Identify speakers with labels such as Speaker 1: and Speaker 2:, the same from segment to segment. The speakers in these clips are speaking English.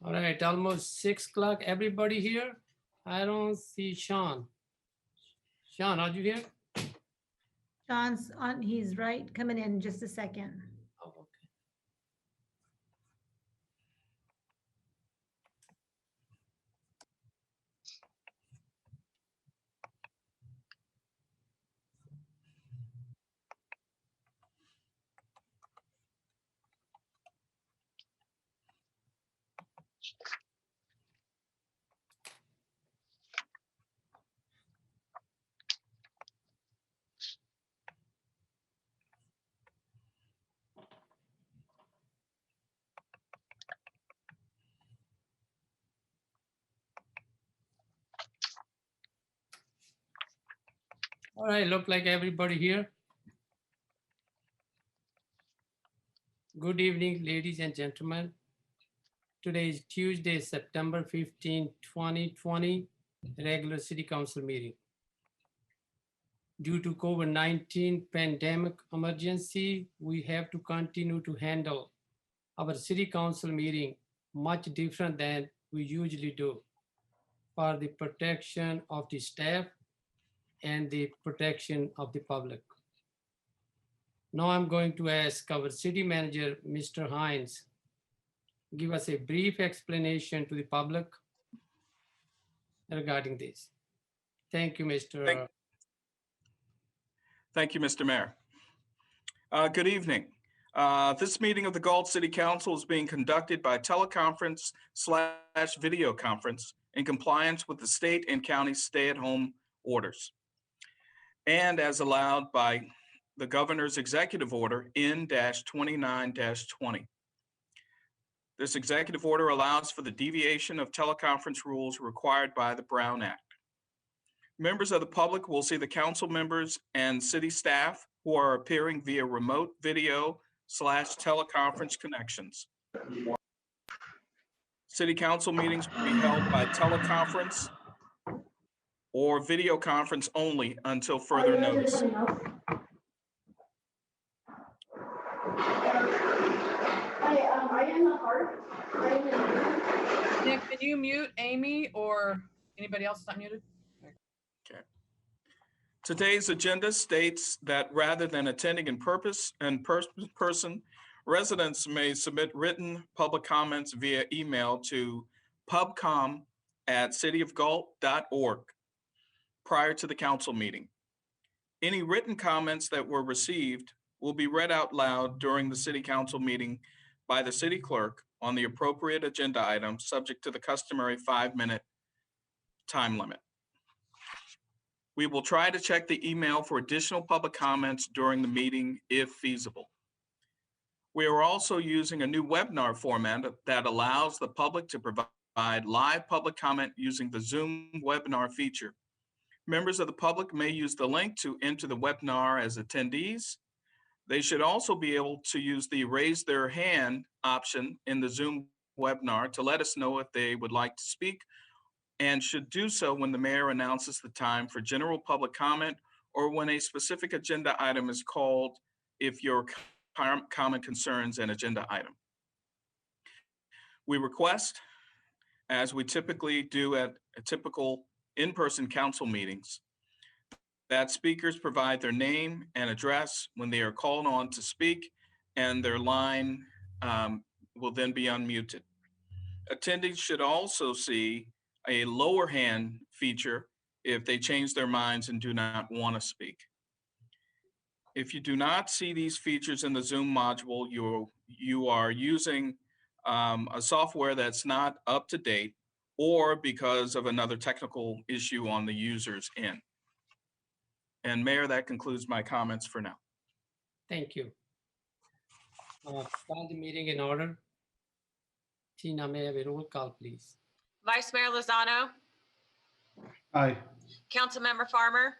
Speaker 1: All right, almost 6 o'clock. Everybody here? I don't see Sean. Sean, are you here?
Speaker 2: John's on, he's right, coming in just a second.
Speaker 1: Oh, okay. All right, look like everybody here. Good evening, ladies and gentlemen. Today is Tuesday, September 15, 2020, regular city council meeting. Due to COVID-19 pandemic emergency, we have to continue to handle our city council meeting much different than we usually do for the protection of the staff and the protection of the public. Now I'm going to ask our city manager, Mr. Hines, give us a brief explanation to the public regarding this. Thank you, Mr.
Speaker 3: Thank you, Mr. Mayor. Good evening. This meeting of the Galt City Council is being conducted by teleconference/video conference in compliance with the state and county stay-at-home orders, and as allowed by the governor's executive order N-29-20. This executive order allows for the deviation of teleconference rules required by the Brown Act. Members of the public will see the council members and city staff who are appearing via remote video/teleconference connections. City council meetings will be held by teleconference or video conference only until further notice.
Speaker 4: Nick, can you mute Amy or anybody else not muted?
Speaker 3: Okay. Today's agenda states that rather than attending in person, residents may submit written public comments via email to pubcom@cityofgalt.org prior to the council meeting. Any written comments that were received will be read out loud during the city council meeting by the city clerk on the appropriate agenda item, subject to the customary 5-minute time limit. We will try to check the email for additional public comments during the meeting if feasible. We are also using a new webinar format that allows the public to provide live public comment using the Zoom webinar feature. Members of the public may use the link to enter the webinar as attendees. They should also be able to use the raise their hand option in the Zoom webinar to let us know if they would like to speak, and should do so when the mayor announces the time for general public comment or when a specific agenda item is called, if your comment concerns an agenda item. We request, as we typically do at a typical in-person council meetings, that speakers provide their name and address when they are called on to speak, and their line will then be unmuted. Attendees should also see a lower hand feature if they change their minds and do not want to speak. If you do not see these features in the Zoom module, you are using a software that's not up to date, or because of another technical issue on the user's end. And Mayor, that concludes my comments for now.
Speaker 1: Thank you. Call the meeting in order. Tina, may I have a roll call, please?
Speaker 5: Vice Mayor Lozano,
Speaker 6: Aye.
Speaker 5: Councilmember Farmer,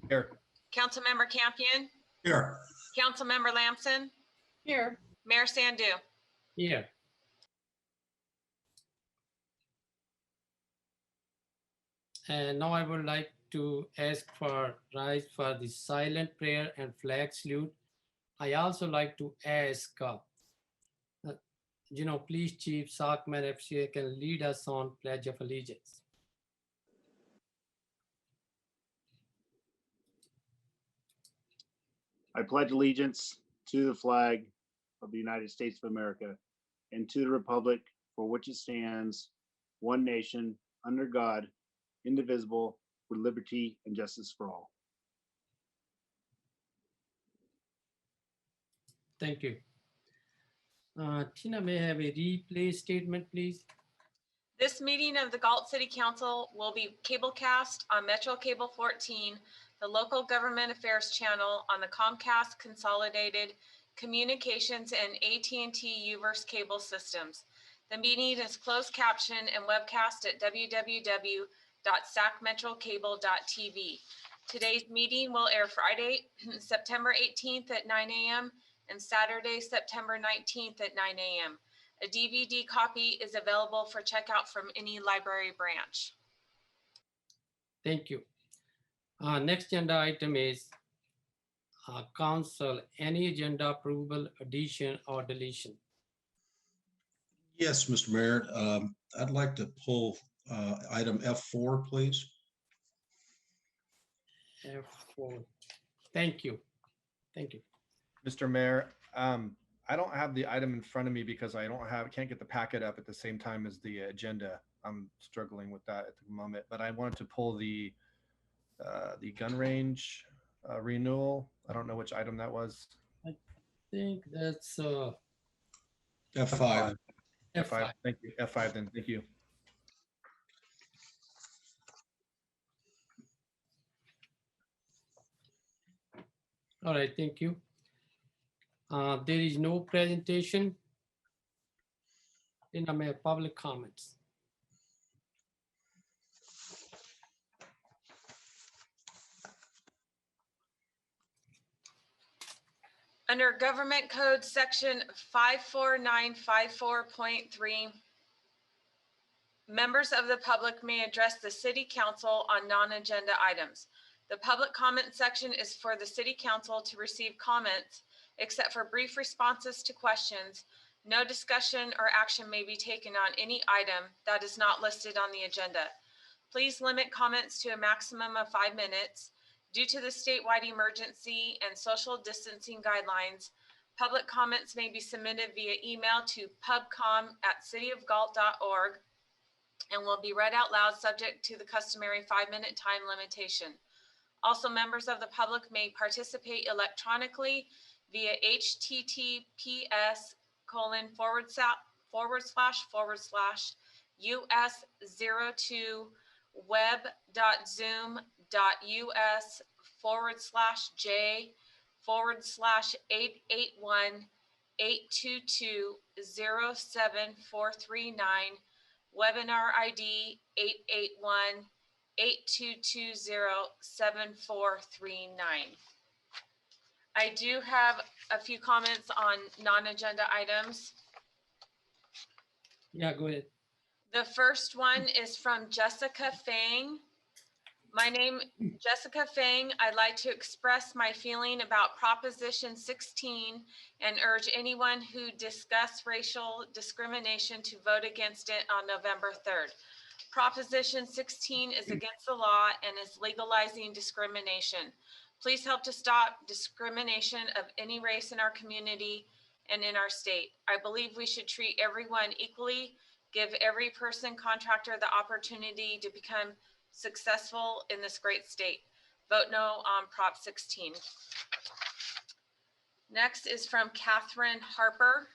Speaker 6: Here.
Speaker 5: Councilmember Campion,
Speaker 6: Here.
Speaker 5: Councilmember Lamson,
Speaker 4: Here.
Speaker 5: Mayor Sandu.
Speaker 1: Here. And now I would like to ask for rise for the silent prayer and flag salute. I also like to ask Police Chief Sakman FCA can lead us on Pledge of Allegiance.
Speaker 7: I pledge allegiance to the flag of the United States of America and to the republic for which it stands, one nation, under God, indivisible, with liberty and justice for all.
Speaker 1: Thank you. Tina, may I have a replay statement, please?
Speaker 5: This meeting of the Galt City Council will be cablecast on Metro Cable 14, the local government affairs channel on the Comcast Consolidated Communications and AT&T Uverse cable systems. The meeting is closed caption and webcast at www.sacmetrocable.tv. Today's meeting will air Friday, September 18th at 9 a.m. and Saturday, September 19th at 9 a.m. A DVD copy is available for checkout from any library branch.
Speaker 1: Thank you. Next agenda item is council, any agenda approval, addition or deletion?
Speaker 8: Yes, Mr. Mayor, I'd like to pull item F4, please.
Speaker 1: F4. Thank you. Thank you.
Speaker 6: Mr. Mayor, I don't have the item in front of me because can't get the packet up at the same time as the agenda. I'm struggling with that at the moment, but I wanted to pull the gun range renewal. I don't know which item that was.
Speaker 1: I think that's
Speaker 8: F5.
Speaker 1: F5.
Speaker 6: Thank you. F5 then. Thank you.
Speaker 1: All right, thank you. There is no presentation. Then I may have public comments.
Speaker 5: Under Government Code Section 54954.3, members of the public may address the City Council on non-agenda items. The public comment section is for the City Council to receive comments, except for brief responses to questions. No discussion or action may be taken on any item that is not listed on the agenda. Please limit comments to a maximum of 5 minutes. Due to the statewide emergency and social distancing guidelines, public comments may be submitted via email to pubcom@cityofgalt.org and will be read out loud subject to the customary 5-minute time limitation. Also, members of the public may participate electronically via https://us0.2web.zoom.us/j//881-822-07439, webinar ID 881-822-07439. I do have a few comments on non-agenda items.
Speaker 1: Yeah, go ahead.
Speaker 5: The first one is from Jessica Fang. My name, Jessica Fang. I'd like to express my feeling about Proposition 16 and urge anyone who discuss racial discrimination to vote against it on November 3rd. Proposition 16 is against the law and is legalizing discrimination. Please help to stop discrimination of any race in our community and in our state. I believe we should treat everyone equally, give every person, contractor the opportunity to become successful in this great state. Vote no on Prop 16. Next is from Catherine Harper.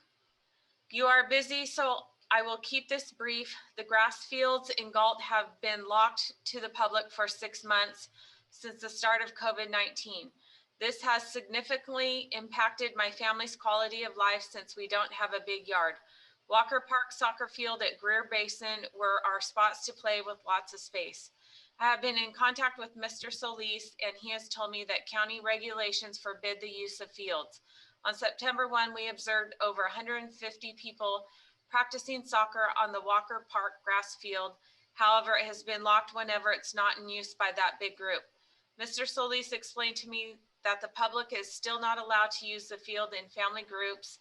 Speaker 5: You are busy, so I will keep this brief. The grass fields in Galt have been locked to the public for 6 months since the start of COVID-19. This has significantly impacted my family's quality of life since we don't have a big yard. Walker Park Soccer Field at Greer Basin were our spots to play with lots of space. I have been in contact with Mr. Solis, and he has told me that county regulations forbid the use of fields. On September 1, we observed over 150 people practicing soccer on the Walker Park grass field. However, it has been locked whenever it's not in use by that big group. Mr. Solis explained to me that the public is still not allowed to use the field in family groups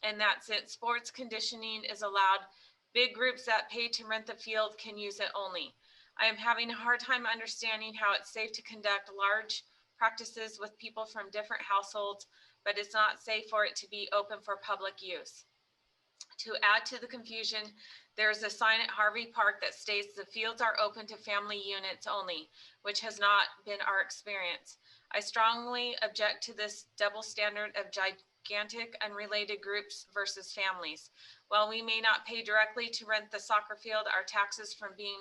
Speaker 5: and that since sports conditioning is allowed, big groups that pay to rent the field can use it only. I am having a hard time understanding how it's safe to conduct large practices with people from different households, but it's not safe for it to be open for public use. To add to the confusion, there is a sign at Harvey Park that states the fields are open to family units only, which has not been our experience. I strongly object to this double standard of gigantic unrelated groups versus families. While we may not pay directly to rent the soccer field, our taxes from being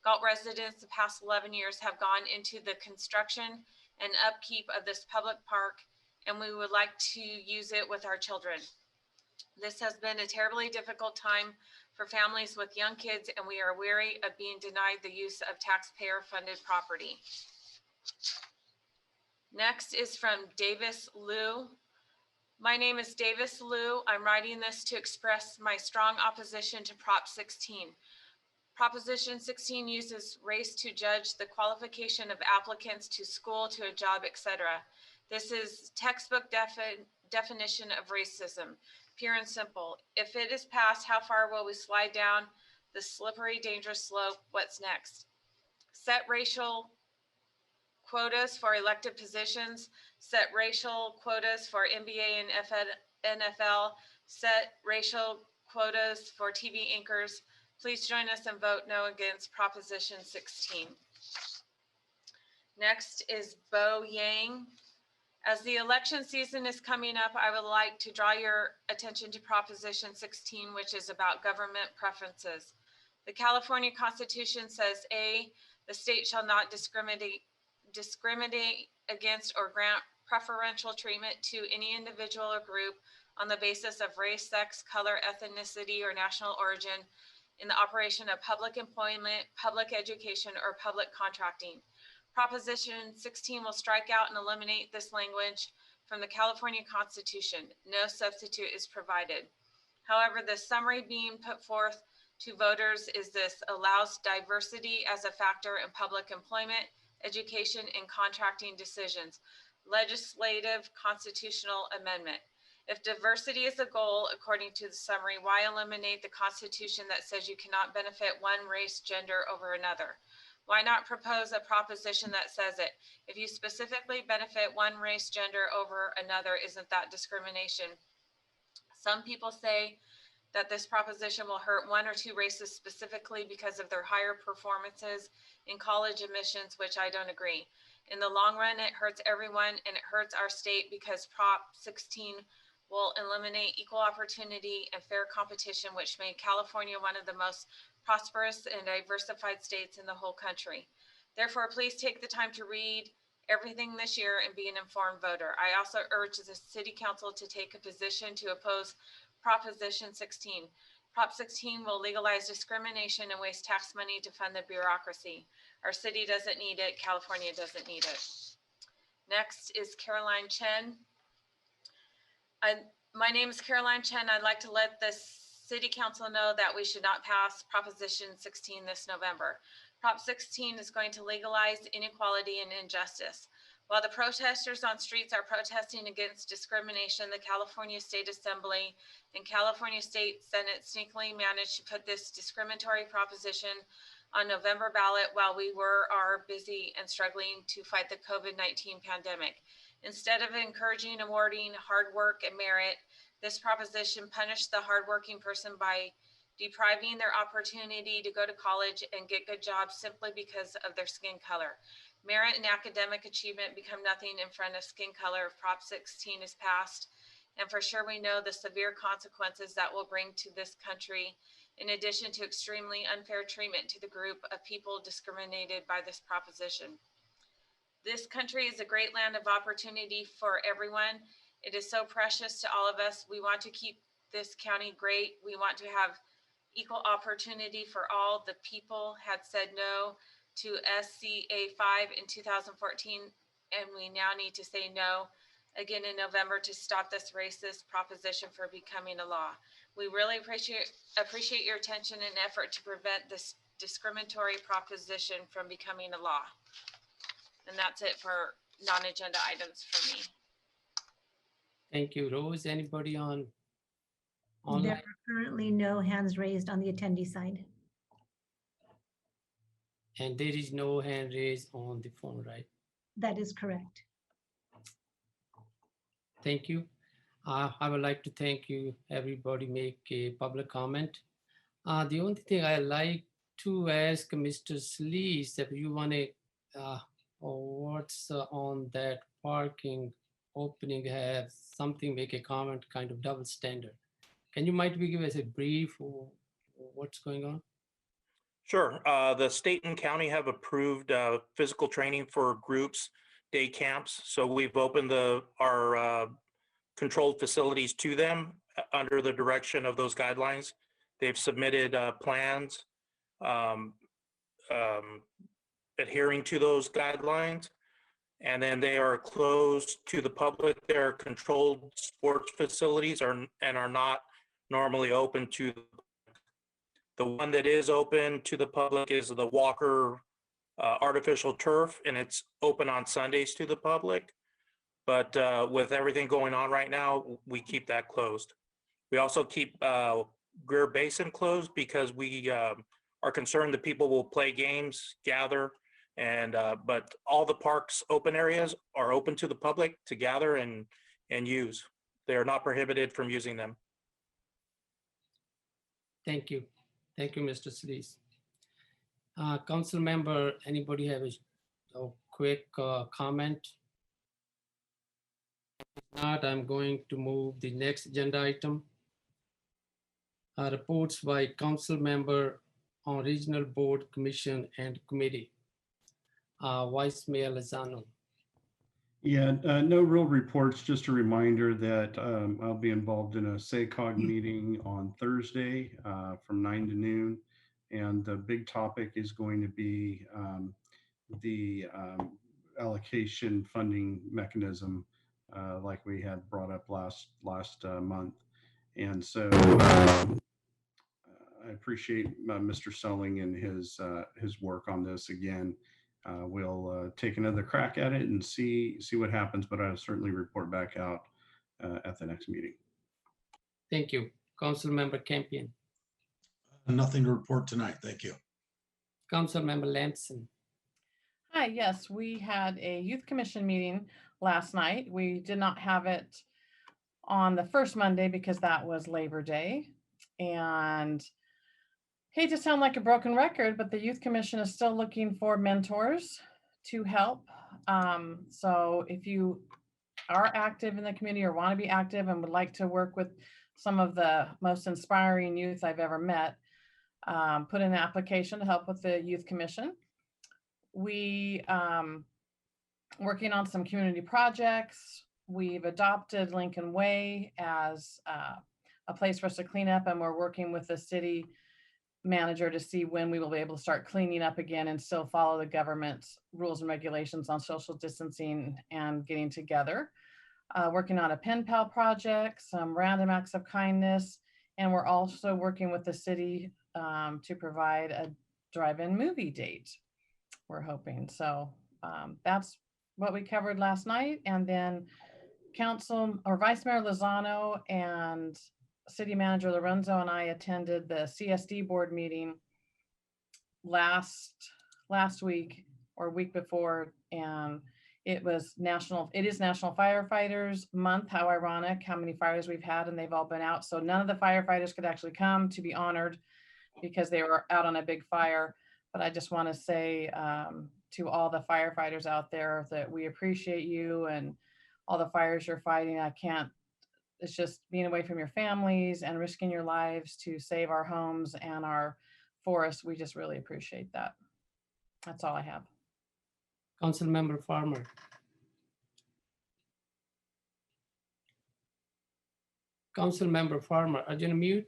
Speaker 5: Galt residents the past 11 years have gone into the construction and upkeep of this public park, and we would like to use it with our children. This has been a terribly difficult time for families with young kids, and we are weary of being denied the use of taxpayer-funded property. Next is from Davis Liu. My name is Davis Liu. I'm writing this to express my strong opposition to Prop 16. Proposition 16 uses race to judge the qualification of applicants to school, to a job, etc. This is textbook definition of racism, pure and simple. If it is passed, how far will we slide down the slippery, dangerous slope? What's next? Set racial quotas for elected positions, set racial quotas for NBA and NFL, set racial quotas for TV anchors. Please join us and vote no against Proposition 16. Next is Bo Yang. As the election season is coming up, I would like to draw your attention to Proposition 16, which is about government preferences. The California Constitution says, A, the state shall not discriminate against or grant preferential treatment to any individual or group on the basis of race, sex, color, ethnicity, or national origin in the operation of public employment, public education, or public contracting. Proposition 16 will strike out and eliminate this language from the California Constitution. No substitute is provided. However, the summary being put forth to voters is this: allows diversity as a factor in public employment, education, and contracting decisions. Legislative constitutional amendment. If diversity is a goal, according to the summary, why eliminate the Constitution that says you cannot benefit one race, gender over another? Why not propose a proposition that says it? If you specifically benefit one race, gender over another, isn't that discrimination? Some people say that this proposition will hurt one or two races specifically because of their higher performances in college admissions, which I don't agree. In the long run, it hurts everyone, and it hurts our state because Prop 16 will eliminate equal opportunity and fair competition, which made California one of the most prosperous and diversified states in the whole country. Therefore, please take the time to read everything this year and be an informed voter. I also urge the City Council to take a position to oppose Proposition 16. Prop 16 will legalize discrimination and waste tax money to fund the bureaucracy. Our city doesn't need it. California doesn't need it. Next is Caroline Chen. My name is Caroline Chen. I'd like to let the City Council know that we should not pass Proposition 16 this November. Prop 16 is going to legalize inequality and injustice. While the protesters on streets are protesting against discrimination, the California State Assembly and California State Senate sneakily managed to put this discriminatory proposition on November ballot while we are busy and struggling to fight the COVID-19 pandemic. Instead of encouraging, awarding hard work and merit, this proposition punished the hardworking person by depriving their opportunity to go to college and get good jobs simply because of their skin color. Merit and academic achievement become nothing in front of skin color if Prop 16 is passed. And for sure, we know the severe consequences that will bring to this country, in addition to extremely unfair treatment to the group of people discriminated by this proposition. This country is a great land of opportunity for everyone. It is so precious to all of us. We want to keep this county great. We want to have equal opportunity for all. The people had said no to SCA 5 in 2014, and we now need to say no again in November to stop this racist proposition from becoming a law. We really appreciate your attention and effort to prevent this discriminatory proposition from becoming a law. And that's it for non-agenda items for me.
Speaker 1: Thank you, Rose. Anybody on
Speaker 2: There
Speaker 1: online?
Speaker 2: are currently no hands raised on the attendee side.
Speaker 1: And there is no hand raised on the phone, right?
Speaker 2: That is correct.
Speaker 1: Thank you. I would like to thank you, everybody make a public comment. The only thing I like to ask Mr. Slees, if you want to, what's on that parking opening, have something, make a comment, kind of double standard. Can you might be give us a brief of what's going on?
Speaker 9: Sure. The state and county have approved physical training for groups, day camps. So we've opened our controlled facilities to them under the direction of those guidelines. They've submitted plans adhering to those guidelines. And then they are closed to the public. They're controlled sports facilities and are not normally open to the one that is open to the public is the Walker artificial turf, and it's open on Sundays to the public. But with everything going on right now, we keep that closed. We also keep Greer Basin closed because we are concerned that people will play games, gather, and but all the parks open areas are open to the public to gather and use. They are not prohibited from using them.
Speaker 1: Thank you. Thank you, Mr. Slees. Council member, anybody have a quick comment? If not, I'm going to move the next agenda item. Reports by council member on regional board, commission, and committee. Vice Mayor Lozano.
Speaker 10: Yeah, no real reports, just a reminder that I'll be involved in a SACOG meeting on Thursday from 9 to noon. And the big topic is going to be the allocation funding mechanism like we had brought up last month. And so I appreciate Mr. Selling and his work on this again. We'll take another crack at it and see what happens, but I'll certainly report back out at the next meeting.
Speaker 1: Thank you. Council member Campion.
Speaker 8: Nothing to report tonight. Thank you.
Speaker 1: Council member Lamson.
Speaker 4: Hi, yes, we had a youth commission meeting last night. We did not have it on the first Monday because that was Labor Day. And hate to sound like a broken record, but the youth commission is still looking for mentors to help. So if you are active in the community or want to be active and would like to work with some of the most inspiring youth I've ever met, put in an application to help with the youth commission. We working on some community projects. We've adopted Lincoln Way as a place for us to clean up, and we're working with the city manager to see when we will be able to start cleaning up again and still follow the government's rules and regulations on social distancing and getting together. Working on a pen pal project, some random acts of kindness, and we're also working with the city to provide a drive-in movie date, we're hoping. So that's what we covered last night. And then Council or Vice Mayor Lozano and City Manager Lorenzo and I attended the CSD board meeting last week or week before, and it is National Firefighters Month. How ironic, how many fires we've had, and they've all been out. So none of the firefighters could actually come to be honored because they were out on a big fire. But I just want to say to all the firefighters out there that we appreciate you and all the fires you're fighting. It's just being away from your families and risking your lives to save our homes and our forests. We just really appreciate that. That's all I have.
Speaker 1: Council member Farmer. Council member Farmer, are you on mute?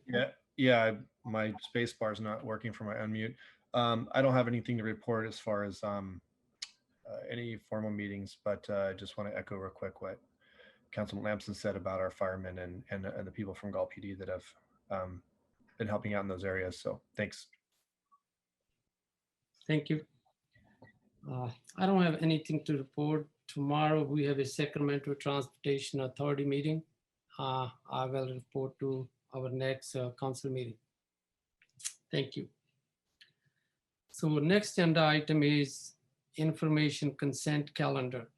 Speaker 6: Yeah. My space bar is not working for my unmute. I don't have anything to report as far as any formal meetings, but I just want to echo real quick what Councilman Lamson said about our firemen and the people from Galt PD that have been helping out in those areas. So thanks.
Speaker 1: Thank you. I don't have anything to report. Tomorrow we have a Sacramento Transportation Authority meeting. I will report to our next council meeting. Thank you. So next agenda item is information consent calendar.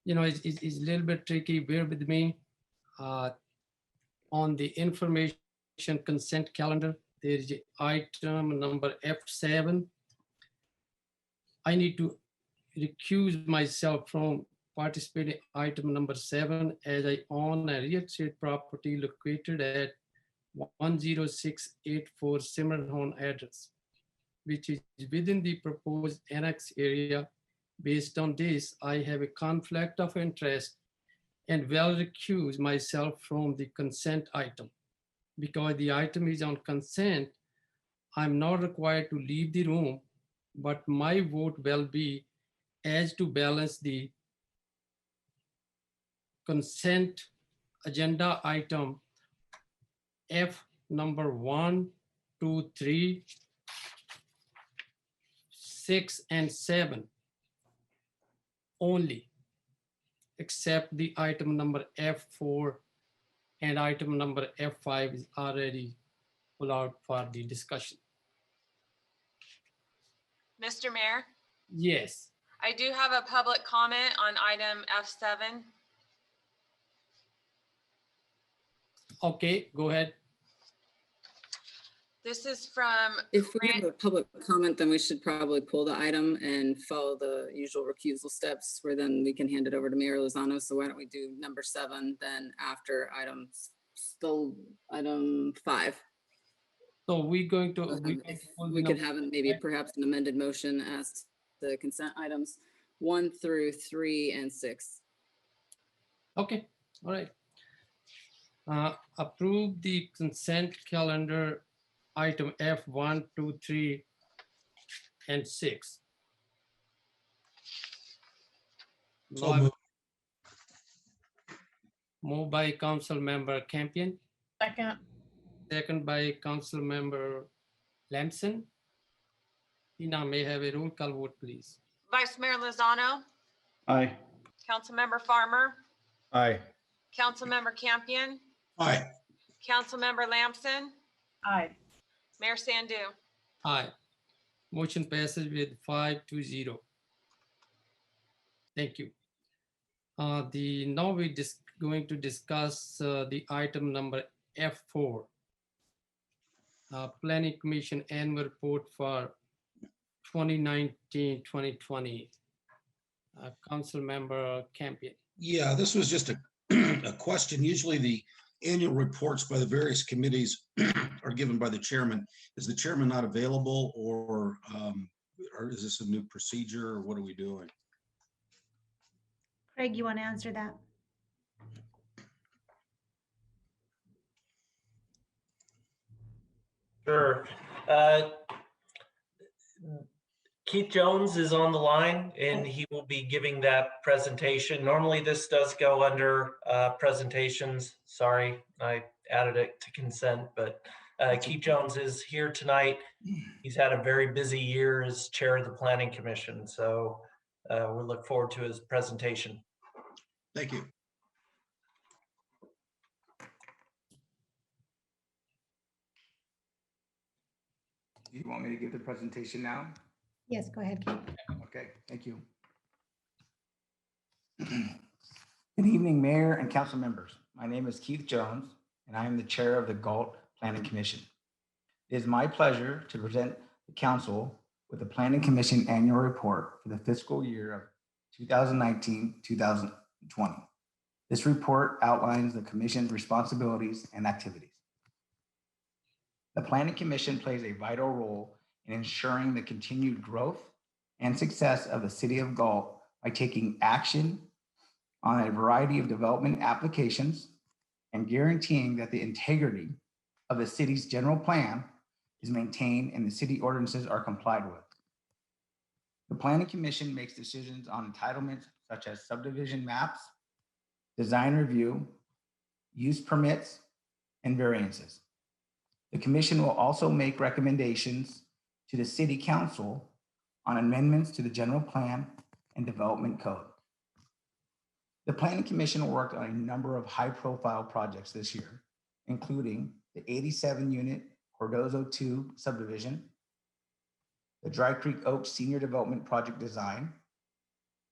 Speaker 1: You know, it's a little bit tricky, bear with me. On the information consent calendar, there is item number F7. I need to recuse myself from participating item number 7 as I own a real estate property located at 10684 Simmerhorn address, which is within the proposed annex area. Based on this, I have a conflict of interest and will recuse myself from the consent item. Because the item is on consent, I'm not required to leave the room, but my vote will be as to balance the consent agenda item F number 1, 2, 3, 6, and 7 only, except the item number F4 and item number F5 is already pulled out for the discussion.
Speaker 5: Mr. Mayor,
Speaker 1: Yes,
Speaker 5: I do have a public comment on item F7.
Speaker 1: okay, go ahead.
Speaker 5: This is from,
Speaker 11: If we have a public comment, then we should probably pull the item and follow the usual recusal steps where then we can hand it over to Mayor Lozano. So why don't we do number 7, then after item 5.
Speaker 1: So we're going to,
Speaker 11: If we could have maybe perhaps an amended motion as the consent items 1 through 3 and 6.
Speaker 1: okay, all right. Approve the consent calendar item F1, 2, 3, and 6.
Speaker 8: So moved.
Speaker 1: Moved by Council Member Campion,
Speaker 4: Second.
Speaker 1: second by Council Member Lamson. Tina, may I have a roll call vote, please?
Speaker 5: Vice Mayor Lozano,
Speaker 10: Aye.
Speaker 5: Councilmember Farmer,
Speaker 6: Aye.
Speaker 5: Councilmember Campion,
Speaker 8: Aye.
Speaker 5: Councilmember Lamson,
Speaker 4: Aye.
Speaker 5: Mayor Sandu.
Speaker 1: Aye. Motion passes with 5-0. Thank you. Now we're going to discuss the item number F4. Planning Commission Annual Report for 2019-2020. Council Member Campion.
Speaker 8: Yeah, this was just a, a question. Usually the annual reports by the various committees are given by the chairman. Is the chairman not available, or is this a new procedure, or what are we doing?
Speaker 2: Craig, you want to answer that?
Speaker 12: Sure. Keith Jones is on the line and he will be giving that presentation. Normally this does go under presentations. Sorry, I added it to consent, but Keith Jones is here tonight. He's had a very busy year as chair of the Planning Commission. So we look forward to his presentation.
Speaker 8: Thank you.
Speaker 13: Do you want me to give the presentation now?
Speaker 2: Yes, go ahead, Keith.
Speaker 13: Okay, thank you. Good evening, Mayor and council members. My name is Keith Jones, and I am the chair of the Galt Planning Commission. It is my pleasure to present the council with the Planning Commission Annual Report for the fiscal year of 2019-2020. This report outlines the commission's responsibilities and activities. The Planning Commission plays a vital role in ensuring the continued growth and success of the city of Galt by taking action on a variety of development applications and guaranteeing that the integrity of the city's general plan is maintained and the city ordinances are complied with. The Planning Commission makes decisions on entitlements such as subdivision maps, design review, use permits, and variances. The commission will also make recommendations to the city council on amendments to the general plan and development code. The Planning Commission worked on a number of high-profile projects this year, including the 87-unit Cordozo 2 subdivision, the Dry Creek Oaks Senior Development Project design,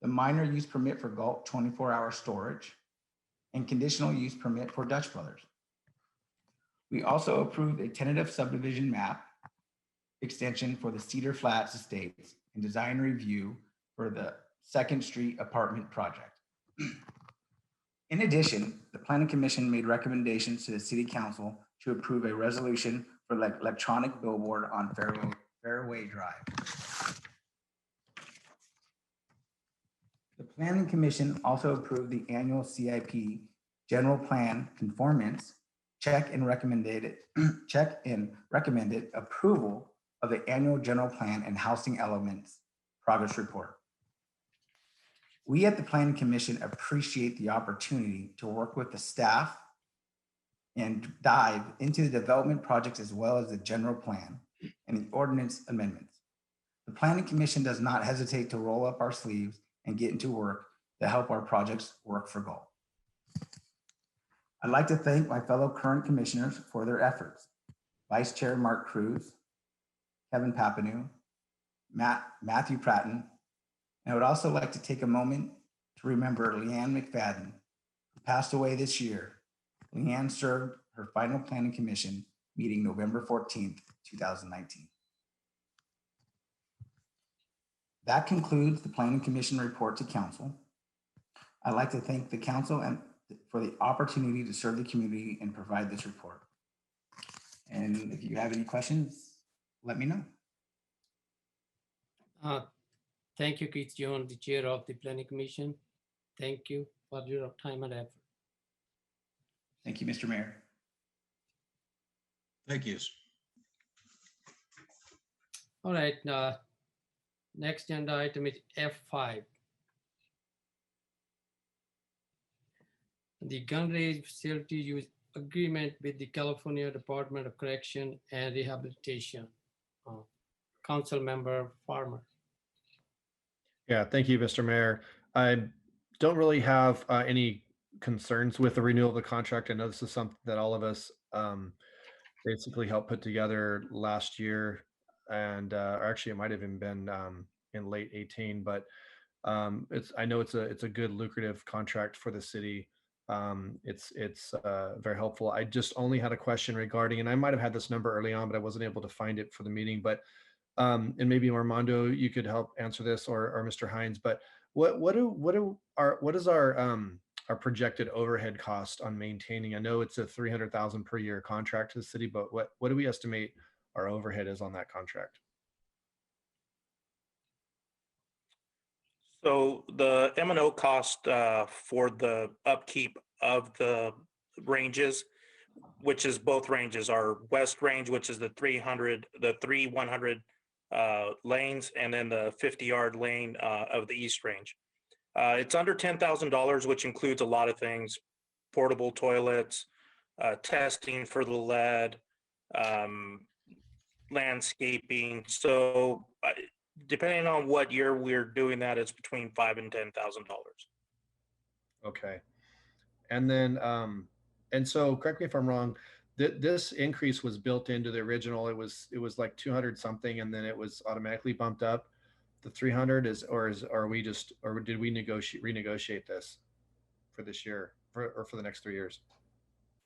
Speaker 13: the minor use permit for Galt 24-hour storage, and conditional use permit for Dutch Brothers. We also approved a tentative subdivision map extension for the Cedar Flats Estates and design review for the 2nd Street apartment project. In addition, the Planning Commission made recommendations to the City Council to approve a resolution for electronic billboard on Fairway Drive. The Planning Commission also approved the annual CIP general plan conformance check and recommended approval of the annual general plan and housing elements progress report. We at the Planning Commission appreciate the opportunity to work with the staff and dive into the development projects as well as the general plan and the ordinance amendments. The Planning Commission does not hesitate to roll up our sleeves and get into work to help our projects work for Galt. I'd like to thank my fellow current commissioners for their efforts. Vice Chair Mark Cruz, Kevin Papineau, Matthew Pratton, and I would also like to take a moment to remember Leanne McFadden, who passed away this year. Leanne served her final Planning Commission meeting November 14th, 2019. That concludes the Planning Commission report to Council. I'd like to thank the Council and for the opportunity to serve the community and provide this report. And if you have any questions, let me know.
Speaker 1: Thank you, Keith Jones, the Chair of the Planning Commission. Thank you for your time and effort.
Speaker 13: Thank you, Mr. Mayor.
Speaker 8: Thank you.
Speaker 1: All right, next agenda item is F5. The gun range facility use agreement with the California Department of Correction and Rehabilitation. Council Member Farmer.
Speaker 6: Yeah, thank you, Mr. Mayor. I don't really have any concerns with the renewal of the contract. I know this is something that all of us basically helped put together last year, and or actually it might have even been in late 18. But I know it's a good lucrative contract for the city. It's very helpful. I just only had a question regarding, and I might have had this number early on, but I wasn't able to find it for the meeting. But and maybe Armando, you could help answer this, or Mr. Hines. But what is our projected overhead cost on maintaining? I know it's a $300,000 per year contract to the city, but what do we estimate our overhead is on that contract?
Speaker 9: So the M&O cost for the upkeep of the ranges, which is both ranges, our west range, which is the 100 lanes, and then the 50-yard lane of the east range. It's under $10,000, which includes a lot of things: portable toilets, testing for the lead, landscaping. So depending on what year we're doing that, it's between $5,000 and $10,000.
Speaker 6: Okay. And then, and so correct me if I'm wrong, this increase was built into the original. It was like 200 something, and then it was automatically bumped up. The 300 or did we renegotiate this for this year or for the next 3 years?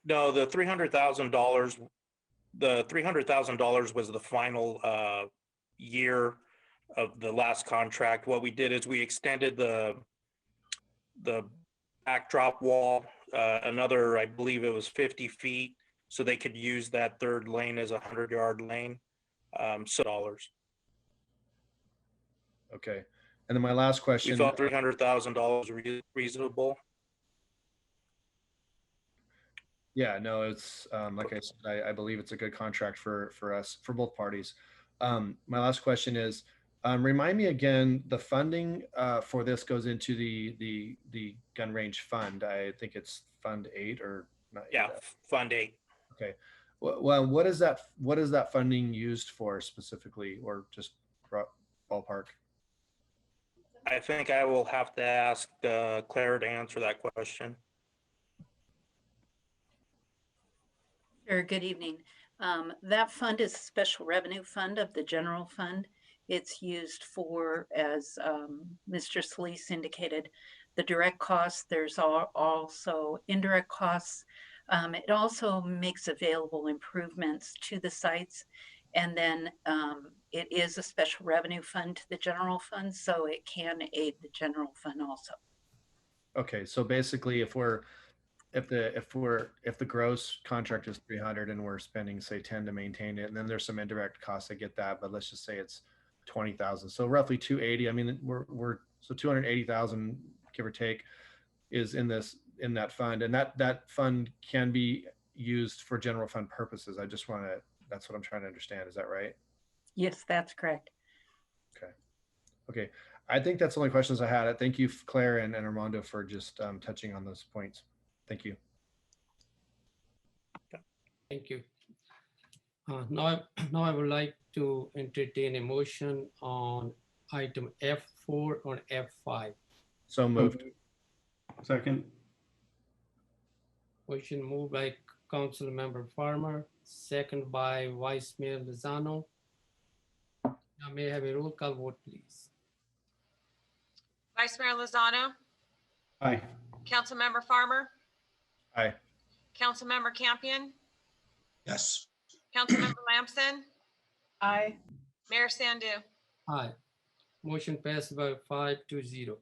Speaker 9: No, the $300,000. The $300,000 was the final year of the last contract. What we did is we extended the backdrop wall another, I believe it was 50 feet, so they could use that third lane as a 100-yard lane. dollars.
Speaker 6: Okay. And then my last question.
Speaker 9: We felt $300,000 reasonable.
Speaker 6: Yeah, no, it's like I said, I believe it's a good contract for us, for both parties. My last question is, remind me again, the funding for this goes into the gun range fund. I think it's Fund 8 or not.
Speaker 9: Yeah, Fund 8.
Speaker 6: Okay. Well, what is that funding used for specifically, or just ballpark?
Speaker 9: I think I will have to ask Claire to answer that question.
Speaker 14: Sure, good evening. That fund is a special revenue fund of the general fund. It's used for, as Mr. Solis indicated, the direct costs. There's also indirect costs. It also makes available improvements to the sites. And then it is a special revenue fund to the general fund, so it can aid the general fund also.
Speaker 6: Okay, so basically if the gross contract is 300 and we're spending say 10 to maintain it, and then there's some indirect costs, I get that, but let's just say it's 20,000. So roughly 280. I mean, we're so 280,000 give or take is in that fund, and that fund can be used for general fund purposes. That's what I'm trying to understand. Is that right?
Speaker 14: Yes, that's correct.
Speaker 6: Okay. I think that's the only questions I had. Thank you, Claire and Armando, for just touching on those points. Thank you.
Speaker 1: Thank you. Now I would like to entertain a motion on item F4 on F5.
Speaker 6: So moved.
Speaker 10: Second.
Speaker 1: Motion moved by Council Member Farmer, second by Vice Mayor Lozano. Now may I have a roll call vote, please?
Speaker 5: Vice Mayor Lozano,
Speaker 10: Aye.
Speaker 5: Councilmember Farmer,
Speaker 6: Aye.
Speaker 5: Councilmember Campion,
Speaker 8: Yes.
Speaker 5: Councilmember Lamson,
Speaker 4: Aye.
Speaker 5: Mayor Sandu.
Speaker 1: Aye. Motion passed by 5-0.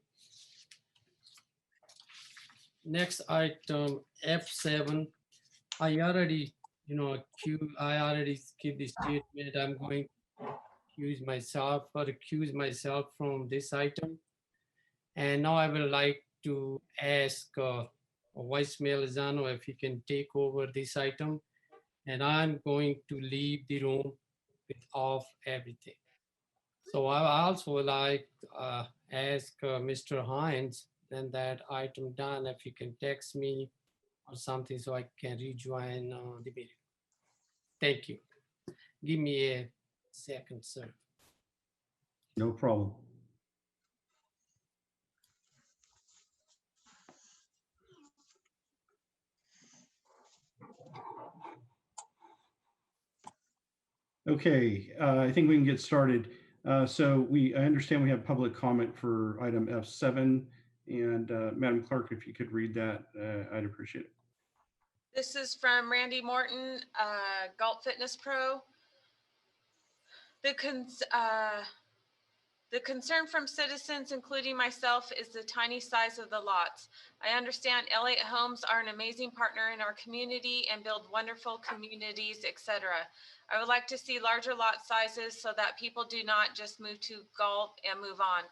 Speaker 1: Next item F7. I already, I already give the statement. I'm going to recuse myself from this item. And now I would like to ask Vice Mayor Lozano if he can take over this item. And I'm going to leave the room with off everything. So I also would like ask Mr. Hines, then that item done, if you can text me or something so I can rejoin the meeting. Thank you. Give me a second, sir.
Speaker 10: No problem. Okay, I think we can get started. So I understand we have public comment for item F7, and Madam Clerk, if you could read that, I'd appreciate it.
Speaker 5: This is from Randy Morton, Galt Fitness Pro. The concern from citizens, including myself, is the tiny size of the lots. I understand Elliott Homes are an amazing partner in our community and build wonderful communities, etc. I would like to see larger lot sizes so that people do not just move to Galt and move on.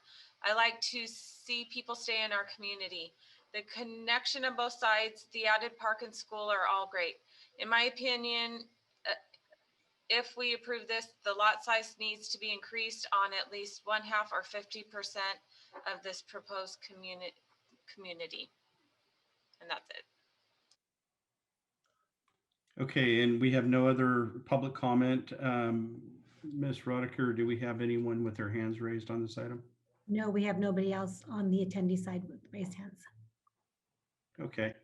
Speaker 5: I like to see people stay in our community. The connection on both sides, the added park and school are all great. In my opinion, if we approve this, the lot size needs to be increased on at least 1/2 or 50% of this proposed community. And that's it.
Speaker 10: Okay, and we have no other public comment. Ms. Rodiker, do we have anyone with their hands raised on this item?
Speaker 2: No, we have nobody else on the attendee side with raised hands.
Speaker 10: Okay,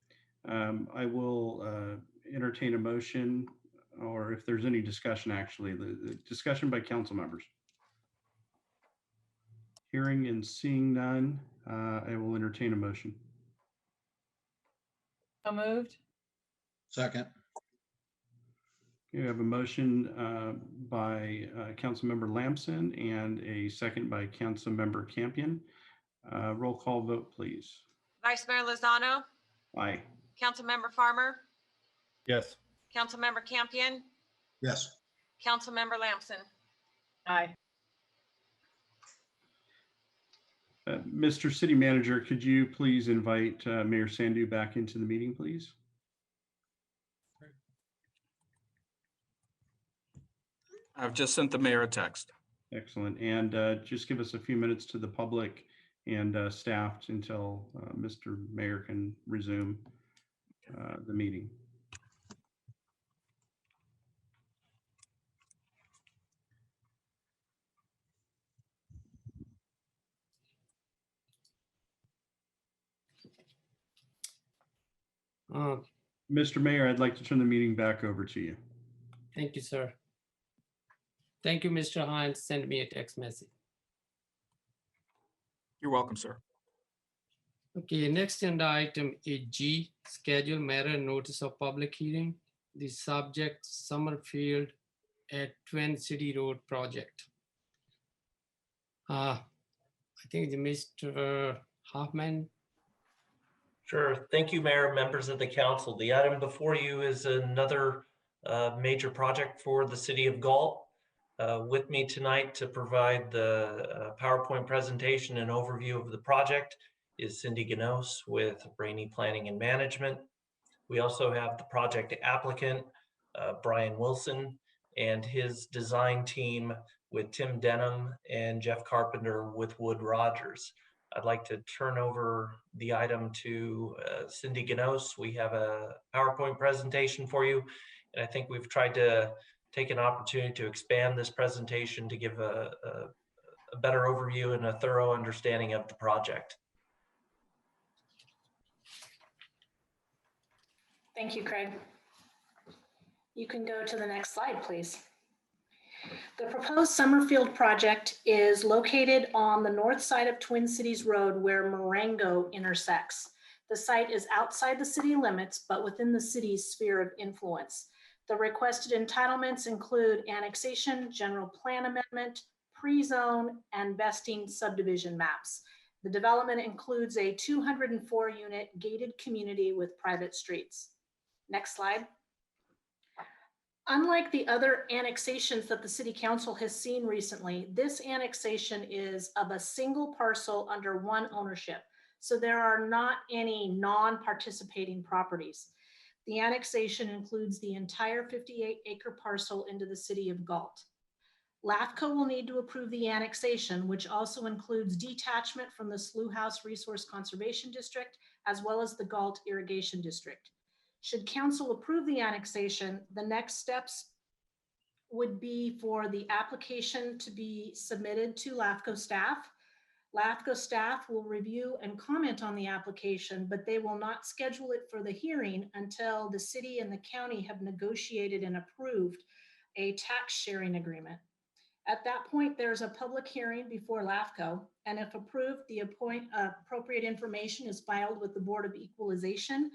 Speaker 10: I will entertain a motion, or if there's any discussion, actually, the discussion by council members. Hearing and seeing none, I will entertain a motion.
Speaker 4: So moved.
Speaker 8: Second.
Speaker 10: You have a motion by Councilmember Lamson and a second by Councilmember Campion. Roll call vote, please.
Speaker 5: Vice Mayor Lozano,
Speaker 10: Aye.
Speaker 5: Councilmember Farmer,
Speaker 6: Yes.
Speaker 5: Councilmember Campion,
Speaker 8: Yes.
Speaker 5: Councilmember Lamson.
Speaker 4: Aye.
Speaker 10: Mr. City Manager, could you please invite Mayor Sandu back into the meeting, please?
Speaker 3: I've just sent the mayor a text.
Speaker 10: Excellent. And just give us a few minutes to the public and staff until Mr. Mayor can resume the meeting. Mr. Mayor, I'd like to turn the meeting back over to you.
Speaker 1: Thank you, sir. Thank you, Mr. Hines. Send me a text message.
Speaker 3: You're welcome, sir.
Speaker 1: Okay, next agenda item is G, schedule matter notice of public hearing. The subject Summerfield at Twin City Road project. I think Mr. Hoffman.
Speaker 12: Sure. Thank you, Mayor, members of the council. The item before you is another major project for the city of Galt. With me tonight to provide the PowerPoint presentation and overview of the project is Cindy Ganos with Rainey Planning and Management. We also have the project applicant, Brian Wilson, and his design team with Tim Denham and Jeff Carpenter with Wood Rogers. I'd like to turn over the item to Cindy Ganos. We have a PowerPoint presentation for you, and I think we've tried to take an opportunity to expand this presentation to give a better overview and a thorough understanding of the project.
Speaker 15: Thank you, Craig. You can go to the next slide, please. The proposed Summerfield project is located on the north side of Twin Cities Road where Marengo intersects. The site is outside the city limits, but within the city's sphere of influence. The requested entitlements include annexation, general plan amendment, pre-zone, and vesting subdivision maps. The development includes a 204-unit gated community with private streets. Next slide. Unlike the other annexations that the City Council has seen recently, this annexation is of a single parcel under one ownership. So there are not any non-participating properties. The annexation includes the entire 58-acre parcel into the city of Galt. LAFCO will need to approve the annexation, which also includes detachment from the Slough House Resource Conservation District, as well as the Galt Irrigation District. Should council approve the annexation, the next steps would be for the application to be submitted to LAFCO staff. LAFCO staff will review and comment on the application, but they will not schedule it for the hearing until the city and the county have negotiated and approved a tax sharing agreement. At that point, there's a public hearing before LAFCO, and if approved, the appropriate information is filed with the Board of Equalization,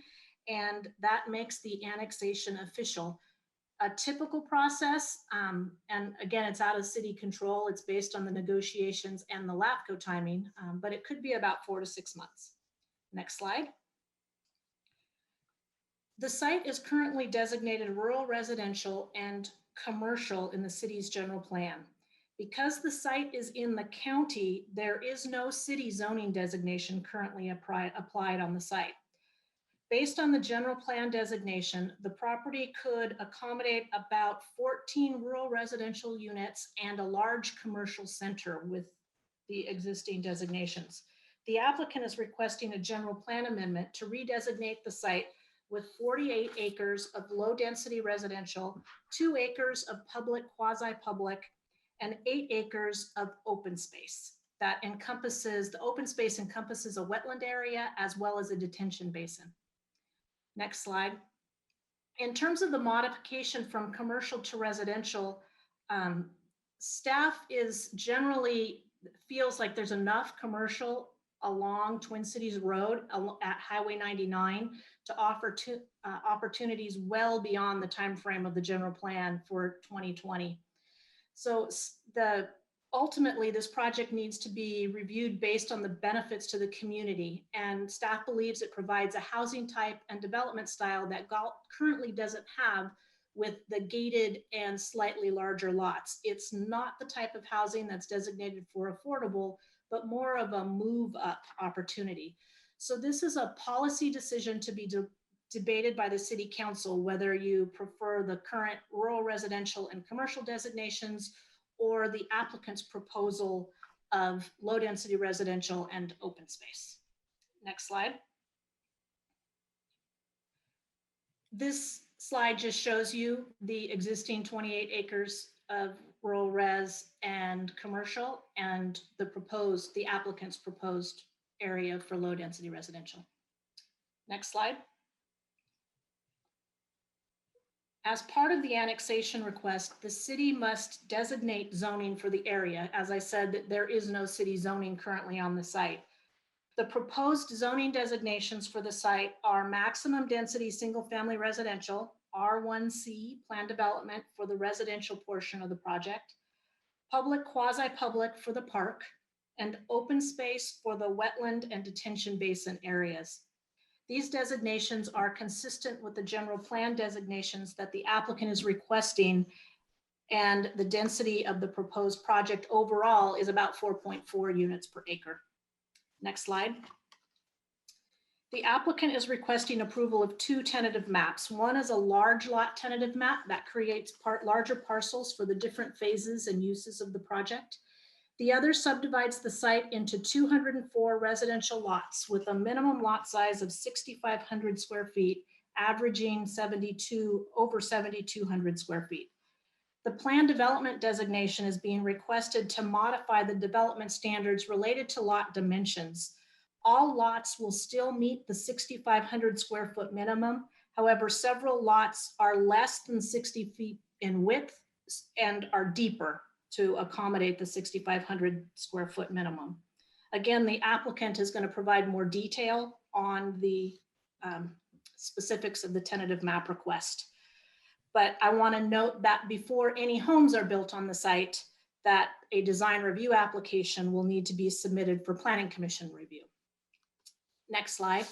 Speaker 15: and that makes the annexation official. A typical process, and again, it's out of city control. It's based on the negotiations and the LAFCO timing, but it could be about 4 to 6 months. Next slide. The site is currently designated rural residential and commercial in the city's general plan. Because the site is in the county, there is no city zoning designation currently applied on the site. Based on the general plan designation, the property could accommodate about 14 rural residential units and a large commercial center with the existing designations. The applicant is requesting a general plan amendment to redesignate the site with 48 acres of low density residential, 2 acres of public, quasi-public, and 8 acres of open space. That encompasses, the open space encompasses a wetland area as well as a detention basin. Next slide. In terms of the modification from commercial to residential, staff is generally feels like there's enough commercial along Twin Cities Road at Highway 99 to offer opportunities well beyond the time frame of the general plan for 2020. So ultimately, this project needs to be reviewed based on the benefits to the community, and staff believes it provides a housing type and development style that Galt currently doesn't have with the gated and slightly larger lots. It's not the type of housing that's designated for affordable, but more of a move up opportunity. So this is a policy decision to be debated by the City Council, whether you prefer the current rural residential and commercial designations or the applicant's proposal of low density residential and open space. Next slide. This slide just shows you the existing 28 acres of rural res and commercial and the applicant's proposed area for low density residential. Next slide. As part of the annexation request, the city must designate zoning for the area. As I said, there is no city zoning currently on the site. The proposed zoning designations for the site are maximum density single-family residential, R1C plan development for the residential portion of the project, public quasi-public for the park, and open space for the wetland and detention basin areas. These designations are consistent with the general plan designations that the applicant is requesting, and the density of the proposed project overall is about 4.4 units per acre. Next slide. The applicant is requesting approval of two tentative maps. One is a large lot tentative map that creates larger parcels for the different phases and uses of the project. The other subdivides the site into 204 residential lots with a minimum lot size of 6,500 square feet, averaging over 7,200 square feet. The plan development designation is being requested to modify the development standards related to lot dimensions. All lots will still meet the 6,500 square foot minimum. However, several lots are less than 60 feet in width and are deeper to accommodate the 6,500 square foot minimum. Again, the applicant is going to provide more detail on the specifics of the tentative map request. But I want to note that before any homes are built on the site, that a design review application will need to be submitted for Planning Commission review. Next slide.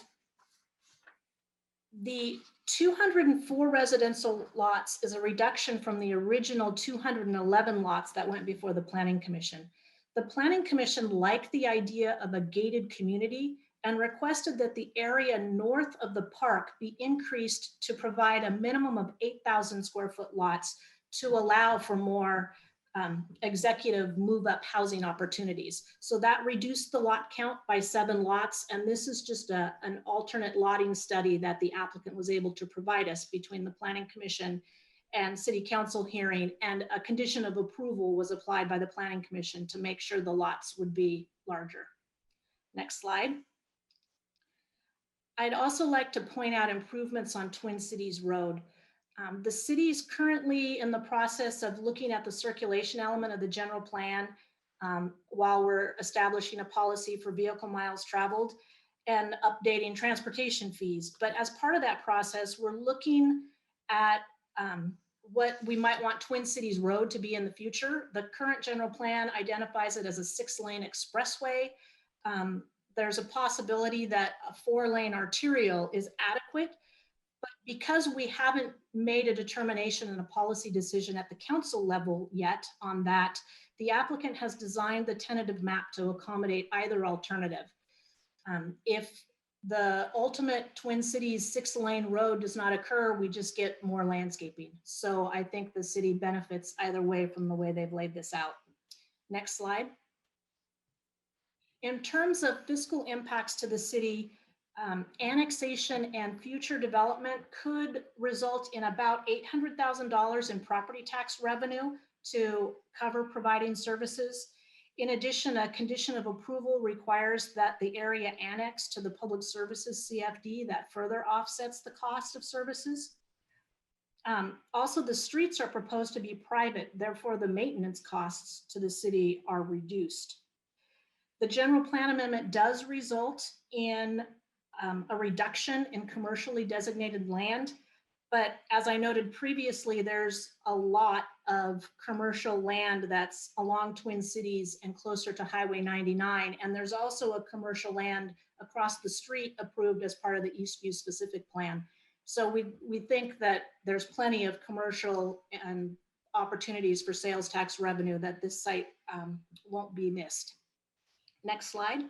Speaker 15: The 204 residential lots is a reduction from the original 211 lots that went before the Planning Commission. The Planning Commission liked the idea of a gated community and requested that the area north of the park be increased to provide a minimum of 8,000 square foot lots to allow for more executive move-up housing opportunities. So that reduced the lot count by 7 lots. And this is just an alternate lotting study that the applicant was able to provide us between the Planning Commission and City Council hearing, and a condition of approval was applied by the Planning Commission to make sure the lots would be larger. Next slide. I'd also like to point out improvements on Twin Cities Road. The city is currently in the process of looking at the circulation element of the general plan while we're establishing a policy for vehicle miles traveled and updating transportation fees. But as part of that process, we're looking at what we might want Twin Cities Road to be in the future. The current general plan identifies it as a 6-lane expressway. There's a possibility that a 4-lane arterial is adequate. But because we haven't made a determination and a policy decision at the council level yet on that, the applicant has designed the tentative map to accommodate either alternative. If the ultimate Twin Cities 6-lane road does not occur, we just get more landscaping. So I think the city benefits either way from the way they've laid this out. Next slide. In terms of fiscal impacts to the city, annexation and future development could result in about $800,000 in property tax revenue to cover providing services. In addition, a condition of approval requires that the area annex to the Public Services CFD that further offsets the cost of services. Also, the streets are proposed to be private, therefore the maintenance costs to the city are reduced. The general plan amendment does result in a reduction in commercially designated land. But as I noted previously, there's a lot of commercial land that's along Twin Cities and closer to Highway 99. And there's also a commercial land across the street approved as part of the Eastview specific plan. So we think that there's plenty of commercial and opportunities for sales tax revenue that this site won't be missed. Next slide.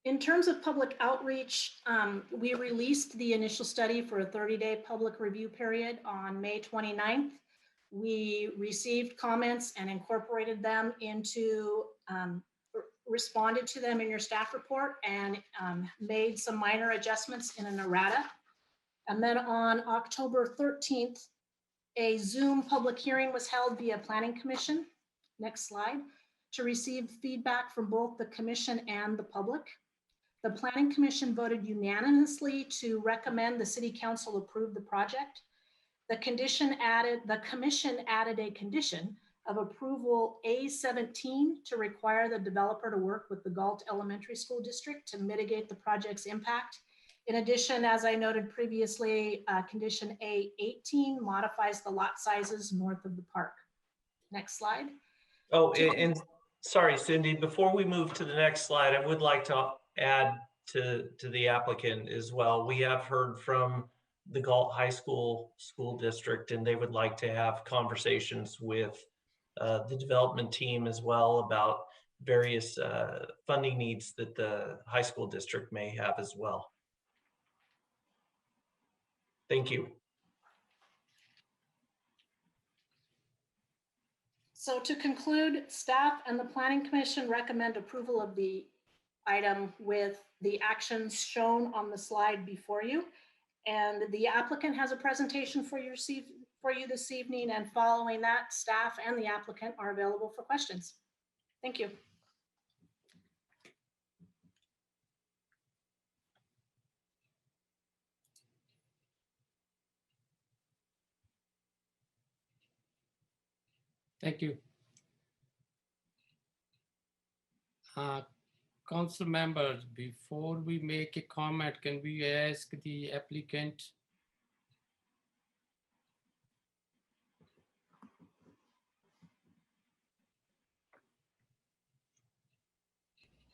Speaker 15: In terms of public outreach, we released the initial study for a 30-day public review period on May 29th. We received comments and incorporated them into, responded to them in your staff report and made some minor adjustments in an errata. And then on October 13th, a Zoom public hearing was held via Planning Commission. Next slide. To receive feedback from both the commission and the public. The Planning Commission voted unanimously to recommend the City Council approve the project. The commission added a condition of approval A17 to require the developer to work with the Galt Elementary School District to mitigate the project's impact. In addition, as I noted previously, condition A18 modifies the lot sizes north of the park. Next slide.
Speaker 12: Oh, and sorry, Cindy, before we move to the next slide, I would like to add to the applicant as well. We have heard from the Galt High School District, and they would like to have conversations with the development team as well about various funding needs that the high school district may have as well. Thank you.
Speaker 15: So to conclude, staff and the Planning Commission recommend approval of the item with the actions shown on the slide before you. And the applicant has a presentation for you this evening, and following that, staff and the applicant are available for questions. Thank you.
Speaker 1: Thank you. Council members, before we make a comment, can we ask the applicant?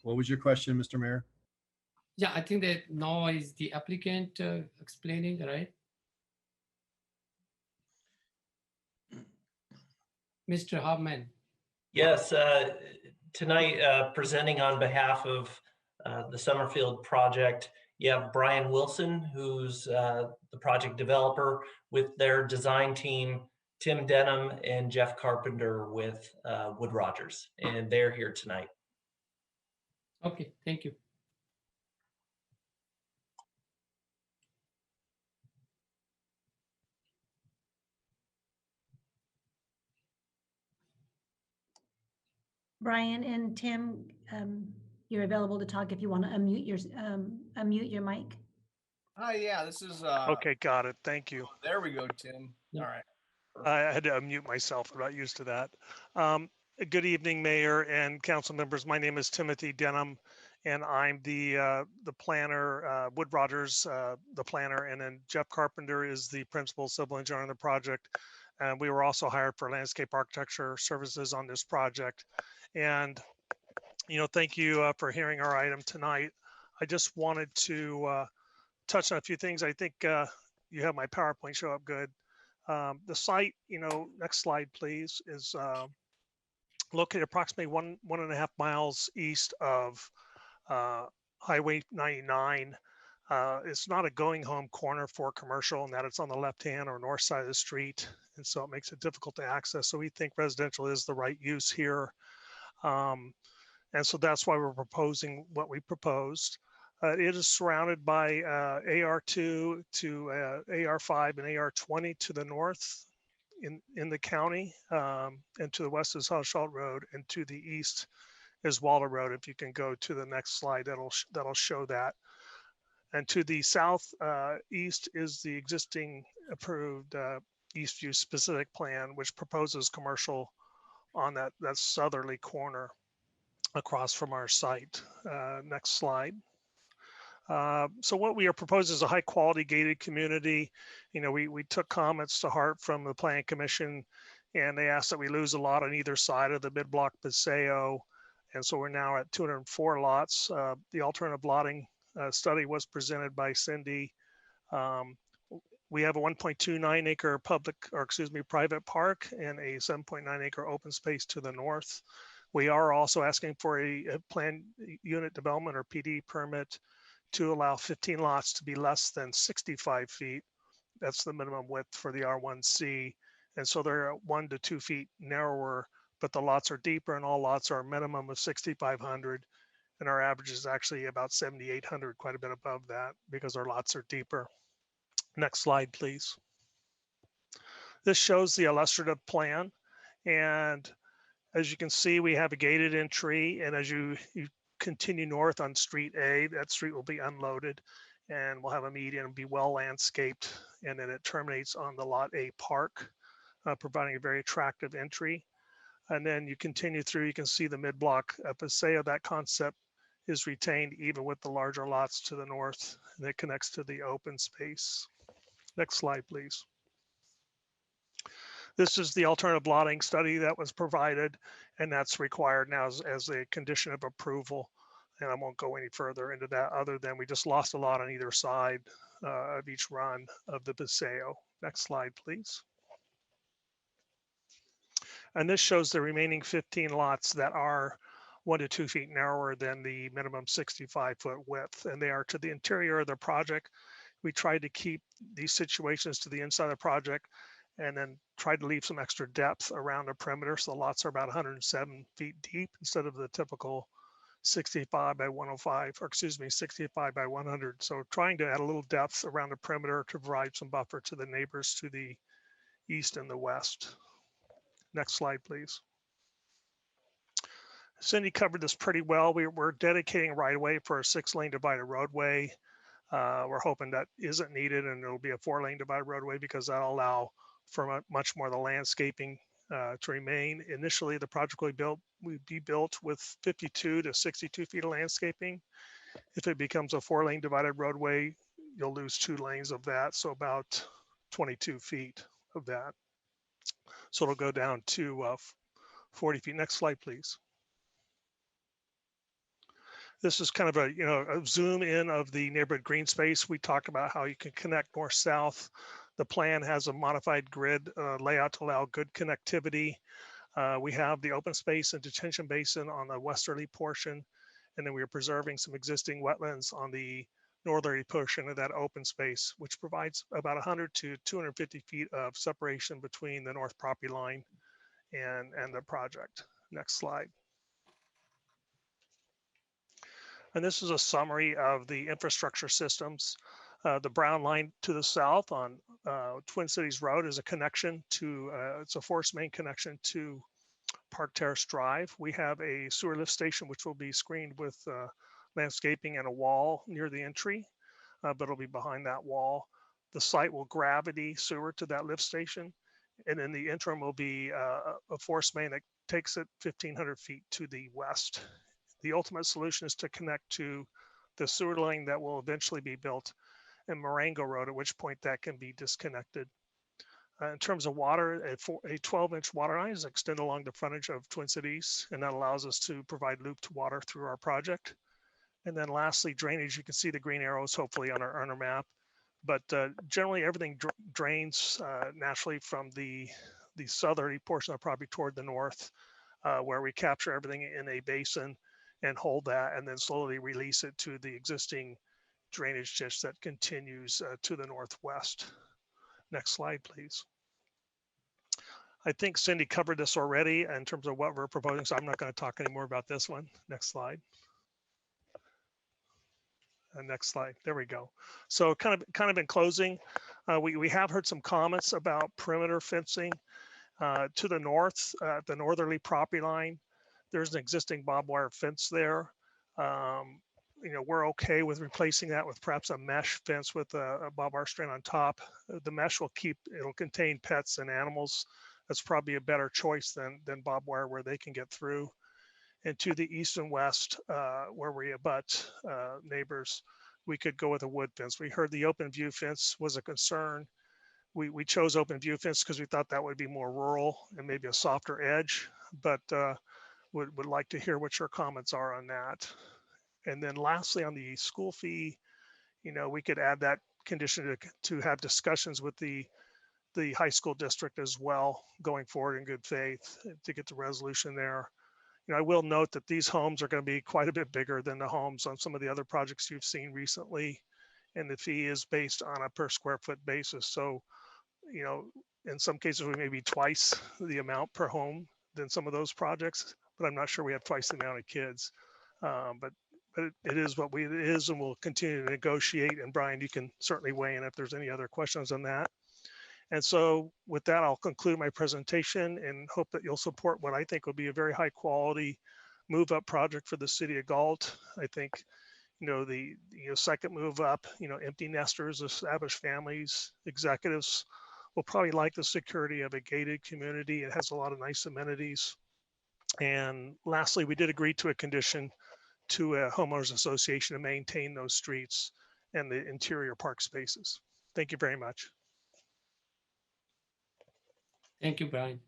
Speaker 6: What was your question, Mr. Mayor?
Speaker 1: Yeah, I think that now is the applicant explaining, right? Mr. Hubman.
Speaker 12: Yes, tonight presenting on behalf of the Summerfield project, you have Brian Wilson, who's the project developer, with their design team, Tim Denham and Jeff Carpenter with Wood Rogers, and they're here tonight.
Speaker 1: Okay, thank you.
Speaker 2: Brian and Tim, you're available to talk if you want to unmute your mic.
Speaker 16: Hi, yeah, this is
Speaker 17: Okay, got it. Thank you.
Speaker 16: there we go, Tim.
Speaker 1: Yeah.
Speaker 16: All right.
Speaker 17: I had to unmute myself. I'm not used to that. Good evening, Mayor and council members. My name is Timothy Denham, and I'm the planner, Wood Rogers, the planner, and then Jeff Carpenter is the principal civil engineer on the project. And we were also hired for landscape architecture services on this project. And, you know, thank you for hearing our item tonight. I just wanted to touch on a few things. I think you have my PowerPoint show up good. The site, you know, next slide, please, is located approximately 1.5 miles east of Highway 99. It's not a going home corner for commercial in that it's on the left-hand or north side of the street. And so it makes it difficult to access. So we think residential is the right use here. And so that's why we're proposing what we proposed. It is surrounded by AR2 to AR5 and AR20 to the north in the county, and to the west is Hushalt Road, and to the east is Waller Road. If you can go to the next slide, that'll show that. And to the south east is the existing approved Eastview specific plan, which proposes commercial on that southerly corner across from our site. Next slide. So what we are proposing is a high quality gated community. You know, we took comments to heart from the Planning Commission, and they asked that we lose a lot on either side of the mid-block Paseo. And so we're now at 204 lots. The alternative lotting study was presented by Cindy. We have a 1.29 acre private park and a 7.9 acre open space to the north. We are also asking for a planned unit development or PD permit to allow 15 lots to be less than 65 feet. That's the minimum width for the R1C. And so they're 1 to 2 feet narrower, but the lots are deeper, and all lots are a minimum of 6,500. And our average is actually about 7,800, quite a bit above that because our lots are deeper. Next slide, please. This shows the illustrative plan. And as you can see, we have a gated entry. And as you continue north on Street A. That street will be unloaded and we'll have a median and be well landscaped. And then it terminates on the Lot A Park, providing a very attractive entry. And then you continue through, you can see the mid-block Paseo. That concept is retained even with the larger lots to the north, and it connects to the open space. Next slide, please. This is the alternative lotting study that was provided, and that's required now as a condition of approval. And I won't go any further into that other than we just lost a lot on either side of each run of the Paseo. Next slide, please. And this shows the remaining 15 lots that are 1 to 2 feet narrower than the minimum 65-foot width, and they are to the interior of the project. We tried to keep these situations to the inside of the project and then tried to leave some extra depth around the perimeter. So the lots are about 107 feet deep instead of the typical 65 by 105, or excuse me, 65 by 100. So trying to add a little depth around the perimeter to provide some buffer to the neighbors to the east and the west. Next slide, please. Cindy covered this pretty well. We're dedicating right away for a 6-lane divided roadway. We're hoping that isn't needed and it'll be a 4-lane divided roadway because that'll allow for much more of the landscaping to remain. Initially, the project will be built with 52 to 62 feet of landscaping. If it becomes a 4-lane divided roadway, you'll lose 2 lanes of that, so about 22 feet of that. So it'll go down to 40 feet. Next slide, please. This is kind of a zoom in of the neighborhood green space. We talked about how you can connect north-south. The plan has a modified grid layout to allow good connectivity. We have the open space and detention basin on the westerly portion, and then we are preserving some existing wetlands on the northerly portion of that open space, which provides about 100 to 250 feet of separation between the north property line and the project. Next slide. And this is a summary of the infrastructure systems. The brown line to the south on Twin Cities Road is a connection to, it's a force main connection to Park Terrace Drive. We have a sewer lift station, which will be screened with landscaping and a wall near the entry, but it'll be behind that wall. The site will gravity sewer to that lift station. And in the interim will be a force main that takes it 1,500 feet to the west. The ultimate solution is to connect to the sewer line that will eventually be built in Marengo Road, at which point that can be disconnected. In terms of water, a 12-inch water line is extended along the frontage of Twin Cities, and that allows us to provide looped water through our project. And then lastly, drainage. You can see the green arrows hopefully on our map, but generally everything drains naturally from the southerly portion of the property toward the north, where we capture everything in a basin and hold that and then slowly release it to the existing drainage ditch that continues to the northwest. Next slide, please. I think Cindy covered this already in terms of what we're proposing, so I'm not going to talk anymore about this one. Next slide. Next slide. There we go. So kind of in closing, we have heard some comments about perimeter fencing to the north, the northerly property line. There's an existing barbed wire fence there. We're okay with replacing that with perhaps a mesh fence with a barbed wire strand on top. The mesh it'll contain pets and animals. That's probably a better choice than barbed wire where they can get through. And to the east and west, where we abut neighbors, we could go with a wood fence. We heard the open view fence was a concern. We chose open view fence because we thought that would be more rural and maybe a softer edge, but would like to hear what your comments are on that. And then lastly, on the school fee, we could add that condition to have discussions with the high school district as well going forward in good faith to get the resolution there. I will note that these homes are going to be quite a bit bigger than the homes on some of the other projects you've seen recently, and the fee is based on a per square foot basis. So, in some cases we may be twice the amount per home than some of those projects, but I'm not sure we have twice the amount of kids. But it is what it is, and we'll continue to negotiate. And Brian, you can certainly weigh in if there's any other questions on that. And so with that, I'll conclude my presentation and hope that you'll support what I think will be a very high quality move up project for the city of Galt. I think, the second move up, empty nesters, established families, executives will probably like the security of a gated community. It has a lot of nice amenities. And lastly, we did agree to a condition to a homeowners association to maintain those streets and the interior park spaces. Thank you very much.
Speaker 1: Thank you, Brian.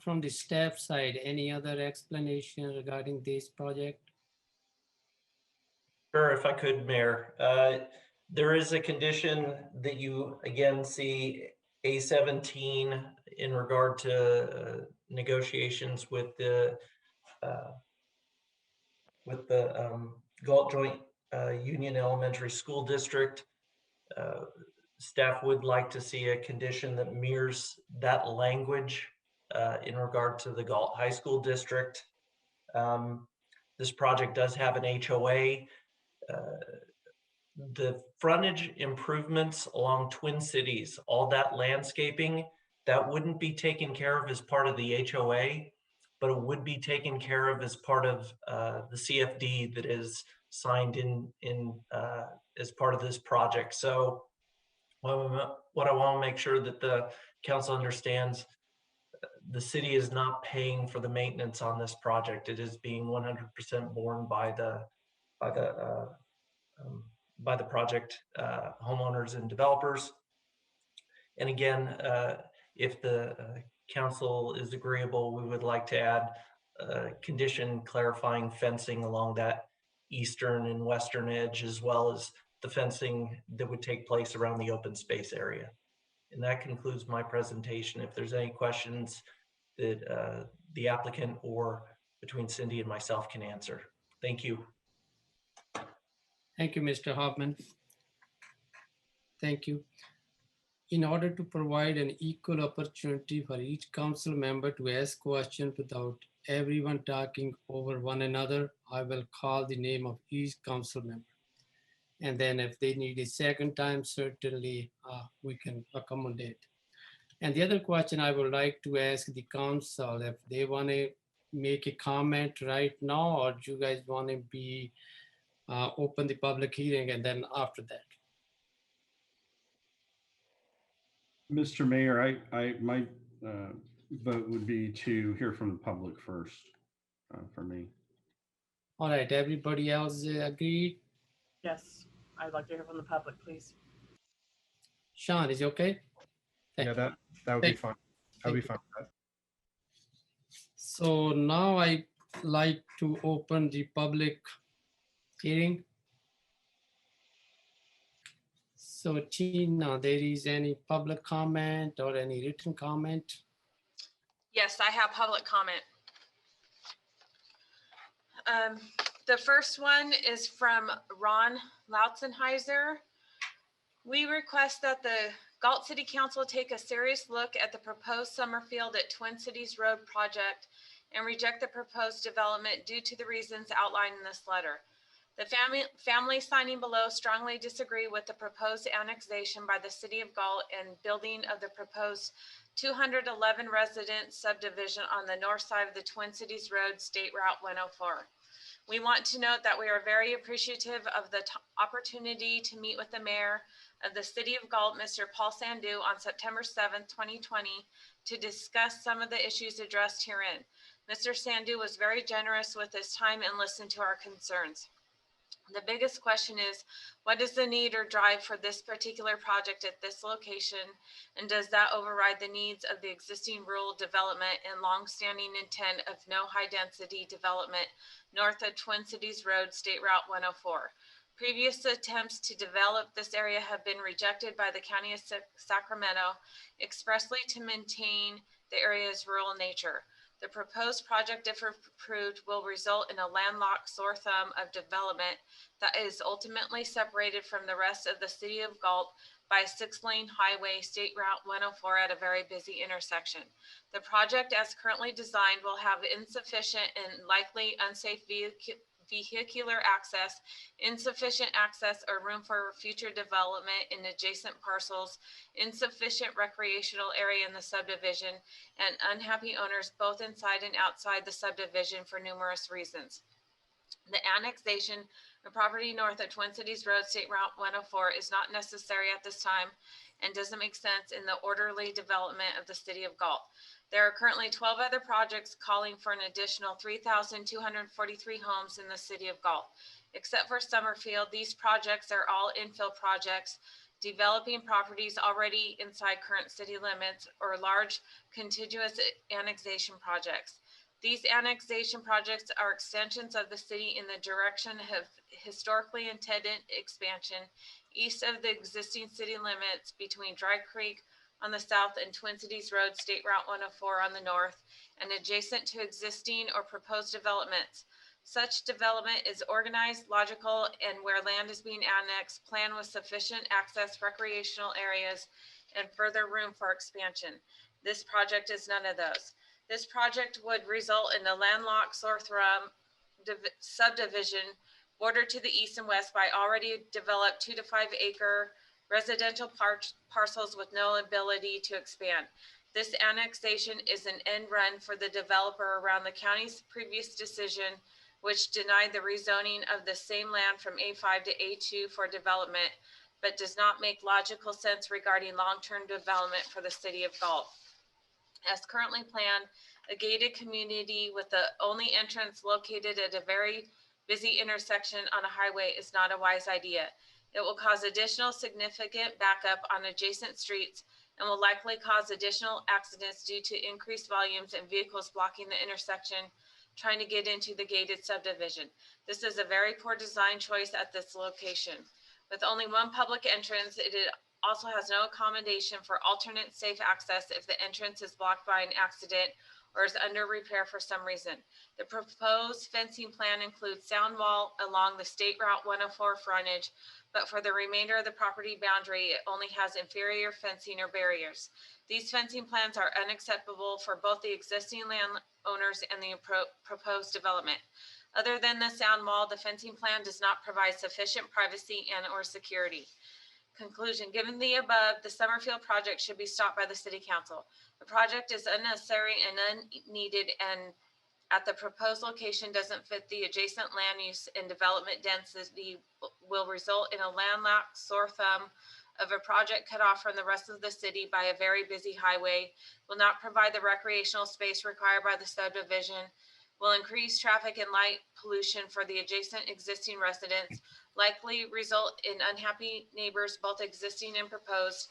Speaker 1: From the staff side, any other explanation regarding this project?
Speaker 12: Sure, if I could, Mayor. There is a condition that you again see A17 in regard to negotiations with the Galt Joint Union Elementary School District. Staff would like to see a condition that mirrors that language in regard to the Galt High School District. This project does have an HOA. The frontage improvements along Twin Cities, all that landscaping, that wouldn't be taken care of as part of the HOA, but it would be taken care of as part of the CFD that is signed in as part of this project. So what I want to make sure that the council understands, the city is not paying for the maintenance on this project. It is being 100% borne by the project homeowners and developers. And again, if the council is agreeable, we would like to add a condition clarifying fencing along that eastern and western edge, as well as the fencing that would take place around the open space area. And that concludes my presentation. If there's any questions that the applicant or between Cindy and myself can answer. Thank you.
Speaker 1: Thank you, Mr. Hoffman. Thank you. In order to provide an equal opportunity for each council member to ask questions without everyone talking over one another, I will call the name of each council member. And then if they need a second time, certainly we can accommodate. And the other question I would like to ask the council, if they want to make a comment right now, or do you guys want to be open the public hearing and then after that?
Speaker 10: Mr. Mayor, my vote would be to hear from the public first for me.
Speaker 1: All right, everybody else agreed?
Speaker 4: Yes, I'd like to hear from the public, please.
Speaker 1: Sean, is it okay?
Speaker 6: Yeah, that would be fine. That would be fine with that.
Speaker 1: So now I like to open the public hearing. So Tina, there is any public comment or any written comment?
Speaker 5: Yes, I have public comment. The first one is from Ron Lautzenheiser. We request that the Galt City Council take a serious look at the proposed summer field at Twin Cities Road project and reject the proposed development due to the reasons outlined in this letter. The family signing below strongly disagree with the proposed annexation by the City of Galt and building of the proposed 211 resident subdivision on the north side of the Twin Cities Road, State Route 104. We want to note that we are very appreciative of the opportunity to meet with the mayor of the City of Galt, Mr. Paul Sandu, on September 7th, 2020, to discuss some of the issues addressed herein. Mr. Sandu was very generous with his time and listened to our concerns. The biggest question is, what is the need or drive for this particular project at this location? And does that override the needs of the existing rural development and longstanding intent of no high density development north of Twin Cities Road, State Route 104? Previous attempts to develop this area have been rejected by the County of Sacramento expressly to maintain the area's rural nature. The proposed project, if approved, will result in a landlocked sore thumb of development that is ultimately separated from the rest of the City of Galt by a 6-lane highway, State Route 104, at a very busy intersection. The project, as currently designed, will have insufficient and likely unsafe vehicular access, insufficient access or room for future development in adjacent parcels, insufficient recreational area in the subdivision, and unhappy owners both inside and outside the subdivision for numerous reasons. The annexation of property north of Twin Cities Road, State Route 104 is not necessary at this time and doesn't make sense in the orderly development of the city of Galt. There are currently 12 other projects calling for an additional 3,243 homes in the city of Galt. Except for Summerfield, these projects are all infill projects, developing properties already inside current city limits or large contiguous annexation projects. These annexation projects are extensions of the city in the direction of historically intended expansion east of the existing city limits between Dry Creek on the south and Twin Cities Road, State Route 104 on the north, and adjacent to existing or proposed developments. Such development is organized, logical, and where land is being annexed, planned with sufficient access, recreational areas, and further room for expansion. This project is none of those. This project would result in a landlocked Sorthrum subdivision bordered to the east and west by already developed 2 to 5 acre residential parcels with no ability to expand. This annexation is an end run for the developer around the county's previous decision, which denied the rezoning of the same land from A5 to A2 for development, but does not make logical sense regarding long-term development for the city of Galt. As currently planned, a gated community with the only entrance located at a very busy intersection on a highway is not a wise idea. It will cause additional significant backup on adjacent streets and will likely cause additional accidents due to increased volumes and vehicles blocking the intersection trying to get into the gated subdivision. This is a very poor design choice at this location. With only one public entrance, it also has no accommodation for alternate safe access if the entrance is blocked by an accident or is under repair for some reason. The proposed fencing plan includes sound wall along the State Route 104 frontage, but for the remainder of the property boundary, it only has inferior fencing or barriers. These fencing plans are unacceptable for both the existing landowners and the proposed development. Other than the sound wall, the fencing plan does not provide sufficient privacy and or security. Conclusion, given the above, the Summerfield project should be stopped by the city council. The project is unnecessary and unneeded, and at the proposed location doesn't fit the adjacent land use and development density, will result in a landlocked sore thumb of a project cut off from the rest of the city by a very busy highway, will not provide the recreational space required by the subdivision, will increase traffic and light pollution for the adjacent existing residents, likely result in unhappy neighbors, both existing and proposed,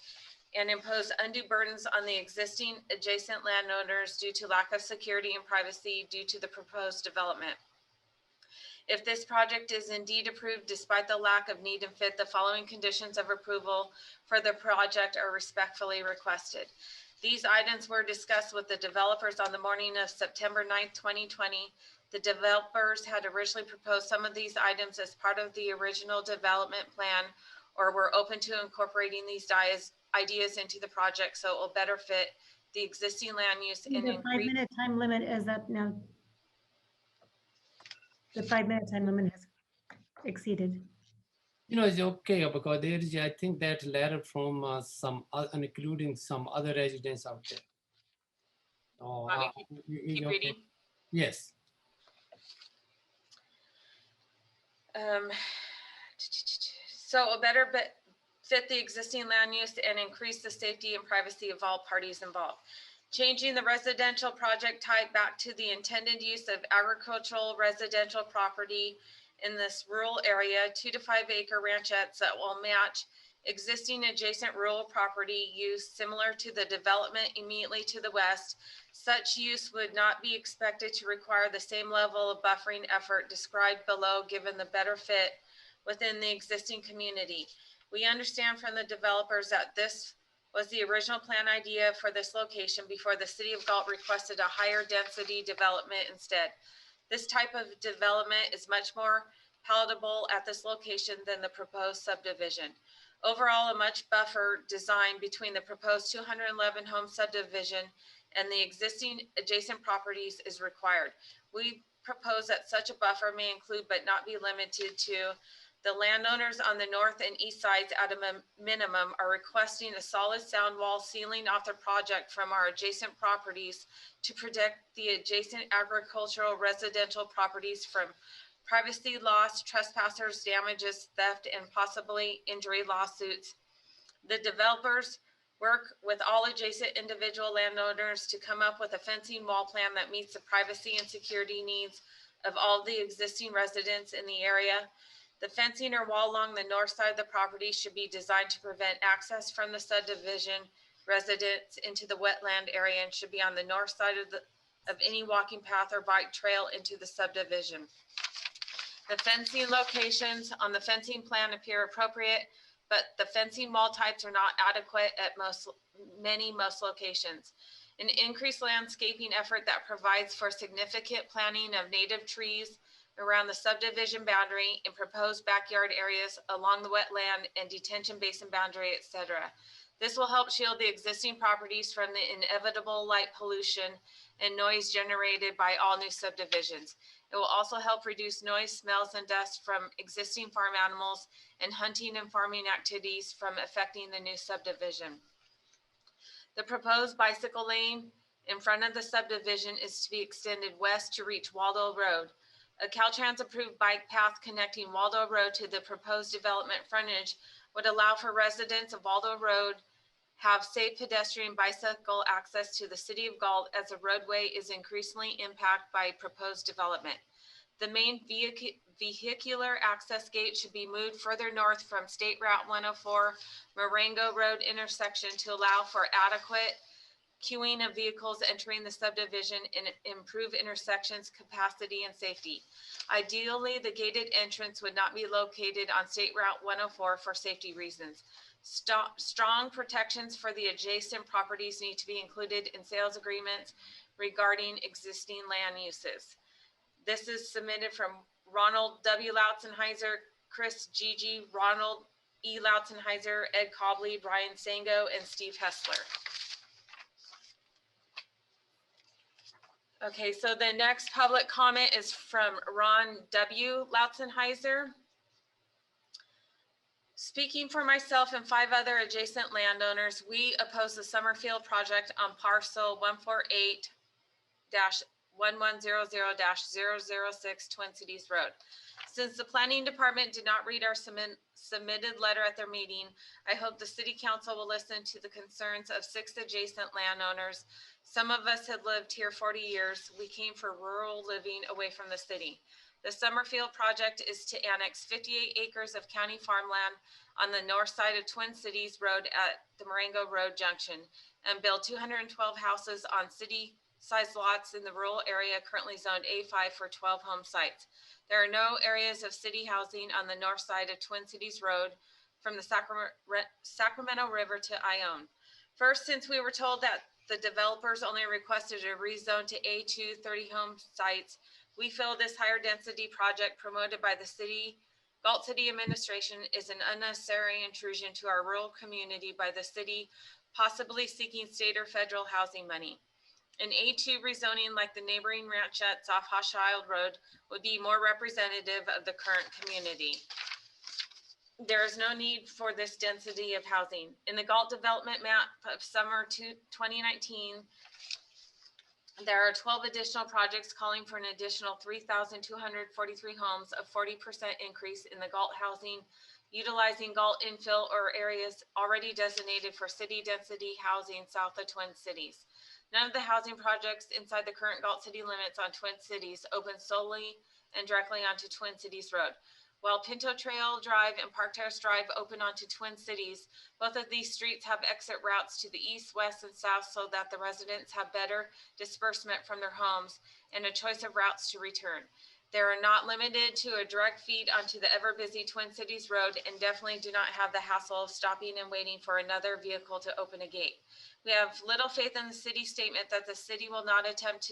Speaker 5: and impose undue burdens on the existing adjacent landowners due to lack of security and privacy due to the proposed development. If this project is indeed approved despite the lack of need and fit, the following conditions of approval for the project are respectfully requested. These items were discussed with the developers on the morning of September 9th, 2020. The developers had originally proposed some of these items as part of the original development plan, or were open to incorporating these ideas into the project so it will better fit the existing land use and
Speaker 2: The
Speaker 5: increase.
Speaker 2: 5-minute time limit is up now. The 5-minute time limit has exceeded.
Speaker 1: You know, it's okay because there is, I think, that letter from some, including some other residents out there. Oh,
Speaker 5: Want me to keep reading?
Speaker 1: Yes.
Speaker 5: So a better fit the existing land use and increase the safety and privacy of all parties involved. Changing the residential project type back to the intended use of agricultural residential property in this rural area, 2 to 5 acre ranchettes that will match existing adjacent rural property use similar to the development immediately to the west. Such use would not be expected to require the same level of buffering effort described below, given the better fit within the existing community. We understand from the developers that this was the original plan idea for this location before the city of Galt requested a higher density development instead. This type of development is much more palatable at this location than the proposed subdivision. Overall, a much buffer design between the proposed 211 home subdivision and the existing adjacent properties is required. We proposed that such a buffer may include but not be limited to the landowners on the north and east sides at a minimum are requesting a solid sound wall sealing off the project from our adjacent properties to protect the adjacent agricultural residential properties from privacy loss, trespassers, damages, theft, and possibly injury lawsuits. The developers work with all adjacent individual landowners to come up with a fencing wall plan that meets the privacy and security needs of all the existing residents in the area. The fencing or wall along the north side of the property should be designed to prevent access from the subdivision residents into the wetland area and should be on the north side of any walking path or bike trail into the subdivision. The fencing locations on the fencing plan appear appropriate, but the fencing wall types are not adequate at most locations. An increased landscaping effort that provides for significant planting of native trees around the subdivision boundary and proposed backyard areas along the wetland and detention basin boundary, etc. This will help shield the existing properties from the inevitable light pollution and noise generated by all new subdivisions. It will also help reduce noise, smells, and dust from existing farm animals and hunting and farming activities from affecting the new subdivision. The proposed bicycle lane in front of the subdivision is to be extended west to reach Waldo Road. A Caltrans approved bike path connecting Waldo Road to the proposed development frontage would allow for residents of Waldo Road have safe pedestrian bicycle access to the city of Galt as the roadway is increasingly impacted by proposed development. The main vehicular access gate should be moved further north from State Route 104 Marengo Road intersection to allow for adequate queuing of vehicles entering the subdivision and improve intersections capacity and safety. Ideally, the gated entrance would not be located on State Route 104 for safety reasons. Strong protections for the adjacent properties need to be included in sales agreements regarding existing land uses. This is submitted from Ronald W. Lautzenheiser, Chris Gigi, Ronald E. Lautzenheiser, Ed Cobley, Brian Sango, and Steve Hessler. Okay, so the next public comment is from Ron W. Lautzenheiser. Speaking for myself and 5 other adjacent landowners, we oppose the Summerfield project on parcel 148-1100-006 Twin Cities Road. Since the planning department did not read our submitted letter at their meeting, I hope the city council will listen to the concerns of 6 adjacent landowners. Some of us had lived here 40 years. We came for rural living away from the city. The Summerfield project is to annex 58 acres of county farmland on the north side of Twin Cities Road at the Marengo Road Junction and build 212 houses on city-sized lots in the rural area currently zoned A5 for 12 home sites. There are no areas of city housing on the north side of Twin Cities Road from the Sacramento River to Ione. First, since we were told that the developers only requested a rezone to A2 30 home sites, we feel this higher density project promoted by the Galt City Administration is an unnecessary intrusion to our rural community by the city, possibly seeking state or federal housing money. An A2 rezoning like the neighboring ranchettes off Hochschild Road would be more representative of the current community. There is no need for this density of housing. In the Galt development map of summer 2019, there are 12 additional projects calling for an additional 3,243 homes, a 40% increase in the Galt housing, utilizing Galt infill or areas already designated for city density housing south of Twin Cities. None of the housing projects inside the current Galt city limits on Twin Cities open solely and directly onto Twin Cities Road. While Pinto Trail Drive and Park Terrace Drive open onto Twin Cities, both of these streets have exit routes to the east, west, and south so that the residents have better disbursement from their homes and a choice of routes to return. They are not limited to a direct feed onto the ever-busy Twin Cities Road and definitely do not have the hassle of stopping and waiting for another vehicle to open a gate. We have little faith in the city statement that the city will not attempt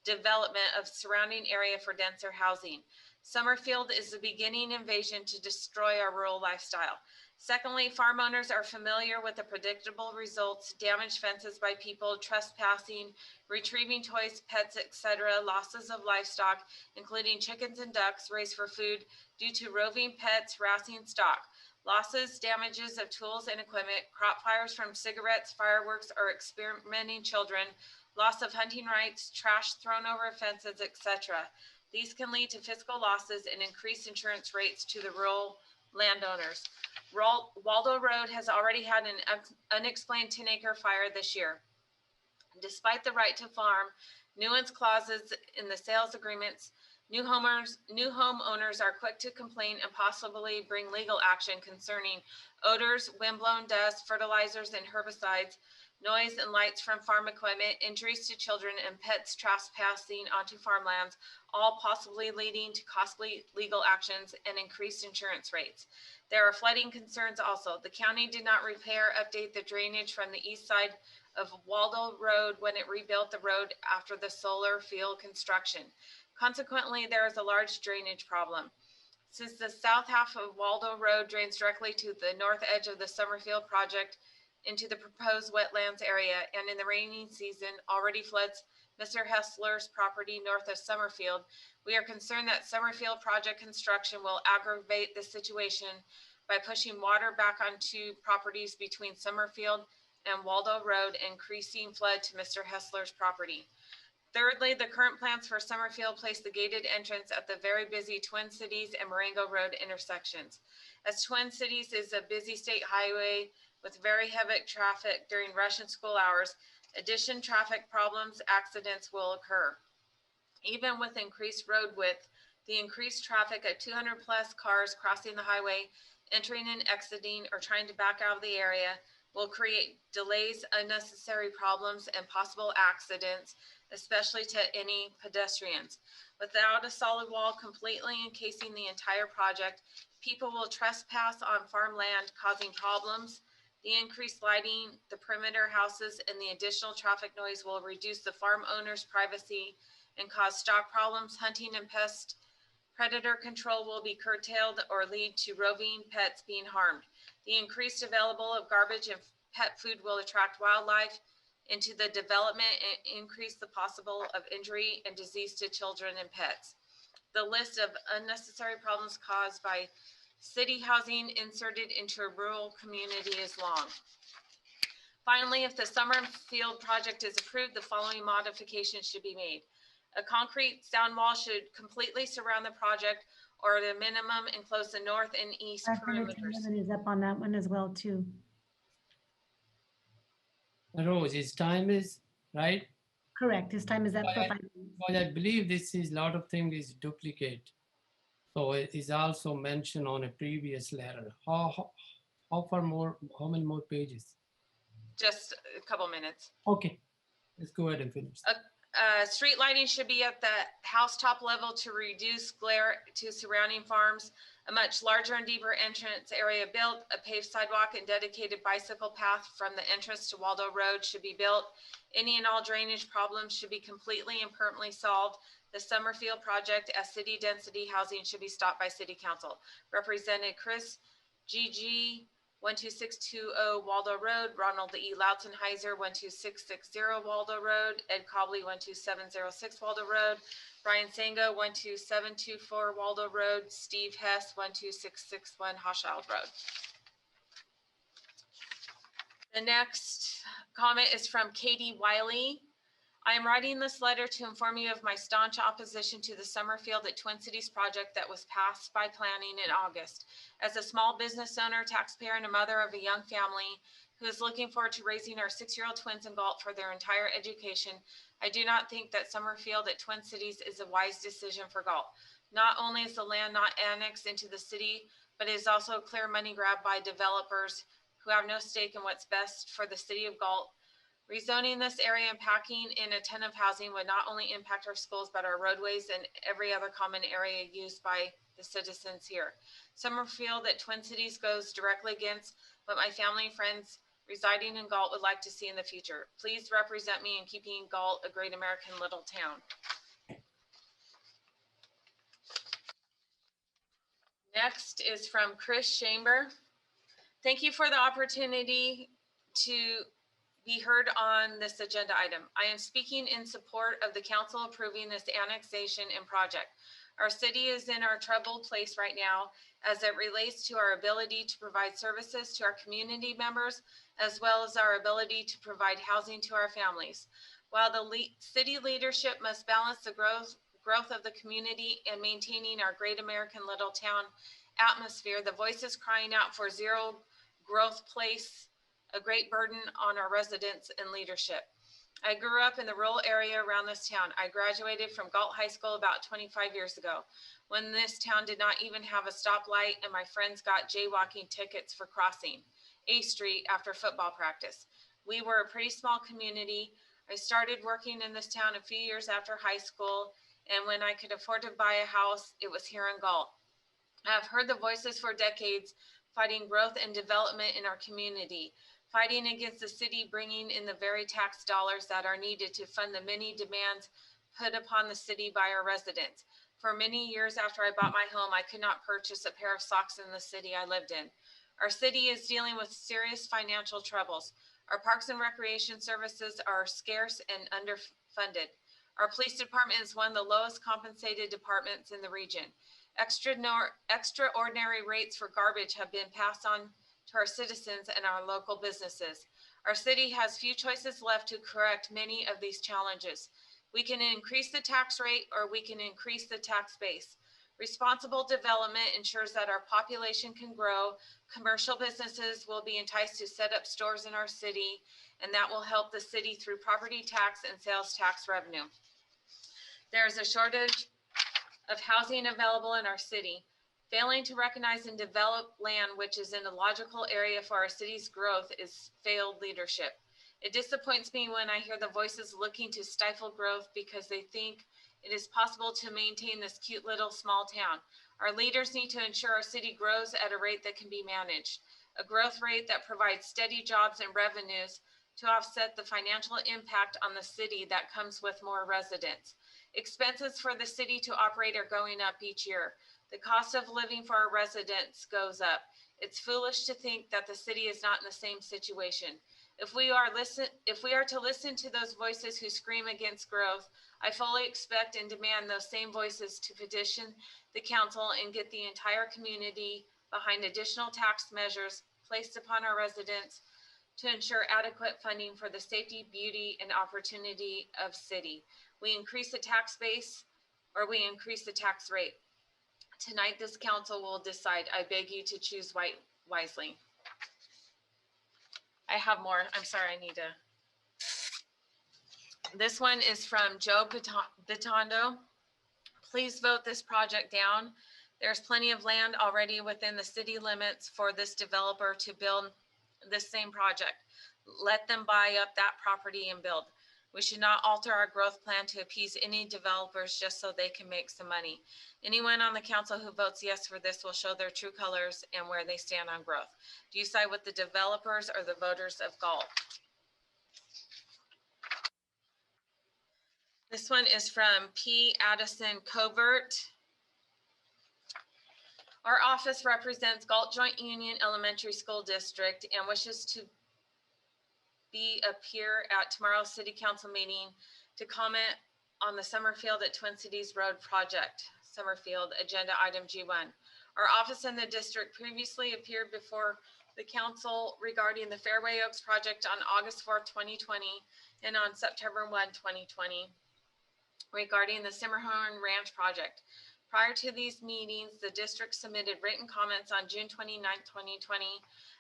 Speaker 5: development of surrounding area for denser housing. Summerfield is the beginning invasion to destroy our rural lifestyle. Secondly, farm owners are familiar with the predictable results: damaged fences by people, trespassing, retrieving toys, pets, etc., losses of livestock, including chickens and ducks raised for food due to roving pets harassing stock, losses, damages of tools and equipment, crop fires from cigarettes, fireworks, or experimenting children, loss of hunting rights, trash thrown over fences, etc. These can lead to fiscal losses and increased insurance rates to the rural landowners. Waldo Road has already had an unexplained 10-acre fire this year. Despite the right to farm, nuance clauses in the sales agreements, new homeowners are quick to complain and possibly bring legal action concerning odors, windblown dust, fertilizers and herbicides, noise and lights from farm equipment, injuries to children, and pets trespassing onto farmlands, all possibly leading to costly legal actions and increased insurance rates. There are flooding concerns also. The county did not repair, update the drainage from the east side of Waldo Road when it rebuilt the road after the solar field construction. Consequently, there is a large drainage problem. Since the south half of Waldo Road drains directly to the north edge of the Summerfield project into the proposed wetlands area, and in the rainy season already floods Mr. Hessler's property north of Summerfield, we are concerned that Summerfield project construction will aggravate the situation by pushing water back onto properties between Summerfield and Waldo Road, increasing flood to Mr. Hessler's property. Thirdly, the current plans for Summerfield place the gated entrance at the very busy Twin Cities and Marengo Road intersections. As Twin Cities is a busy state highway with very heavy traffic during rush and school hours, addition traffic problems, accidents will occur. Even with increased road width, the increased traffic at 200 plus cars crossing the highway, entering and exiting, or trying to back out of the area will create delays, unnecessary problems, and possible accidents, especially to any pedestrians. Without a solid wall completely encasing the entire project, people will trespass on farmland, causing problems. The increased lighting, the perimeter houses, and the additional traffic noise will reduce the farm owner's privacy and cause stock problems. Hunting and pest predator control will be curtailed or lead to roving pets being harmed. The increased available of garbage and pet food will attract wildlife into the development and increase the possible of injury and disease to children and pets. The list of unnecessary problems caused by city housing inserted into a rural community is long. Finally, if the Summerfield project is approved, the following modifications should be made. A concrete sound wall should completely surround the project, or at a minimum enclose the north and east perimeters.
Speaker 2: Is up on that one as well too.
Speaker 1: Rose, his time is right.
Speaker 2: Correct. His time is up for 5 minutes.
Speaker 1: But I believe this is lot of things is duplicate. So it is also mentioned on a previous letter. How far more? How many more pages?
Speaker 5: Just a couple minutes.
Speaker 1: Okay, let's go ahead and finish.
Speaker 5: Street lighting should be at the housetop level to reduce glare to surrounding farms. A much larger and deeper entrance area built. A paved sidewalk and dedicated bicycle path from the entrance to Waldo Road should be built. Any and all drainage problems should be completely and permanently solved. The Summerfield project as city density housing should be stopped by City Council. Represented Chris GG 12620 Waldo Road, Ronald E. Lautenheiser 12660 Waldo Road, Ed Cobley 12706 Waldo Road, Brian Sango 12724 Waldo Road, Steve Hess 12661 Hoschild Road. The next comment is from Katie Wiley. I am writing this letter to inform you of my staunch opposition to the Summerfield at Twin Cities project that was passed by planning in August. As a small business owner, taxpayer, and a mother of a young family who is looking forward to raising our 6-year-old twins in Galt for their entire education, I do not think that Summerfield at Twin Cities is a wise decision for Galt. Not only is the land not annexed into the city, but it is also a clear money grab by developers who have no stake in what's best for the city of Galt. Rezoning this area and packing in a ton of housing would not only impact our schools, but our roadways and every other common area used by the citizens here. Summerfield at Twin Cities goes directly against what my family and friends residing in Galt would like to see in the future. Please represent me in keeping Galt a great American little town. Next is from Chris Chamber. Thank you for the opportunity to be heard on this agenda item. I am speaking in support of the council approving this annexation and project. Our city is in our troubled place right now as it relates to our ability to provide services to our community members, as well as our ability to provide housing to our families. While the city leadership must balance the growth of the community and maintaining our great American little town atmosphere, the voices crying out for zero growth place a great burden on our residents and leadership. I grew up in the rural area around this town. I graduated from Galt High School about 25 years ago, when this town did not even have a stoplight and my friends got jaywalking tickets for crossing A Street after football practice. We were a pretty small community. I started working in this town a few years after high school, and when I could afford to buy a house, it was here in Galt. I've heard the voices for decades fighting growth and development in our community, fighting against the city bringing in the very tax dollars that are needed to fund the many demands put upon the city by our residents. For many years after I bought my home, I could not purchase a pair of socks in the city I lived in. Our city is dealing with serious financial troubles. Our parks and recreation services are scarce and underfunded. Our police department is one of the lowest compensated departments in the region. Extraordinary rates for garbage have been passed on to our citizens and our local businesses. Our city has few choices left to correct many of these challenges. We can increase the tax rate or we can increase the tax base. Responsible development ensures that our population can grow, commercial businesses will be enticed to set up stores in our city, and that will help the city through property tax and sales tax revenue. There is a shortage of housing available in our city. Failing to recognize and develop land which is in a logical area for our city's growth is failed leadership. It disappoints me when I hear the voices looking to stifle growth because they think it is possible to maintain this cute little small town. Our leaders need to ensure our city grows at a rate that can be managed, a growth rate that provides steady jobs and revenues to offset the financial impact on the city that comes with more residents. Expenses for the city to operate are going up each year. The cost of living for our residents goes up. It's foolish to think that the city is not in the same situation. If we are to listen to those voices who scream against growth, I fully expect and demand those same voices to petition the council and get the entire community behind additional tax measures placed upon our residents to ensure adequate funding for the safety, beauty, and opportunity of city. We increase the tax base or we increase the tax rate. Tonight, this council will decide. I beg you to choose wisely. I have more. I'm sorry, I need to. This one is from Joe Bitondo. Please vote this project down. There's plenty of land already within the city limits for this developer to build this same project. Let them buy up that property and build. We should not alter our growth plan to appease any developers just so they can make some money. Anyone on the council who votes yes for this will show their true colors and where they stand on growth. Do you side with the developers or the voters of Galt? This one is from P. Addison Covert. Our office represents Galt Joint Union Elementary School District and wishes to appear at tomorrow's city council meeting to comment on the Summerfield at Twin Cities Road project, Summerfield agenda item G1. Our office in the district previously appeared before the council regarding the Fairway Oaks project on August 4th, 2020, and on September 1, 2020, regarding the Simmerhorn Ranch project. Prior to these meetings, the district submitted written comments on June 29, 2020,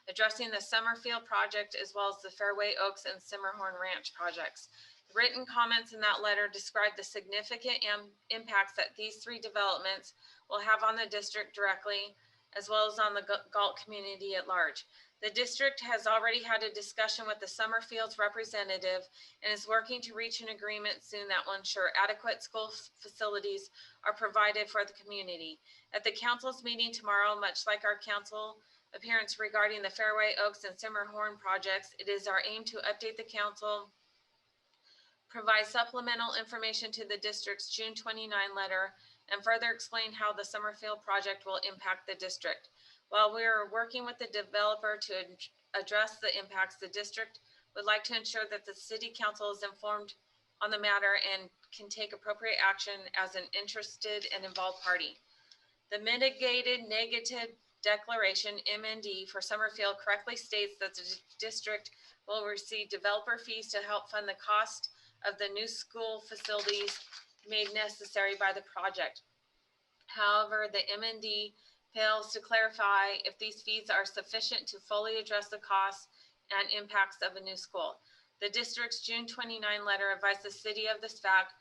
Speaker 5: addressing the Summerfield project as well as the Fairway Oaks and Simmerhorn Ranch projects. The written comments in that letter describe the significant impacts that these three developments will have on the district directly, as well as on the Galt community at large. The district has already had a discussion with the Summerfield's representative and is working to reach an agreement soon that will ensure adequate school facilities are provided for the community. At the council's meeting tomorrow, much like our council appearance regarding the Fairway Oaks and Simmerhorn projects, it is our aim to update the council, provide supplemental information to the district's June 29 letter, and further explain how the Summerfield project will impact the district. While we are working with the developer to address the impacts, the district would like to ensure that the city council is informed on the matter and can take appropriate action as an interested and involved party. The mitigated negative declaration, MND, for Summerfield correctly states that the district will receive developer fees to help fund the cost of the new school facilities made necessary by the project. However, the MND fails to clarify if these fees are sufficient to fully address the costs and impacts of a new school. The district's June 29 letter advised the city of this fact,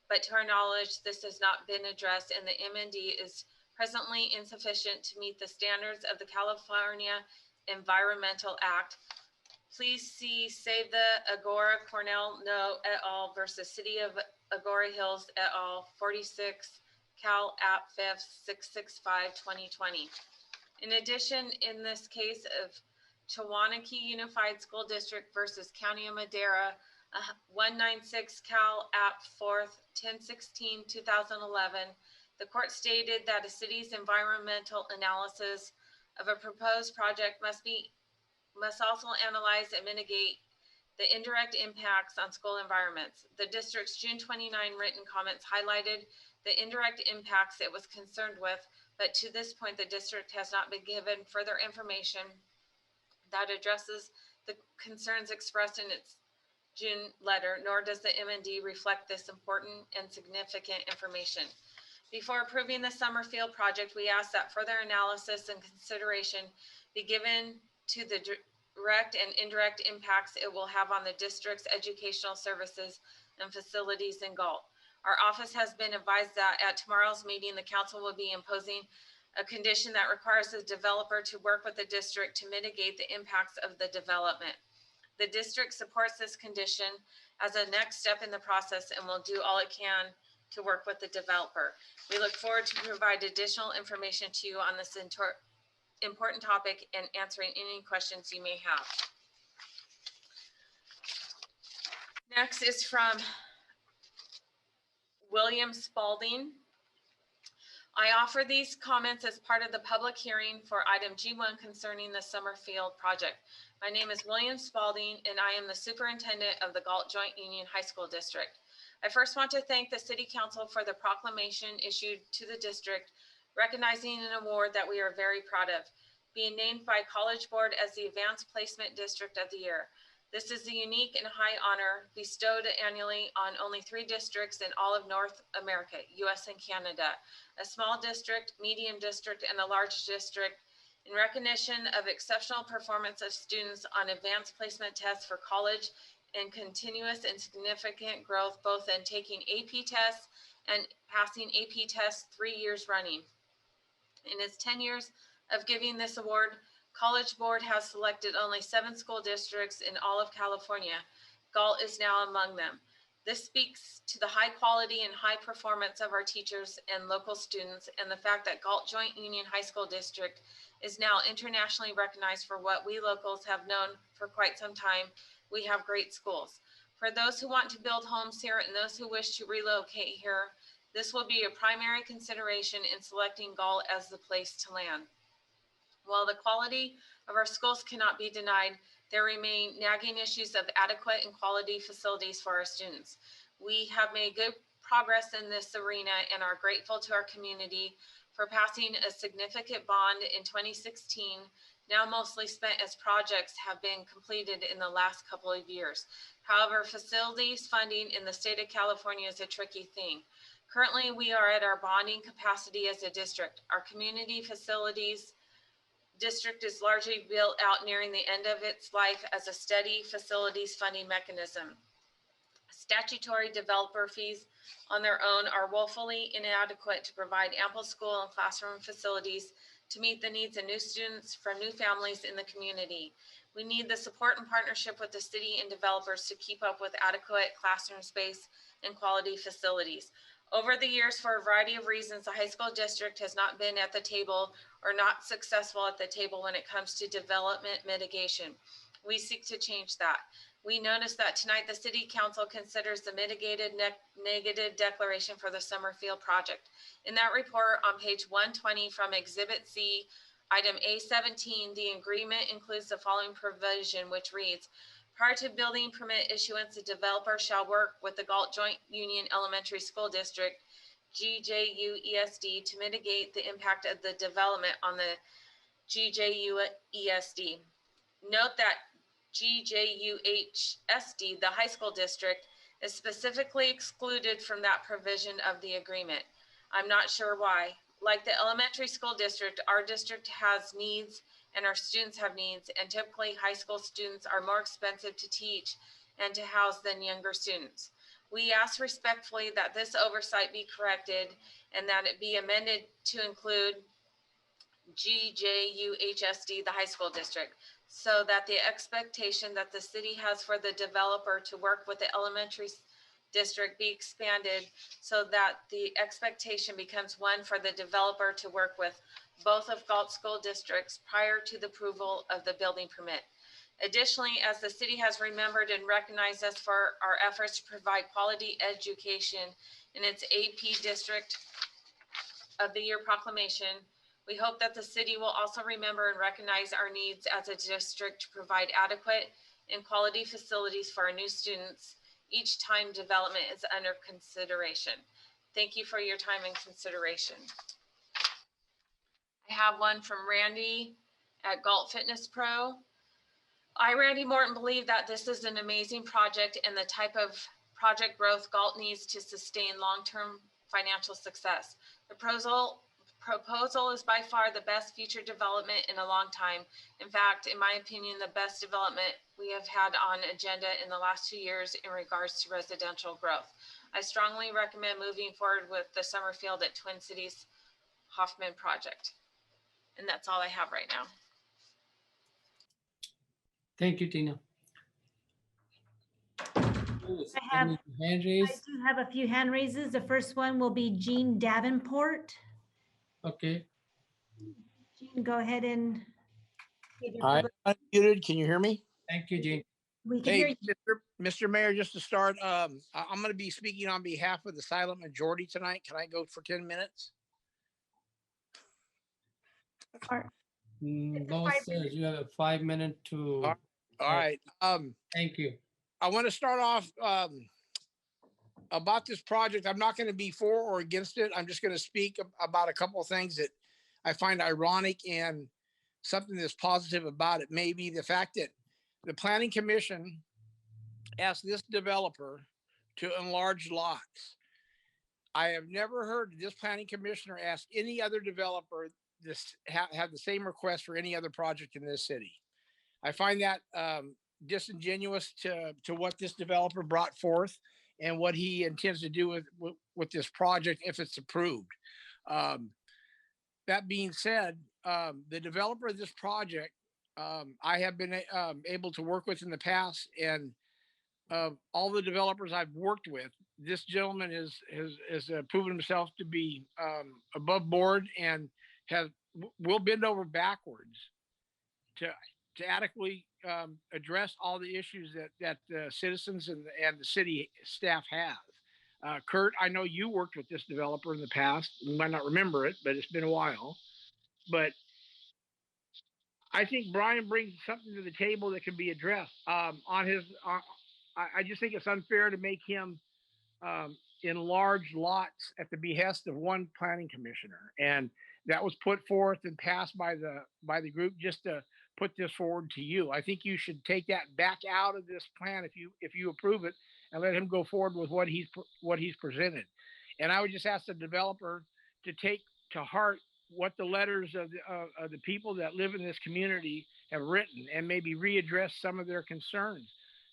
Speaker 5: but to our knowledge, this has not been addressed, and the MND is presently insufficient to meet the standards of the California Environmental Act. Please see Save the Agora Cornell No et al. Versus City of Agora Hills et al. 46 Cal App 5th 665-2020. In addition, in this case of Chawanakee Unified School District versus County of Madera, 196 Cal App 4th 10/16/2011, the court stated that a city's environmental analysis of a proposed project must also analyze and mitigate the indirect impacts on school environments. The district's June 29 written comments highlighted the indirect impacts it was concerned with, but to this point, the district has not been given further information that addresses the concerns expressed in its June letter, nor does the MND reflect this important and significant information. Before approving the Summerfield project, we ask that further analysis and consideration be given to the direct and indirect impacts it will have on the district's educational services and facilities in Galt. Our office has been advised that at tomorrow's meeting, the council will be imposing a condition that requires the developer to work with the district to mitigate the impacts of the development. The district supports this condition as a next step in the process and will do all it can to work with the developer. We look forward to provide additional information to you on this important topic and answering any questions you may have. Next is from William Spalding. I offer these comments as part of the public hearing for item G1 concerning the Summerfield project. My name is William Spalding, and I am the superintendent of the Galt Joint Union High School District. I first want to thank the City Council for the proclamation issued to the district, recognizing an award that we are very proud of, being named by College Board as the Advanced Placement District of the Year. This is a unique and high honor bestowed annually on only 3 districts in all of North America, US and Canada, a small district, medium district, and a large district, in recognition of exceptional performance of students on advanced placement tests for college and continuous and significant growth, both in taking AP tests and passing AP tests 3 years running. In its 10 years of giving this award, College Board has selected only 7 school districts in all of California. Galt is now among them. This speaks to the high quality and high performance of our teachers and local students, and the fact that Galt Joint Union High School District is now internationally recognized for what we locals have known for quite some time. We have great schools. For those who want to build homes here and those who wish to relocate here, this will be a primary consideration in selecting Galt as the place to land. While the quality of our schools cannot be denied, there remain nagging issues of adequate and quality facilities for our students. We have made good progress in this arena and are grateful to our community for passing a significant bond in 2016, now mostly spent as projects have been completed in the last couple of years. However, facilities funding in the state of California is a tricky thing. Currently, we are at our bonding capacity as a district. Our community facilities district is largely built out nearing the end of its life as a steady facilities funding mechanism. Statutory developer fees on their own are woefully inadequate to provide ample school and classroom facilities to meet the needs of new students from new families in the community. We need the support and partnership with the city and developers to keep up with adequate classroom space and quality facilities. Over the years, for a variety of reasons, the high school district has not been at the table or not successful at the table when it comes to development mitigation. We seek to change that. We notice that tonight the City Council considers the mitigated negative declaration for the Summerfield project. In that report on page 120 from Exhibit C Item A17, the agreement includes the following provision, which reads, prior to building permit issuance, the developer shall work with the Galt Joint Union Elementary School District, GJUESD, to mitigate the impact of the development on the GJUESD. Note that GJUHSD, the high school district, is specifically excluded from that provision of the agreement. I'm not sure why. Like the elementary school district, our district has needs and our students have needs, and typically high school students are more expensive to teach and to house than younger students. We ask respectfully that this oversight be corrected and that it be amended to include GJUHSD, the high school district, so that the expectation that the city has for the developer to work with the elementary district be expanded, so that the expectation becomes one for the developer to work with both of Galt school districts prior to the approval of the building permit. Additionally, as the city has remembered and recognized us for our efforts to provide quality education in its AP District of the Year proclamation, we hope that the city will also remember and recognize our needs as a district to provide adequate and quality facilities for our new students each time development is under consideration. Thank you for your time and consideration. I have one from Randy at Galt Fitness Pro. I, Randy Morton, believe that this is an amazing project and the type of project growth Galt needs to sustain long-term financial success. The proposal is by far the best future development in a long time. In fact, in my opinion, the best development we have had on agenda in the last 2 years in regards to residential growth. I strongly recommend moving forward with the Summerfield at Twin Cities Hoffman project. And that's all I have right now.
Speaker 1: Thank you, Tina.
Speaker 2: I
Speaker 1: Hand raised.
Speaker 2: do have a few hand raises. The first one will be Jean Davenport.
Speaker 1: Okay.
Speaker 2: Jean, go ahead and. give your
Speaker 18: I'm
Speaker 2: public-
Speaker 18: unmuted. Can you hear me?
Speaker 1: Thank you, Jane.
Speaker 2: We can hear
Speaker 18: Hey,
Speaker 2: you.
Speaker 18: Mr. Mayor, just to start, I'm going to be speaking on behalf of the silent majority tonight. Can I go for 10 minutes?
Speaker 1: No, sir, you have a 5 minute to.
Speaker 18: All right.
Speaker 1: Thank you.
Speaker 18: I want to start off about this project. I'm not going to be for or against it. I'm just going to speak about a couple of things that I find ironic and something that's positive about it. Maybe the fact that the Planning Commission asked this developer to enlarge lots. I have never heard this planning commissioner ask any other developer this have the same request for any other project in this city. I find that disingenuous to what this developer brought forth and what he intends to do with this project if it's approved. That being said, the developer of this project, I have been able to work with in the past, and all the developers I've worked with, this gentleman has proven himself to be above board and will bend over backwards to adequately address all the issues that the citizens and the city staff have. Kurt, I know you worked with this developer in the past. You might not remember it, but it's been a while. But I think Brian brings something to the table that can be addressed. I just think it's unfair to make him enlarge lots at the behest of one planning commissioner, and that was put forth and passed by the group just to put this forward to you. I think you should take that back out of this plan if you approve it, and let him go forward with what he's presented. And I would just ask the developer to take to heart what the letters of the people that live in this community have written, and maybe readdress some of their concerns.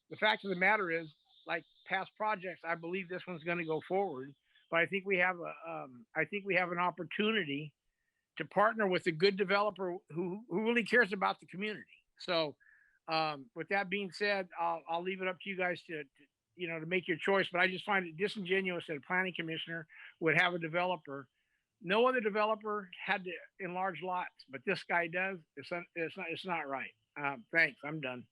Speaker 18: The fact of the matter is, like past projects, I believe this one's going to go forward, but I think we have an opportunity to partner with a good developer who really cares about the community. So with that being said, I'll leave it up to you guys to make your choice, but I just find it disingenuous that a planning commissioner would have a developer. No other developer had to enlarge lots, but this guy does. It's not right. Thanks. I'm done.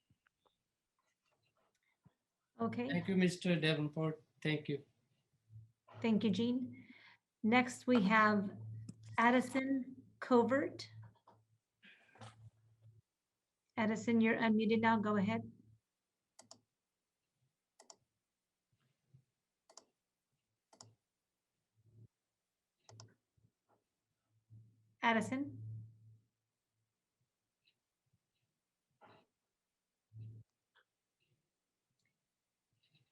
Speaker 2: Okay.
Speaker 1: Thank you, Mr. Davenport. Thank you.
Speaker 2: Thank you, Jean. Next, we have Addison Covert. Addison, you're unmuted now. Go ahead. Addison?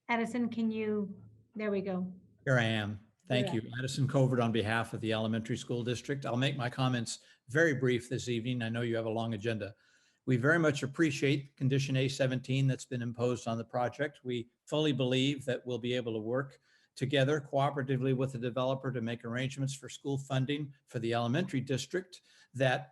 Speaker 2: Addison, can you, there we go.
Speaker 19: Here I am. Thank
Speaker 2: You're
Speaker 19: you. Addison Covert on behalf of the Elementary School District. I'll make my comments very brief this evening. I know you have a long agenda. We very much appreciate Condition A17 that's been imposed on the project. We fully believe that we'll be able to work together cooperatively with the developer to make arrangements for school funding for the elementary district that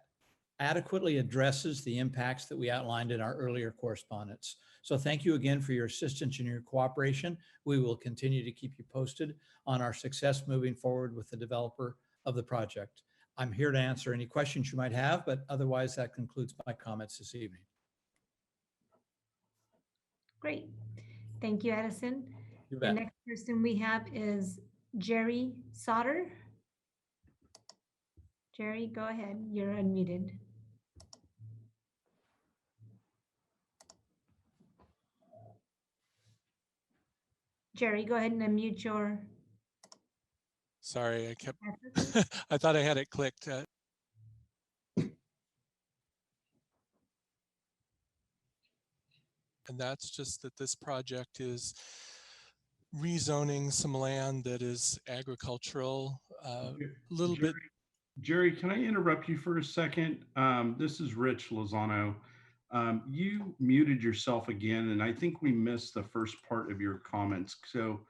Speaker 19: adequately addresses the impacts that we outlined in our earlier correspondence. So thank you again for your assistance and your cooperation. We will continue to keep you posted on our success moving forward with the developer of the project. I'm here to answer any questions you might have, but otherwise that concludes my comments this evening.
Speaker 2: Great. Thank you, Addison.
Speaker 19: You
Speaker 2: The
Speaker 19: bet.
Speaker 2: next person we have is Jerry Sauter. Jerry, go ahead. You're unmuted. Jerry, go ahead and unmute your.
Speaker 20: Sorry, I kept, I thought I had it clicked. And that's just that this project is rezoning some land that is agricultural, a little bit.
Speaker 10: Jerry, can I interrupt you for a second? This is Rich Lozano. You muted yourself again, and I think we missed the first part of your comments. So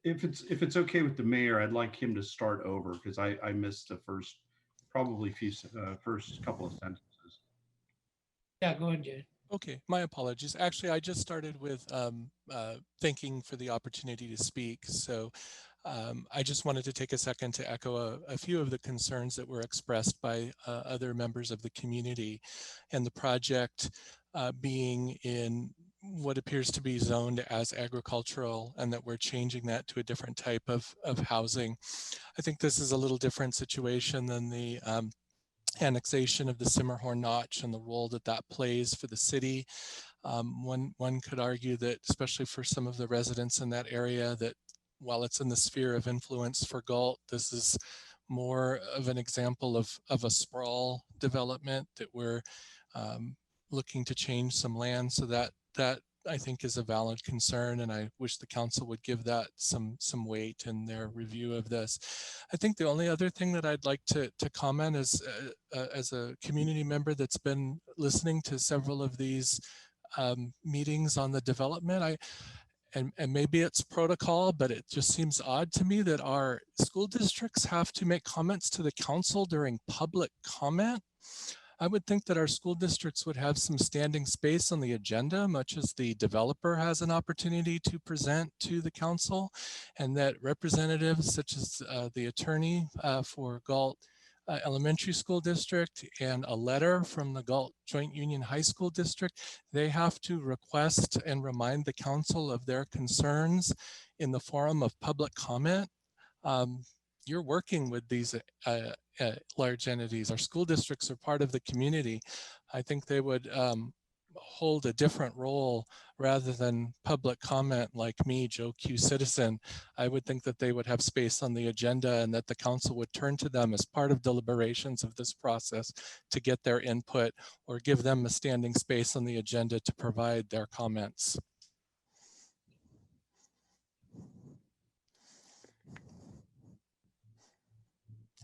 Speaker 10: if it's okay with the mayor, I'd like him to start over because I missed the first couple of sentences.
Speaker 1: Yeah, go ahead, Jerry.
Speaker 20: Okay, my apologies. Actually, I just started with thanking for the opportunity to speak. So I just wanted to take a second to echo a few of the concerns that were expressed by other members of the community, and the project being in what appears to be zoned as agricultural, and that we're changing that to a different type of housing. I think this is a little different situation than the annexation of the Simmerhorn Notch and the role that that plays for the city. One could argue that, especially for some of the residents in that area, that while it's in the sphere of influence for Galt, this is more of an example of a sprawl development that we're looking to change some land. So that I think is a valid concern, and I wish the council would give that some weight in their review of this. I think the only other thing that I'd like to comment is, as a community member that's been listening to several of these meetings on the development, and maybe it's protocol, but it just seems odd to me that our school districts have to make comments to the council during public comment. I would think that our school districts would have some standing space on the agenda, much as the developer has an opportunity to present to the council, and that representatives such as the attorney for Galt Elementary School District and a letter from the Galt Joint Union High School District, they have to request and remind the council of their concerns in the forum of public comment. You're working with these large entities. Our school districts are part of the community. I think they would hold a different role rather than public comment like me, Joe Q citizen. I would think that they would have space on the agenda and that the council would turn to them as part of deliberations of this process to get their input, or give them a standing space on the agenda to provide their comments.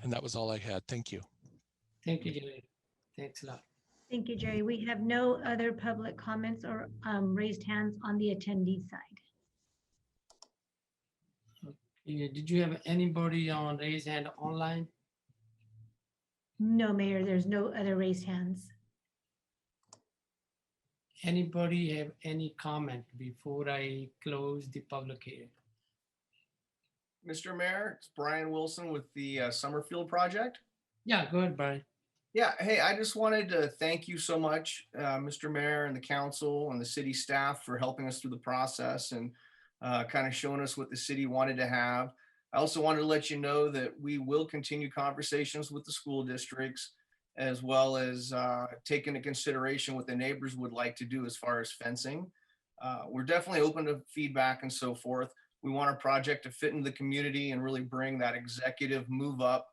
Speaker 20: And that was all I had. Thank you.
Speaker 1: Thank you, Jerry. Thanks a lot.
Speaker 2: Thank you, Jerry. We have no other public comments or raised hands on the attendee side.
Speaker 1: Yeah, did you have anybody on raise hand online?
Speaker 2: No, Mayor, there's no other raised hands.
Speaker 1: Anybody have any comment before I close the public hearing?
Speaker 16: Mr. Mayor, it's Brian Wilson with the Summerfield Project.
Speaker 1: Yeah, go ahead, Brian.
Speaker 16: Yeah, hey, I just wanted to thank you so much, Mr. Mayor and the council and the city staff for helping us through the process and kind of showing us what the city wanted to have. I also wanted to let you know that we will continue conversations with the school districts as well as take into consideration what the neighbors would like to do as far as fencing. We're definitely open to feedback and so forth. We want our project to fit into the community and really bring that executive move up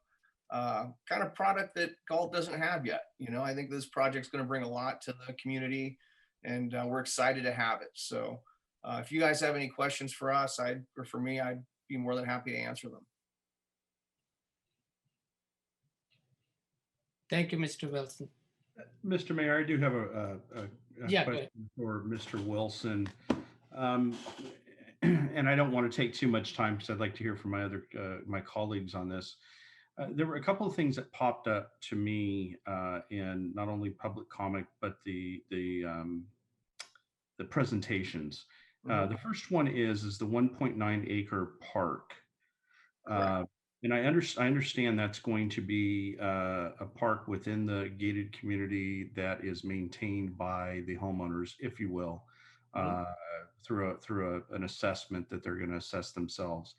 Speaker 16: kind of product that Galt doesn't have yet. You know, I think this project's going to bring a lot to the community, and we're excited to have it. So if you guys have any questions for us, or for me, I'd be more than happy to answer them.
Speaker 1: Thank you, Mr. Wilson.
Speaker 10: Mr. Mayor, I do have a
Speaker 1: Yeah, go
Speaker 10: question
Speaker 1: ahead.
Speaker 10: for Mr. Wilson. And I don't want to take too much time because I'd like to hear from my colleagues on this. There were a couple of things that popped up to me in not only public comment, but the presentations. The first one is the 1.9 acre park. And I understand that's going to be a park within the gated community that is maintained by the homeowners, if you will, through an assessment that they're going to assess themselves.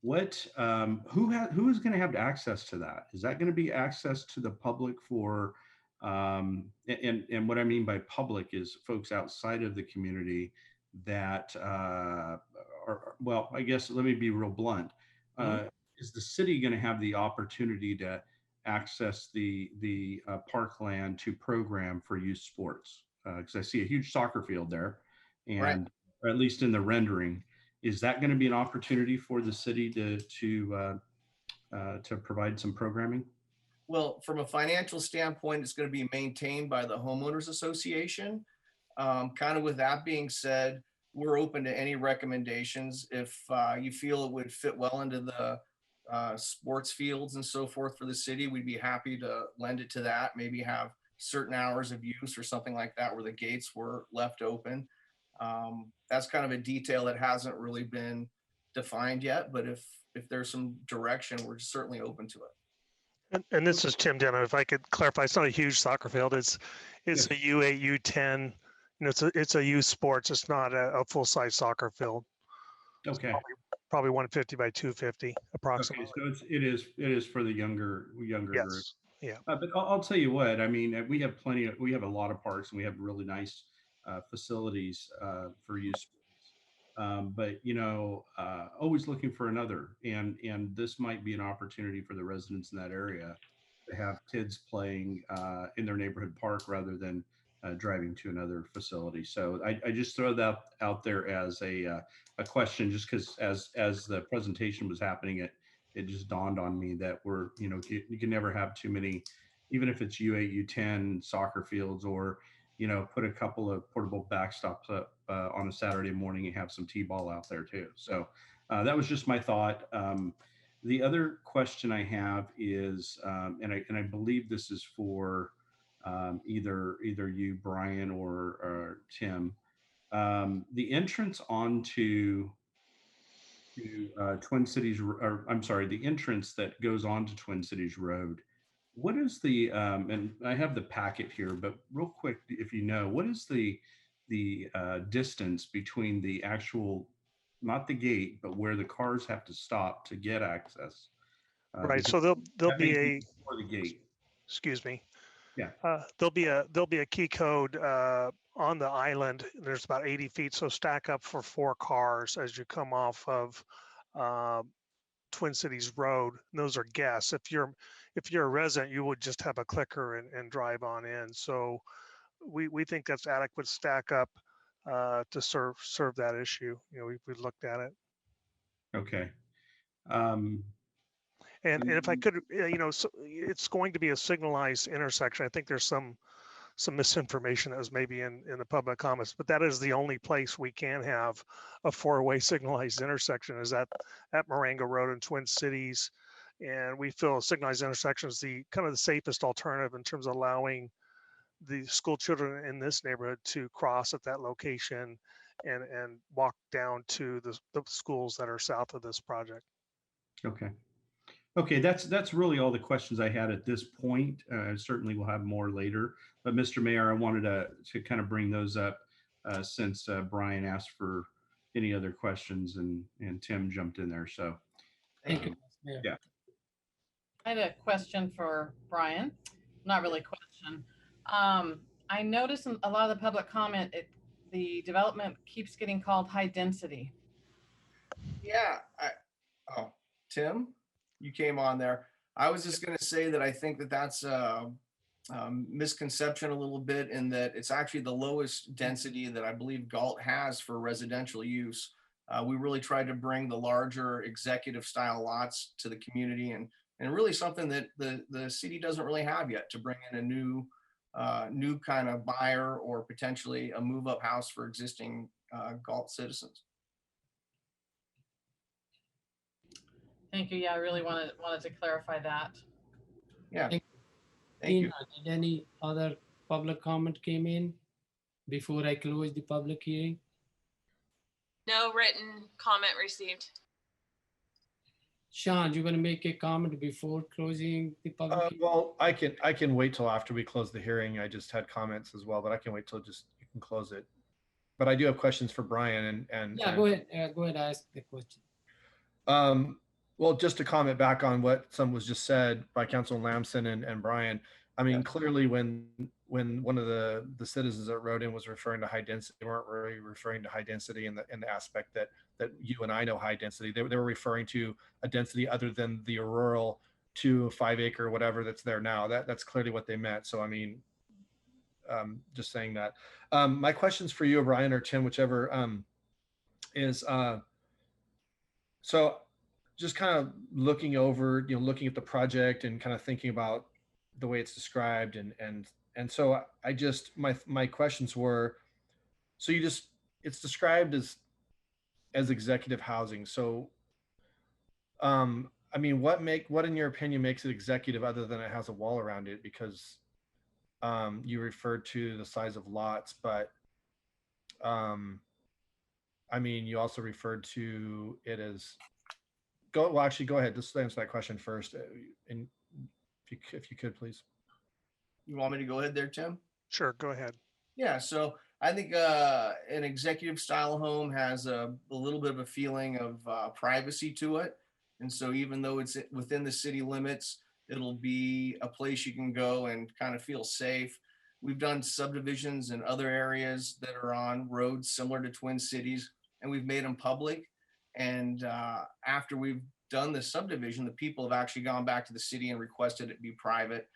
Speaker 10: Who is going to have access to that? Is that going to be access to the public for, and what I mean by public is folks outside of the community that are, well, I guess, let me be real blunt. Is the city going to have the opportunity to access the parkland to program for youth sports? Because I see a huge soccer field there, and or at least in the rendering, is that going to be an opportunity for the city to provide some programming?
Speaker 16: Well, from a financial standpoint, it's going to be maintained by the homeowners association. Kind of with that being said, we're open to any recommendations. If you feel it would fit well into the sports fields and so forth for the city, we'd be happy to lend it to that. Maybe have certain hours of use or something like that where the gates were left open. That's kind of a detail that hasn't really been defined yet, but if there's some direction, we're certainly open to it.
Speaker 17: And this is Tim Denham. If I could clarify, it's not a huge soccer field. It's a U8, U10. You know, it's a youth sports. It's not a full size soccer field.
Speaker 10: Okay.
Speaker 17: Probably 150 by 250 approximately.
Speaker 10: Okay, so it is for the younger group.
Speaker 17: Yeah.
Speaker 10: But I'll tell you what. I mean, we have a lot of parks, and we have really nice facilities for youth sports. But you know, always looking for another, and this might be an opportunity for the residents in that area to have kids playing in their neighborhood park rather than driving to another facility. So I just throw that out there as a question, just because as the presentation was happening, it just dawned on me that you can never have too many, even if it's U8, U10 soccer fields, or put a couple of portable backstops up on a Saturday morning and have some t-ball out there too. So that was just my thought. The other question I have is, and I believe this is for either you, Brian, or Tim, the entrance onto Twin Cities, or I'm sorry, the entrance that goes onto Twin Cities Road. What is the, and I have the packet here, but real quick, if you know, what is the distance between the actual, not the gate, but where the cars have to stop to get access?
Speaker 17: Right. So there'll be a,
Speaker 10: before the gate.
Speaker 17: Excuse me.
Speaker 10: Yeah.
Speaker 17: There'll be a key code on the island. There's about 80 feet. So stack up for 4 cars as you come off of Twin Cities Road. And those are guests. If you're a resident, you would just have a clicker and drive on in. So we think that's adequate stack up to serve that issue. We looked at it.
Speaker 10: Okay.
Speaker 17: And if I could, so it's going to be a signalized intersection. I think there's some misinformation that was maybe in the public comments, but that is the only place we can have a 4-way signalized intersection is at Marengo Road in Twin Cities. And we feel a signalized intersection is the kind of the safest alternative in terms of allowing the school children in this neighborhood to cross at that location and walk down to the schools that are south of this project.
Speaker 10: Okay, that's really all the questions I had at this point. Certainly we'll have more later, but Mr. Mayor, I wanted to kind of bring those up since Brian asked for any other questions and Tim jumped in there. So
Speaker 1: Thank you, Mayor.
Speaker 10: Yeah.
Speaker 4: I had a question for Brian. not really a question. I noticed in a lot of the public comment, the development keeps getting called high density.
Speaker 16: Yeah, oh, Tim, you came on there. I was just gonna say that I think that that's a misconception a little bit, in that it's actually the lowest density that I believe Galt has for residential use. We really tried to bring the larger executive style lots to the community, and really something that the city doesn't really have yet, to bring in a new kind of buyer, or potentially a move up house for existing Galt citizens.
Speaker 4: Thank you. Yeah, I really wanted to clarify that.
Speaker 16: Yeah.
Speaker 1: Thank
Speaker 16: Thank you.
Speaker 1: Did any other public comment came in before I close the public hearing?
Speaker 5: No written comment received.
Speaker 1: Sean, you want to make a comment before closing the public hearing?
Speaker 6: Well, I can wait till after we close the hearing. I just had comments as well, but I can wait till you can close it. But I do have questions for Brian and
Speaker 1: Yeah, go ahead. Go ahead. Ask the question.
Speaker 6: Well, just to comment back on what some was just said by Councilman Lamson and Brian. I mean, clearly when one of the citizens that wrote in was referring to high density, they weren't really referring to high density in the aspect that you and I know high density. They were referring to a density other than the rural 2 5 acre whatever that's there now. That's clearly what they meant. So I mean, just saying that. My questions for you, Brian or Tim, whichever, is so just kind of looking over, looking at the project and kind of thinking about the way it's described, and so I just my questions were, so it's described as executive housing. So I mean, what in your opinion makes it executive other than it has a wall around it? Because you referred to the size of lots, but I mean, you also referred to it as actually, go ahead. Just answer that question first, and if you could, please.
Speaker 16: You want me to go ahead there, Tim?
Speaker 17: Sure, go ahead.
Speaker 16: Yeah, so I think an executive style home has a little bit of a feeling of privacy to it. And so even though it's within the city limits, it'll be a place you can go and kind of feel safe. We've done subdivisions in other areas that are on roads similar to Twin Cities, and we've made them public. And after we've done the subdivision, the people have actually gone back to the city and requested it be private.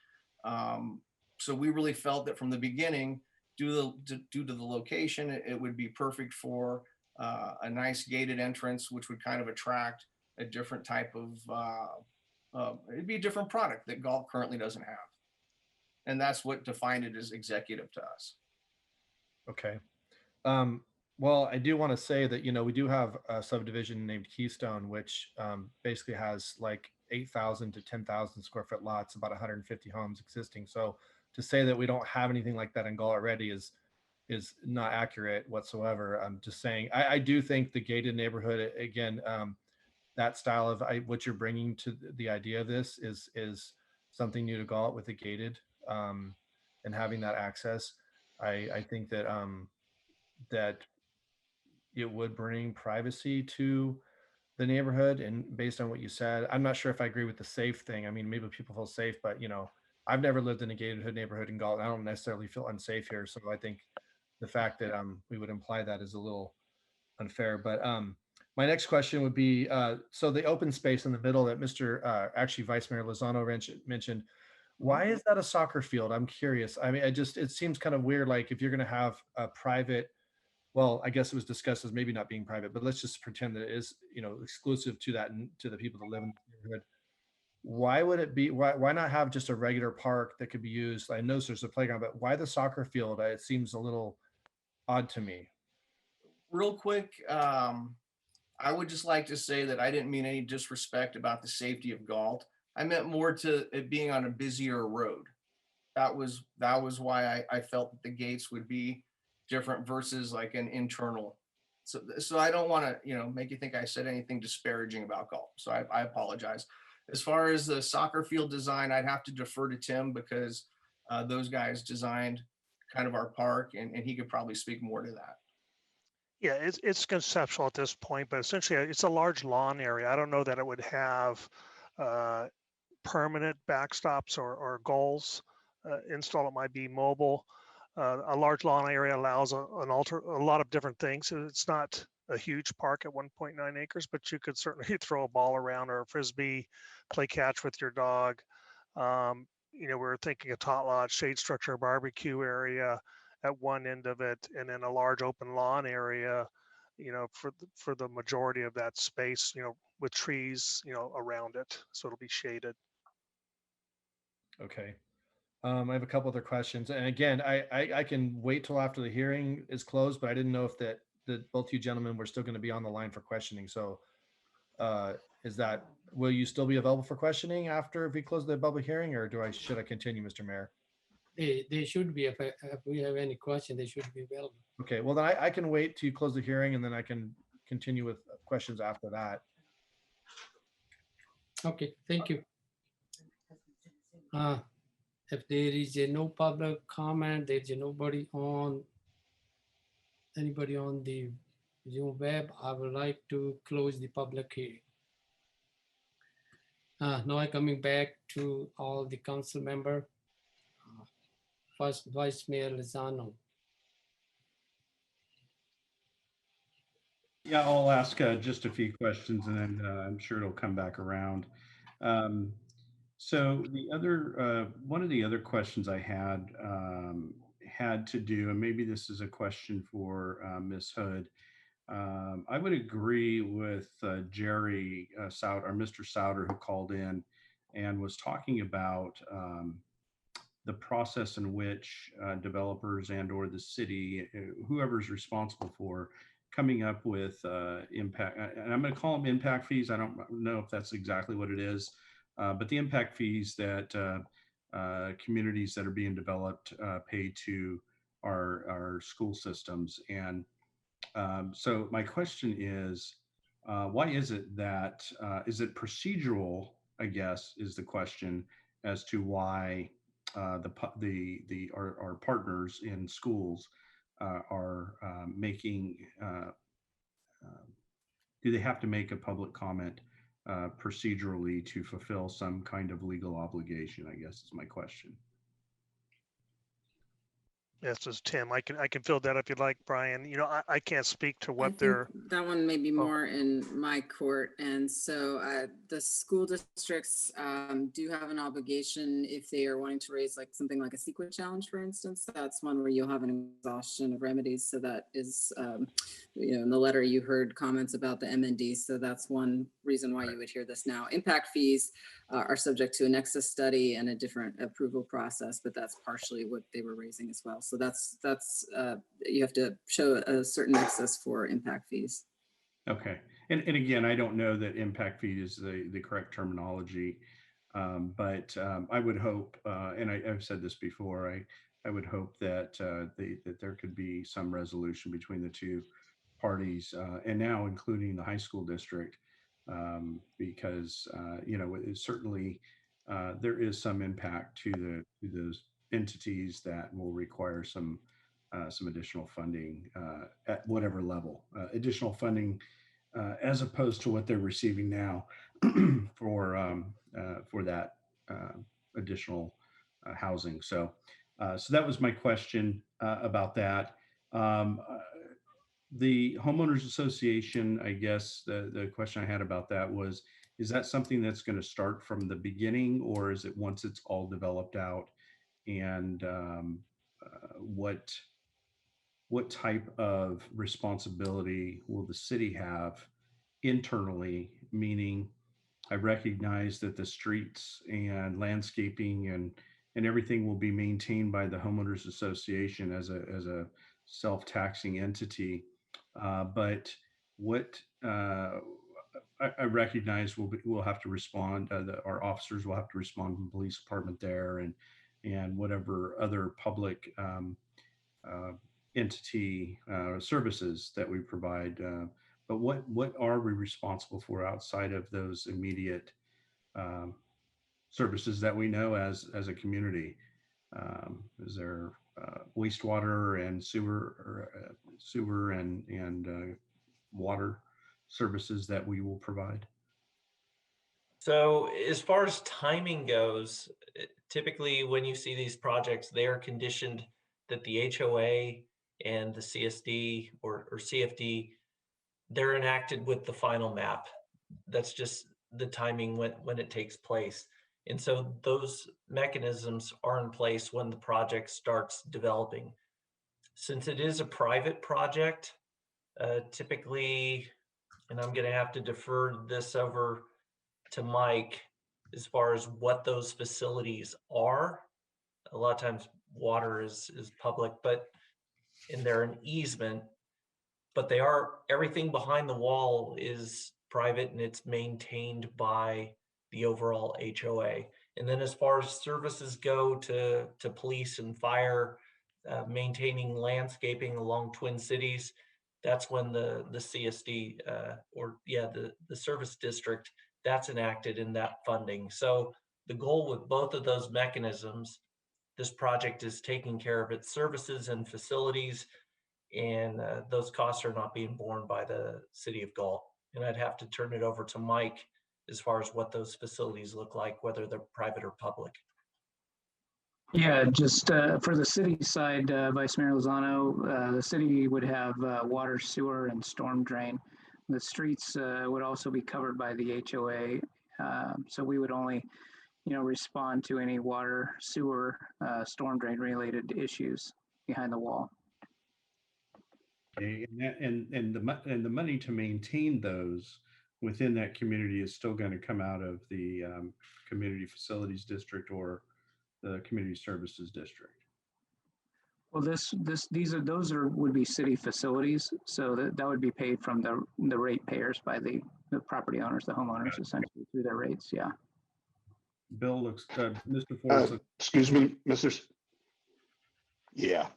Speaker 16: So we really felt that from the beginning, due to the location, it would be perfect for a nice gated entrance, which would kind of attract a different type of, it'd be a different product that Galt currently doesn't have. And that's what defined it as executive to us.
Speaker 6: Okay. Well, I do want to say that, we do have a subdivision named Keystone, which basically has like 8,000 to 10,000 square foot lots, about 150 homes existing. So to say that we don't have anything like that in Galt already is not accurate whatsoever. I'm just saying, I do think the gated neighborhood, again, that style of what you're bringing to the idea of this is something new to Galt with the gated and having that access. I think that that it would bring privacy to the neighborhood. And based on what you said, I'm not sure if I agree with the safe thing. I mean, maybe people feel safe, but I've never lived in a gated neighborhood in Galt. I don't necessarily feel unsafe here. So I think the fact that we would imply that is a little unfair. But my next question would be, so the open space in the middle that actually Vice Mayor Lozano mentioned, why is that a soccer field? I'm curious. I mean, it seems kind of weird. Like if you're going to have a private, well, I guess it was discussed as maybe not being private, but let's just pretend that it is, exclusive to that and to the people that live in the neighborhood. Why would it be? Why not have just a regular park that could be used? I know there's a playground, but why the soccer field? It seems a little odd to me.
Speaker 16: Real quick, I would just like to say that I didn't mean any disrespect about the safety of Galt. I meant more to it being on a busier road. That was why I felt that the gates would be different versus like an internal. So I don't want to, make you think I said anything disparaging about Galt. So I apologize. As far as the soccer field design, I'd have to defer to Tim because those guys designed kind of our park, and he could probably speak more to that.
Speaker 17: Yeah, it's conceptual at this point, but essentially it's a large lawn area. I don't know that it would have permanent backstops or goals. install it might be mobile. A large lawn area allows a lot of different things. So it's not a huge park at 1.9 acres, but you could certainly throw a ball around or a frisbee, play catch with your dog. We're thinking a tot lot, shade structure, barbecue area at one end of it, and then a large open lawn area, for the majority of that space, with trees, around it, so it'll be shaded.
Speaker 6: Okay. I have a couple other questions. And again, I can wait till after the hearing is closed, but I didn't know if that both you gentlemen were still going to be on the line for questioning. So will you still be available for questioning after we close the public hearing, or should I continue, Mr. Mayor?
Speaker 1: They should be, if we have any question, they should be available.
Speaker 6: Okay, well, then I can wait to close the hearing and then I can continue with questions after that.
Speaker 1: Okay, thank you. If there is no public comment, there's anybody on the Zoom web, I would like to close the public hearing. Now I'm coming back to all the council member. First, Vice Mayor Lozano.
Speaker 10: Yeah, I'll ask just a few questions and then I'm sure it'll come back around. So the other, one of the other questions I had to do, and maybe this is a question for Ms. Hood. I would agree with Jerry Souter, or Mr. Souter, who called in and was talking about the process in which developers and/or the city, whoever's responsible for coming up with impact, and I'm going to call them impact fees. I don't know if that's exactly what it is, but the impact fees that communities that are being developed pay to our school systems. And so my question is, why is it that, is it procedural, I guess, is the question as to why our partners in schools are making, do they have to make a public comment procedurally to fulfill some kind of legal obligation, I guess is my question.
Speaker 17: This is Tim. I can fill that if you'd like, Brian. I can't speak to
Speaker 11: I
Speaker 17: what
Speaker 11: think
Speaker 17: they're.
Speaker 11: that one may be more in my court. And so the school districts do have an obligation if they are wanting to raise like something like a CEQA challenge, for instance. That's one where you'll have an exhaustion of remedies. So that is, in the letter you heard comments about the MND. So that's one reason why you would hear this now. Impact fees are subject to a nexus study and a different approval process, but that's partially what they were raising as well. So that's you have to show a certain nexus for impact fees.
Speaker 10: Okay. And again, I don't know that impact fee is the correct terminology, but I would hope, and I've said this before, I would hope that that there could be some resolution between the two parties, and now including the high school district, because it certainly there is some impact to those entities that will require some additional funding at whatever level, additional funding as opposed to what they're receiving now for that additional housing. So that was my question about that. The homeowners association, I guess the question I had about that was, is that something that's going to start from the beginning, or is it once it's all developed out? And what type of responsibility will the city have internally? Meaning, I recognize that the streets and landscaping and everything will be maintained by the homeowners association as a self-taxing entity. But what I recognize we'll have to respond. Our officers will have to respond from the police department there, and whatever other public entity services that we provide. But what are we responsible for outside of those immediate services that we know as a community? Is there wastewater and sewer and water services that we will provide?
Speaker 12: So as far as timing goes, typically when you see these projects, they are conditioned that the HOA and the CSD or CFD, they're enacted with the final map. That's just the timing when it takes place. And so those mechanisms are in place when the project starts developing. Since it is a private project, typically, and I'm going to have to defer this over to Mike as far as what those facilities are. A lot of times water is public, but and they're an easement, but they are, everything behind the wall is private and it's maintained by the overall HOA. And then as far as services go to police and fire, maintaining landscaping along Twin Cities, that's when the CSD the service district, that's enacted in that funding. So the goal with both of those mechanisms, this project is taking care of its services and facilities, and those costs are not being borne by the city of Galt. And I'd have to turn it over to Mike as far as what those facilities look like, whether they're private or public.
Speaker 21: Yeah, just for the city side, Vice Mayor Lozano, the city would have water, sewer, and storm drain. The streets would also be covered by the HOA. So we would only, respond to any water, sewer, storm drain related issues behind the wall.
Speaker 10: Okay, and the money to maintain those within that community is still going to come out of the community facilities district or the community services district.
Speaker 21: Well, those would be city facilities, so that would be paid from the ratepayers by the property owners, the homeowners, essentially through their rates. Yeah.
Speaker 10: Bill looks, Mr. Forrest.
Speaker 22: Excuse me, Mr. Yeah.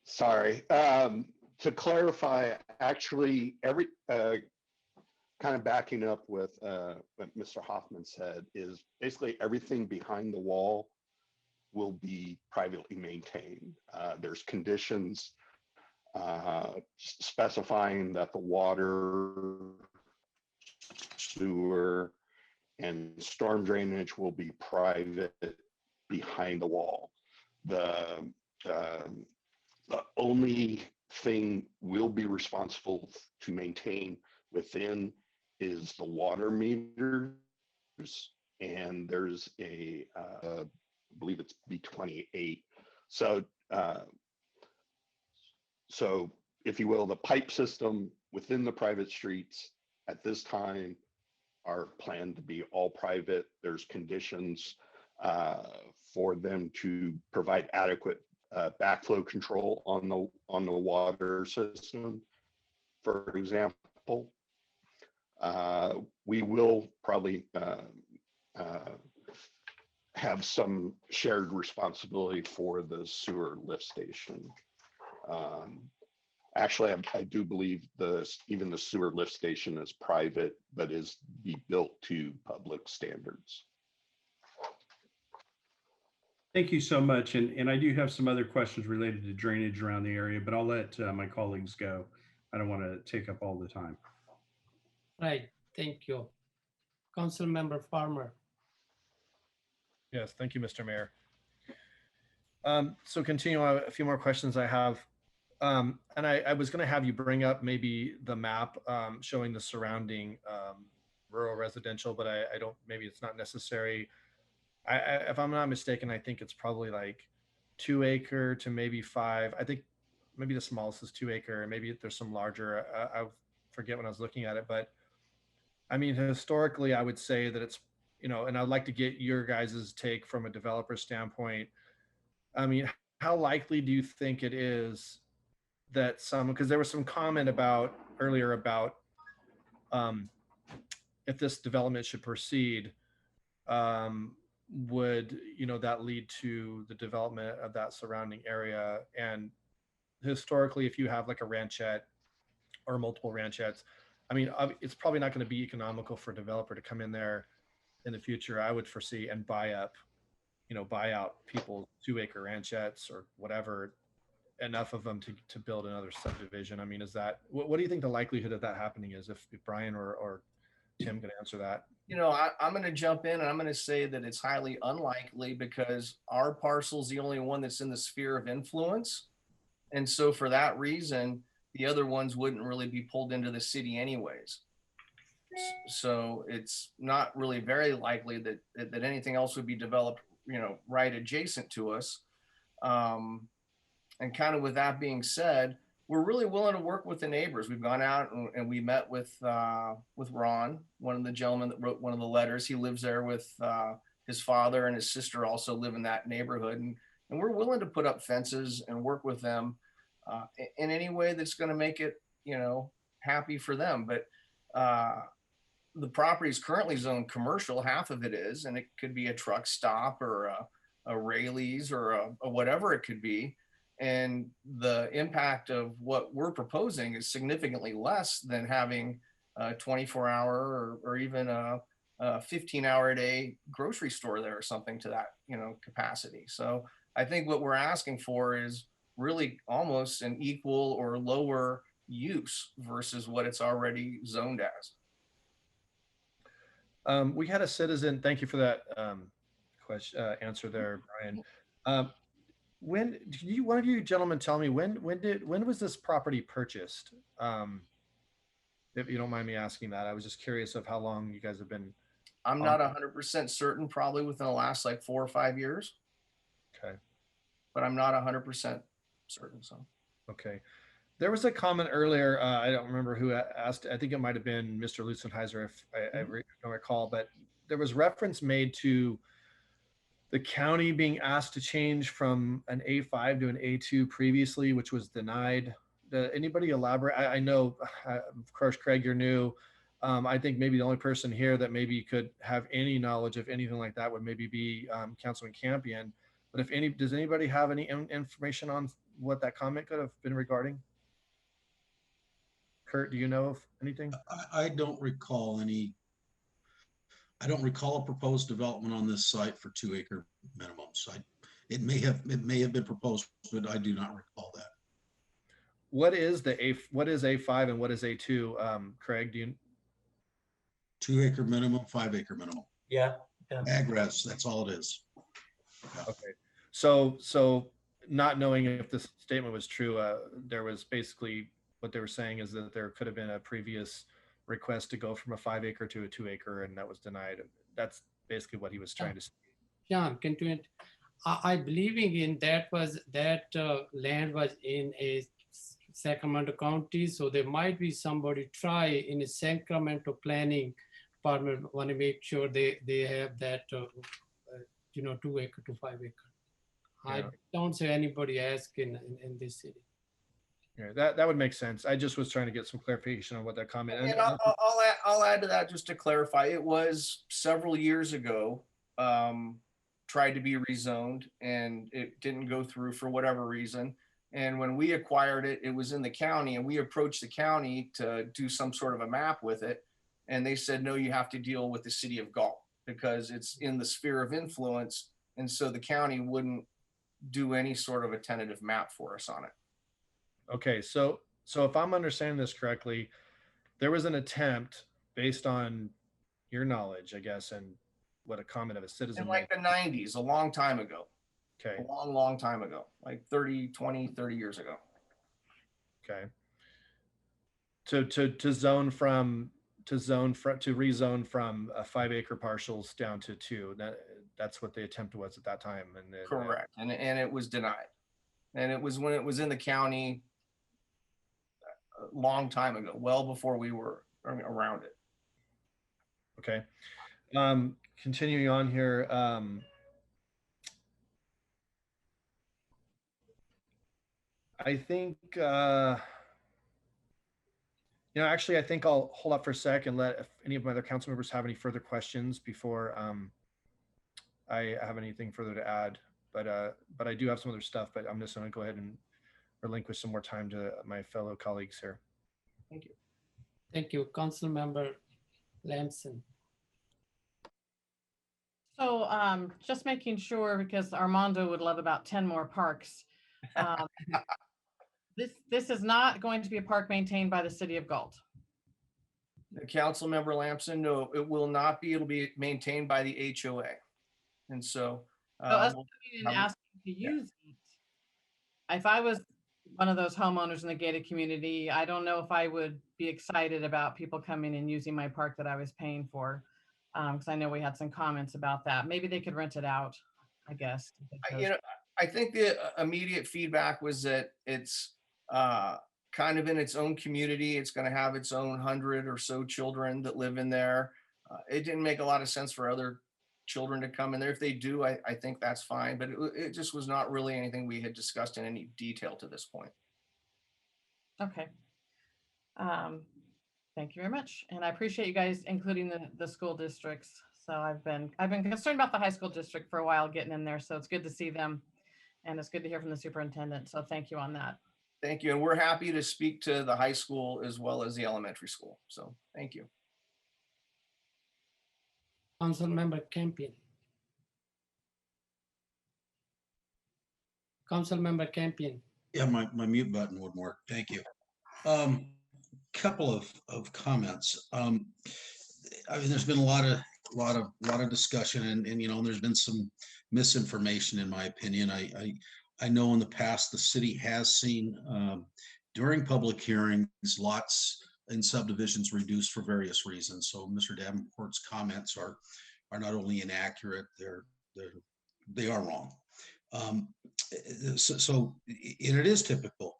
Speaker 22: Sorry. To clarify, actually, every kind of backing up with what Mr. Hoffman said is basically everything behind the wall will be privately maintained. There's conditions specifying that the water, sewer, and storm drainage will be private behind the wall. The only thing we'll be responsible to maintain within is the water meters, and there's I believe it's B28. So, so if you will, the pipe system within the private streets at this time are planned to be all private. There's conditions for them to provide adequate backflow control on the water system. For example, we will probably have some shared responsibility for the sewer lift station. Actually, I do believe even the sewer lift station is private, but is be built to public standards.
Speaker 10: Thank you so much. And I do have some other questions related to drainage around the area, but I'll let my colleagues go. I don't want to take up all the time.
Speaker 1: Right. Thank you. Council Member Farmer.
Speaker 6: Yes, thank you, Mr. Mayor. So continue on a few more questions I have. And I was going to have you bring up maybe the map showing the surrounding rural residential, but I don't, maybe it's not necessary. If I'm not mistaken, I think it's probably like 2 acre to maybe 5. I think maybe the smallest is 2 acre, and maybe there's some larger. I forget when I was looking at it, but I mean, historically, I would say that it's, and I'd like to get your guys' take from a developer standpoint. I mean, how likely do you think it is that because there was some comment earlier about if this development should proceed, would that lead to the development of that surrounding area? And historically, if you have like a ranchette or multiple ranchettes, I mean, it's probably not going to be economical for a developer to come in there in the future, I would foresee, and buy out people's 2 acre ranchettes or whatever, enough of them to build another subdivision. I mean, what do you think the likelihood of that happening is, if Brian or Tim can answer that.
Speaker 16: You know, I'm going to jump in and I'm going to say that it's highly unlikely because our parcel's the only one that's in the sphere of influence. And so for that reason, the other ones wouldn't really be pulled into the city anyways. So it's not really very likely that anything else would be developed, you know, right adjacent to us. And kind of with that being said, we're really willing to work with the neighbors. We've gone out and we met with Ron, one of the gentlemen that wrote one of the letters. He lives there with his father, and his sister also live in that neighborhood. And we're willing to put up fences and work with them in any way that's going to make it, you know, happy for them. But the property is currently zoned commercial. Half of it is, and it could be a truck stop or a Rayleigh's or a whatever it could be. And the impact of what we're proposing is significantly less than having a 24-hour or even a 15-hour a day grocery store there or something to that, you know, capacity. So I think what we're asking for is really almost an equal or lower use versus what it's already zoned as.
Speaker 6: We had a citizen, thank you for that question, answer there, Brian. When did you, one of you gentlemen tell me when was this property purchased? If you don't mind me asking that, I was just curious of how long you guys have been.
Speaker 16: I'm not 100% certain, probably within the last like 4 or 5 years.
Speaker 6: Okay.
Speaker 16: But I'm not 100% certain, so.
Speaker 6: Okay. There was a comment earlier, I don't remember who asked, I think it might have been Mr. Lutzenheiser if I don't recall, but there was reference made to the county being asked to change from an A5 to an A2 previously, which was denied. Anybody elaborate? I know, of course, Craig, you're new. I think maybe the only person here that maybe could have any knowledge of anything like that would maybe be Councilman Campion. But does anybody have any information on what that comment could have been regarding? Kurt, do you know of anything?
Speaker 8: I don't recall any. I don't recall a proposed development on this site for 2-acre minimums. It may have been proposed, but I do not recall that.
Speaker 6: What is A5 and what is A2? Craig, do you?
Speaker 8: 2-acre minimum, 5-acre minimum.
Speaker 12: Yeah.
Speaker 8: Ag res, that's all it is.
Speaker 6: Yeah. Okay. So not knowing if this statement was true, there was basically what they were saying is that there could have been a previous request to go from a 5-acre to a 2-acre, and that was denied. That's basically what he was trying to say.
Speaker 1: Yeah, continue. I believing in that land was in a Sacramento County, so there might be somebody try in a Sacramento planning department want to make sure they have that 2-acre to 5-acre. Yeah. I don't see anybody ask in this city.
Speaker 6: Yeah, that would make sense. I just was trying to get some clarification on what that comment.
Speaker 16: And I'll add to that just to clarify. It was several years ago, tried to be rezoned, and it didn't go through for whatever reason. And when we acquired it, it was in the county, and we approached the county to do some sort of a map with it. And they said, no, you have to deal with the city of Galt because it's in the sphere of influence. And so the county wouldn't do any sort of a tentative map for us on it.
Speaker 6: Okay, so if I'm understanding this correctly, there was an attempt based on your knowledge, I guess, and what a comment of a citizen
Speaker 16: in like the 90s, a long time ago.
Speaker 6: Okay.
Speaker 16: A long time ago, like 30 years ago.
Speaker 6: Okay. To rezone from a 5-acre parcels down to 2. That's what the attempt was at that time. And then,
Speaker 16: correct. And it was denied. And it was when it was in the county a long time ago, well before we were around it.
Speaker 6: Okay. Continuing on here. I think, actually, I think I'll hold up for a sec and let if any of my other council members have any further questions before I have anything further to add. But I do have some other stuff, but I'm just going to go ahead and relinquish some more time to my fellow colleagues here.
Speaker 16: Thank you.
Speaker 1: Thank you, Council Member Lamson.
Speaker 4: So just making sure, because Armando would love about 10 more parks. This is not going to be a park maintained by the city of Galt.
Speaker 16: Council Member Lamson, no, it will not be. It'll be maintained by the HOA. And so.
Speaker 4: So us
Speaker 16: we'll
Speaker 4: coming and
Speaker 16: have-
Speaker 4: asking to use it, if I was one of those homeowners in the gated community, I don't know if I would be excited about people coming and using my park that I was paying for. Because I know we had some comments about that. Maybe they could rent it out, I guess.
Speaker 16: You know, I think the immediate feedback was that it's kind of in its own community. It's going to have its own 100 or so children that live in there. It didn't make a lot of sense for other children to come in there. If they do, I think that's fine. But it just was not really anything we had discussed in any detail to this point.
Speaker 4: Okay. Thank you very much. And I appreciate you guys including the school districts. So I've been concerned about the high school district for a while getting in there. So it's good to see them. And it's good to hear from the superintendent. So thank you on that.
Speaker 16: Thank you. And we're happy to speak to the high school as well as the elementary school. So thank you.
Speaker 1: Council Member Campion. Council Member Campion.
Speaker 8: Yeah, my mute button would work. Thank you. Couple of comments. I mean, there's been a lot of discussion, and you know, there's been some misinformation in my opinion. I know in the past the city has seen during public hearings lots in subdivisions reduced for various reasons. So Mr. Davenport's comments are not only inaccurate, they are wrong. And it is typical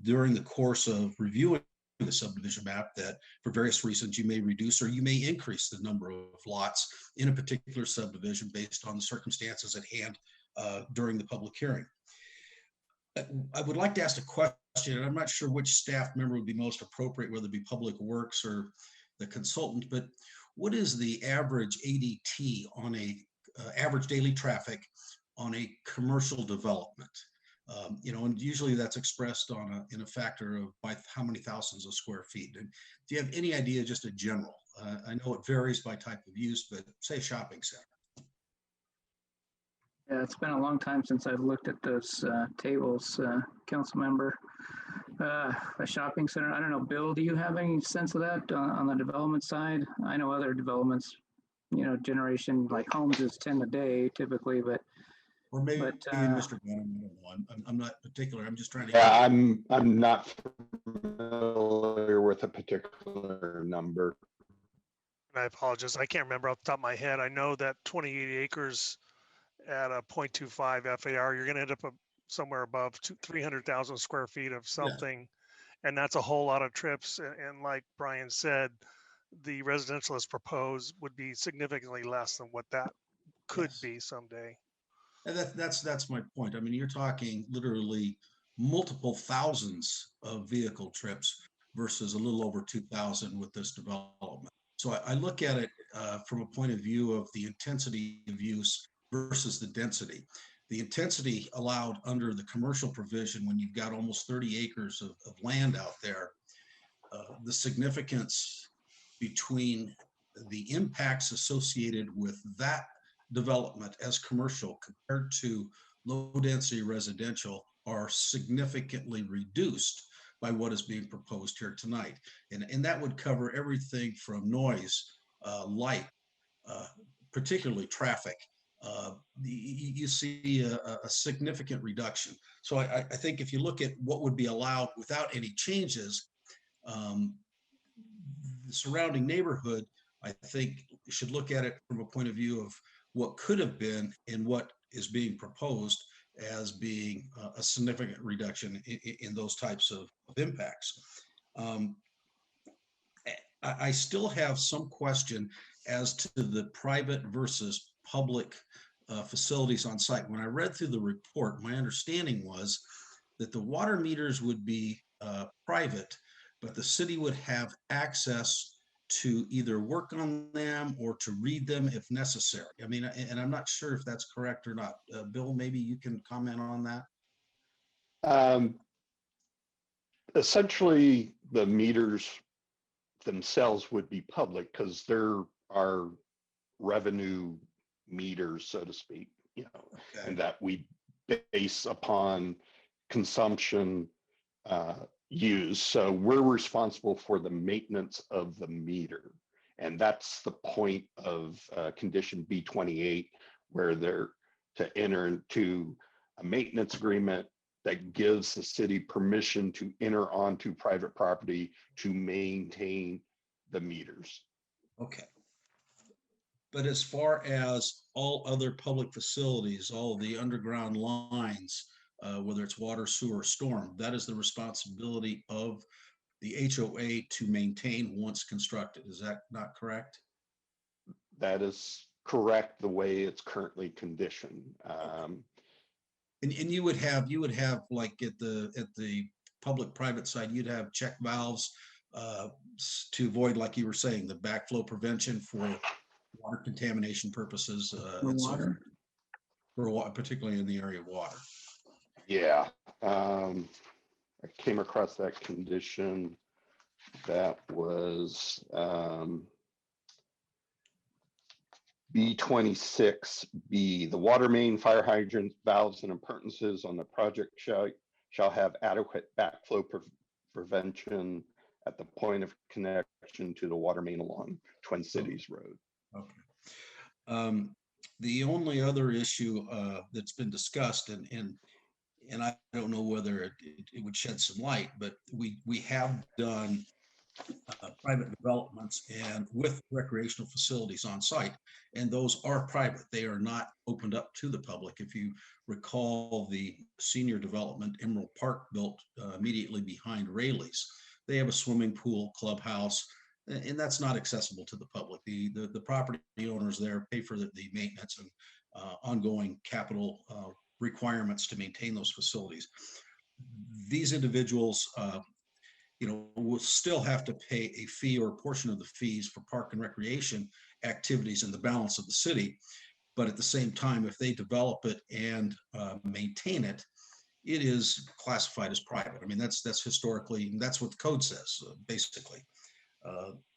Speaker 8: during the course of reviewing the subdivision map that for various reasons you may reduce or you may increase the number of lots in a particular subdivision based on the circumstances at hand during the public hearing. I would like to ask a question, and I'm not sure which staff member would be most appropriate, whether it be Public Works or the consultant, but what is the average ADT on a average daily traffic on a commercial development? You know, and usually that's expressed in a factor of by how many thousands of square feet. And do you have any idea, just a general? I know it varies by type of use, but say shopping center.
Speaker 21: Yeah, it's been a long time since I've looked at those tables, council member. A shopping center, I don't know, Bill, do you have any sense of that on the development side? I know other developments, you know, generation like homes is 10 a day typically, but
Speaker 8: or maybe Mr. I'm not particular. I'm just trying to.
Speaker 22: Yeah, I'm not familiar with a particular number.
Speaker 17: And I apologize. I can't remember off the top of my head. I know that 28 acres at a 0.25 FAR, you're going to end up somewhere above 300,000 square feet of something. Yeah. And that's a whole lot of trips. And like Brian said, the residential as proposed would be significantly less than what that could be someday.
Speaker 8: And that's my point. I mean, you're talking literally multiple thousands of vehicle trips versus a little over 2,000 with this development. So I look at it from a point of view of the intensity of use versus the density. The intensity allowed under the commercial provision when you've got almost 30 acres of land out there, the significance between the impacts associated with that development as commercial compared to low density residential are significantly reduced by what is being proposed here tonight. And that would cover everything from noise, light, particularly traffic. You see a significant reduction. So I think if you look at what would be allowed without any changes, the surrounding neighborhood, I think you should look at it from a point of view of what could have been and what is being proposed as being a significant reduction in those types of impacts. I still have some question as to the private versus public facilities on site. When I read through the report, my understanding was that the water meters would be private, but the city would have access to either work on them or to read them if necessary. I mean, and I'm not sure if that's correct or not. Bill, maybe you can comment on that.
Speaker 22: Essentially, the meters themselves would be public because there are revenue meters, so to speak, you know, and that we base upon consumption use. So we're responsible for the maintenance of the meter. And that's the point of condition B28, where they're to enter into a maintenance agreement that gives the city permission to enter onto private property to maintain the meters.
Speaker 8: Okay. But as far as all other public facilities, all the underground lines, whether it's water, sewer, storm, that is the responsibility of the HOA to maintain once constructed. Is that not correct?
Speaker 22: That is correct, the way it's currently conditioned.
Speaker 8: And you would have like at the public-private side, you'd have check valves to avoid, like you were saying, the backflow prevention for water contamination purposes. And so
Speaker 21: Water.
Speaker 8: for water, particularly in the area of water.
Speaker 22: Yeah, I came across that condition. That was B26B. The water main, fire hydrants, valves, and appurtenances on the project shall have adequate backflow prevention at the point of connection to the water main along Twin Cities Road.
Speaker 8: Okay. The only other issue that's been discussed, and I don't know whether it would shed some light, but we have done private developments and with recreational facilities on site, and those are private. They are not opened up to the public. If you recall the senior development Emerald Park built immediately behind Rayleigh's, they have a swimming pool, clubhouse, and that's not accessible to the public. The property owners there pay for the maintenance and ongoing capital requirements to maintain those facilities. These individuals will still have to pay a fee or a portion of the fees for park and recreation activities in the balance of the city. But at the same time, if they develop it and maintain it, it is classified as private. I mean, that's historically, that's what the code says, basically,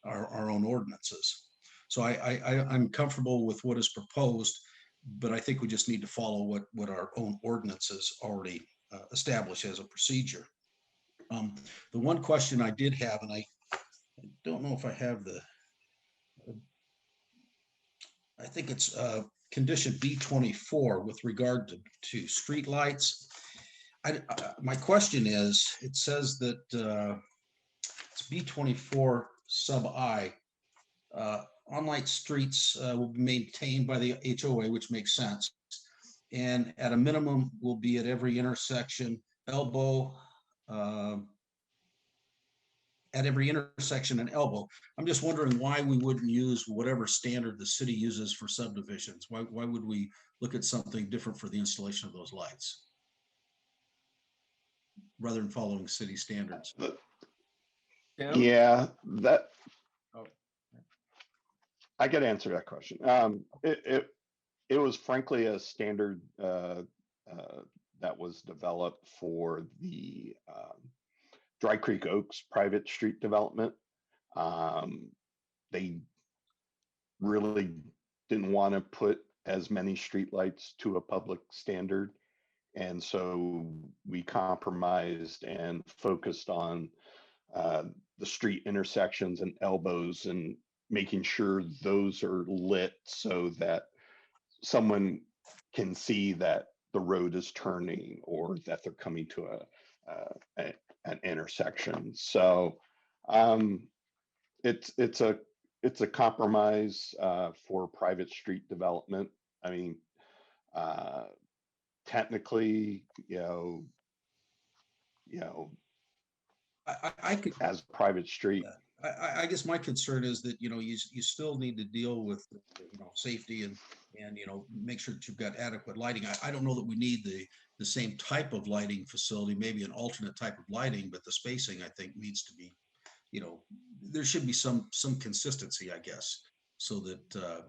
Speaker 8: our own ordinances. So I'm comfortable with what is proposed, but I think we just need to follow what our own ordinances already establish as a procedure. The one question I did have, and I don't know if I have I think it's condition B24 with regard to street lights. My question is, it says that it's B24 sub I, on-light streets will be maintained by the HOA, which makes sense. And at a minimum will be at every intersection, elbow, at every intersection and elbow. I'm just wondering why we wouldn't use whatever standard the city uses for subdivisions. Why would we look at something different for the installation of those lights rather than following city standards?
Speaker 22: Yeah, that I could answer that question. It was frankly a standard that was developed for the Dry Creek Oaks private street development. They really didn't want to put as many streetlights to a public standard. And so we compromised and focused on the street intersections and elbows and making sure those are lit so that someone can see that the road is turning or that they're coming to an intersection. So it's a compromise for private street development. I mean, technically,
Speaker 8: I could,
Speaker 22: as a private street.
Speaker 8: I guess my concern is that, you still need to deal with, safety and make sure that you've got adequate lighting. I don't know that we need the same type of lighting facility, maybe an alternate type of lighting, but the spacing, I think, needs to be, there should be some consistency, I guess, so that,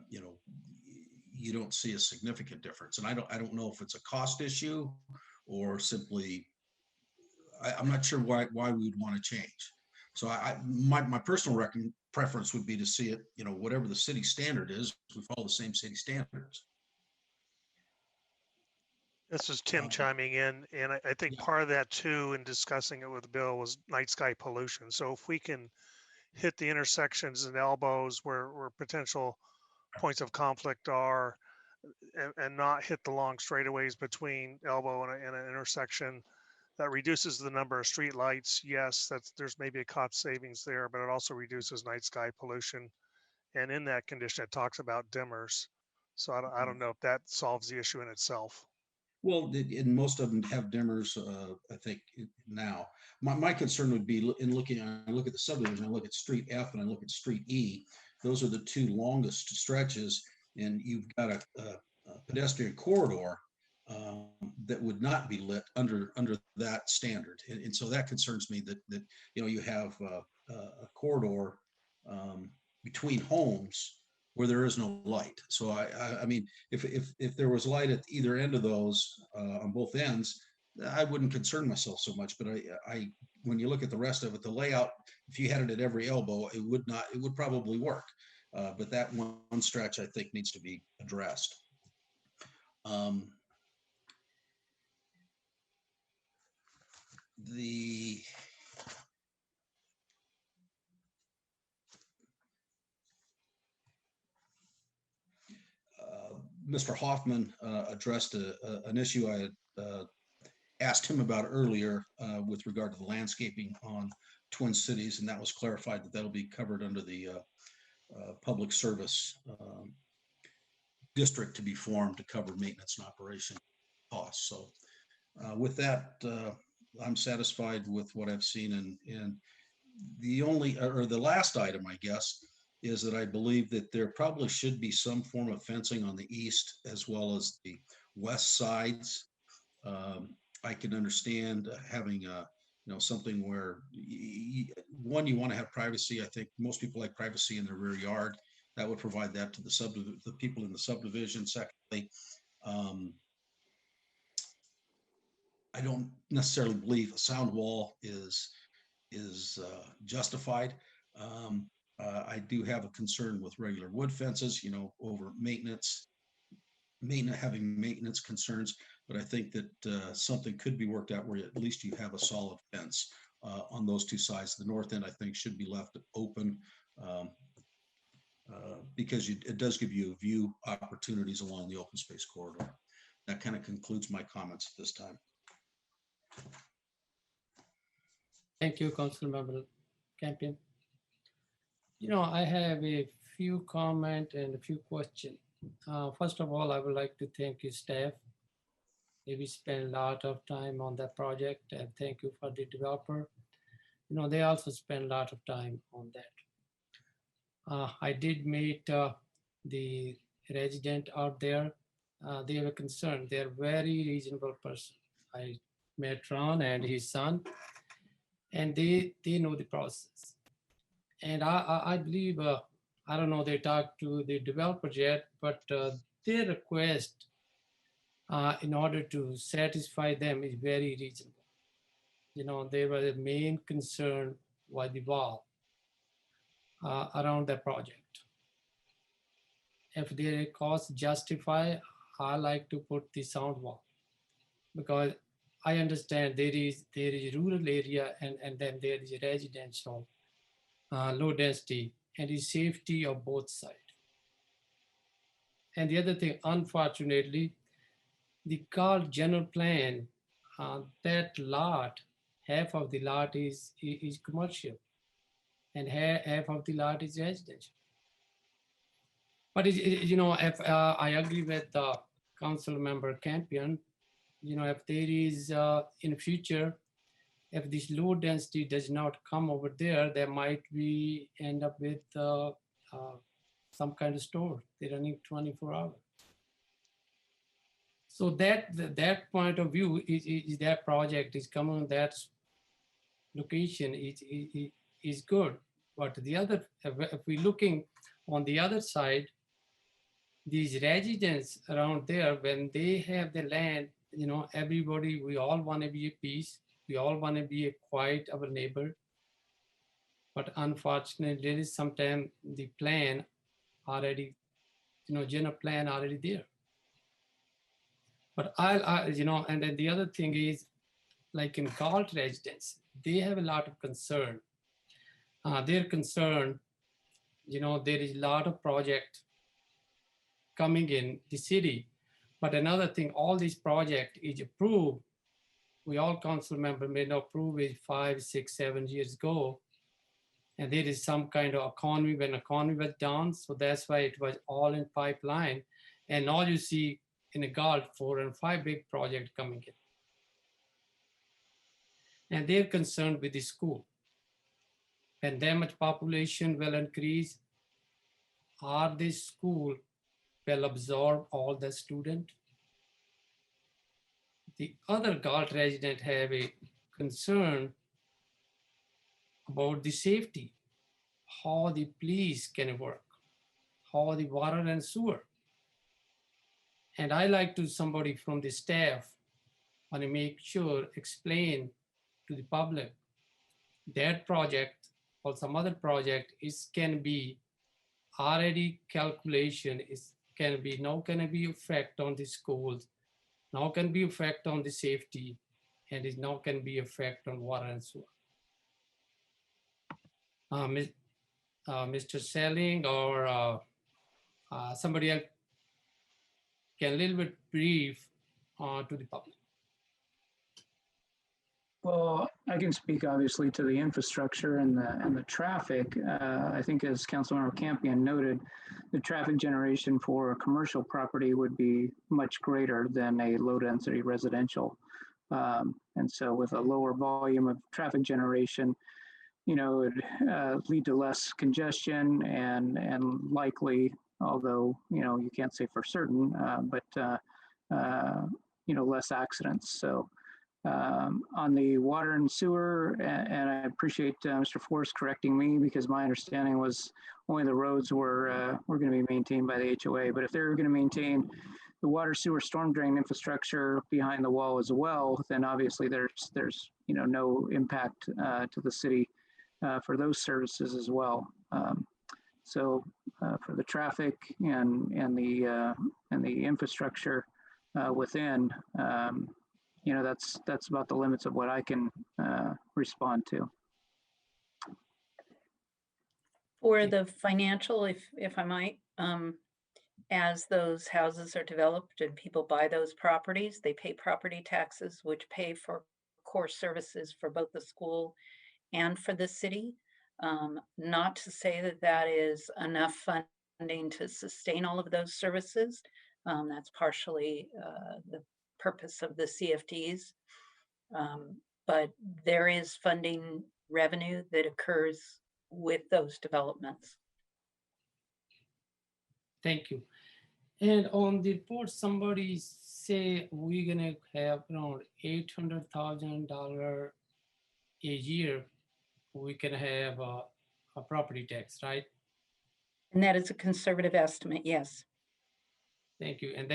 Speaker 8: you don't see a significant difference. And I don't know if it's a cost issue or simply, I'm not sure why we'd want to change. So my personal preference would be to see it, whatever the city standard is, we follow the same city standards.
Speaker 17: This is Tim chiming in, and I think part of that too, in discussing it with Bill, was night sky pollution. So if we can hit the intersections and elbows where potential points of conflict are, and not hit the long straightaways between elbow and an intersection, that reduces the number of street lights. Yes, there's maybe a cost savings there, but it also reduces night sky pollution. And in that condition, it talks about dimmers. So I don't know if that solves the issue in itself.
Speaker 8: Well, and most of them have dimmers, I think now. My concern would be in looking, I look at the subdivision, I look at street F and I look at street E. Those are the two longest stretches, and you've got a pedestrian corridor that would not be lit under that standard. And so that concerns me that you have a corridor between homes where there is no light. So I mean, if there was light at either end of those on both ends, I wouldn't concern myself so much. But I when you look at the rest of it, the layout, if you had it at every elbow, it would probably work. But that one stretch, I think, needs to be addressed. The Mr. Hoffman addressed an issue I had asked him about earlier with regard to the landscaping on Twin Cities, and that was clarified that that'll be covered under the public service district to be formed to cover maintenance and operation costs. So with that, I'm satisfied with what I've seen, and the last item, I guess, is that I believe that there probably should be some form of fencing on the east as well as the west sides. I can understand having something where you want to have privacy. I think most people like privacy in their rear yard. That would provide that to the people in the subdivision. Secondly, I don't necessarily believe a sound wall is justified. I do have a concern with regular wood fences, over having maintenance concerns, but I think that something could be worked out where at least you have a solid fence on those two sides. The north end, I think, should be left open because it does give you view opportunities along the open space corridor. That kind of concludes my comments at this time.
Speaker 1: Thank you, Councilmember Campion. I have a few comments and a few questions. First of all, I would like to thank your staff. We spent a lot of time on that project, and thank you for the developer. They also spent a lot of time on that. I did meet the resident out there. They were concerned. They're very reasonable person. I met Ron and his son, and they know the process. And I believe, I don't know, they talked to the developers yet, but their request in order to satisfy them is very reasonable. They were the main concern was the wall around the project. If their costs justify, I like to put the sound wall, because I understand there is rural area and then there is residential, low density, and the safety of both sides. And the other thing, unfortunately, the Galt general plan, that lot, half of the lot is commercial, and half of the lot is residential. But if I agree with Council Member Campion, if there is in the future, if this low density does not come over there, there might be end up with some kind of store. They're running 24 hours. So that point of view is that project is coming on that location is good. But the other, if we're looking on the other side, these residents around there, when they have the land, everybody, we all want to be at peace. We all want to be a quiet our neighbor. But unfortunately, there is sometimes the plan already, general plan already there. But and then the other thing is, like in Galt residents, they have a lot of concern. They're concerned, there is a lot of project coming in the city. But another thing, all these project is approved. We all council member may not approve it 5, 6, 7 years ago. And there is some kind of economy when economy was down. So that's why it was all in pipeline. And now you see in a Gulf 4 and 5 big projects coming in. And they're concerned with the school. And that much population will increase. Are this school will absorb all the student? The other Galt resident have a concern about the safety, how the police can work, how the water and sewer. And I like to somebody from the staff want to make sure, explain to the public that project or some other project can be already calculation now can be effect on the schools, now can be effect on the safety, and is now can be effect on water and sewer. Mr. Selling or somebody else can a little bit brief to the public.
Speaker 21: Well, I can speak obviously to the infrastructure and the traffic. I think as Councilmember Campion noted, the traffic generation for a commercial property would be much greater than a low density residential. And so with a lower volume of traffic generation, it would lead to less congestion and likely, although, you can't say for certain, but less accidents. So on the water and sewer, and I appreciate Mr. Forrest correcting me because my understanding was only the roads were going to be maintained by the HOA. But if they're going to maintain the water, sewer, storm drain infrastructure behind the wall as well, then obviously there's no impact to the city for those services as well. So for the traffic and the infrastructure within. That's about the limits of what I can respond to.
Speaker 14: For the financial, if I might, as those houses are developed and people buy those properties, they pay property taxes, which pay for core services for both the school and for the city. Not to say that that is enough funding to sustain all of those services. That's partially the purpose of the CFDs. But there is funding revenue that occurs with those developments.
Speaker 1: Thank you. And on the report, somebody say we're gonna have around $800,000 a year. We can have a property tax, right?
Speaker 14: And that is a conservative estimate, yes.
Speaker 1: Thank you. And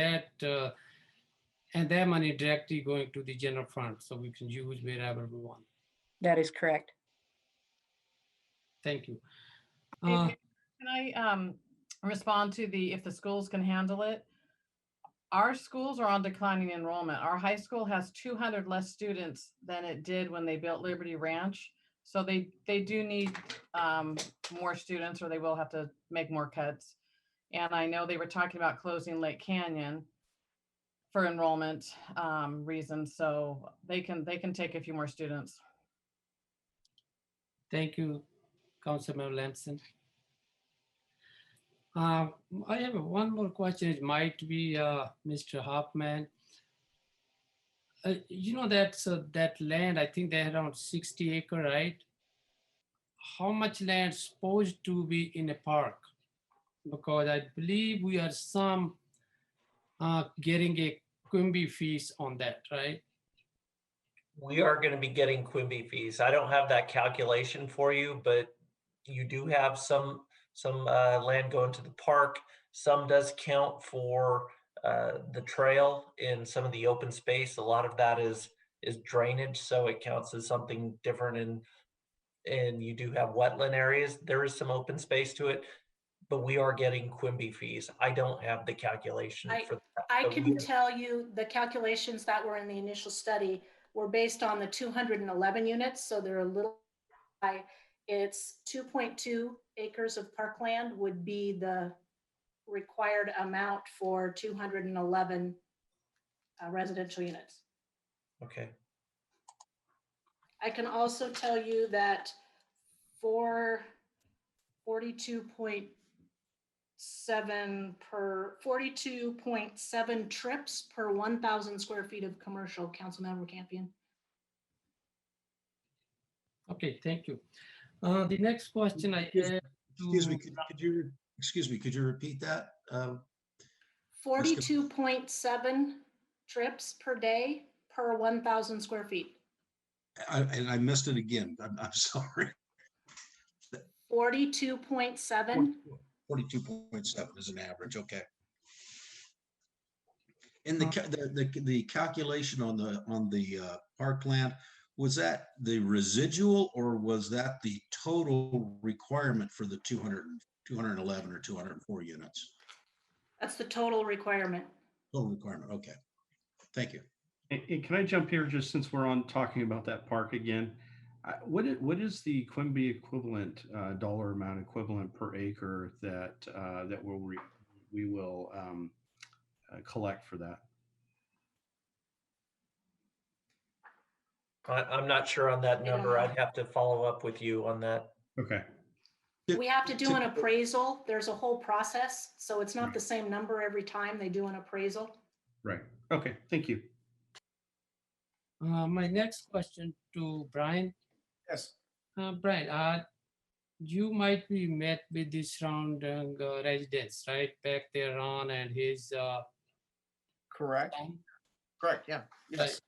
Speaker 1: that money directly going to the general fund, so we can use wherever we want.
Speaker 14: That is correct.
Speaker 1: Thank you.
Speaker 4: Can I respond to if the schools can handle it? Our schools are on declining enrollment. Our high school has 200 less students than it did when they built Liberty Ranch. So they do need more students, or they will have to make more cuts. And I know they were talking about closing Lake Canyon for enrollment reasons, so they can take a few more students.
Speaker 1: Thank you, Councilmember Lamson. I have one more question. It might be Mr. Hoffman. That land, I think they had around 60 acres, right? How much land is supposed to be in a park? Because I believe we are getting a Quimby fees on that, right?
Speaker 12: We are going to be getting Quimby fees. I don't have that calculation for you, but you do have some land going to the park. Some does count for the trail in some of the open space. A lot of that is drainage, so it counts as something different. And you do have wetland areas. There is some open space to it. but we are getting Quimby fees. I don't have the calculation for that.
Speaker 15: I
Speaker 12: but we
Speaker 15: can
Speaker 12: are-
Speaker 15: tell you the calculations that were in the initial study were based on the 211 units, so they're a little high. It's 2.2 acres of parkland would be the required amount for 211 residential units.
Speaker 12: Okay.
Speaker 15: I can also tell you that for 42.7 trips per 1,000 square feet of commercial, Councilmember Campion.
Speaker 1: Okay, thank you. The next question I have.
Speaker 8: Excuse me, could you repeat that?
Speaker 15: 42.7 trips per day per 1,000 square feet.
Speaker 8: And I missed it again. I'm sorry.
Speaker 15: 42.7.
Speaker 8: 42.7 is an average, okay. And the calculation on the parkland, was that the residual or was that the total requirement for the 211 or 204 units?
Speaker 15: That's the total requirement.
Speaker 8: Total requirement, okay. Thank you.
Speaker 10: And can I jump here just since we're on talking about that park again? What is the Quimby equivalent dollar amount equivalent per acre that we will collect for that?
Speaker 12: I'm not sure on that number. I'd have to follow up with you on that.
Speaker 10: Okay.
Speaker 15: We have to do an appraisal. There's a whole process, so it's not the same number every time they do an appraisal.
Speaker 10: Right. Okay. Thank you.
Speaker 1: My next question to Brian.
Speaker 16: Yes.
Speaker 1: Brian, you might be met with the surrounding residents, right? Back there, Ron and his.
Speaker 16: Correct. Correct. Yeah. Yes.
Speaker 1: Right.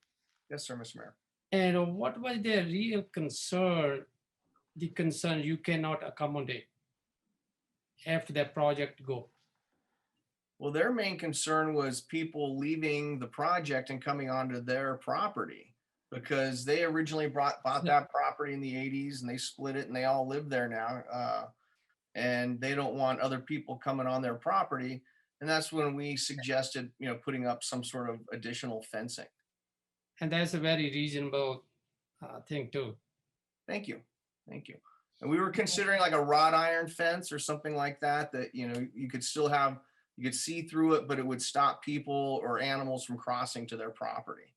Speaker 16: Yes, sir, Mr. Mayor.
Speaker 1: And what was their real concern? The concern you cannot accommodate after that project go.
Speaker 16: Well, their main concern was people leaving the project and coming onto their property because they originally bought that property in the 80s and they split it and they all live there now. And they don't want other people coming on their property. And that's when we suggested, putting up some sort of additional fencing.
Speaker 1: And that's a very reasonable thing too.
Speaker 16: Thank you. Thank you. And we were considering like a wrought iron fence or something like that, you could still have, you could see through it, but it would stop people or animals from crossing to their property.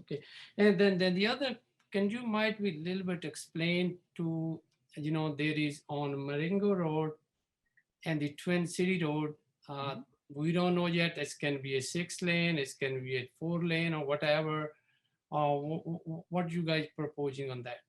Speaker 1: Okay. And then the other, can you might be a little bit explain to, there is on Marengo Road and the Twin City Road, we don't know yet, it can be a 6 lane, it can be a 4 lane or whatever. What you guys proposing on that?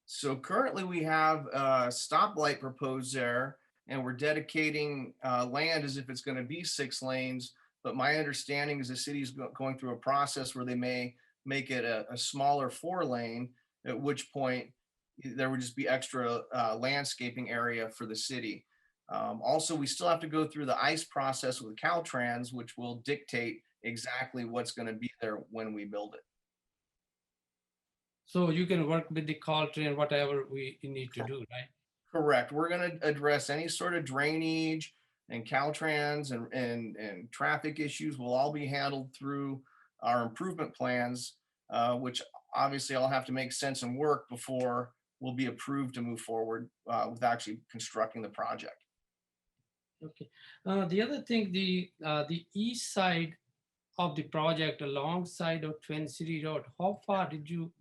Speaker 16: So currently we have a stoplight proposed there and we're dedicating land as if it's going to be 6 lanes. But my understanding is the city's going through a process where they may make it a smaller 4 lane, at which point there would just be extra landscaping area for the city. Also, we still have to go through the ICE process with Caltrans, which will dictate exactly what's going to be there when we build it.
Speaker 1: So you can work with the call train, whatever we need to do, right?
Speaker 16: Correct. We're going to address any sort of drainage and Caltrans and traffic issues will all be handled through our improvement plans, which obviously I'll have to make sense and work before we'll be approved to move forward with actually constructing the project.
Speaker 1: Okay. The other thing, the east side of the project alongside of Twin City Road, how far did you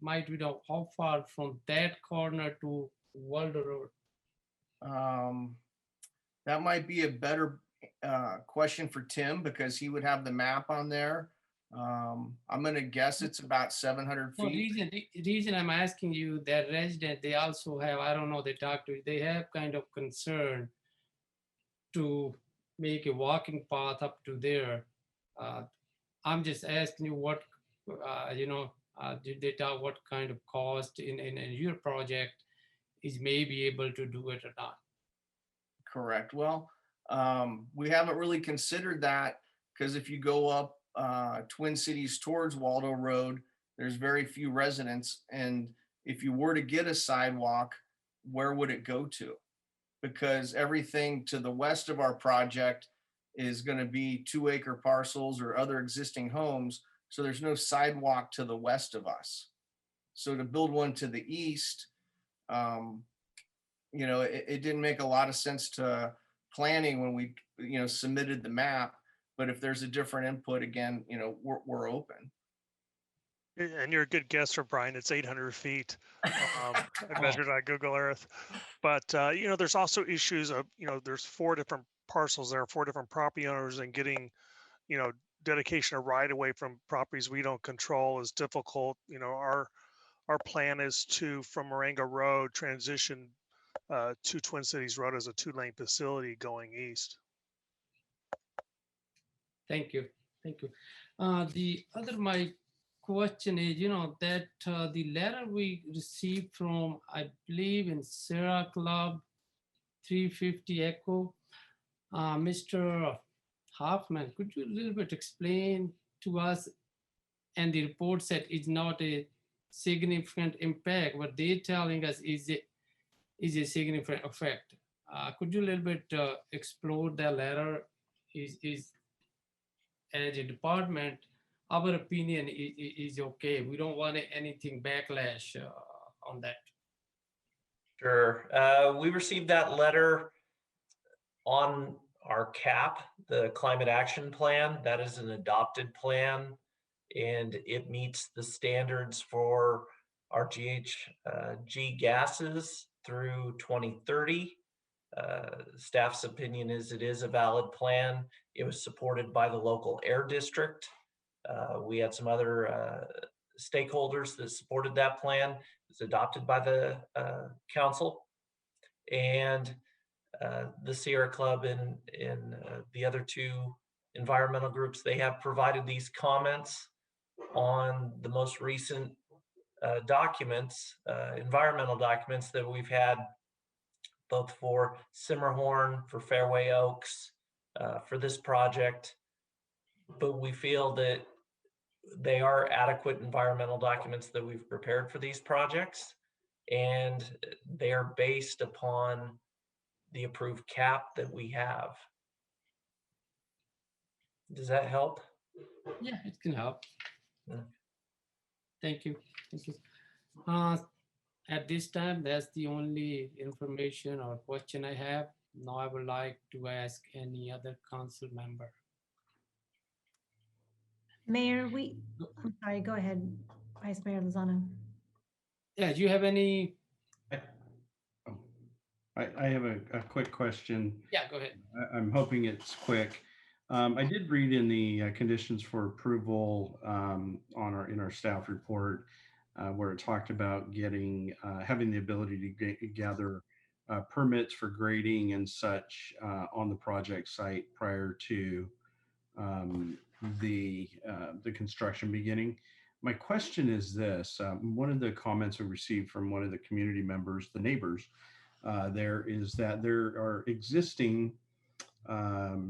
Speaker 1: how far from that corner to Waldo Road?
Speaker 16: That might be a better question for Tim because he would have the map on there. I'm going to guess it's about 700 feet.
Speaker 1: Well, the reason I'm asking you, that resident, they also have, I don't know, they have kind of concern to make a walking path up to there. I'm just asking you what, did they talk what kind of cost in your project is maybe able to do it or not?
Speaker 16: Correct. Well, we haven't really considered that because if you go up Twin Cities towards Waldo Road, there's very few residents. And if you were to get a sidewalk, where would it go to? Because everything to the west of our project is going to be 2-acre parcels or other existing homes. So there's no sidewalk to the west of us. So to build one to the east, it didn't make a lot of sense to planning when we, submitted the map. But if there's a different input, again, we're open.
Speaker 17: And you're a good guesser, Brian. It's 800 feet. I measured on Google Earth. But, there's also issues of, there's 4 different parcels there, 4 different property owners, and getting, dedication of right away from properties we don't control is difficult. Our plan is to, from Moringa Road, transition to Twin Cities Road as a 2-lane facility going east.
Speaker 1: Thank you. Thank you. My question is, that the letter we received from, I believe, in Sierra Club 350 Echo, Mr. Hoffman, could you a little bit explain to us, and the report said it's not a significant impact, what they're telling us is a significant effect. Could you a little bit explore that letter? Is as a department, our opinion is okay. We don't want anything backlash on that.
Speaker 12: Sure. We received that letter on our CAP, the Climate Action Plan. That is an adopted plan, and it meets the standards for our GHG gases through 2030. Staff's opinion is it is a valid plan. It was supported by the local air district. We had some other stakeholders that supported that plan. It was adopted by the council, and the Sierra Club and the other 2 environmental groups, they have provided these comments on the most recent documents, environmental documents that we've had, both for Simmerhorn, for Fairway Oaks, for this project. But we feel that they are adequate environmental documents that we've prepared for these projects, and they are based upon the approved cap that we have. Does that help?
Speaker 1: Yeah, it can help.
Speaker 12: Yeah.
Speaker 1: Thank you. Thank you. At this time, that's the only information or question I have. Now I would like to ask any other council member.
Speaker 2: Mayor, I'm sorry, go ahead, Vice Mayor Lozano.
Speaker 1: Yeah, do you have any?
Speaker 10: I have a quick question.
Speaker 1: Yeah, go ahead.
Speaker 10: I'm hoping it's quick. I did read in the conditions for approval in our staff report where it talked about having the ability to gather permits for grading and such on the project site prior to the construction beginning. My question is this: one of the comments we received from one of the community members, the neighbors, there is that there are existing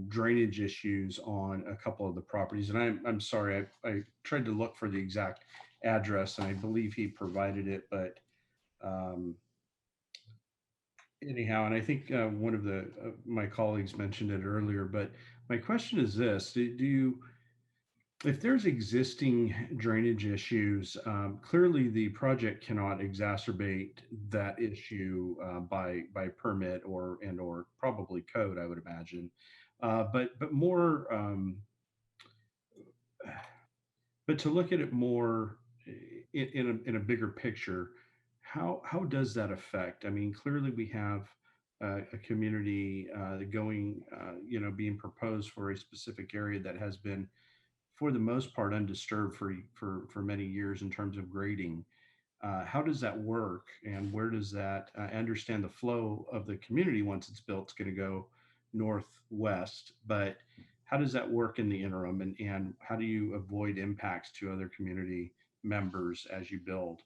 Speaker 10: drainage issues on a couple of the properties. And I'm sorry, I tried to look for the exact address, and I believe he provided it, but anyhow, and I think one of my colleagues mentioned it earlier, but my question is this: if there's existing drainage issues, clearly the project cannot exacerbate that issue by permit or probably code, I would imagine. But to look at it more in a bigger picture, how does that affect? I mean, clearly we have a community being proposed for a specific area that has been, for the most part, undisturbed for many years in terms of grading. How does that work, and where does that? I understand the flow of the community once it's built is going to go northwest, but how does that work in the interim, and how do you avoid impacts to other community members as you build?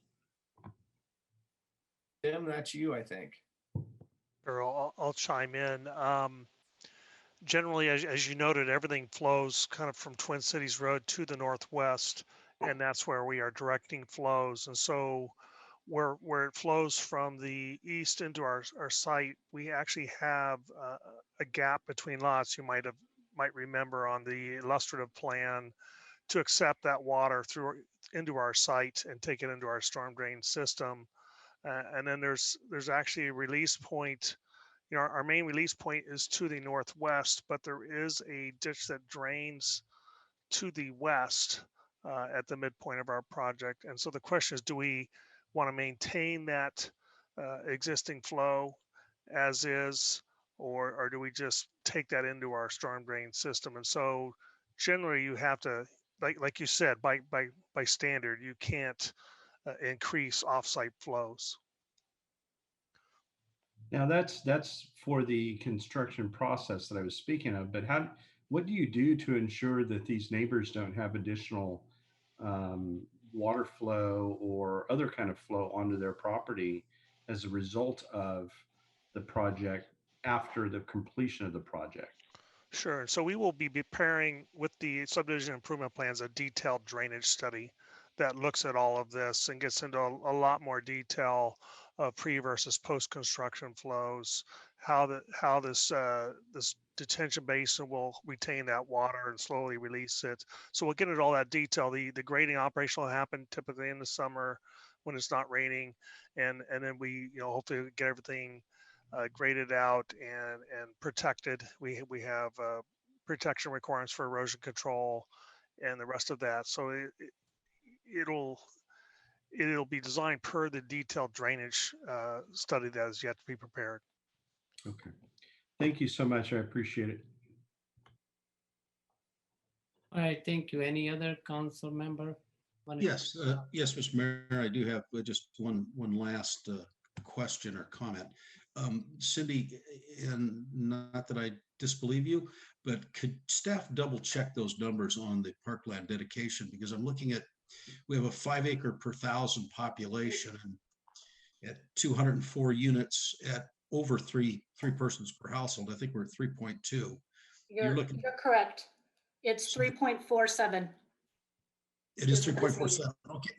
Speaker 16: Tim, that's you, I think.
Speaker 17: Or I'll chime in. Generally, as you noted, everything flows kind of from Twin Cities Road to the northwest, and that's where we are directing flows. And so where it flows from the east into our site, we actually have a gap between lots. You might remember on the illustrative plan to accept that water through into our site and take it into our storm drain system. And then there's actually a release point. You know, our main release point is to the northwest, but there is a ditch that drains to the west at the midpoint of our project. And so the question is, do we want to maintain that existing flow as is, or do we just take that into our storm drain system? And so generally you have to, like you said, by standard, you can't increase offsite flows.
Speaker 10: Now that's for the construction process that I was speaking of, but what do you do to ensure that these neighbors don't have additional water flow or other kind of flow onto their property as a result of the project after the completion of the project?
Speaker 17: Sure. So we will be preparing with the subdivision improvement plans a detailed drainage study that looks at all of this and gets into a lot more detail of pre versus post construction flows, how this detention basin will retain that water and slowly release it. So we'll get into all that detail. The grading operation will happen typically in the summer when it's not raining, and then we hopefully get everything graded out and protected. We have protection requirements for erosion control and the rest of that. So it'll be designed per the detailed drainage study that is yet to be prepared.
Speaker 10: Okay. Thank you so much. I appreciate it.
Speaker 1: All right, thank you. Any other council member?
Speaker 8: Yes, yes, Mr. Mayor, I do have just one last question or comment. Cindy, and not that I disbelieve you, but could staff double check those numbers on the parkland dedication? Because I'm looking at, we have a 5 acre per thousand population and at 204 units at over three persons per household. I think we're at 3.2.
Speaker 15: You're correct. It's 3.47.
Speaker 8: It is 3.47.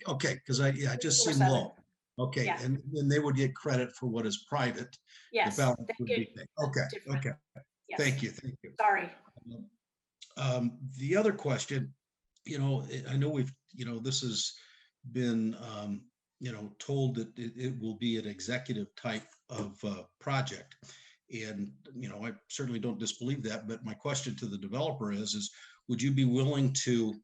Speaker 8: Okay, because I just seemed low. Okay, yeah. And then they would get credit for what is private.
Speaker 15: Yes.
Speaker 8: The balance would be okay. Yes. Thank you.
Speaker 15: Sorry.
Speaker 8: The other question, I know we've, this has been, told that it will be an executive type of project. And, I certainly don't disbelieve that, but my question to the developer is would you be willing to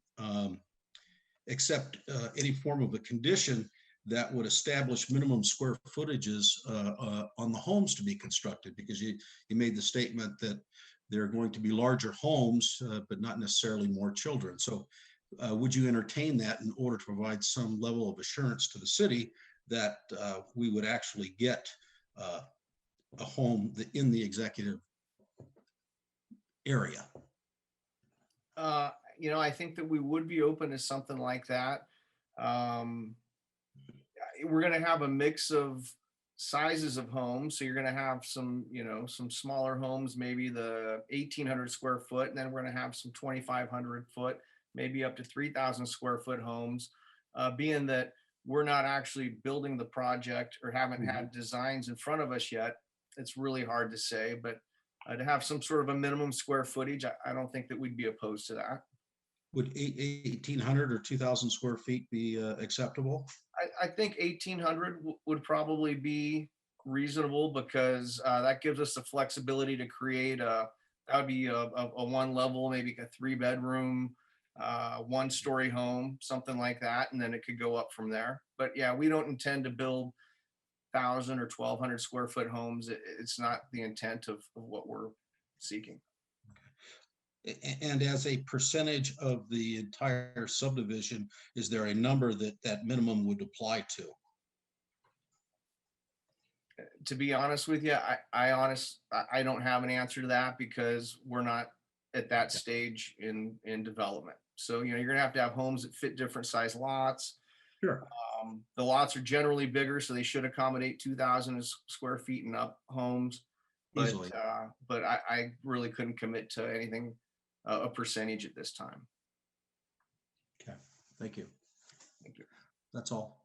Speaker 8: accept any form of a condition that would establish minimum square footages on the homes to be constructed? Because you made the statement that there are going to be larger homes, but not necessarily more children. So would you entertain that in order to provide some level of assurance to the city that we would actually get a home in the executive area?
Speaker 16: I think that we would be open to something like that. We're going to have a mix of sizes of homes. So you're going to have some smaller homes, maybe the 1,800 square foot, and then we're going to have some 2,500 foot, maybe up to 3,000 square foot homes. Being that we're not actually building the project or haven't had designs in front of us yet, it's really hard to say, but to have some sort of a minimum square footage, I don't think that we'd be opposed to that.
Speaker 8: Would 1,800 or 2,000 square feet be acceptable?
Speaker 16: I think 1,800 would probably be reasonable, because that gives us the flexibility to create that would be a one level, maybe a 3-bedroom, 1-story home, something like that. And then it could go up from there. But yeah, we don't intend to build 1,000 or 1,200 square foot homes. It's not the intent of what we're seeking.
Speaker 8: And as a percentage of the entire subdivision, is there a number that minimum would apply to?
Speaker 16: To be honest with you, I don't have an answer to that, because we're not at that stage in development. So, you're going to have homes that fit different size lots.
Speaker 8: Sure.
Speaker 16: The lots are generally bigger, so they should accommodate 2,000 square feet and up homes. But,
Speaker 8: easily.
Speaker 16: But I really couldn't commit to anything, a percentage at this time.
Speaker 8: Okay, thank you.
Speaker 16: Thank you.
Speaker 8: That's all.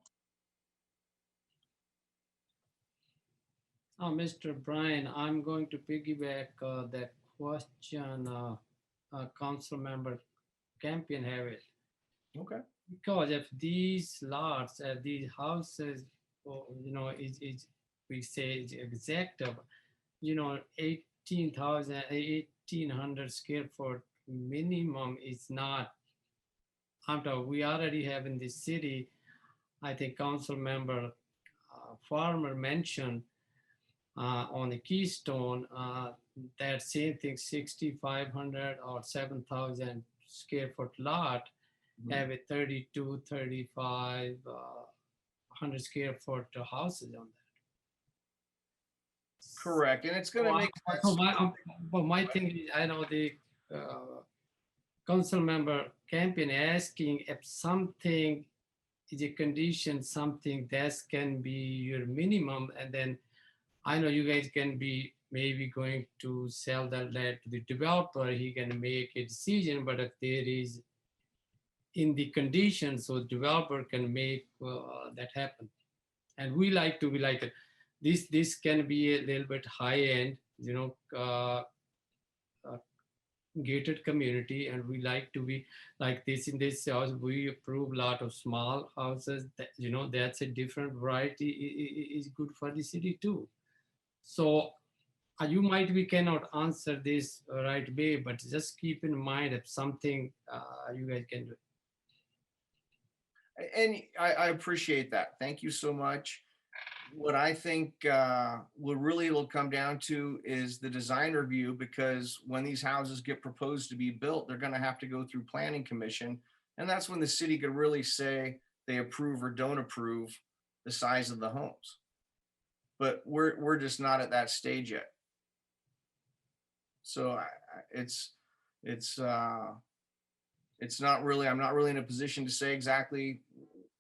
Speaker 1: Mr. Brian, I'm going to piggyback that question Council Member Campion have it.
Speaker 16: Okay.
Speaker 1: Because if these lots, these houses, is we say is exact of, 18,000, 1,800 square foot minimum is not. We already have in this city, I think Council Member Farmer mentioned on the Keystone, that same thing, 6,500 or 7,000 square foot lot, have a 32, 35, 100 square foot houses on that.
Speaker 16: Correct, and it's going to make sense.
Speaker 1: But my thing is, I know the council member Campion asking if something is a condition, something that can be your minimum, and then I know you guys can be maybe going to sell that land to the developer, he can make a decision, but if there is in the conditions, so developer can make that happen. And we like to be like, this can be a little bit high end, gated community, and we like to be like this. In this house we approve a lot of small houses that, that's a different variety, is good for the city too. So you might we cannot answer this right away, but just keep in mind if something you guys can do.
Speaker 16: And I appreciate that. Thank you so much. What I think what really it'll come down to is the design review, because when these houses get proposed to be built, they're going to have to go through planning commission. And that's when the city could really say they approve or don't approve the size of the homes. But we're just not at that stage yet. So it's not really, I'm not really in a position to say exactly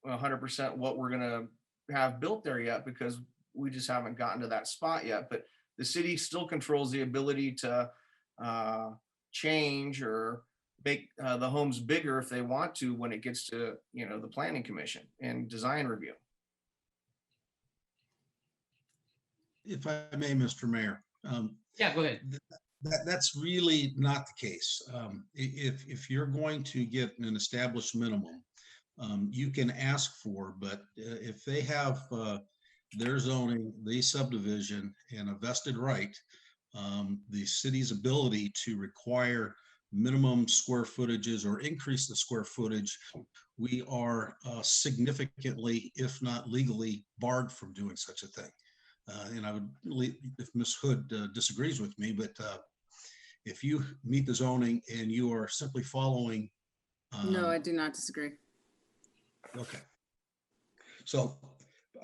Speaker 16: 100% what we're going to have built there yet, because we just haven't gotten to that spot yet. But the city still controls the ability to change or make the homes bigger if they want to when it gets to, the planning commission and design review.
Speaker 8: If I may, Mr. Mayor.
Speaker 1: Yeah, go ahead.
Speaker 8: That's really not the case. If you're going to get an established minimum, you can ask for, but if they have their zoning, the subdivision, and a vested right, the city's ability to require minimum square footages or increase the square footage, we are significantly, if not legally, barred from doing such a thing. And I would, if Ms. Hood disagrees with me, but if you meet the zoning and you are simply following.
Speaker 11: No, I do not disagree.
Speaker 8: Okay. So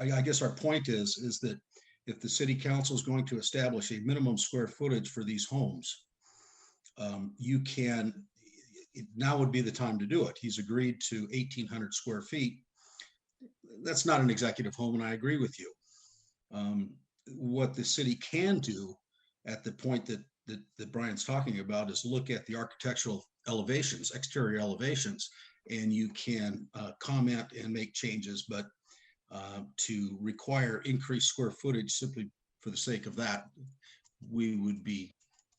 Speaker 8: I guess our point is that if the city council is going to establish a minimum square footage for these homes, you can, now would be the time to do it. He's agreed to 1,800 square feet. That's not an executive home, and I agree with you. What the city can do at the point that Brian's talking about is look at the architectural elevations, exterior elevations, and you can comment and make changes, but to require increased square footage simply for the sake of that, we wouldn't be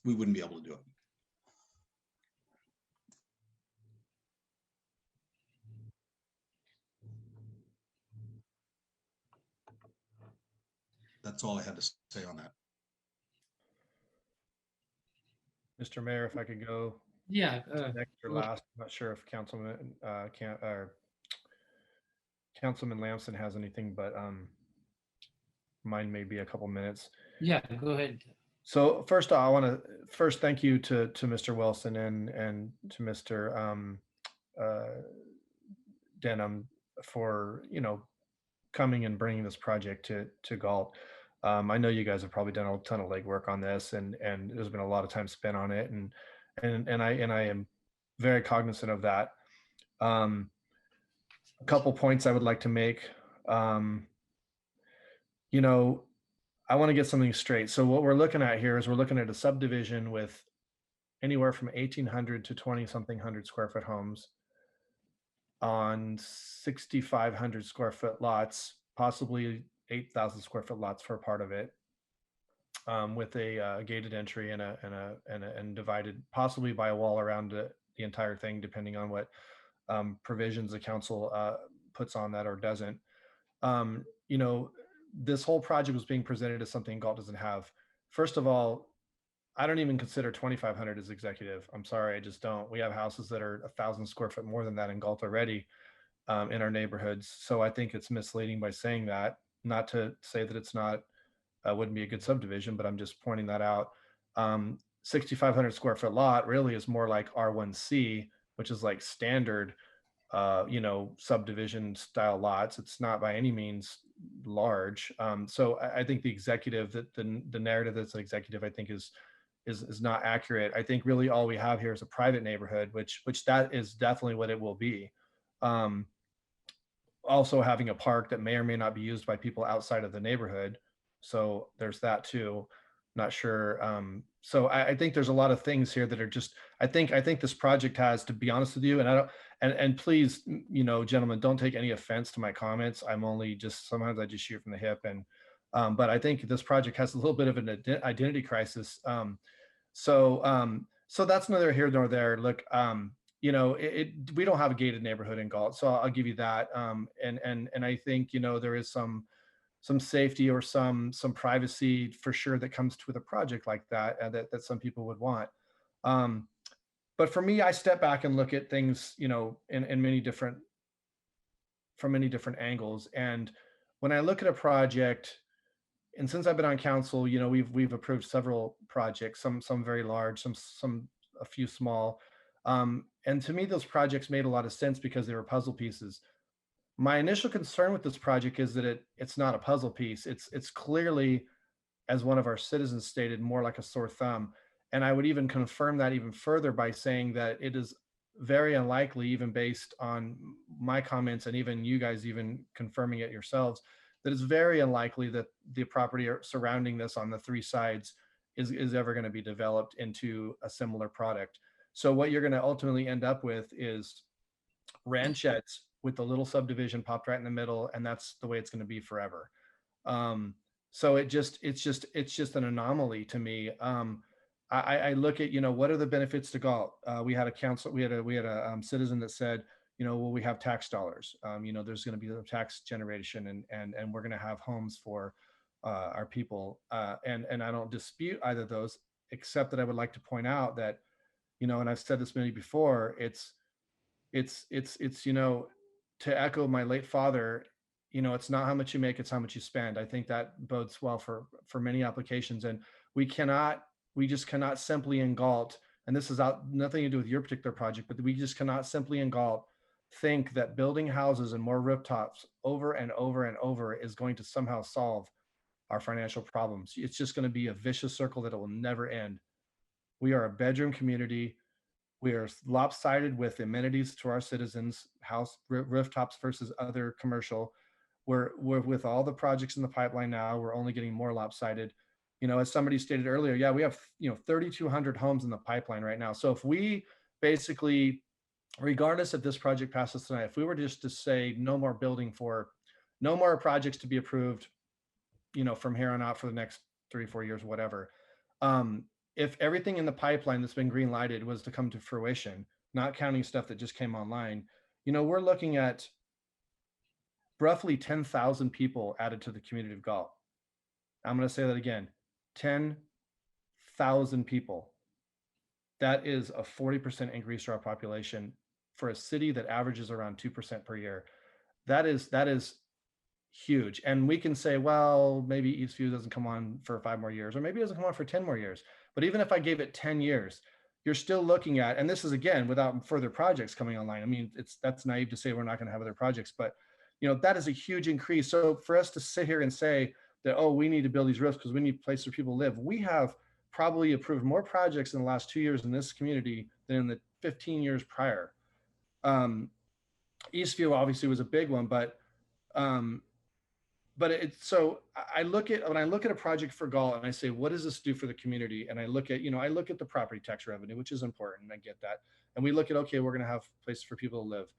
Speaker 8: able to do it. That's all I had to say on that.
Speaker 6: Mr. Mayor, if I could go.
Speaker 1: Yeah.
Speaker 6: Next or last. I'm not sure if Councilman Lamson has anything, but mine may be a couple minutes.
Speaker 1: Yeah, go ahead.
Speaker 6: So first, I want to thank you to Mr. Wilson and to Mr. Denham for coming and bringing this project to Galt. I know you guys have probably done a ton of legwork on this, and there's been a lot of time spent on it, and I am very cognizant of that. A couple points I would like to make. I want to get something straight. So what we're looking at here is we're looking at a subdivision with anywhere from 1,800 to 20-something hundred square foot homes on 6,500 square foot lots, possibly 8,000 square foot lots for a part of it. with a gated entry and divided possibly by a wall around the entire thing, depending on what provisions the council puts on that or doesn't. You know, this whole project was being presented as something Galt doesn't have. First of all, I don't even consider 2,500 as executive. I'm sorry, I just don't. We have houses that are 1,000 square foot more than that in Galt already in our neighborhoods. So I think it's misleading by saying that. Not to say that it's not wouldn't be a good subdivision, but I'm just pointing that out. 6,500 square foot lot really is more like R1C, which is like standard, you know, subdivision style lots. It's not by any means large. So I think the executive, that the narrative that's an executive, I think is not accurate. I think really all we have here is a private neighborhood, which that is definitely what it will be. Also having a park that may or may not be used by people outside of the neighborhood. So there's that too. Not sure. So I think there's a lot of things here that are just, I think this project has, to be honest with you, and I don't, and please, you know, gentlemen, don't take any offense to my comments. I'm only just, sometimes I just shoot from the hip. And, but I think this project has a little bit of an identity crisis. So that's neither here nor there. Look, you know, we don't have a gated neighborhood in Galt, so I'll give you that. And I think, you know, there is some safety or some privacy for sure that comes with a project like that, that some people would want. But for me, I step back and look at things, you know, in many different, from many different angles. And when I look at a project, and since I've been on council, you know, we've approved several projects, some very large, some a few small. And to me, those projects made a lot of sense because they were puzzle pieces. My initial concern with this project is that it's not a puzzle piece. It's clearly, as one of our citizens stated, more like a sore thumb. And I would even confirm that even further by saying that it is very unlikely, even based on my comments and even you guys even confirming it yourselves, that it's very unlikely that the property surrounding this on the three sides is ever going to be developed into a similar product. So what you're going to ultimately end up with is ranchettes with the little subdivision popped right in the middle, and that's the way it's going to be forever. So it's just an anomaly to me. I look at, you know, what are the benefits to Galt? We had a citizen that said, you know, well, we have tax dollars. You know, there's going to be a tax generation, and we're going to have homes for our people. And I don't dispute either of those, except that I would like to point out that, you know, and I've said this maybe before, it's you know, to echo my late father, you know, it's not how much you make, it's how much you spend. I think that bodes well for many applications. And we just cannot simply in Galt, and this is nothing to do with your particular project, but we just cannot simply in Galt think that building houses and more rooftops over and over and over is going to somehow solve our financial problems. It's just going to be a vicious circle that it will never end. We are a bedroom community. We are lopsided with amenities to our citizens, house rooftops versus other commercial. We're with all the projects in the pipeline now, we're only getting more lopsided. You know, as somebody stated earlier, yeah, we have, you know, 3,200 homes in the pipeline right now. So if we basically, regardless if this project passes tonight, if we were just to say no more building for, no more projects to be approved, you know, from here on out for the next 3-4 years, whatever. If everything in the pipeline that's been green lighted was to come to fruition, not counting stuff that just came online, you know, we're looking at roughly 10,000 people added to the community of Galt. I'm going to say that again, 10,000 people. That is a 40% increase to our population for a city that averages around 2% per year. That is huge. And we can say, well, maybe Eastview doesn't come on for 5 more years, or maybe it doesn't come on for 10 more years. But even if I gave it 10 years, you're still looking at, and this is again, without further projects coming online. I mean, that's naive to say we're not going to have other projects, but you know, that is a huge increase. So for us to sit here and say that, oh, we need to build these roofs because we need a place where people live. We have probably approved more projects in the last 2 years in this community than in the 15 years prior. Eastview obviously was a big one, but it's, so I look at, when I look at a project for Galt and I say, what does this do for the community? And I look at, you know, I look at the property tax revenue, which is important. I get that. And we look at, okay, we're going to have places for people to live.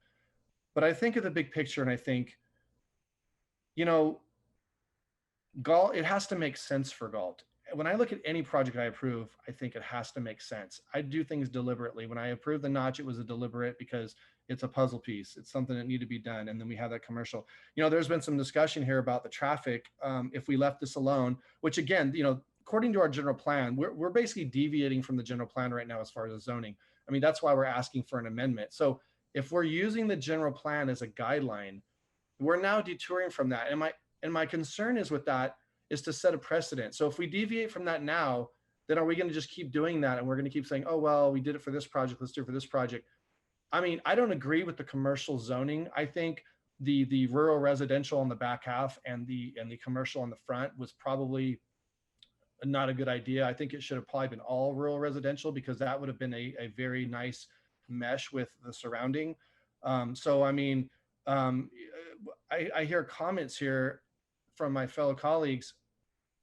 Speaker 6: But I think of the big picture and I think, you know, Galt, it has to make sense for Galt. when I look at any project I approve, I think it has to make sense. I do things deliberately. When I approved the notch, it was a deliberate because it's a puzzle piece. It's something that needed to be done. And then we have that commercial. You know, there's been some discussion here about the traffic. If we left this alone, which again, you know, according to our general plan, we're basically deviating from the general plan right now as far as the zoning. I mean, that's why we're asking for an amendment. So if we're using the general plan as a guideline, we're now detouring from that. And my concern is with that is to set a precedent. So if we deviate from that now, then are we going to just keep doing that? And we're going to keep saying, oh, well, we did it for this project. Let's do it for this project. I mean, I don't agree with the commercial zoning. I think the rural residential on the back half and the commercial on the front was probably not a good idea. I think it should have probably been all rural residential because that would have been a very nice mesh with the surrounding. So, I mean, I hear comments here from my fellow colleagues,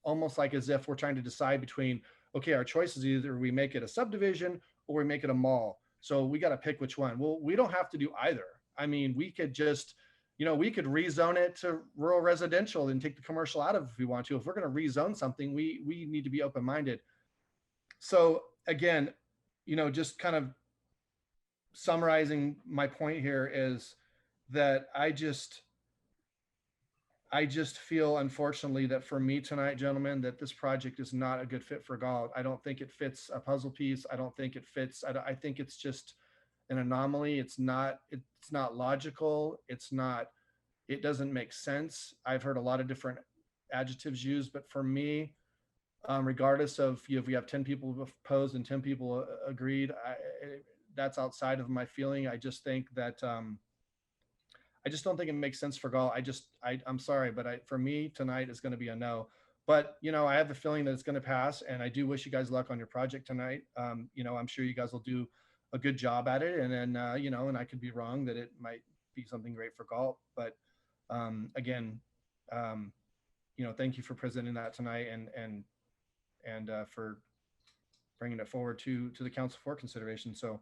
Speaker 6: almost like as if we're trying to decide between, okay, our choice is either we make it a subdivision or we make it a mall. So we got to pick which one. Well, we don't have to do either. I mean, we could just, you know, we could rezone it to rural residential and take the commercial out of it if we want to. If we're going to rezone something, we need to be open-minded. So again, you know, just kind of summarizing my point here is that I just feel, unfortunately, that for me tonight, gentlemen, that this project is not a good fit for Galt. I don't think it fits a puzzle piece. I don't think it fits. I think it's just an anomaly. It's not logical. It doesn't make sense. I've heard a lot of different adjectives used, but for me, regardless of if we have 10 people opposed and 10 people agreed, that's outside of my feeling. I just think that, I just don't think it makes sense for Galt. I'm sorry, but for me tonight is going to be a no. But, you know, I have the feeling that it's going to pass, and I do wish you guys luck on your project tonight. You know, I'm sure you guys will do a good job at it. And then, you know, and I could be wrong that it might be something great for Galt. But again, you know, thank you for presenting that tonight and for bringing it forward to the council for consideration. So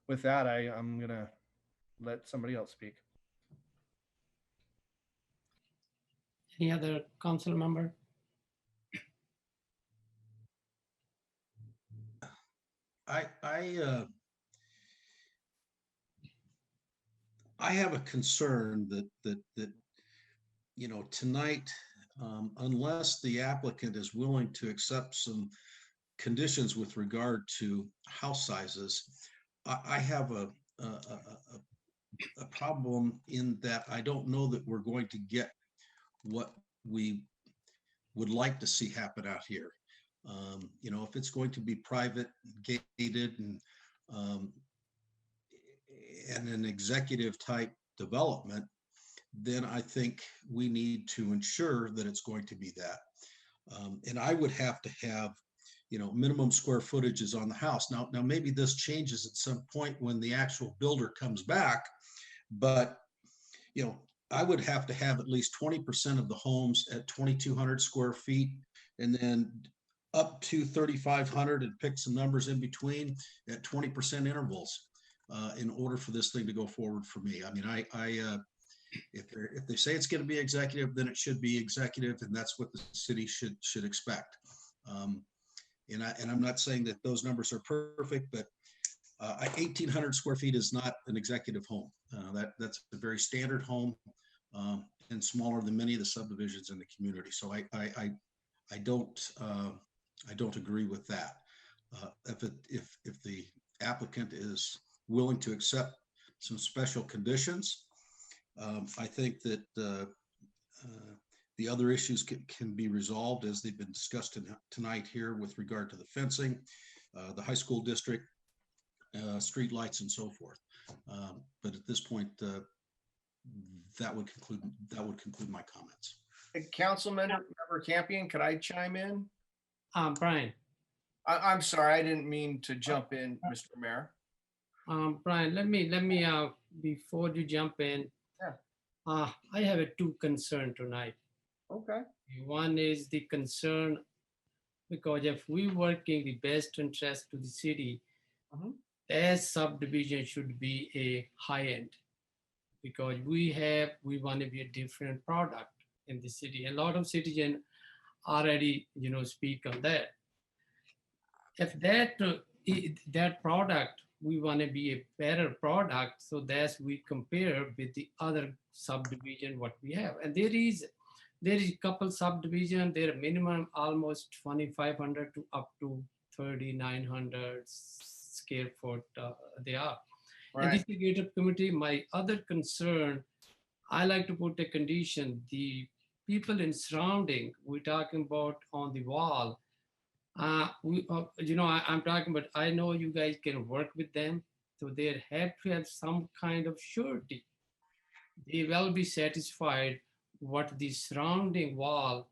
Speaker 6: with that, I'm going to let somebody else speak.
Speaker 1: Any other council member?
Speaker 8: I have a concern that you know, tonight, unless the applicant is willing to accept some conditions with regard to house sizes, I have a problem in that I don't know that we're going to get what we would like to see happen out here. You know, if it's going to be private, gated, and an executive type development, then I think we need to ensure that it's going to be that. And I would have to have, you know, minimum square footages on the house. Now maybe this changes at some point when the actual builder comes back, but, you know, I would have to have at least 20% of the homes at 2,200 square feet, and then up to 3,500 and pick some numbers in between at 20% intervals in order for this thing to go forward for me. I mean, if they say it's going to be executive, then it should be executive, and that's what the city should expect. And I'm not saying that those numbers are perfect, but 1,800 square feet is not an executive home. That's a very standard home, and smaller than many of the subdivisions in the community. So I don't agree with that. If the applicant is willing to accept some special conditions, I think that the other issues can be resolved as they've been discussed tonight here with regard to the fencing, the high school district, street lights, and so forth. But at this point, that would conclude my comments.
Speaker 16: Hey, Councilmember Campion, could I chime in?
Speaker 1: Brian.
Speaker 16: I'm sorry, I didn't mean to jump in, Mr. Mayor.
Speaker 1: Brian, let me before you jump in, I have two concerns tonight.
Speaker 16: Okay.
Speaker 1: One is the concern because if we working the best interest to the city, that subdivision should be a high end, because we want to be a different product in the city. A lot of citizens already, speak on that. If that product, we want to be a better product, so that's we compare with the other subdivision what we have. And there is a couple subdivision, their minimum almost 2,500 to up to 3,900 square foot they are. And this executive committee, my other concern, I like to put a condition, the people in surrounding, we're talking about on the wall, I'm talking about, I know you guys can work with them, so they have to have some kind of surety. They will be satisfied what the surrounding wall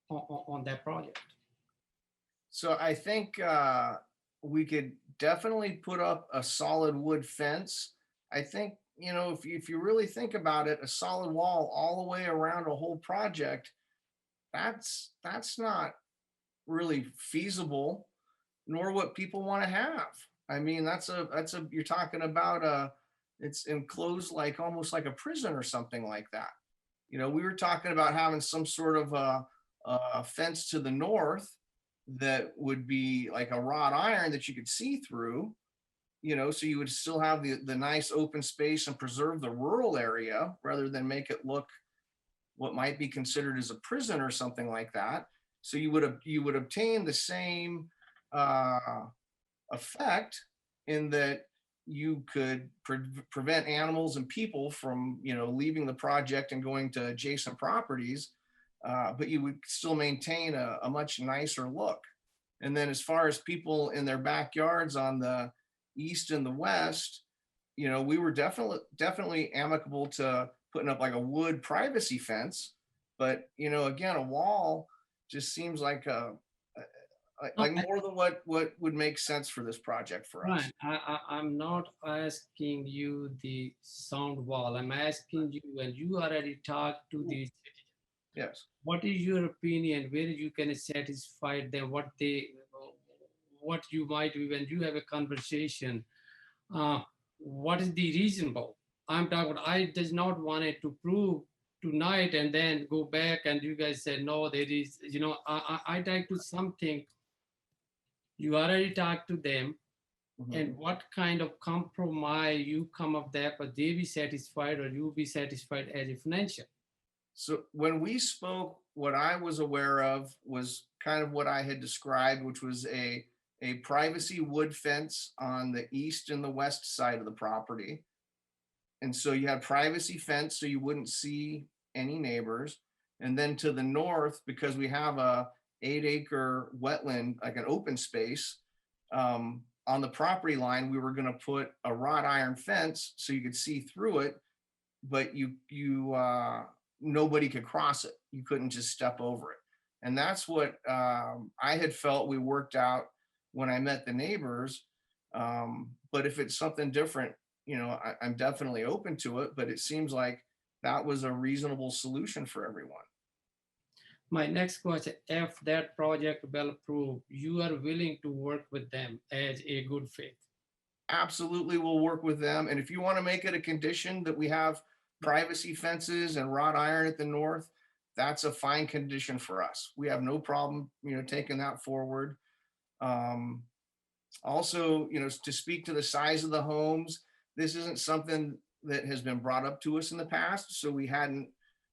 Speaker 1: on that project.
Speaker 16: So I think we could definitely put up a solid wood fence. I think, if you really think about it, a solid wall all the way around a whole project, that's not really feasible, nor what people want to have. I mean, you're talking about it's enclosed like almost like a prison or something like that. We were talking about having some sort of a fence to the north that would be like a wrought iron that you could see through, so you would still have the nice open space and preserve the rural area rather than make it look what might be considered as a prison or something like that. So you would obtain the same effect in that you could prevent animals and people from, leaving the project and going to adjacent properties, but you would still maintain a much nicer look. And then as far as people in their backyards on the east and the west, we were definitely amicable to putting up like a wood privacy fence. But, again, a wall just seems like more than what would make sense for this project for us.
Speaker 1: Right. I'm not asking you the sound wall. I'm asking you, when you already talked to the citizen.
Speaker 16: Yes.
Speaker 1: What is your opinion? Where you can satisfy them? What you might be when you have a conversation? What is the reasonable? I'm talking about, I does not want it to prove tonight and then go back and you guys say, no, there is, I like to something. You already talked to them, and what kind of compromise you come up there, but they be satisfied or you be satisfied as a financial.
Speaker 16: So when we spoke, what I was aware of was kind of what I had described, which was a privacy wood fence on the east and the west side of the property. And so you had privacy fence, so you wouldn't see any neighbors. And then to the north, because we have a 8-acre wetland, like an open space, on the property line, we were going to put a wrought iron fence so you could see through it, but nobody could cross it. You couldn't just step over it. And that's what I had felt we worked out when I met the neighbors. But if it's something different, I'm definitely open to it, but it seems like that was a reasonable solution for everyone.
Speaker 1: My next question, if that project will approve, you are willing to work with them as a good faith?
Speaker 16: Absolutely, we'll work with them. And if you want to make it a condition that we have privacy fences and wrought iron at the north, that's a fine condition for us. We have no problem, taking that forward. Also, to speak to the size of the homes, this isn't something that has been brought up to us in the past, so we hadn't,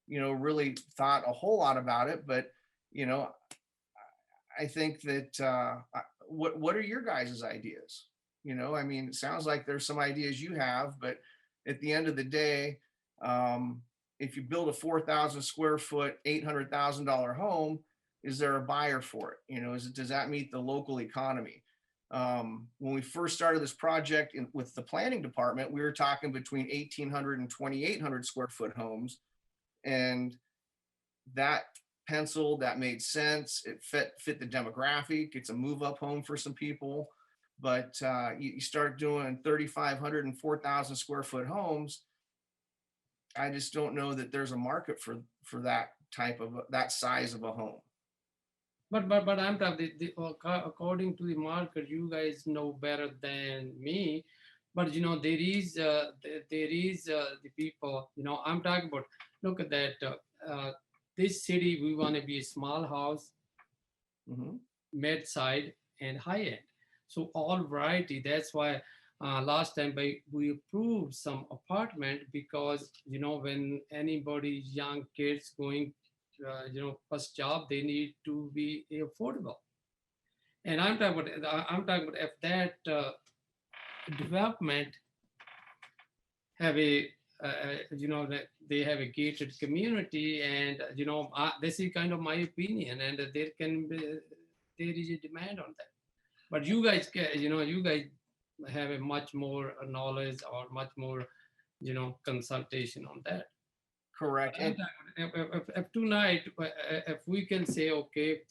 Speaker 16: really thought a whole lot about it. But, I think that what are your guys' ideas? It sounds like there's some ideas you have, but at the end of the day, if you build a 4,000 square foot, $800,000 home, is there a buyer for it? Does that meet the local economy? When we first started this project with the planning department, we were talking between 1,800 and 2,800 square foot homes. And that penciled, that made sense. It fit the demographic. It's a move up home for some people. But you start doing 3,500 and 4,000 square foot homes, I just don't know that there's a market for that size of a home.
Speaker 1: But I'm talking, according to the market, you guys know better than me. But there is the people. I'm talking about. Look at that. this city, we want to be a small house,
Speaker 16: Mhm.
Speaker 1: mid-side, and high-end. So all variety. That's why last time we approved some apartment because, you know, when anybody, young kids going, you know, first job, they need to be affordable. And I'm talking about if that development have a you know that they have a gated community, and you know this is kind of my opinion, and there can be there is a demand on that. But you guys you know, you guys have a much more knowledge or much more, you know, consultation on that.
Speaker 16: Correct. And
Speaker 1: If tonight if we can say okay,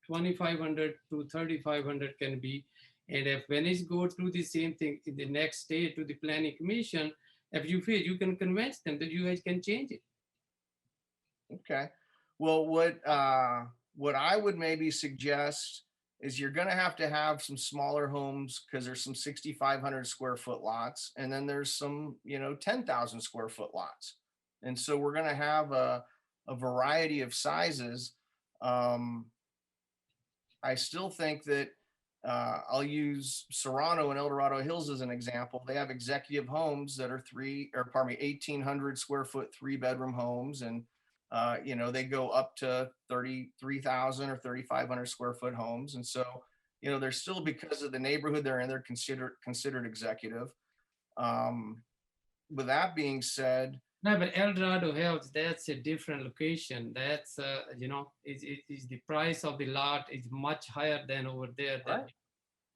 Speaker 1: 2500 to 3500 can be, and if when it go through the same thing in the next day to the planning commission, if you feel you can convince them that you guys can change it.
Speaker 16: okay. Well, what I would maybe suggest is you're going to have some smaller homes because there's some 6,500 square foot lots, and then there's some, you know, 10,000 square foot lots. And so we're going to have a variety of sizes. I still think that I'll use Serrano and El Dorado Hills as an example. They have executive homes that are 1,800 square foot, 3-bedroom homes. And, you know, they go up to 33,000 or 3,500 square foot homes. And so, you know, they're still, because of the neighborhood they're in, they're considered executive. With that being said,
Speaker 1: No, but El Dorado Hills, that's a different location. That's, you know, is the price of the lot is much higher than over there.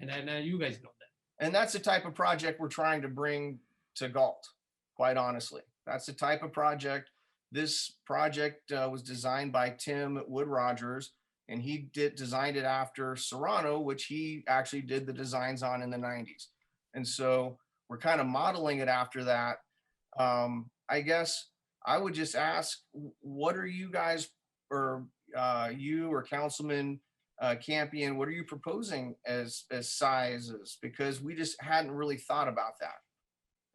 Speaker 1: And I know you guys know that.
Speaker 16: and that's the type of project we're trying to bring to Galt, quite honestly. That's the type of project. This project was designed by Tim at Wood Rogers, and he designed it after Serrano, which he actually did the designs on in the 90s. And so we're kind of modeling it after that. I guess I would just ask, what are you guys, or you or Councilman Campion, what are you proposing as sizes? Because we just hadn't really thought about that.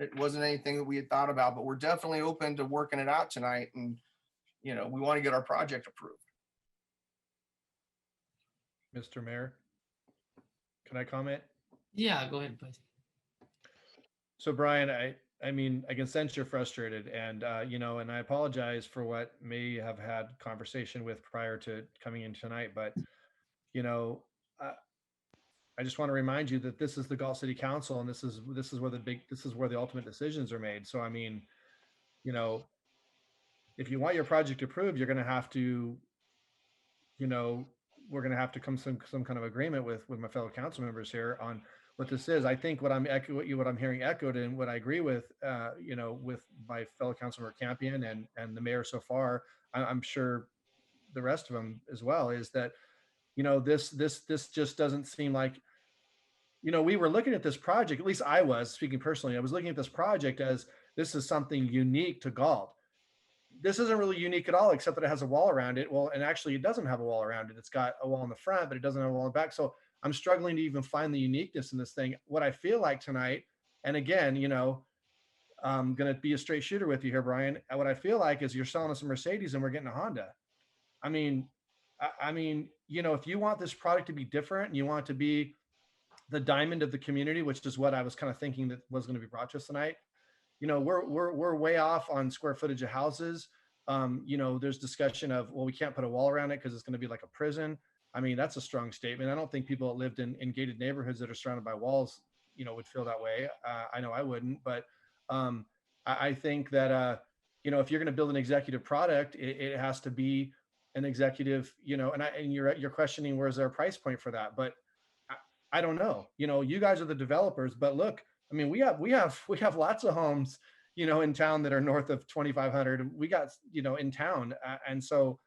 Speaker 16: It wasn't anything that we had thought about, but we're definitely open to working it out tonight. And, you know, we want to get our project approved.
Speaker 6: Mr. Mayor, can I comment?
Speaker 1: Yeah, go ahead, please.
Speaker 6: So Brian, I mean, I can sense you're frustrated, and you know, and I apologize for what may have had conversation with prior to coming in tonight, but you know, I just want to remind you that this is the Galt City Council, and this is where the ultimate decisions are made. So I mean, you know, if you want your project approved, you're going to have to, you know, we're going to have to come some kind of agreement with my fellow council members here on what this is. I think what I'm hearing echoed, and what I agree with, you know, with my fellow councilmember Campion and the mayor so far, I'm sure the rest of them as well, is that, you know, this just doesn't seem like, you know, we were looking at this project, at least I was speaking personally, I was looking at this project as this is something unique to Galt. This isn't really unique at all, except that it has a wall around it. Well, and actually it doesn't have a wall around it. It's got a wall in the front, but it doesn't have a wall in the back. So I'm struggling to even find the uniqueness in this thing. What I feel like tonight, and again, you know, I'm going to be a straight shooter with you here, Brian. What I feel like is you're selling us a Mercedes and we're getting a Honda. I mean, you know, if you want this product to be different and you want it to be the diamond of the community, which is what I was kind of thinking that was going to be brought to us tonight, you know, we're way off on square footage of houses. You know, there's discussion of, well, we can't put a wall around it because it's going to be like a prison. I mean, that's a strong statement. I don't think people that lived in gated neighborhoods that are surrounded by walls, you know, would feel that way. I know I wouldn't, but I think that, you know, if you're going to build an executive product, it has to be an executive, you know, and you're questioning where's their price point for that. But I don't know, you know, you guys are the developers, but look, I mean, we have lots of homes, you know, in town that are north of 2,500. We got, you know, in town. And so,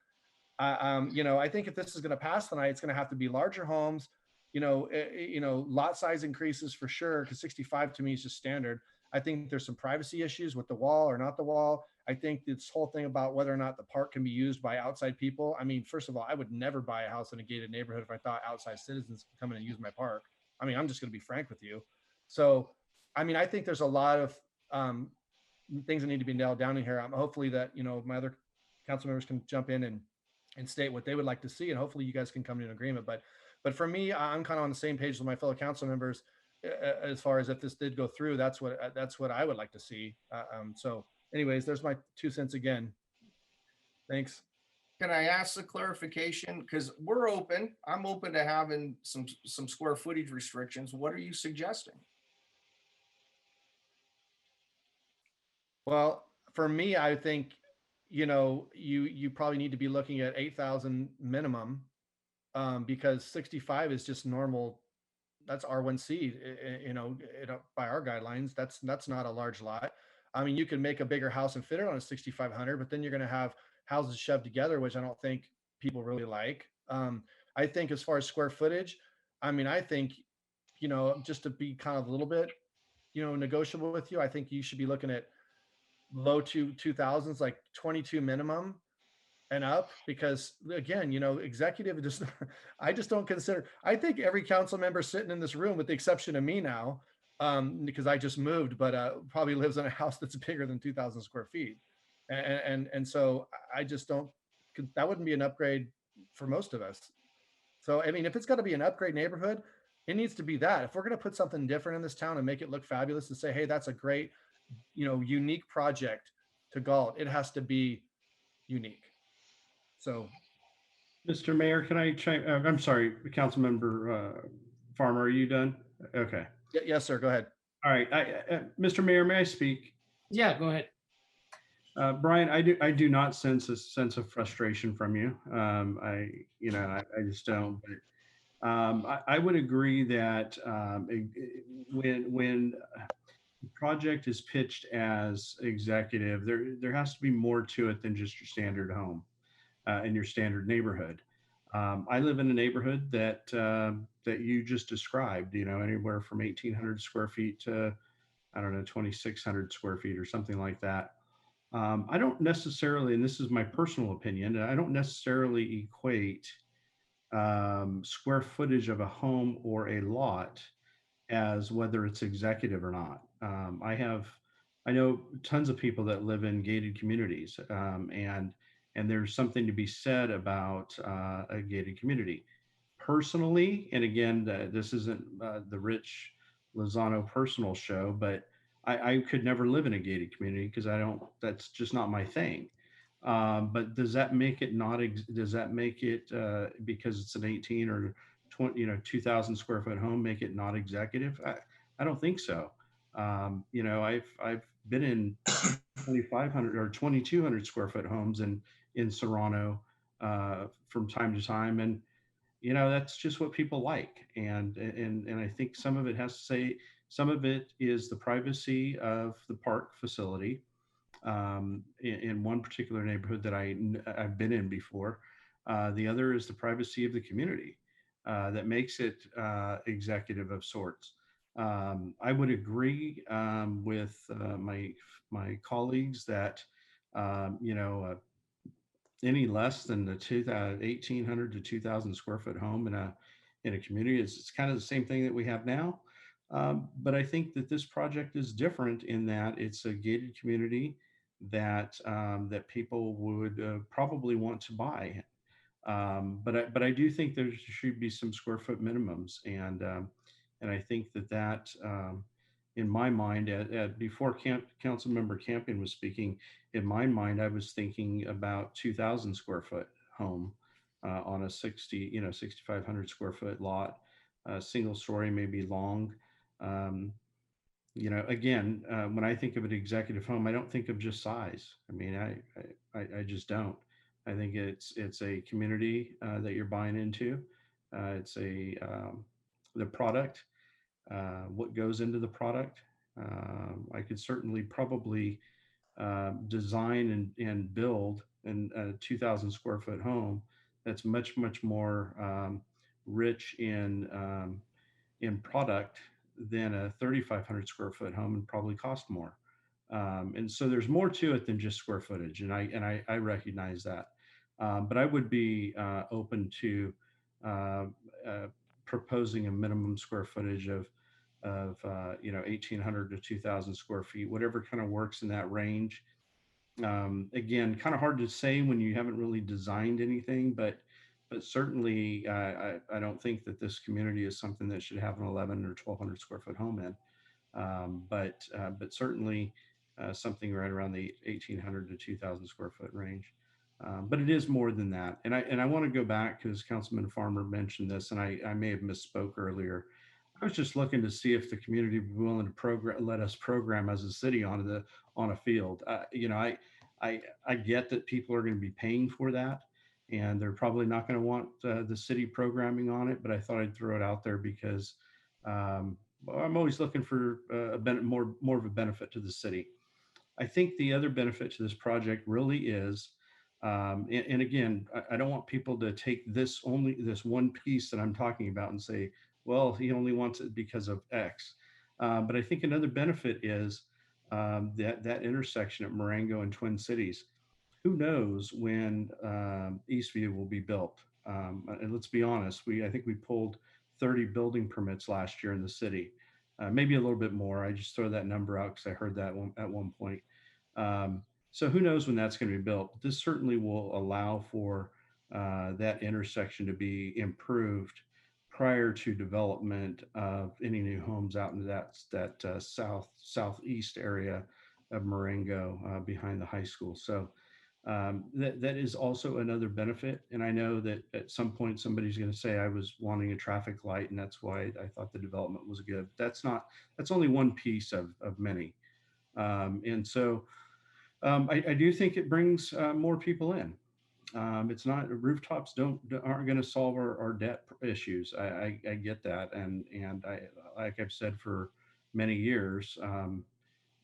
Speaker 6: you know, I think if this is going to pass tonight, it's going to have to be larger homes, you know, lot size increases for sure. Cause 65 to me is just standard. I think there's some privacy issues with the wall or not the wall. I think this whole thing about whether or not the park can be used by outside people. I mean, first of all, I would never buy a house in a gated neighborhood if I thought outside citizens could come in and use my park. I mean, I'm just going to be frank with you. So, I mean, I think there's a lot of things that need to be nailed down in here. Hopefully that, you know, my other council members can jump in and state what they would like to see, and hopefully you guys can come to an agreement. But for me, I'm kind of on the same page with my fellow council members as far as if this did go through, that's what I would like to see. So anyways, there's my 2 cents again. Thanks.
Speaker 16: Can I ask the clarification? Because we're open. I'm open to having some square footage restrictions. What are you suggesting?
Speaker 6: Well, for me, I think, you probably need to be looking at 8,000 minimum, because 65 is just normal. That's R1C, by our guidelines. That's not a large lot. I mean, you can make a bigger house and fit it on a 6,500, but then you're going to have houses shoved together, which I don't think people really like. I think as far as square footage, I mean, I think, just to be kind of a little bit, negotiable with you, I think you should be looking at low 2000s, like 22 minimum and up, because again, executive just I just don't consider. I think every council member sitting in this room, with the exception of me now, because I just moved, but probably lives in a house that's bigger than 2,000 square feet, and so I just don't. That wouldn't be an upgrade for most of us. So I mean, if it's got to be an upgrade neighborhood, it needs to be that. If we're going to put something different in this town and make it look fabulous and say, hey, that's a great, unique project to Galt, it has to be unique. So,
Speaker 10: Mr. Mayor, can I chime? I'm sorry, Councilmember Farmer, are you done? Okay.
Speaker 6: Yes, sir. Go ahead.
Speaker 10: All right. Mr. Mayor, may I speak?
Speaker 1: Yeah, go ahead.
Speaker 10: Brian, I do not sense a sense of frustration from you. I just don't. But I would agree that when the project is pitched as executive, there has to be more to it than just your standard home in your standard neighborhood. I live in a neighborhood that you just described. Anywhere from 1,800 square feet to, I don't know, 2,600 square feet or something like that. I don't necessarily, and this is my personal opinion, I don't necessarily equate square footage of a home or a lot as whether it's executive or not. I know tons of people that live in gated communities, and there's something to be said about a gated community. Personally, and again, this isn't the Rich Lozano personal show, but I could never live in a gated community because that's just not my thing. But does that make it not, does that make it, because it's an 18 or 20, 2,000 square foot home, make it not executive? I don't think so. I've been in 2,500 or 2,200 square foot homes in Serrano from time to time. And, that's just what people like. And I think some of it has to say, some of it is the privacy of the park facility. In one particular neighborhood that I've been in before. The other is the privacy of the community that makes it executive of sorts. I would agree with my colleagues that any less than the 1,800 to 2,000 square foot home in a community it's kind of the same thing that we have now. But I think that this project is different in that it's a gated community that people would probably want to buy. But I do think there should be some square foot minimums, and I think that in my mind, before Councilmember Campion was speaking, in my mind I was thinking about 2,000 square foot home on a 6,500 square foot lot, single story, maybe long. Again, when I think of an executive home, I don't think of just size. I mean, I just don't. I think it's a community that you're buying into. It's the product, what goes into the product. I could certainly probably design and build a 2,000 square foot home that's much more rich in product than a 3,500 square foot home, and probably cost more. And so there's more to it than just square footage, and I recognize that. But I would be open to proposing a minimum square footage of 1,800 to 2,000 square feet, whatever kind of works in that range. Again, kind of hard to say when you haven't really designed anything, but certainly I don't think that this community is something that should have an 11 or 1,200 square foot home in. But certainly something right around the 1,800 to 2,000 square foot range. But it is more than that. And I want to go back because Councilman Farmer mentioned this, and I may have misspoke earlier. I was just looking to see if the community would be willing to let us program as a city on a field. I get that people are going to be paying for that, and they're probably not going to want the city programming on it. But I thought I'd throw it out there because I'm always looking for more of a benefit to the city. I think the other benefit to this project really is, and again, I don't want people to take this one piece that I'm talking about and say, well, he only wants it because of X. But I think another benefit is that intersection at Marengo and Twin Cities. Who knows when Eastview will be built? And let's be honest, I think we pulled 30 building permits last year in the city, maybe a little bit more. I just throw that number out because I heard that at one point. So who knows when that's going to be built? This certainly will allow for that intersection to be improved prior to development of any new homes out into that southeast area of Marengo behind the high school. So that is also another benefit. And I know that at some point somebody's going to say I was wanting a traffic light, and that's why I thought the development was good. That's only one piece of many. And so I do think it brings more people in. It's not rooftops aren't going to solve our debt issues. I get that, and I, like I've said for many years,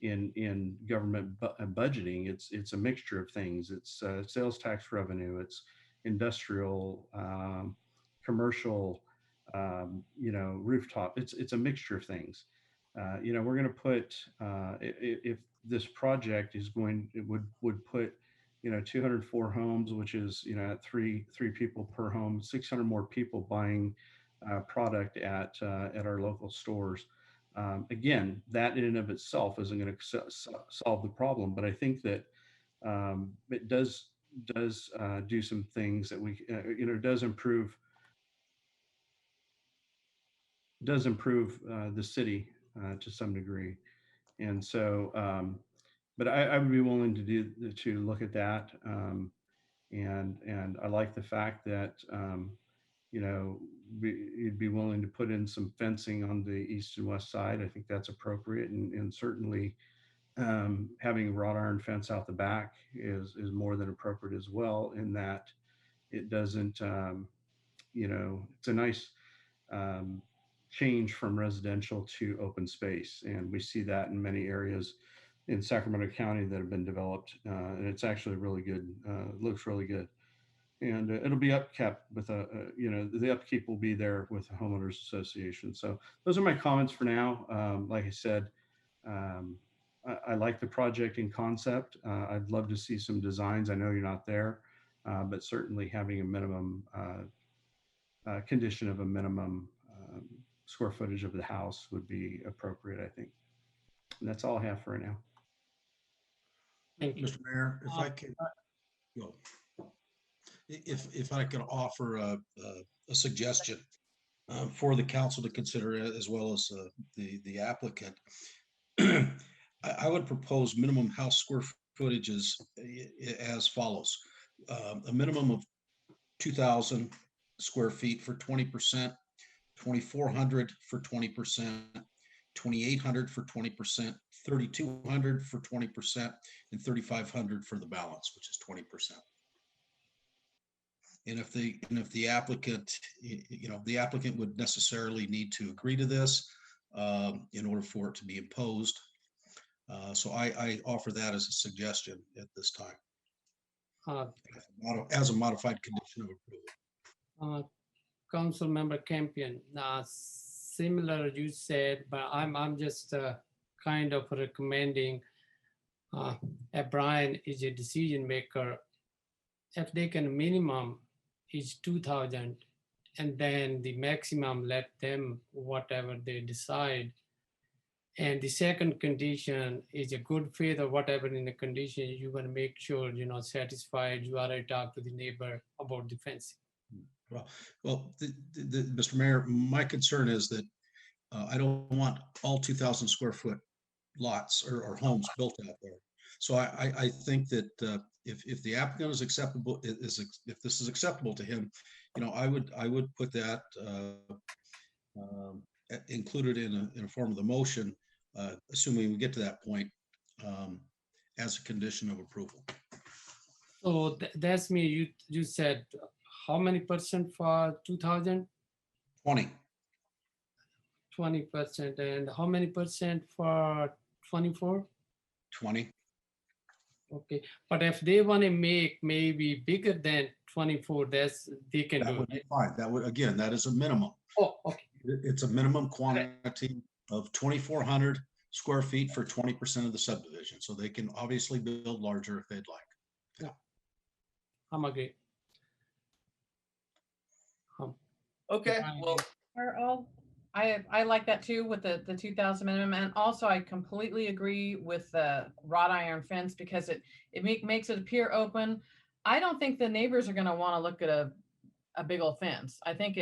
Speaker 10: in government budgeting, it's a mixture of things. It's sales tax revenue, it's industrial, commercial, rooftop. It's a mixture of things. We're going to put if this project would put 204 homes, which is at three people per home, 600 more people buying product at our local stores. Again, that in and of itself isn't going to solve the problem, but I think that it does do some things that does improve the city to some degree. And so, but I would be willing to look at that. And I like the fact that you'd be willing to put in some fencing on the east and west side. I think that's appropriate, and certainly having a wrought iron fence out the back is more than appropriate as well. In that it doesn't, it's a nice change from residential to open space, and we see that in many areas in Sacramento County that have been developed, and it's actually really good. It looks really good. And it'll be upkept with the upkeep will be there with the homeowners association. So those are my comments for now. Like I said, I like the project in concept. I'd love to see some designs. I know you're not there, but certainly having a minimum condition of a minimum square footage of the house would be appropriate, I think. And that's all I have for right now.
Speaker 1: Thank you.
Speaker 8: Mr. Mayor, if I could, if I could offer a suggestion for the council to consider, as well as the applicant, I would propose minimum house square footages as follows: a minimum of 2,000 square feet for 20%, 2,400 for 20%, 2,800 for 20%, 3,200 for 20%, and 3,500 for the balance, which is 20%. And if the applicant, the applicant would necessarily need to agree to this in order for it to be imposed. So I offer that as a suggestion at this time, as a modified condition of approval.
Speaker 1: Council Member Campion, similar you said, but I'm just kind of recommending Brian is a decision maker. If they can minimum is 2,000, and then the maximum let them whatever they decide. And the second condition is a good faith or whatever in the condition, you want to make sure you're not satisfied. You already talk to the neighbor about the fencing.
Speaker 8: Well, Mr. Mayor, my concern is that I don't want all 2,000 square foot lots or homes built out there. So I think that if the applicant is acceptable, if this is acceptable to him, I would put that included in a form of the motion, assuming we get to that point, as a condition of approval.
Speaker 1: So that's me. You said how many percent for 2000?
Speaker 8: 20.
Speaker 1: 20%. And how many percent for 24?
Speaker 8: 20.
Speaker 1: Okay, but if they want to make maybe bigger than 24, they can
Speaker 8: That
Speaker 1: do
Speaker 8: would be
Speaker 1: it.
Speaker 8: fine. That would, again, that is a minimum.
Speaker 1: Oh, okay.
Speaker 8: It's a minimum quantity of 2,400 square feet for 20% of the subdivision. So they can obviously build larger if they'd like.
Speaker 1: Yeah, I'm agree.
Speaker 16: Okay, well,
Speaker 4: I like that too with the 2,000 minimum, and also I completely agree with the wrought iron fence because it makes it appear open. I don't think the neighbors are going to want to look at a big old fence. I think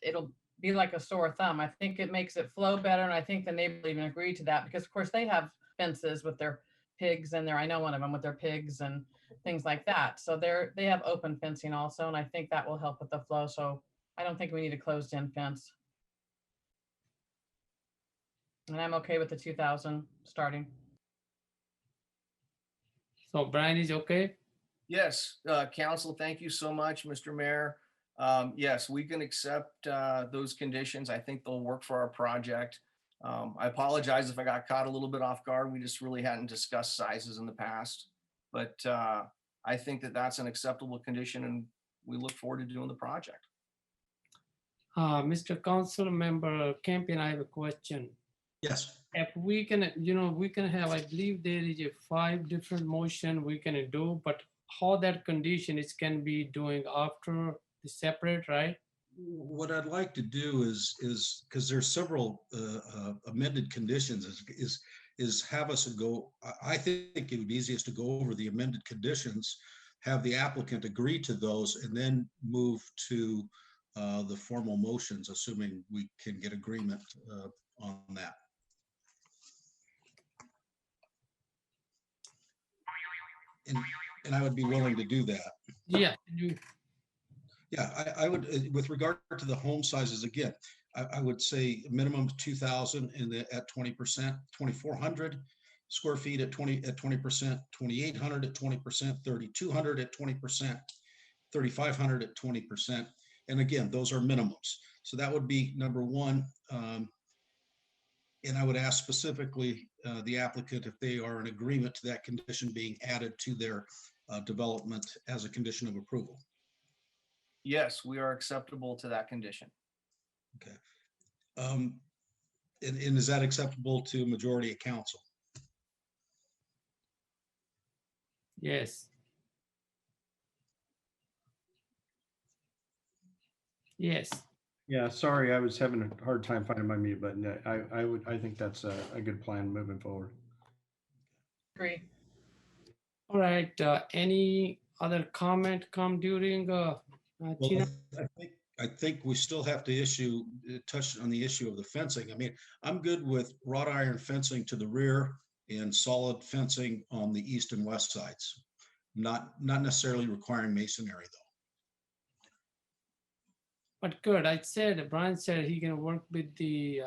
Speaker 4: it'll be like a sore thumb. I think it makes it flow better, and I think the neighbors even agree to that because of course they have fences with their pigs and I know one of them with their pigs and things like that. So they have open fencing also, and I think that will help with the flow. So I don't think we need a closed-in fence. And I'm okay with the 2,000 starting.
Speaker 1: So Brian is okay?
Speaker 16: yes, council, thank you so much, Mr. Mayor. Yes, we can accept those conditions. I think they'll work for our project. I apologize if I got caught a little bit off guard. We just really hadn't discussed sizes in the past. But I think that that's an acceptable condition and we look forward to doing the project.
Speaker 1: Mr. Council Member Campion, I have a question.
Speaker 8: Yes.
Speaker 1: If we can, we can have, I believe there is a 5 different motion we can do, but how that condition is can be doing after the separate, right?
Speaker 8: What I'd like to do is because there's several amended conditions, is have us go. I think it would be easiest to go over the amended conditions, have the applicant agree to those, and then move to the formal motions, assuming we can get agreement on that. And I would be willing to do that.
Speaker 1: Yeah.
Speaker 8: Yeah, I would, with regard to the home sizes, again, I would say minimum of 2,000 at 20%, 2,400 square feet at 20%, 2,800 at 20%, 3,200 at 20%, 3,500 at 20%. And again, those are minimums. So that would be number one. And I would ask specifically the applicant if they are in agreement to that condition being added to their development as a condition of approval.
Speaker 16: Yes, we are acceptable to that condition.
Speaker 8: Okay. And is that acceptable to majority of council?
Speaker 1: Yes. Yes.
Speaker 10: Yeah, sorry, I was having a hard time finding my mute button. I think that's a good plan moving forward.
Speaker 4: Agree.
Speaker 1: All right. Any other comment come during
Speaker 8: Well,
Speaker 1: Tina?
Speaker 8: I think we still have to touch on the issue of the fencing. I mean, I'm good with wrought iron fencing to the rear and solid fencing on the east and west sides. Not necessarily requiring masonry though.
Speaker 1: But good, Brian said he can work with the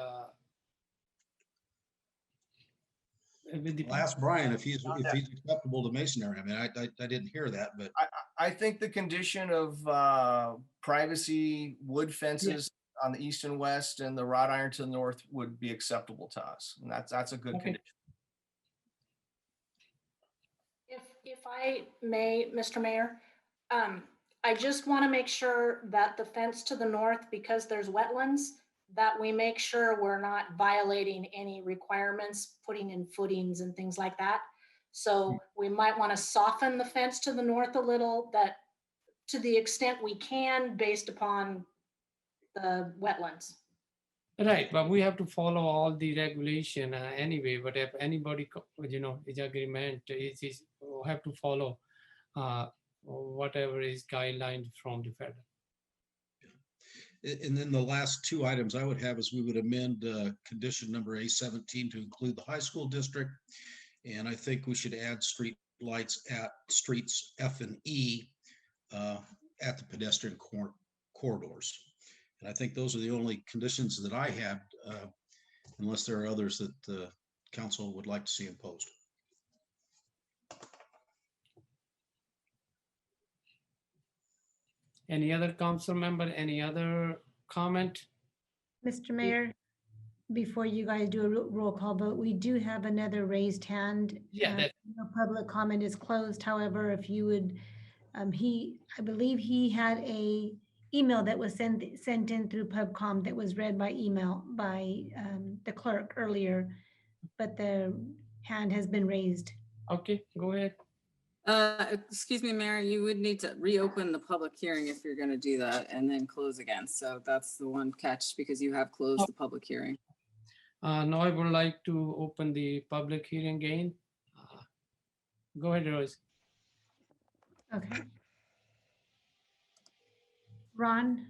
Speaker 8: I'll ask Brian if he's acceptable to masonry. I mean, I didn't hear that, but
Speaker 16: I think the condition of privacy wood fences on the east and west and the wrought iron to the north would be acceptable to us. And that's a good condition.
Speaker 15: If I may, Mr. Mayor, I just want to make sure that the fence to the north, because there's wetlands, that we make sure we're not violating any requirements, putting in footings and things like that. So we might want to soften the fence to the north a little, that to the extent we can, based upon the wetlands.
Speaker 1: Right, but we have to follow all the regulation anyway. But if anybody, is agreement, is we have to follow whatever is guidelines from the federal.
Speaker 8: And then the last two items I would have is we would amend condition number A17 to include the high school district. And I think we should add street lights at streets F and E at the pedestrian corridors. And I think those are the only conditions that I had, unless there are others that the council would like to see imposed.
Speaker 1: Any other council member, any other comment?
Speaker 2: Mr. Mayor, before you guys do a roll call vote, we do have another raised hand.
Speaker 1: Yeah, that-
Speaker 2: No public comment is closed. However, if you would, I believe he had a email that was sent in through PubCom that was read by email by the clerk earlier, but the hand has been raised.
Speaker 1: Okay, go ahead.
Speaker 11: Excuse me, Mayor, you would need to reopen the public hearing if you're gonna do that and then close again. So that's the one catch because you have closed the public hearing.
Speaker 1: Now I would like to open the public hearing again. Go ahead, Rose.
Speaker 2: Okay. Ron,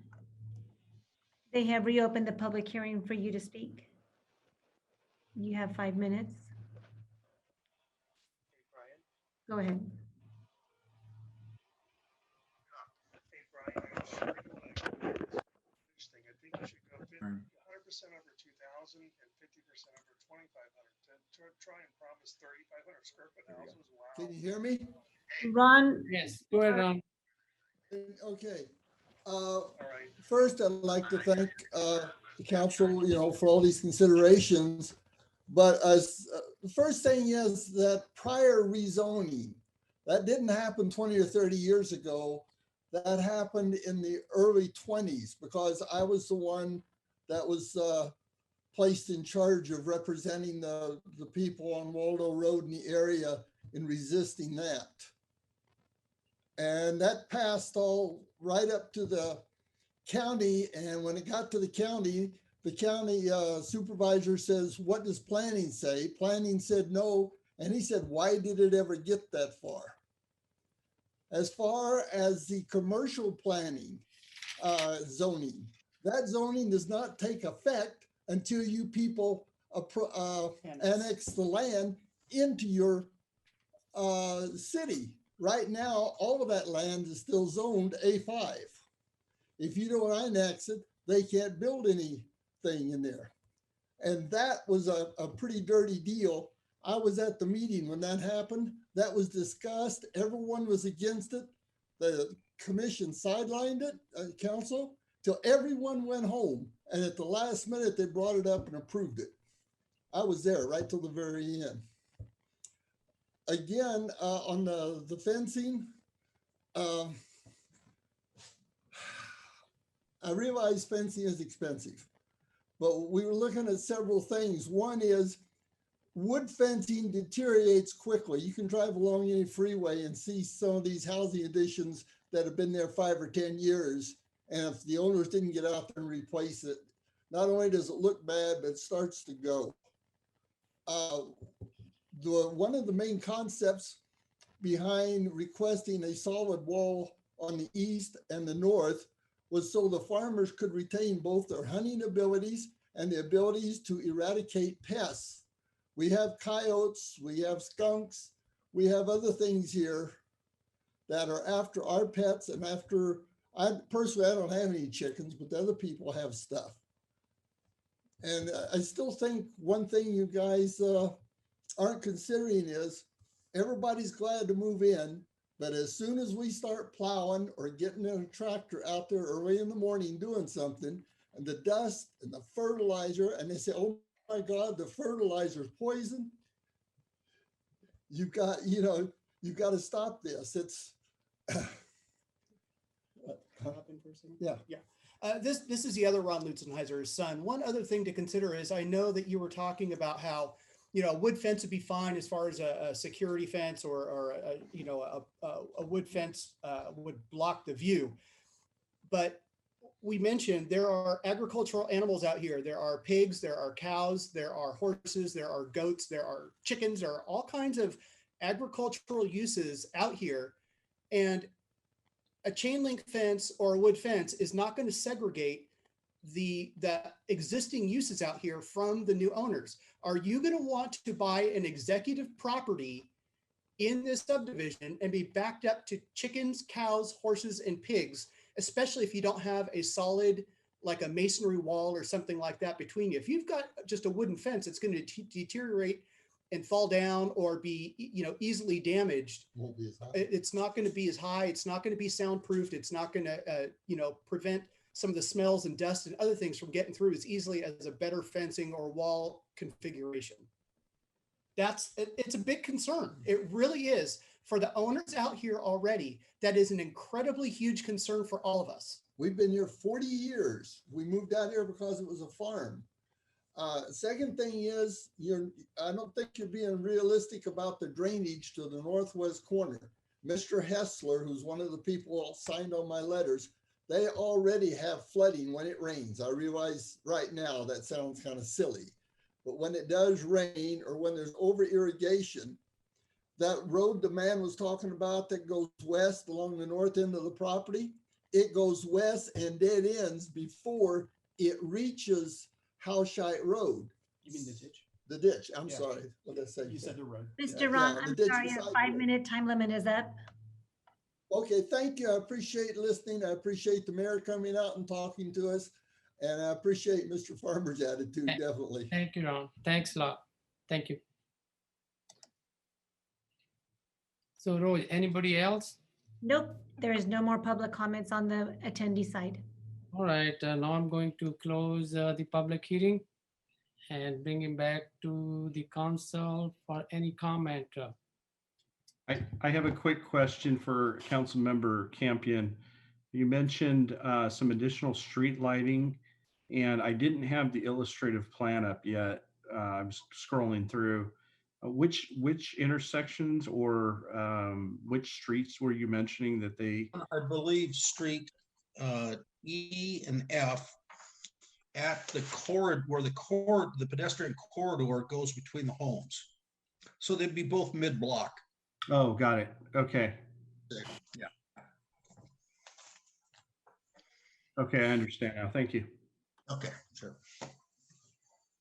Speaker 2: they have reopened the public hearing for you to speak. You have 5 minutes. Go ahead.
Speaker 17: Interesting. I think you should go 100% over 2,000 and 50% over 2,500 to try and promise 3,500 square foot houses. Wow.
Speaker 7: Can you hear me?
Speaker 2: Ron?
Speaker 1: Yes, go ahead, Ron.
Speaker 7: Okay. First, I'd like to thank the council, for all these considerations. But the first thing is that prior rezoning, that didn't happen 20 or 30 years ago. That happened in the early 20s because I was the one that was placed in charge of representing the people on Waldo Road in the area in resisting that. And that passed all right up to the county. And when it got to the county supervisor says, "What does planning say?" Planning said no. And he said, "Why did it ever get that far?" As far as the commercial planning zoning, that zoning does not take effect until you people annex the land into your city. Right now, all of that land is still zoned A5. If you don't annex it, they can't build anything in there. And that was a pretty dirty deal. I was at the meeting when that happened. That was discussed. Everyone was against it. The commission sidelined it, council, till everyone went home. And at the last minute, they brought it up and approved it. I was there right till the very end. Again, on the fencing, I realize fencing is expensive, but we were looking at several things. One is wood fencing deteriorates quickly. You can drive along any freeway and see some of these housing additions that have been there 5 or 10 years. And if the owners didn't get out there and replace it, not only does it look bad, but it starts to go. One of the main concepts behind requesting a solid wall on the east and the north was so the farmers could retain both their hunting abilities and the abilities to eradicate pests. We have coyotes, we have skunks, we have other things here that are after our pets and after, I don't have any chickens, but the other people have stuff. And I still think one thing you guys aren't considering is everybody's glad to move in, but as soon as we start plowing or getting in a tractor out there early in the morning doing something, and the dust and the fertilizer, and they say, "Oh my God, the fertilizer's poison." You've got to stop this. It's
Speaker 13: Yeah. This is the other Ron Lutzenheiser's son. One other thing to consider is I know that you were talking about how, a wood fence would be fine as far as a security fence or a wood fence would block the view. But we mentioned, there are agricultural animals out here. There are pigs, there are cows, there are horses, there are goats, there are chickens, there are all kinds of agricultural uses out here. And a chain link fence or a wood fence is not going to segregate the existing uses out here from the new owners. Are you going to want to buy an executive property in this subdivision and be backed up to chickens, cows, horses, and pigs, especially if you don't have a solid, like a masonry wall or something like that between you? If you've got just a wooden fence, it's going to deteriorate and fall down or be, easily damaged.
Speaker 7: Won't be as high.
Speaker 13: It's not going to be as high. It's not going to be soundproofed. It's not going to, prevent some of the smells and dust and other things from getting through as easily as a better fencing or wall configuration. It's a big concern. It really is. For the owners out here already, that is an incredibly huge concern for all of us.
Speaker 7: We've been here 40 years. We moved out here because it was a farm. Second thing is, I don't think you're being realistic about the drainage to the northwest corner. Mr. Hessler, who's one of the people signed on my letters, they already have flooding when it rains. I realize right now that sounds kind of silly, but when it does rain or when there's over irrigation, that road the man was talking about that goes west along the north end of the property, it goes west and dead ends before it reaches Howshite Road.
Speaker 13: You mean the ditch?
Speaker 7: The ditch. I'm
Speaker 13: Yeah.
Speaker 7: sorry. What did I say?
Speaker 13: You said the road.
Speaker 2: Mr. Ron,
Speaker 7: the
Speaker 2: I'm
Speaker 7: ditch
Speaker 2: sorry,
Speaker 7: beside
Speaker 2: your
Speaker 7: the
Speaker 2: 5-minute time limit is up.
Speaker 7: Okay, thank you. I appreciate listening. I appreciate the mayor coming out and talking to us. And I appreciate Mr. Farmer's attitude, definitely.
Speaker 1: Thank you, Ron. Thanks a lot. Thank you. So Rose, anybody else?
Speaker 2: Nope, there is no more public comments on the attendee side.
Speaker 1: All right, now I'm going to close the public hearing and bring him back to the council for any comment.
Speaker 10: I have a quick question for Councilmember Campion. You mentioned some additional street lighting, and I didn't have the illustrative plan up yet. I was scrolling through. Which intersections or which streets were you mentioning that they?
Speaker 8: I believe street E and F at the corridor where the pedestrian corridor goes between the homes. So they'd be both mid-block.
Speaker 10: Oh, got it. Okay.
Speaker 8: Yeah.
Speaker 10: Okay, I understand now. Thank you.
Speaker 8: Okay, sure.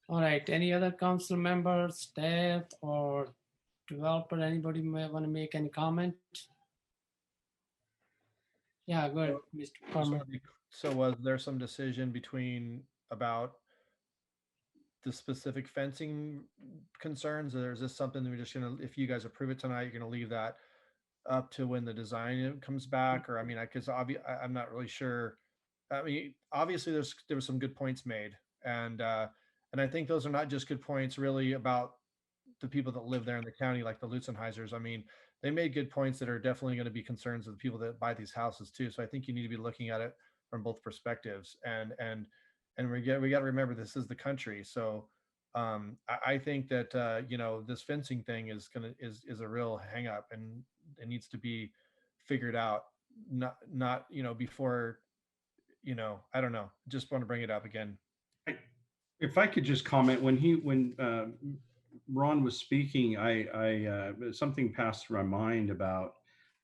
Speaker 1: All right, any other council members, staff, or developer, anybody may want to make any comment? Yeah, go ahead, Mr. Farmer.
Speaker 6: So was there some decision about the specific fencing concerns, or is this something that we're just gonna, if you guys approve it tonight, you're gonna leave that up to when the design comes back? Or I mean, because I'm not really sure. I mean, obviously there were some good points made, and I think those are not just good points really about the people that live there in the county, like the Lutzenheisers. I mean, they made good points that are definitely going to be concerns of the people that buy these houses too. So I think you need to be looking at it from both perspectives, and we got to remember this is the country. So I think that this fencing thing is a real hang up, and it needs to be figured out. Not before, I don't know. Just want to bring it up again.
Speaker 10: If I could just comment, when Ron was speaking, I something passed through my mind about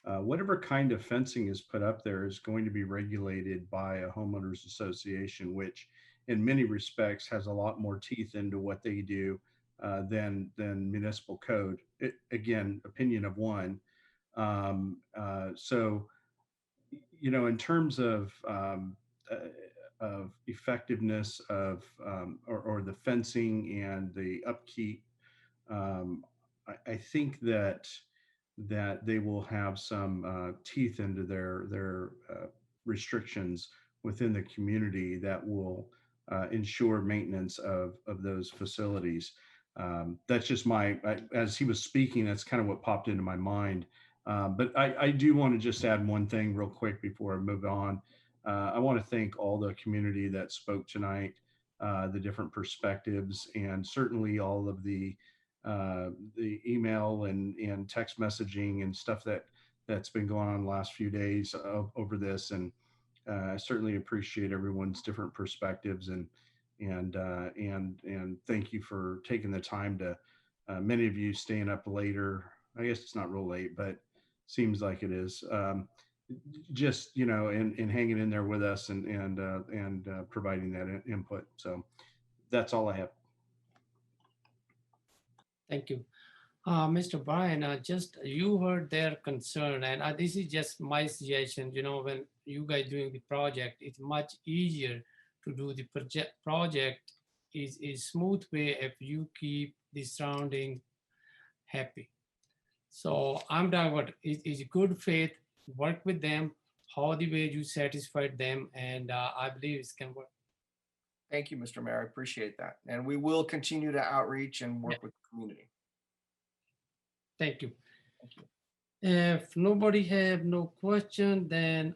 Speaker 10: whatever kind of fencing is put up there is going to be regulated by a homeowners association, which in many respects has a lot more teeth into what they do than municipal code. Again, opinion of one. So, in terms of effectiveness of or the fencing and the upkeep, I think that they will have some teeth into their restrictions within the community that will ensure maintenance of those facilities. That's just as he was speaking, that's kind of what popped into my mind. But I do want to just add one thing real quick before I move on. I want to thank all the community that spoke tonight, the different perspectives, and certainly all of the email and text messaging and stuff that's been going on the last few days over this. And I certainly appreciate everyone's different perspectives and thank you for taking the time to, many of you staying up later. I guess it's not real late, but seems like it is. Just, and hanging in there with us and providing that input. So that's all I have.
Speaker 1: Thank you. Mr. Brian, just you heard their concern, and this is just my suggestion. When you guys doing the project, it's much easier to do the project is smooth way if you keep the surrounding happy. So I'm talking about is good faith, work with them, how the way you satisfied them, and I believe it can work.
Speaker 16: Thank you, Mr. Mayor. I appreciate that. And we will continue to outreach and work with the community.
Speaker 1: Thank you. If nobody have no question, then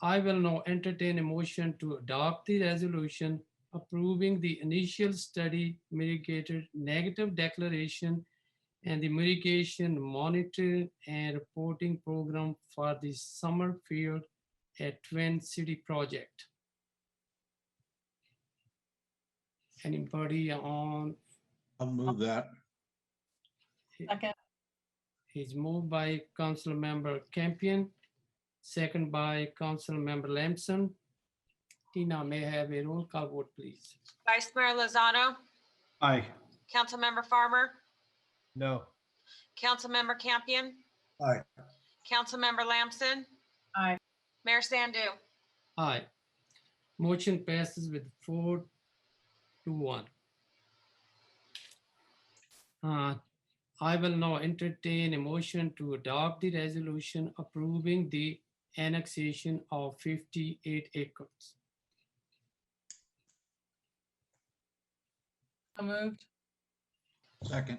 Speaker 1: I will now entertain a motion to adopt the resolution approving the initial study mitigated negative declaration and the mitigation monitoring and reporting program for the summer field at Twin City project. Anybody on?
Speaker 8: I'll move that.
Speaker 4: Second.
Speaker 1: Is moved by Council Member Campion, second by Council Member Lamson. Tina, may I have a roll call vote, please?
Speaker 5: Vice Mayor Lozano,
Speaker 10: Aye.
Speaker 5: Councilmember Farmer,
Speaker 6: No.
Speaker 5: Councilmember Campion,
Speaker 8: Aye.
Speaker 5: Councilmember Lamson,
Speaker 4: Aye.
Speaker 5: Mayor Sandu.
Speaker 1: Aye. Motion passes with 4-1. I will now entertain a motion to adopt the resolution approving the annexation of 58 acres.
Speaker 4: So moved.
Speaker 8: Second.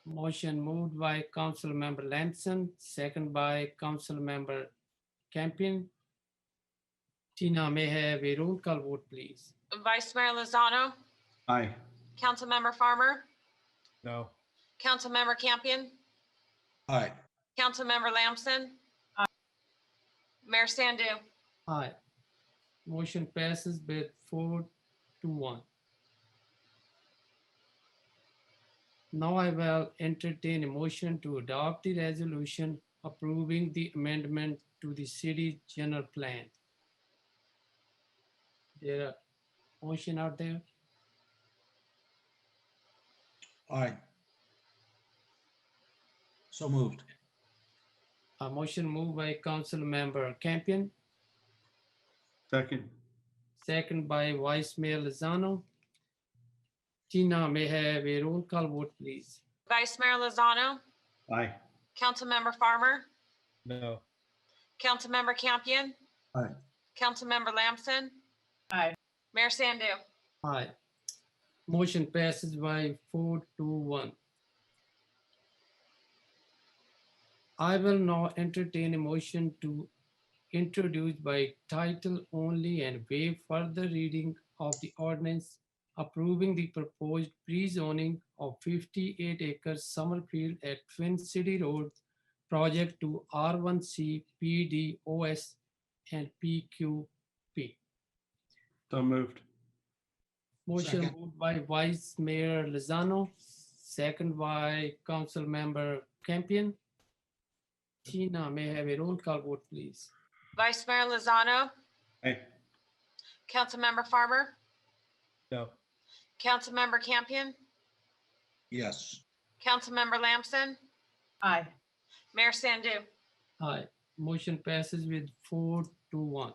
Speaker 1: Motion moved by Council Member Lamson, second by Council Member Campion. Tina, may I have a roll call vote, please?
Speaker 5: Vice Mayor Lozano,
Speaker 10: Aye.
Speaker 5: Councilmember Farmer,
Speaker 6: No.
Speaker 5: Councilmember Campion,
Speaker 8: Aye.
Speaker 5: Councilmember Lamson, Mayor Sandu.
Speaker 1: Aye. Motion passes with 4-1. Now I will entertain a motion to adopt the resolution approving the amendment to the city general plan. There are motion out there.
Speaker 8: Aye. So moved.
Speaker 1: A motion moved by Council Member Campion,
Speaker 10: Second.
Speaker 1: second by Vice Mayor Lozano. Tina, may I have a roll call vote, please?
Speaker 5: Vice Mayor Lozano,
Speaker 10: Aye.
Speaker 5: Councilmember Farmer,
Speaker 6: No.
Speaker 5: Councilmember Campion,
Speaker 8: Aye.
Speaker 5: Councilmember Lamson,
Speaker 4: Aye.
Speaker 5: Mayor Sandu.
Speaker 1: Aye. Motion passes by 4-1. I will now entertain a motion to introduce by title only and waive further reading of the ordinance approving the proposed pre-zoning of 58 acres Summerfield at Twin City Road project to R1C PDOS and PQP.
Speaker 10: So moved.
Speaker 1: Motion
Speaker 8: Second.
Speaker 1: moved by Vice Mayor Lozano, second by Council Member Campion. Tina, may I have a roll call vote, please?
Speaker 5: Vice Mayor Lozano,
Speaker 10: Aye.
Speaker 5: Councilmember Farmer,
Speaker 6: No.
Speaker 5: Councilmember Campion,
Speaker 8: Yes.
Speaker 5: Councilmember Lamson,
Speaker 4: Aye.
Speaker 5: Mayor Sandu.
Speaker 1: Aye. Motion passes with 4-1.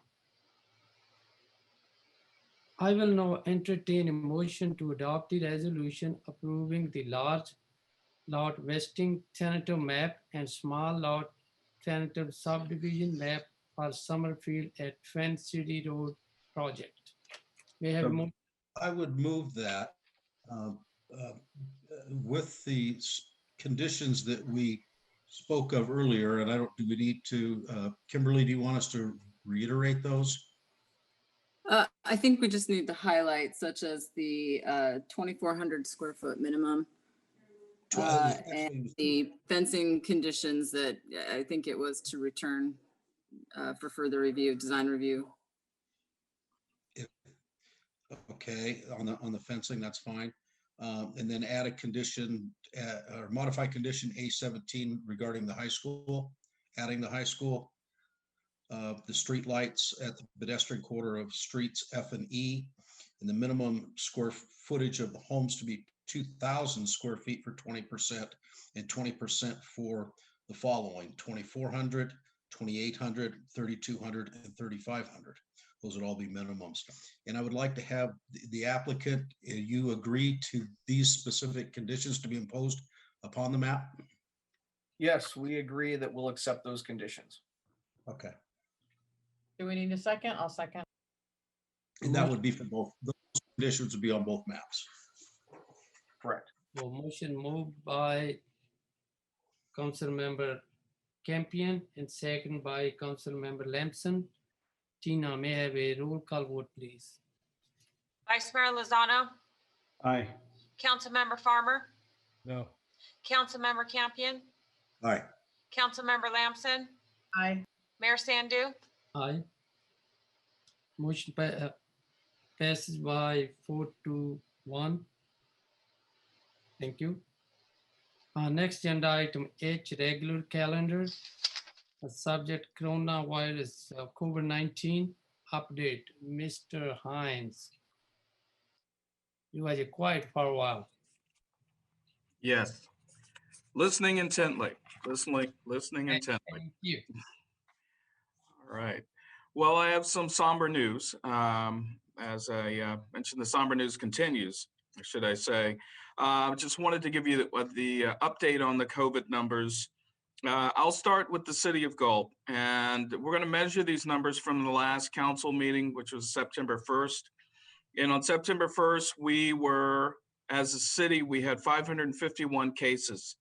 Speaker 1: I will now entertain a motion to adopt the resolution approving the large lot vesting tentative map and small lot tentative subdivision map for Summerfield at Twin City Road project. May I have a motion?
Speaker 8: I would move that with the conditions that we spoke of earlier, and do we need to, Kimberly, do you want us to reiterate those?
Speaker 11: I think we just need to highlight such as the 2,400 square foot minimum. And the fencing conditions that I think it was to return for further review, design review.
Speaker 8: Okay, on the fencing, that's fine. And then add a condition or modify condition A17 regarding the high school, adding the high school, the street lights at the pedestrian quarter of streets F and E, and the minimum square footage of the homes to be 2,000 square feet for 20% and 20% for the following: 2,400, 2,800, 3,200, and 3,500. Those would all be minimums. And I would like to have the applicant, you agree to these specific conditions to be imposed upon the map?
Speaker 16: Yes, we agree that we'll accept those conditions.
Speaker 8: Okay.
Speaker 4: Do we need a second? I'll second.
Speaker 8: And that would be for both, those conditions would be on both maps.
Speaker 16: Correct.
Speaker 1: Well, motion moved by Council Member Campion and second by Council Member Lamson. Tina, may I have a roll call vote, please?
Speaker 5: Vice Mayor Lozano,
Speaker 10: Aye.
Speaker 5: Councilmember Farmer,
Speaker 10: No.
Speaker 5: Councilmember Campion,
Speaker 8: Aye.
Speaker 5: Councilmember Lamson,
Speaker 4: Aye.
Speaker 5: Mayor Sandu.
Speaker 1: Aye. Motion passes by 4-1. Thank you. Next agenda item H, regular calendar. Subject coronavirus COVID-19 update. Mr. Hines. You guys are quiet for a while.
Speaker 3: Yes. Listening intently. Listening intently.
Speaker 1: Thank you.
Speaker 3: All right. Well, I have some somber news. As I mentioned, the somber news continues, or should I say. Just wanted to give you the update on the COVID numbers. I'll start with the city of Galt, and we're going to measure these numbers from the last council meeting, which was September 1st. And on September 1st, we were, as a city, we had 551 cases.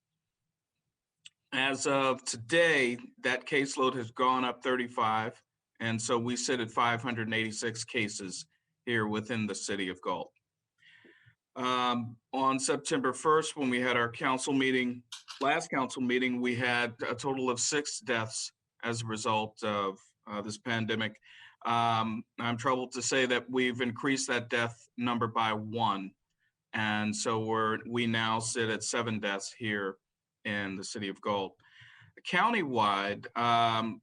Speaker 3: As of today, that caseload has gone up 35. And so we sit at 586 cases here within the city of Galt. On September 1st, when we had our council meeting, last council meeting, we had a total of 6 deaths as a result of this pandemic. I'm troubled to say that we've increased that death number by 1. And so we now sit at 7 deaths here in the city of Galt. Countywide, on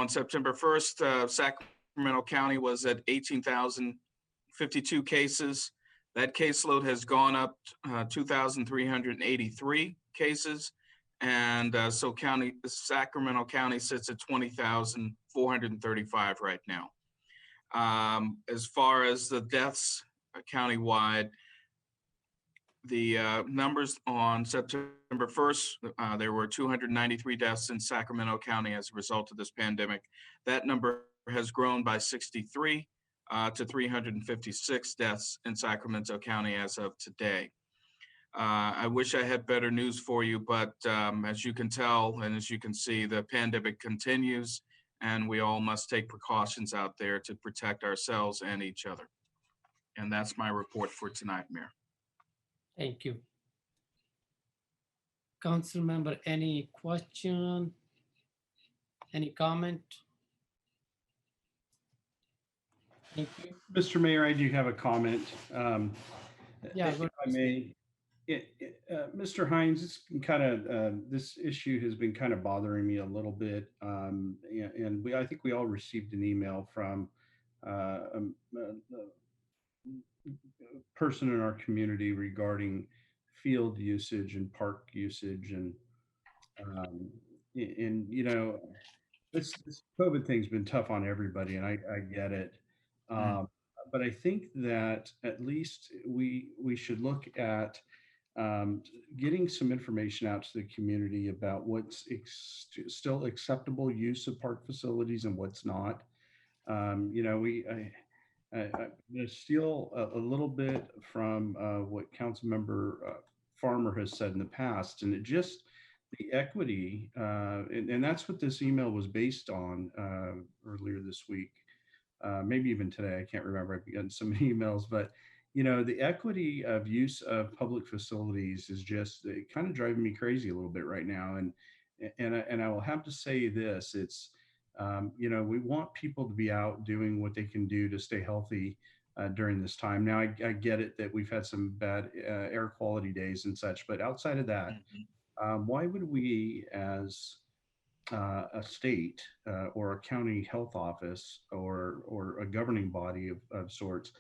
Speaker 3: September 1st, Sacramento County was at 18,052 cases. That caseload has gone up 2,383 cases. And so Sacramento County sits at 20,435 right now. As far as the deaths countywide, the numbers on September 1st, there were 293 deaths in Sacramento County as a result of this pandemic. That number has grown by 63 to 356 deaths in Sacramento County as of today. I wish I had better news for you, but as you can tell, and as you can see, the pandemic continues, and we all must take precautions out there to protect ourselves and each other. And that's my report for tonight, Mayor.
Speaker 1: Thank you. Council member, any question? Any comment? Thank you.
Speaker 10: Mr. Mayor, I do have a comment.
Speaker 1: Yeah,
Speaker 10: if I may. Mr. Hines, it's kind of this issue has been kind of bothering me a little bit, and I think we all received an email from a person in our community regarding field usage and park usage, and you know, this COVID thing's been tough on everybody, and I get it. But I think that at least we should look at getting some information out to the community about what's still acceptable use of park facilities and what's not. You know, I'm going to steal a little bit from what Councilmember Farmer has said in the past, and it just the equity, and that's what this email was based on earlier this week. Maybe even today, I can't remember. I've gotten so many emails, but you know, the equity of use of public facilities is just kind of driving me crazy a little bit right now. And I will have to say this: it's You know, we want people to be out doing what they can do to stay healthy during this time. Now, I get it that we've had some bad air quality days and such, but outside of that, why would we as a state or a county health office or a governing body of sorts,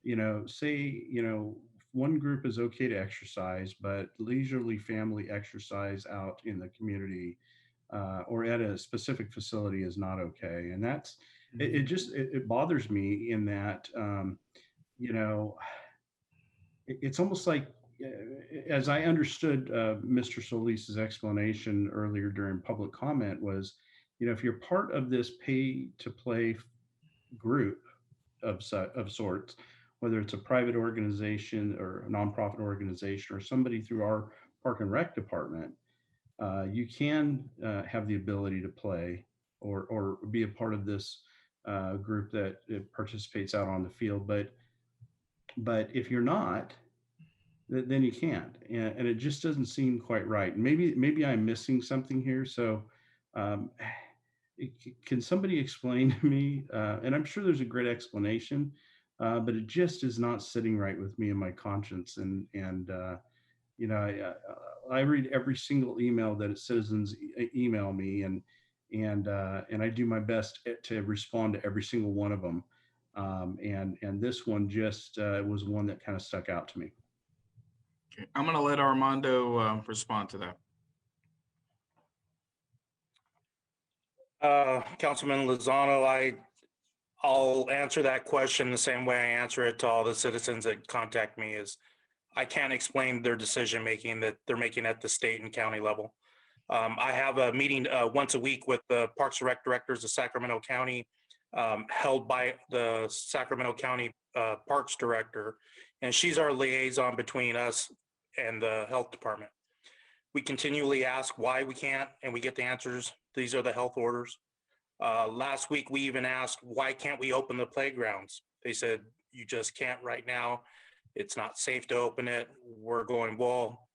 Speaker 10: you know, say, you know, one group is okay to exercise, but leisurely family exercise out in the community or at a specific facility is not okay. And that's, it just, it bothers me in that, you know, it's almost like, as I understood Mr. Solis's explanation earlier during public comment was, you know, if you're part of this pay to play group of sorts, whether it's a private organization or a nonprofit organization or somebody through our park and rec department, you can have the ability to play or be a part of this group that participates out on the field. But if you're not, then you can't, and it just doesn't seem quite right. Maybe I'm missing something here. So, um, can somebody explain to me? And I'm sure there's a great explanation, but it just is not sitting right with me and my conscience. And you know, I read every single email that citizens email me, and I do my best to respond to every single one of them. And this one just was one that kind of stuck out to me.
Speaker 3: Okay, I'm going to let Armando respond to that.
Speaker 12: Councilman Lozano, I'll answer that question the same way I answer it to all the citizens that contact me is I can't explain their decision making that they're making at the state and county level. I have a meeting once a week with the Parks and Rec directors of Sacramento County, held by the Sacramento County Parks Director, and she's our liaison between us and the health department. We continually ask why we can't, and we get the answers. These are the health orders. Last week, we even asked, why can't we open the playgrounds? They said, you just can't right now. It's not safe to open it. We're going, well,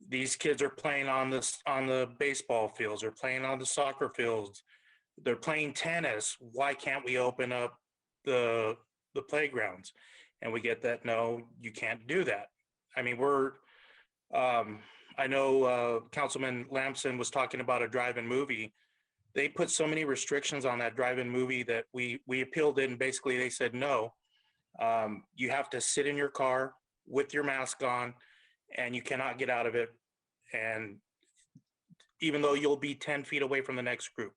Speaker 12: these kids are playing on the baseball fields. They're playing on the soccer fields. They're playing tennis. Why can't we open up the playgrounds? And we get that, no, you can't do that. I mean, I know Councilman Lamson was talking about a drive-in movie. They put so many restrictions on that drive-in movie that we appealed it, and basically they said, no, you have to sit in your car with your mask on and you cannot get out of it. And even though you'll be 10 feet away from the next group.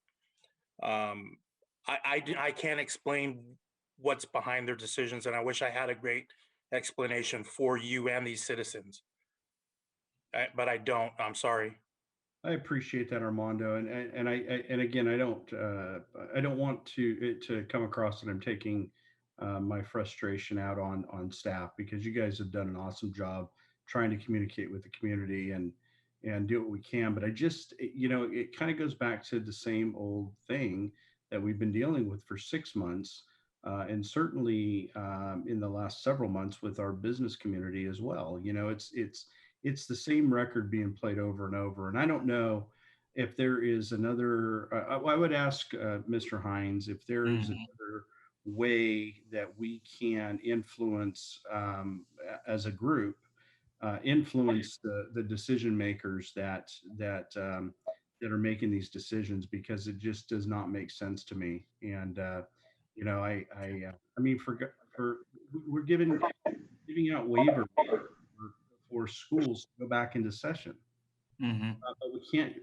Speaker 12: I can't explain what's behind their decisions, and I wish I had a great explanation for you and these citizens. But I don't. I'm sorry.
Speaker 10: I appreciate that, Armando, and again, I don't want it to come across that I'm taking my frustration out on staff, because you guys have done an awesome job trying to communicate with the community and do what we can. But I just, you know, it kind of goes back to the same old thing that we've been dealing with for 6 months, and certainly in the last several months with our business community as well. You know, it's the same record being played over and over. And I don't know if there is another, I would ask Mr. Hines if there is another way that we can influence as a group, influence the decision makers that are making these decisions, because it just does not make sense to me. And you know, I mean, we're giving out waivers for schools to go back into session, but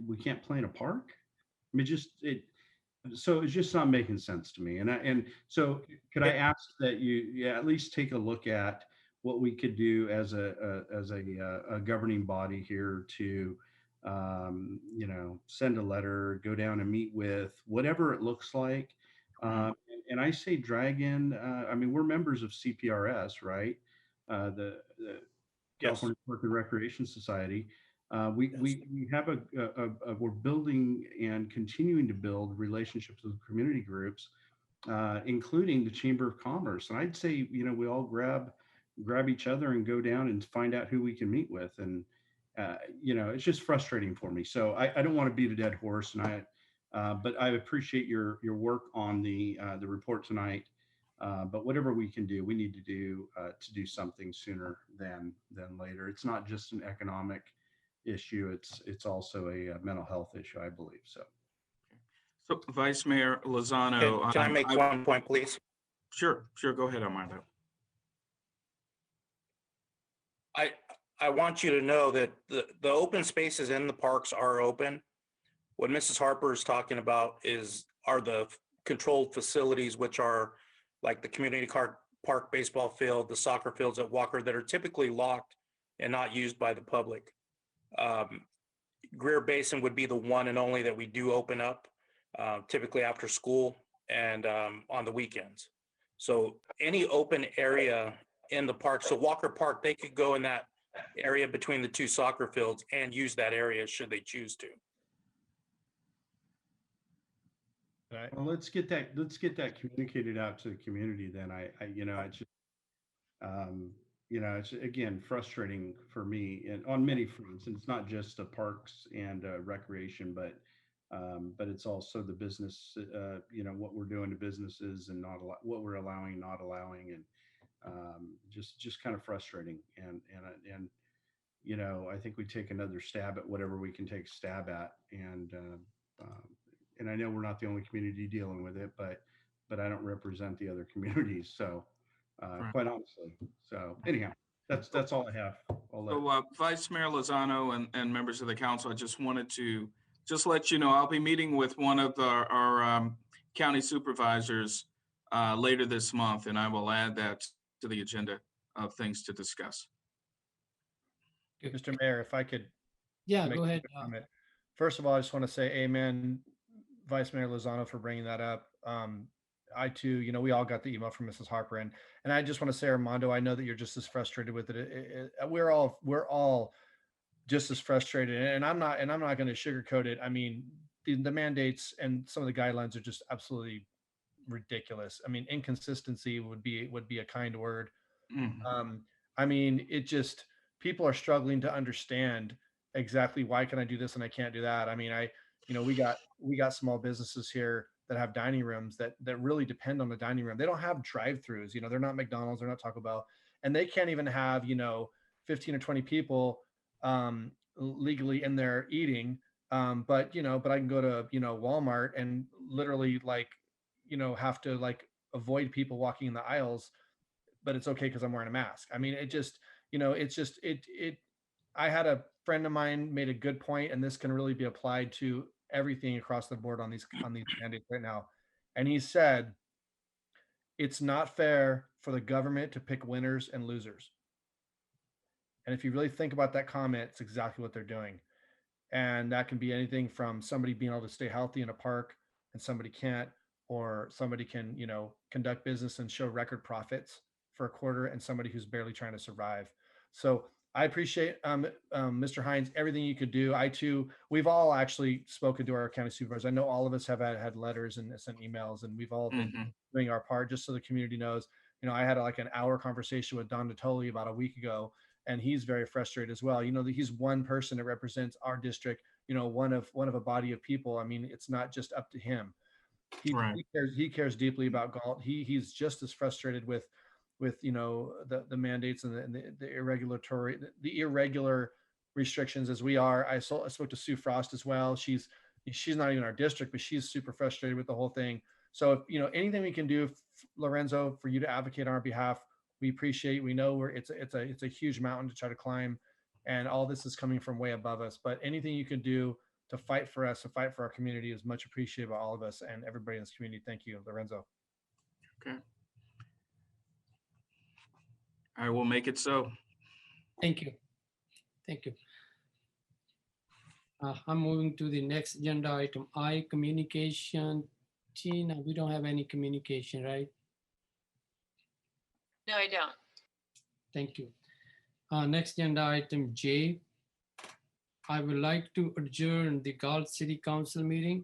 Speaker 10: we can't play in a park. I mean, so it's just not making sense to me. And so could I ask that you at least take a look at what we could do as a governing body here to you know, send a letter, go down and meet with whatever it looks like. And I say drag in, I mean, we're members of CPRS, right? The California Park and Recreation Society. We have we're building and continuing to build relationships with community groups, including the Chamber of Commerce. And I'd say, you know, we all grab each other and go down and find out who we can meet with. And you know, it's just frustrating for me. So I don't want to beat a dead horse, and But I appreciate your work on the report tonight. But whatever we can do, we need to do something sooner than later. It's not just an economic issue. It's also a mental health issue, I believe. So
Speaker 3: Vice Mayor Lozano.
Speaker 9: Can I make one point, please?
Speaker 3: Sure. Go ahead, Armando.
Speaker 9: I want you to know that the open spaces in the parks are open. What Mrs. Harper is talking about are the controlled facilities, which are like the community park baseball field, the soccer fields at Walker, that are typically locked and not used by the public. Greer Basin would be the one and only that we do open up, typically after school and on the weekends. So any open area in the park, so Walker Park, they could go in that area between the two soccer fields and use that area should they choose to.
Speaker 10: Well, let's get that communicated out to the community. Then it's just, it's again frustrating for me and on many fronts. And it's not just the parks and recreation, but it's also the business. What we're doing to businesses and what we're allowing, not allowing, and just kind of frustrating. And I think we take another stab at whatever we can take a stab at. And I know we're not the only community dealing with it, but I don't represent the other communities. So quite honestly. So anyhow, that's all I have.
Speaker 3: So Vice Mayor Lozano and members of the council, I just wanted to let you know, I'll be meeting with one of our county supervisors later this month, and I will add that to the agenda of things to discuss.
Speaker 6: Mr. Mayor, if I could.
Speaker 1: Yeah, go ahead.
Speaker 6: First of all, I just want to say amen, Vice Mayor Lozano, for bringing that up. I too, we all got the email from Mrs. Harper, and I just want to say, Armando, I know that you're just as frustrated with it. We're all just as frustrated, and I'm not going to sugarcoat it. I mean, the mandates and some of the guidelines are just absolutely ridiculous. I mean, inconsistency would be a kind word.
Speaker 3: Mm-hmm.
Speaker 6: I mean, people are struggling to understand exactly why can I do this and I can't do that. I mean, we got small businesses here that have dining rooms that really depend on the dining room. They don't have drive-throughs, they're not McDonald's, they're not Taco Bell, and they can't even have, 15 or 20 people legally in there eating. But I can go to, Walmart and literally have to avoid people walking in the aisles, but it's okay because I'm wearing a mask. I mean, I had a friend of mine made a good point, and this can really be applied to everything across the board on these mandates right now. And he said, it's not fair for the government to pick winners and losers. And if you really think about that comment, it's exactly what they're doing. And that can be anything from somebody being able to stay healthy in a park and somebody can't, or somebody can, conduct business and show record profits for a quarter, and somebody who's barely trying to survive. So I appreciate Mr. Hines, everything you could do. We've all actually spoken to our county supervisors. I know all of us have had letters and sent emails, and we've all been doing our part just so the community knows. I had an hour conversation with Don Natoli about a week ago, and he's very frustrated as well. That he's one person that represents our district, one of a body of people. I mean, it's not just up to him. He cares deeply about Galt. He's just as frustrated with the mandates and the irregular restrictions as we are. I spoke to Sue Frost as well. She's not even our district, but she's super frustrated with the whole thing. So if anything we can do, Lorenzo, for you to advocate on our behalf, we appreciate. We know it's a huge mountain to try to climb, and all this is coming from way above us. But anything you can do to fight for us, to fight for our community, is much appreciated by all of us and everybody in this community. Thank you, Lorenzo.
Speaker 3: Okay. I will make it so.
Speaker 1: Thank you. I'm moving to the next agenda item, I, communication. Tina, we don't have any communication, right?
Speaker 5: No, I don't.
Speaker 1: Thank you. Next agenda item, J. I would like to adjourn the Galt City Council meeting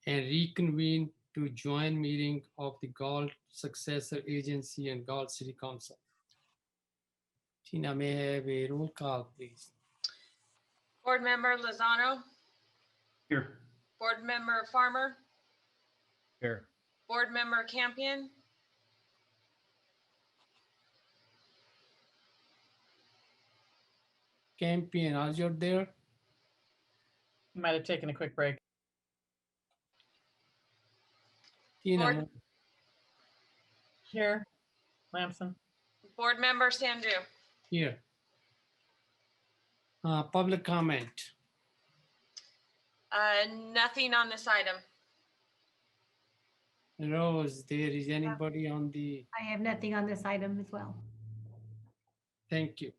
Speaker 1: and reconvene to join meeting of the Galt Successor Agency and Galt City Council. Tina, may I have a roll call, please?
Speaker 5: Board Member Lozano,
Speaker 10: Here.
Speaker 5: Board Member Farmer,
Speaker 6: Here.
Speaker 5: Board Member Campion,
Speaker 1: Campion, are you there?
Speaker 4: Might have taken a quick break.
Speaker 1: Tina,
Speaker 5: Board,
Speaker 4: Here, Lamson.
Speaker 5: Board Member Sandu.
Speaker 1: here. Public comment.
Speaker 5: Nothing on this item.
Speaker 1: Rose, there is anybody on the,
Speaker 2: I have nothing on this item as well.
Speaker 1: thank you.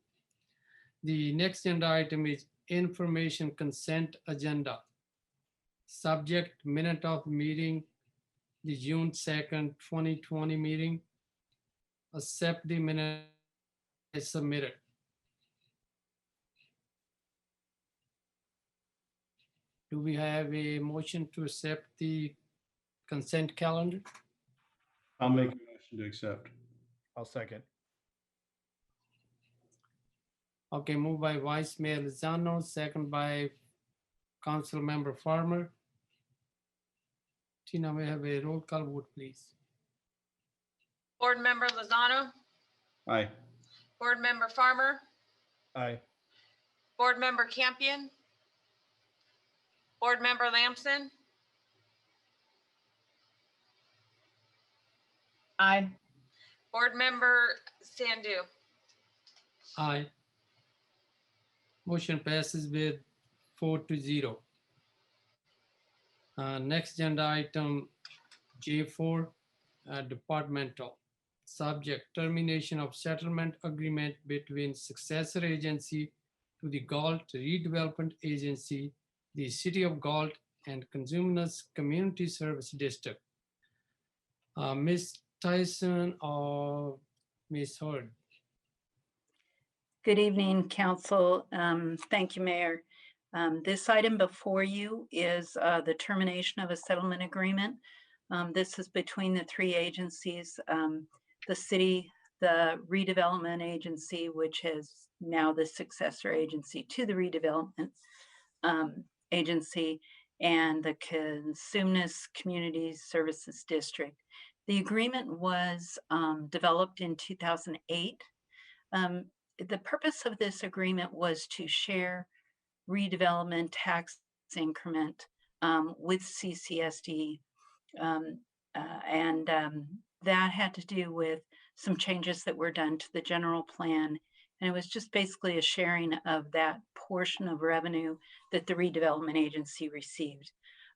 Speaker 1: The next agenda item is information consent agenda. Subject minute of meeting, the June 2nd, 2020 meeting. Accept the minute as submitted. Do we have a motion to accept the consent calendar?
Speaker 10: I'll make a motion to accept.
Speaker 6: I'll second.
Speaker 1: Okay, moved by Vice Mayor Lozano, second by Council Member Farmer. Tina, may I have a roll call vote, please?
Speaker 5: Board Member Lozano,
Speaker 10: Aye.
Speaker 5: Board Member Farmer,
Speaker 6: Aye.
Speaker 5: Board Member Campion, Board Member Lamson,
Speaker 4: Aye.
Speaker 5: Board Member Sandu.
Speaker 1: Aye. Motion passes with 4-0. Next agenda item J4, departmental. Subject termination of settlement agreement between successor agency to the Galt Redevelopment Agency, the City of Galt, and Consumers Community Service District. Ms. Tyson or Ms. Hurd?
Speaker 14: Good evening, Council. Thank you, Mayor. This item before you is the termination of a settlement agreement. This is between the three agencies, the city, the redevelopment agency, which is now the successor agency to the redevelopment agency, and the Consumnes Community Services District. The agreement was developed in 2008. The purpose of this agreement was to share redevelopment tax increment with CCSD. That had to do with some changes that were done to the general plan. And it was just basically a sharing of that portion of revenue that the redevelopment agency received.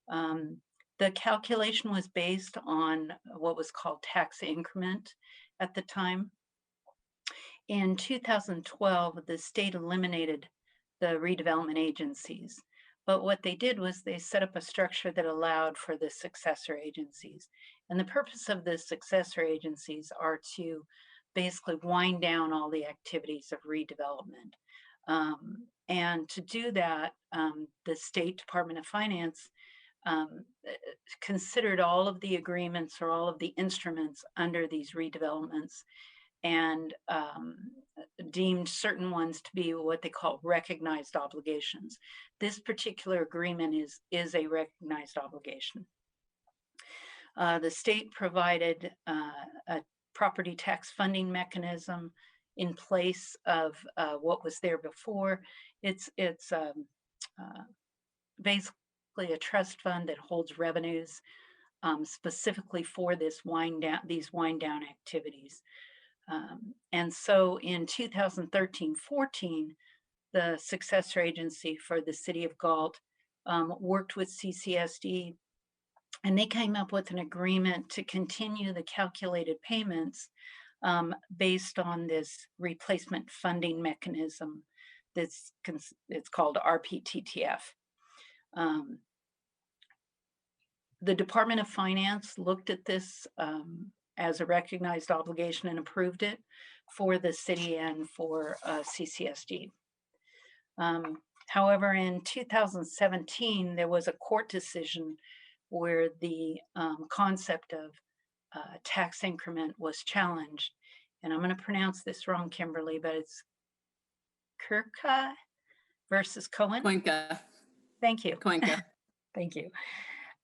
Speaker 14: The calculation was based on what was called tax increment at the time. In 2012, the state eliminated the redevelopment agencies. But what they did was they set up a structure that allowed for the successor agencies. And the purpose of the successor agencies are to basically wind down all the activities of redevelopment. And to do that, the State Department of Finance considered all of the agreements or all of the instruments under these redevelopments and deemed certain ones to be what they call recognized obligations. This particular agreement is a recognized obligation. The state provided a property tax funding mechanism in place of what was there before. It's basically a trust fund that holds revenues specifically for this these wind down activities. And so in 2013-14, the successor agency for the City of Galt worked with CCSD, and they came up with an agreement to continue the calculated payments based on this replacement funding mechanism it's called RPTTF. The Department of Finance looked at this as a recognized obligation and approved it for the city and for CCSD. However, in 2017, there was a court decision where the concept of tax increment was challenged. And I'm going to pronounce this wrong, Kimberly, but it's Kirka versus Cohen.
Speaker 11: Cuenca.
Speaker 14: Thank you.
Speaker 11: Cuenca.
Speaker 14: Thank you.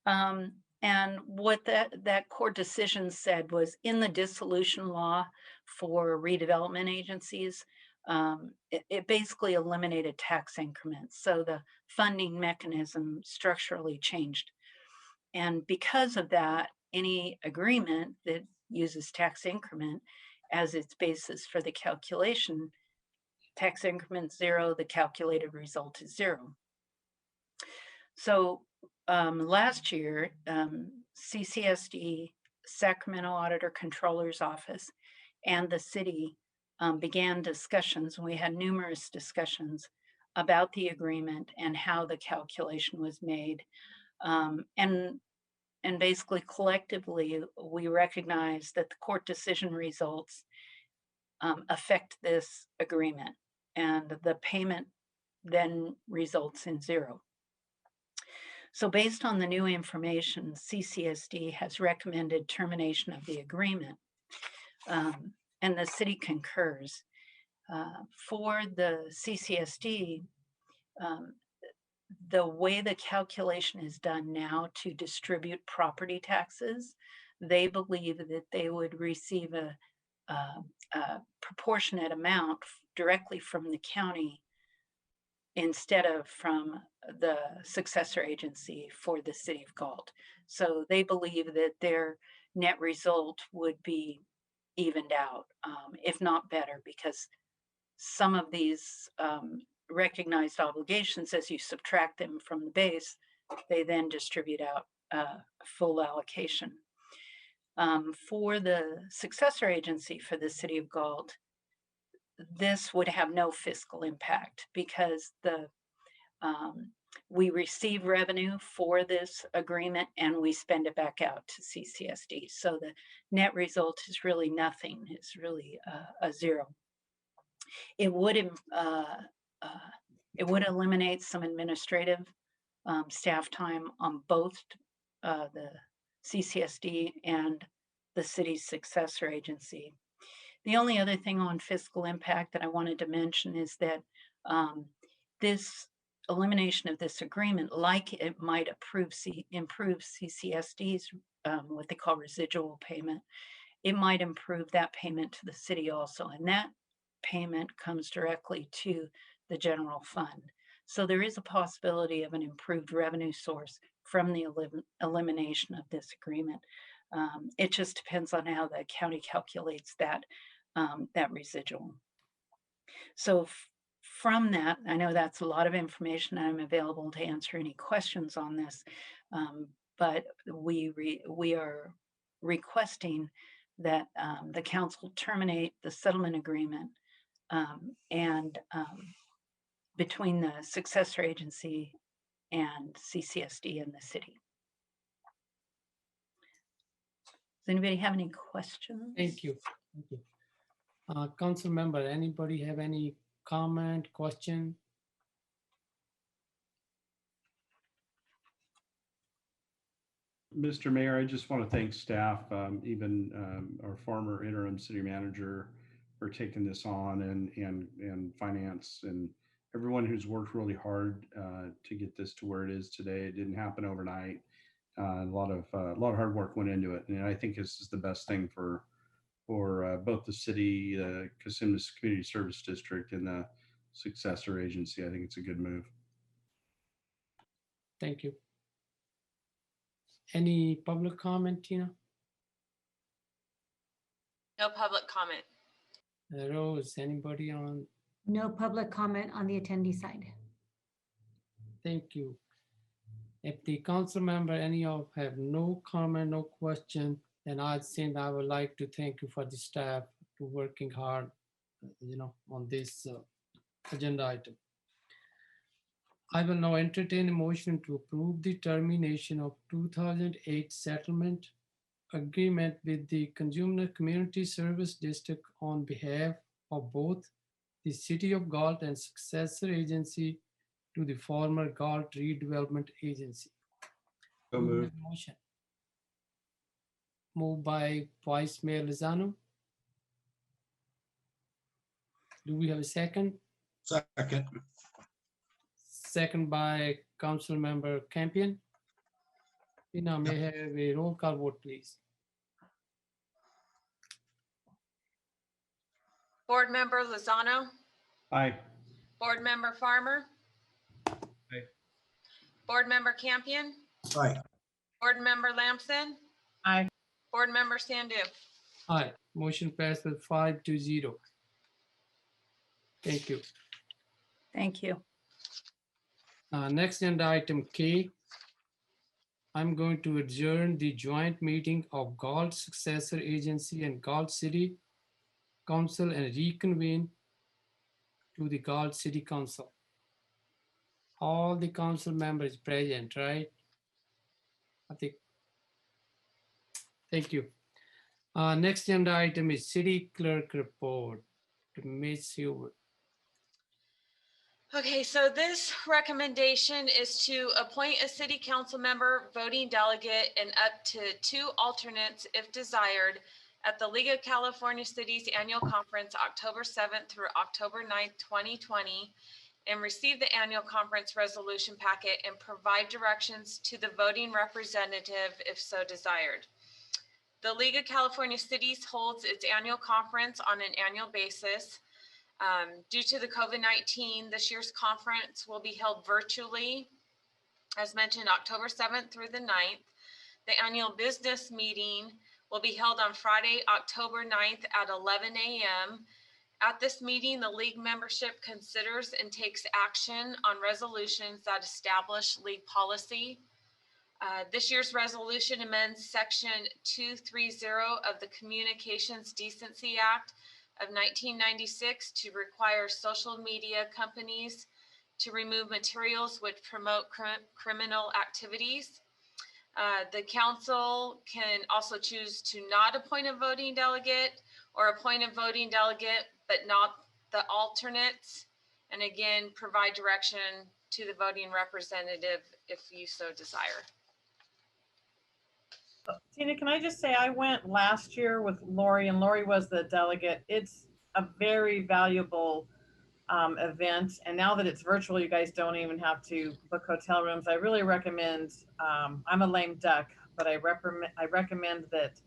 Speaker 14: And what that court decision said was in the dissolution law for redevelopment agencies, it basically eliminated tax increments. So the funding mechanism structurally changed. And because of that, any agreement that uses tax increment as its basis for the calculation, tax increment 0, the calculated result is 0. So last year, CCSD, Sacramento Auditor Controller's Office, and the city began discussions, and we had numerous discussions about the agreement and how the calculation was made. And basically collectively, we recognize that the court decision results affect this agreement, and the payment then results in 0. So based on the new information, CCSD has recommended termination of the agreement, and the city concurs. For the CCSD, the way the calculation is done now to distribute property taxes, they believe that they would receive a proportionate amount directly from the county instead of from the successor agency for the city of Galt. So they believe that their net result would be evened out, if not better, because some of these recognized obligations, as you subtract them from the base, they then distribute out full allocation. For the successor agency for the city of Galt, this would have no fiscal impact because we receive revenue for this agreement and we spend it back out to CCSD. So the net result is really nothing. It's really a 0. It would eliminate some administrative staff time on both the CCSD and the city's successor agency. The only other thing on fiscal impact that I wanted to mention is that this elimination of this agreement, like it might improve CCSD's what they call residual payment, it might improve that payment to the city also. And that payment comes directly to the general fund. So there is a possibility of an improved revenue source from the elimination of this agreement. It just depends on how the county calculates that residual. So from that, I know that's a lot of information. I'm available to answer any questions on this, but we are requesting that the council terminate the settlement agreement and between the successor agency and CCSD and the city. Does anybody have any questions?
Speaker 1: Thank you. Thank you. Council member, anybody have any comment, question?
Speaker 10: Mr. Mayor, I just want to thank staff, even our former interim city manager for taking this on and finance and everyone who's worked really hard to get this to where it is today. It didn't happen overnight. A lot of hard work went into it. And I think this is the best thing for both the city, the Cosumnes Community Service District, and the successor agency. I think it's a good move.
Speaker 1: Thank you. Any public comment, Tina?
Speaker 5: No public comment.
Speaker 1: Rose, anybody on?
Speaker 2: No public comment on the attendee side.
Speaker 1: Thank you. If the council member, any of have no comment, no question, then I think I would like to thank you for the staff to working hard, on this agenda item. I will now entertain a motion to approve the termination of 2008 settlement agreement with the Consumer Community Service District on behalf of both the City of Galt and successor agency to the former Galt Redevelopment Agency.
Speaker 10: So moved.
Speaker 1: Motion. Moved by Vice Mayor Lozano. Do we have a second?
Speaker 8: Second.
Speaker 1: Second by Council Member Campion. Tina, may I have a roll call vote, please?
Speaker 5: Board Member Lozano,
Speaker 10: Aye.
Speaker 5: Board Member Farmer,
Speaker 6: Aye.
Speaker 5: Board Member Campion,
Speaker 8: Aye.
Speaker 5: Board Member Lamson,
Speaker 4: Aye.
Speaker 5: Board Member Sandu.
Speaker 1: Aye, motion passes 5-0. Thank you.
Speaker 14: Thank you.
Speaker 1: Next agenda item K. I'm going to adjourn the joint meeting of Galt Successor Agency and Galt City Council and reconvene to the Galt City Council. All the council members present, right? I think. Thank you. Next agenda item is City Clerk Report. Ms. Hubert.
Speaker 5: Okay, so this recommendation is to appoint a city council member, voting delegate, and up to 2 alternates if desired at the League of California Cities Annual Conference, October 7th through October 9th, 2020, and receive the annual conference resolution packet and provide directions to the voting representative if so desired. The League of California Cities holds its annual conference on an annual basis. Due to the COVID-19, this year's conference will be held virtually, as mentioned, October 7th through the 9th. The annual business meeting will be held on Friday, October 9th at 11 a.m. At this meeting, the league membership considers and takes action on resolutions that establish league policy. This year's resolution amends Section 230 of the Communications Decency Act of 1996 to require social media companies to remove materials which promote criminal activities. The council can also choose to not appoint a voting delegate or appoint a voting delegate, but not the alternates. And again, provide direction to the voting representative if you so desire.
Speaker 4: Tina, can I just say, I went last year with Lori, and Lori was the delegate. It's a very valuable event. And now that it's virtual, you guys don't even have to book hotel rooms. I really recommend, I'm a lame duck, but I recommend that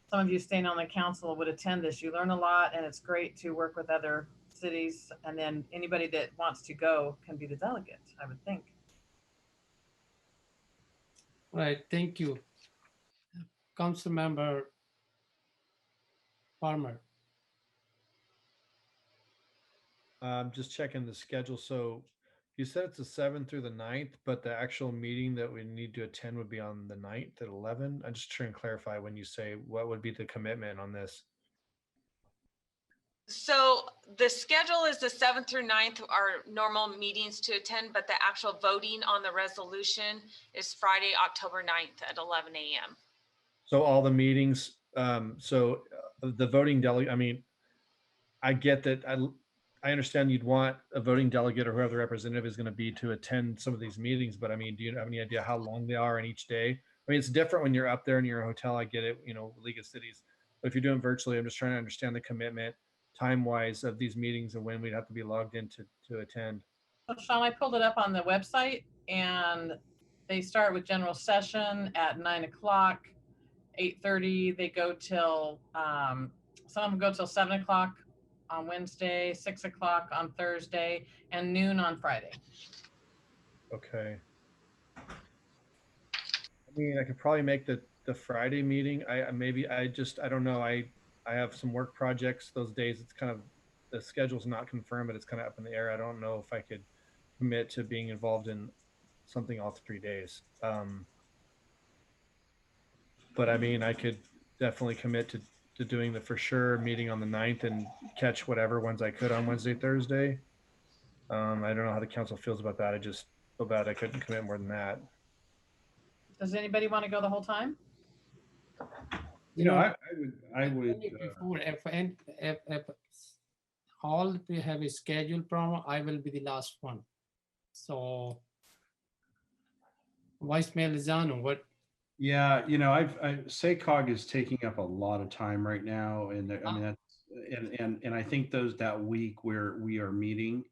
Speaker 4: some of you staying on the council would attend this. You learn a lot, and it's great to work with other cities. And then anybody that wants to go can be the delegate, I would think.
Speaker 1: All right, thank you. Council Member Farmer.
Speaker 6: I'm just checking the schedule. So you said it's the 7th through the 9th, but the actual meeting that we need to attend would be on the 9th at 11. I'm just trying to clarify when you say what would be the commitment on this.
Speaker 5: So the schedule is the 7th through 9th, our normal meetings to attend, but the actual voting on the resolution is Friday, October 9th at 11 a.m.
Speaker 6: So all the meetings, the voting delegate, I mean, I get that. I understand you'd want a voting delegate or whoever the representative is going to be to attend some of these meetings, but I mean, do you have any idea how long they are in each day? I mean, it's different when you're up there in your hotel. I get it, League of Cities. But if you're doing virtually, I'm just trying to understand the commitment time-wise of these meetings and when we'd have to be logged in to attend.
Speaker 4: So Sean, I pulled it up on the website, and they start with general session at 9 o'clock, 8:30. They go till, some of them go till 7 o'clock on Wednesday, 6 o'clock on Thursday, and noon on Friday.
Speaker 6: Okay. I mean, I could probably make the Friday meeting. I don't know. I have some work projects those days. It's kind of, the schedule's not confirmed, but it's kind of up in the air. I don't know if I could commit to being involved in something all 3 days. But I mean, I could definitely commit to doing the for sure meeting on the 9th and catch whatever ones I could on Wednesday, Thursday. I don't know how the council feels about that. I just feel bad I couldn't commit more than that.
Speaker 4: Does anybody want to go the whole time?
Speaker 10: I would.
Speaker 1: Before, if all we have a scheduled program, I will be the last one. So, Vice Mayor Lozano, what?
Speaker 10: Yeah, SACOG is taking up a lot of time right now, and I mean and I think that week where we are meeting,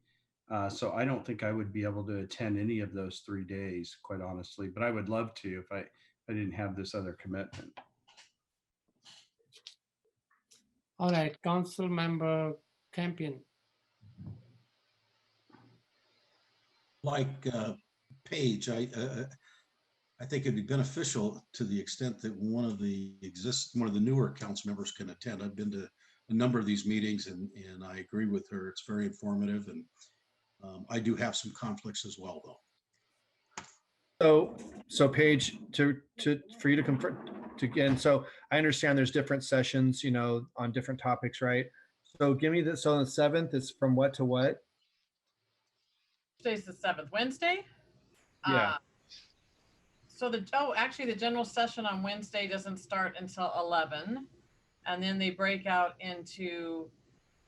Speaker 10: so I don't think I would be able to attend any of those 3 days, quite honestly. But I would love to if I didn't have this other commitment.
Speaker 1: All right, Council Member Campion.
Speaker 8: Like Paige, I think it'd be beneficial to the extent that one of the newer council members can attend. I've been to a number of these meetings and I agree with her. It's very informative, and I do have some conflicts as well, though.
Speaker 6: So Paige, for you to confirm again, so I understand there's different sessions, on different topics, right? So give me this. So on the 7th, it's from what to what?
Speaker 4: Today's the 7th, Wednesday.
Speaker 6: Yeah.
Speaker 4: So actually the general session on Wednesday doesn't start until 11. And then they break out into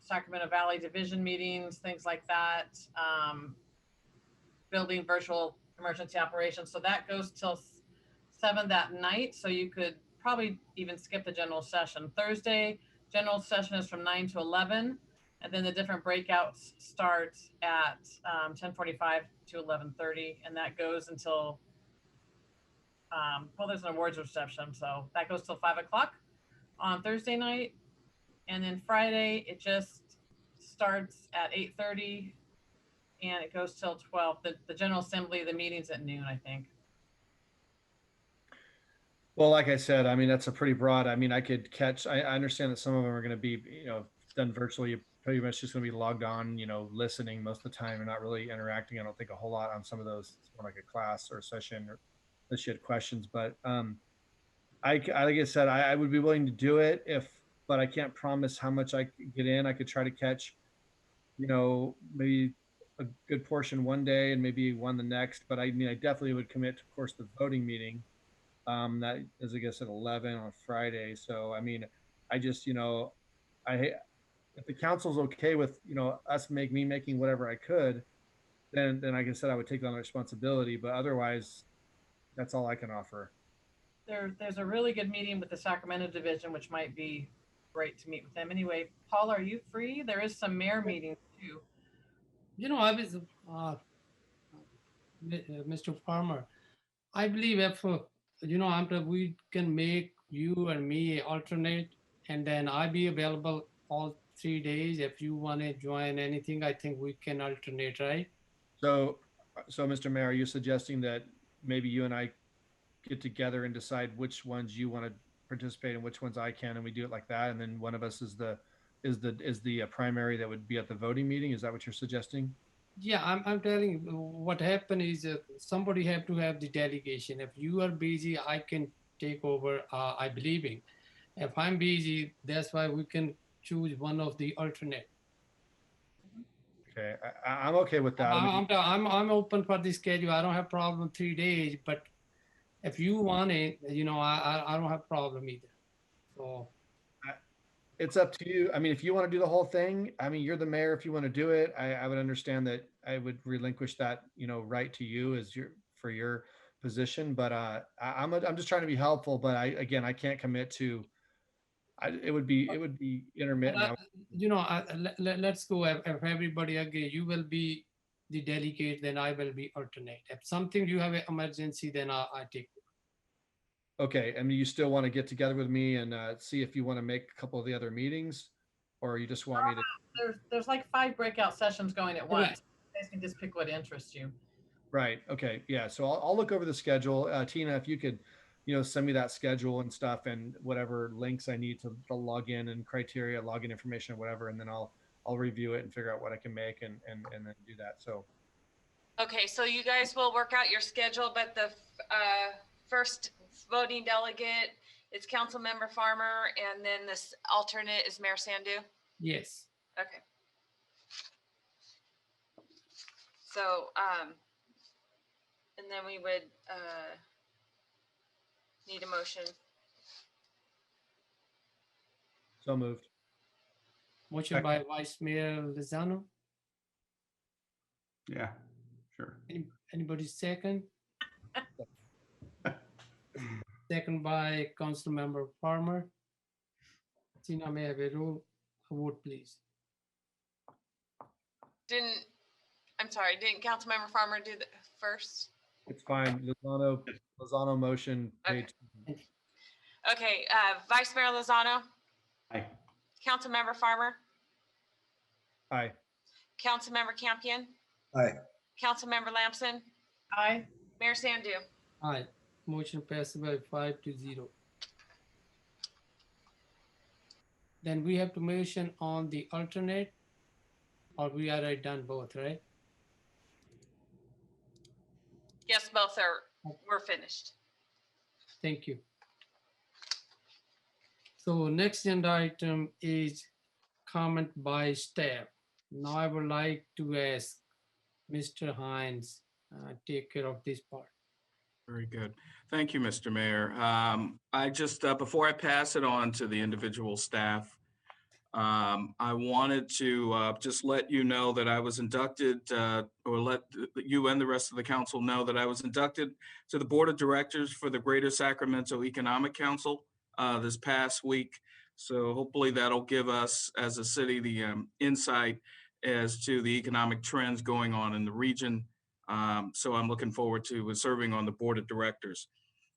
Speaker 4: Sacramento Valley division meetings, things like that. Building virtual emergency operations. So that goes till 7 that night. So you could probably even skip the general session. Thursday, general session is from 9 to 11. And then the different breakouts start at 10:45 to 11:30. And that goes until, well, there's an awards reception. So that goes till 5 o'clock on Thursday night. And then Friday, it just starts at 8:30 and it goes till 12. The General Assembly, the meeting's at noon, I think.
Speaker 6: Well, like I said, I mean, that's a pretty broad, I mean, I understand that some of them are going to be, done virtually. You're pretty much just going to be logged on, listening most of the time and not really interacting. I don't think a whole lot on some of those. It's more like a class or a session or unless you had questions. But like I said, I would be willing to do it but I can't promise how much I could get in. I could try to catch, maybe a good portion one day and maybe one the next. But I mean, I definitely would commit to, of course, the voting meeting. That is, I guess, at 11 on Friday. So, I mean, I just, if the council's okay with, us making whatever I could, then like I said, I would take on the responsibility. But otherwise, that's all I can offer.
Speaker 4: There's a really good meeting with the Sacramento division, which might be great to meet with them. Anyway, Paul, are you free? There is some mayor meetings too.
Speaker 1: I was, Mr. Farmer, I believe if, we can make you and me alternate, and then I'll be available all 3 days. If you want to join anything, I think we can alternate, right?
Speaker 6: So Mr. Mayor, are you suggesting that maybe you and I get together and decide which ones you want to participate in, which ones I can, and we do it like that, and then one of us is the primary that would be at the voting meeting? Is that what you're suggesting?
Speaker 1: Yeah, I'm telling you, what happened is somebody have to have the delegation. If you are busy, I can take over, I believe in. If I'm busy, that's why we can choose one of the alternate.
Speaker 6: Okay, I'm okay with that.
Speaker 1: I'm open for the schedule. I don't have problem 3 days, but if you want it, I don't have problem either. So
Speaker 6: it's up to you. I mean, if you want to do the whole thing, I mean, you're the mayor. If you want to do it, I would understand that I would relinquish that, right to you as for your position. But I'm just trying to be helpful. But I can't commit to. It would be intermittent.
Speaker 1: Let's go. If everybody agree, you will be the delegate, then I will be alternate. If something you have an emergency, then I take.
Speaker 6: Okay, I mean, you still want to get together with me and see if you want to make a couple of the other meetings, or you just want me to?
Speaker 4: There's like 5 breakout sessions going at once. Right. You guys can just pick what interests you.
Speaker 6: Right. Okay. Yeah. So I'll look over the schedule. Tina, if you could, send me that schedule and stuff and whatever links I need to log in and criteria, login information, or whatever, and then I'll review it and figure out what I can make and then do that. So.
Speaker 5: Okay, so you guys will work out your schedule, but the first voting delegate is Councilmember Farmer, and then this alternate is Mayor Sandu?
Speaker 1: Yes.
Speaker 5: Okay. So, and then we would need a motion.
Speaker 6: So moved.
Speaker 1: Motion by Vice Mayor Lozano.
Speaker 10: Yeah, sure.
Speaker 1: Anybody second? Second by Council Member Farmer. Tina, may I have a vote, please?
Speaker 5: Didn't Councilmember Farmer do the first?
Speaker 6: It's fine. Lozano motion made.
Speaker 5: Okay, Vice Mayor Lozano,
Speaker 10: Aye.
Speaker 5: Councilmember Farmer,
Speaker 6: Aye.
Speaker 5: Councilmember Campion,
Speaker 8: Aye.
Speaker 5: Councilmember Lamson,
Speaker 4: Aye.
Speaker 5: Mayor Sandu.
Speaker 1: Aye. Motion passes by 5-0. Then we have to motion on the alternate, or we already done both, right?
Speaker 5: Yes, both we're finished.
Speaker 1: Thank you. So next agenda item is comment by staff. Now I would like to ask Mr. Hines take care of this part.
Speaker 3: Very good. Thank you, Mr. Mayor. I just, before I pass it on to the individual staff, I wanted to just let you know that I was inducted, or let you and the rest of the council know that I was inducted to the Board of Directors for the Greater Sacramento Economic Council this past week. So hopefully that'll give us as a city the insight as to the economic trends going on in the region. So I'm looking forward to serving on the Board of Directors.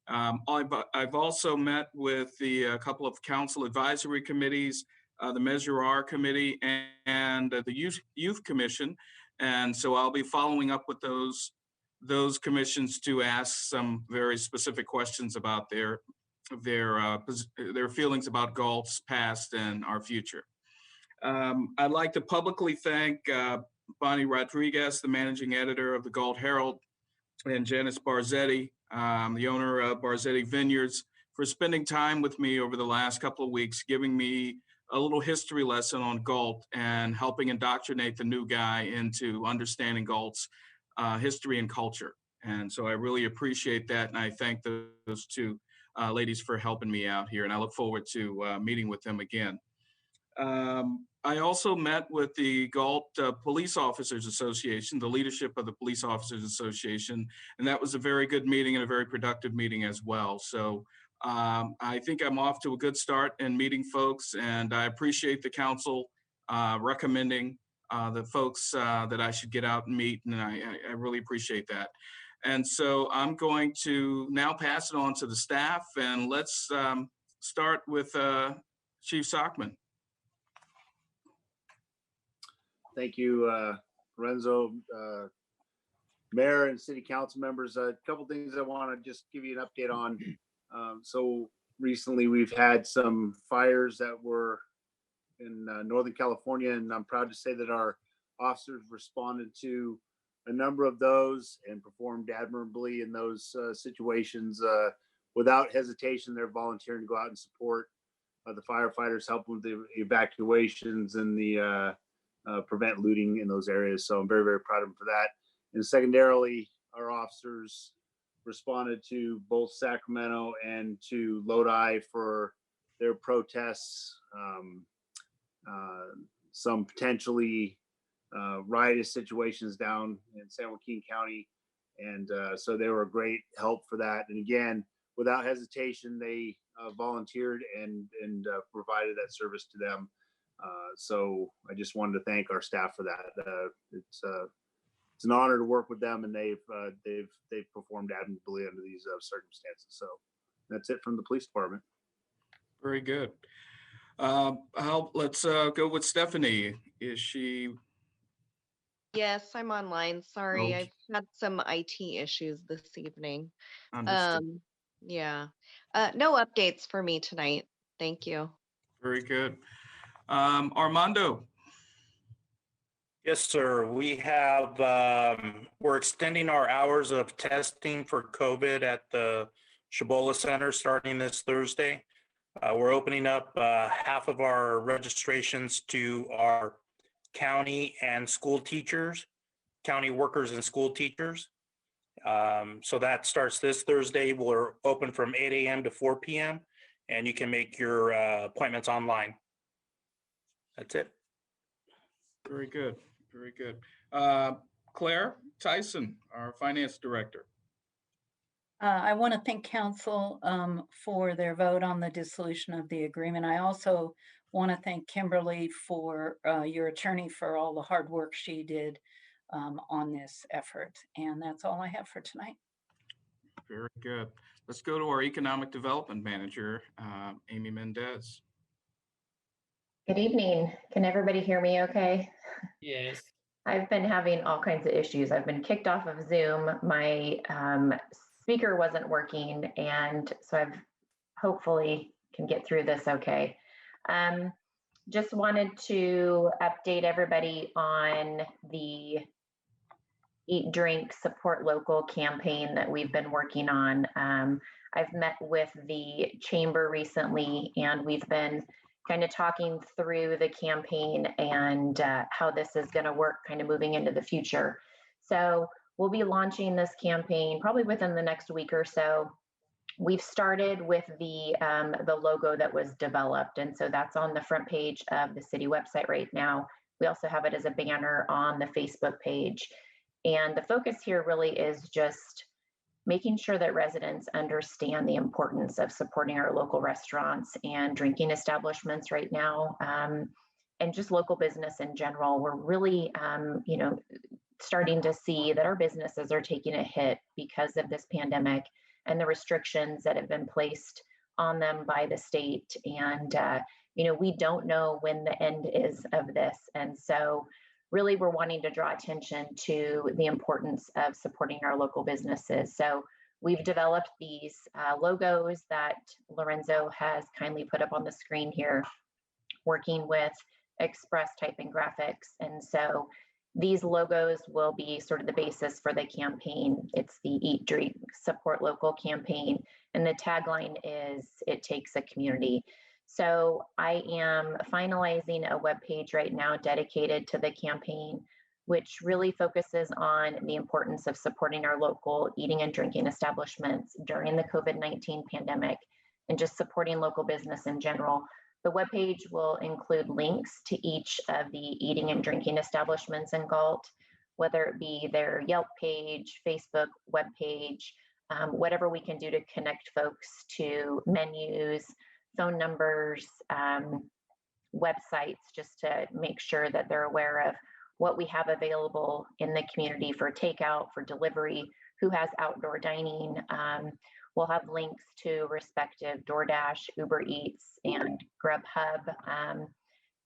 Speaker 3: I've also met with the couple of council advisory committees, the Measure R committee and the Youth Commission. And so I'll be following up with those commissions to ask some very specific questions about their feelings about Galt's past and our future. I'd like to publicly thank Bonnie Rodriguez, the managing editor of the Galt Herald, and Janice Barzetti, the owner of Barzetti Vineyards, for spending time with me over the last couple of weeks, giving me a little history lesson on Galt and helping indoctrinate the new guy into understanding Galt's history and culture. And so I really appreciate that. And I thank those two ladies for helping me out here. And I look forward to meeting with them again. I also met with the Galt Police Officers Association, the leadership of the Police Officers Association, and that was a very good meeting and a very productive meeting as well. So I think I'm off to a good start in meeting folks, and I appreciate the council recommending the folks that I should get out and meet, and I really appreciate that. And so I'm going to now pass it on to the staff, and let's start with Chief Sockman.
Speaker 18: Thank you, Lorenzo, Mayor and City Council members. A couple things I want to just give you an update on. So recently we've had some fires that were in Northern California, and I'm proud to say that our officers responded to a number of those and performed admirably in those situations. Without hesitation, they're volunteering to go out and support the firefighters, help with the evacuations and the prevent looting in those areas. So I'm very, very proud of them for that. And secondarily, our officers responded to both Sacramento and to Lodi for their protests, some potentially riotous situations down in San Joaquin County. And so they were a great help for that. And again, without hesitation, they volunteered and provided that service to them. So I just wanted to thank our staff for that. It's an honor to work with them, and they've performed admirably under these circumstances. So that's it from the police department.
Speaker 3: Very good. Let's go with Stephanie. Is she?
Speaker 19: Yes, I'm online. Sorry,
Speaker 3: Okay.
Speaker 19: I've had some IT issues this evening.
Speaker 3: Understood.
Speaker 19: Yeah. No updates for me tonight. Thank you.
Speaker 3: Very good. Armando.
Speaker 9: Yes, sir. We have, we're extending our hours of testing for COVID at the Cibola Center starting this Thursday. We're opening up half of our registrations to our county and school teachers, county workers and school teachers. So that starts this Thursday. We're open from 8 a.m. to 4 p.m. and you can make your appointments online. That's it.
Speaker 3: Very good. Very good. Claire Tyson, our finance director.
Speaker 14: I want to thank council for their vote on the dissolution of the agreement. I also want to thank Kimberly for your attorney for all the hard work she did on this effort. And that's all I have for tonight.
Speaker 3: Very good. Let's go to our Economic Development Manager, Amy Mendez.
Speaker 20: Good evening. Can everybody hear me okay?
Speaker 1: Yes.
Speaker 20: I've been having all kinds of issues. I've been kicked off of Zoom. My speaker wasn't working, and so I've hopefully can get through this okay. Just wanted to update everybody on the Eat, Drink, Support Local campaign that we've been working on. I've met with the chamber recently, and we've been kind of talking through the campaign and how this is going to work kind of moving into the future. So we'll be launching this campaign probably within the next week or so. We've started with the logo that was developed, and so that's on the front page of the city website right now. We also have it as a banner on the Facebook page. And the focus here really is just making sure that residents understand the importance of supporting our local restaurants and drinking establishments right now, and just local business in general. We're really, starting to see that our businesses are taking a hit because of this pandemic and the restrictions that have been placed on them by the state. And, we don't know when the end is of this. And so really, we're wanting to draw attention to the importance of supporting our local businesses. So we've developed these logos that Lorenzo has kindly put up on the screen here, working with Express Type and Graphics. And so these logos will be sort of the basis for the campaign. It's the Eat, Drink, Support Local campaign. And the tagline is, it takes a community. So I am finalizing a webpage right now dedicated to the campaign, which really focuses on the importance of supporting our local eating and drinking establishments during the COVID-19 pandemic and just supporting local business in general. The webpage will include links to each of the eating and drinking establishments in Galt, whether it be their Yelp page, Facebook webpage, whatever we can do to connect folks to menus, phone numbers, websites, just to make sure that they're aware of what we have available in the community for takeout, for delivery, who has outdoor dining. We'll have links to respective DoorDash, Uber Eats, and Grubhub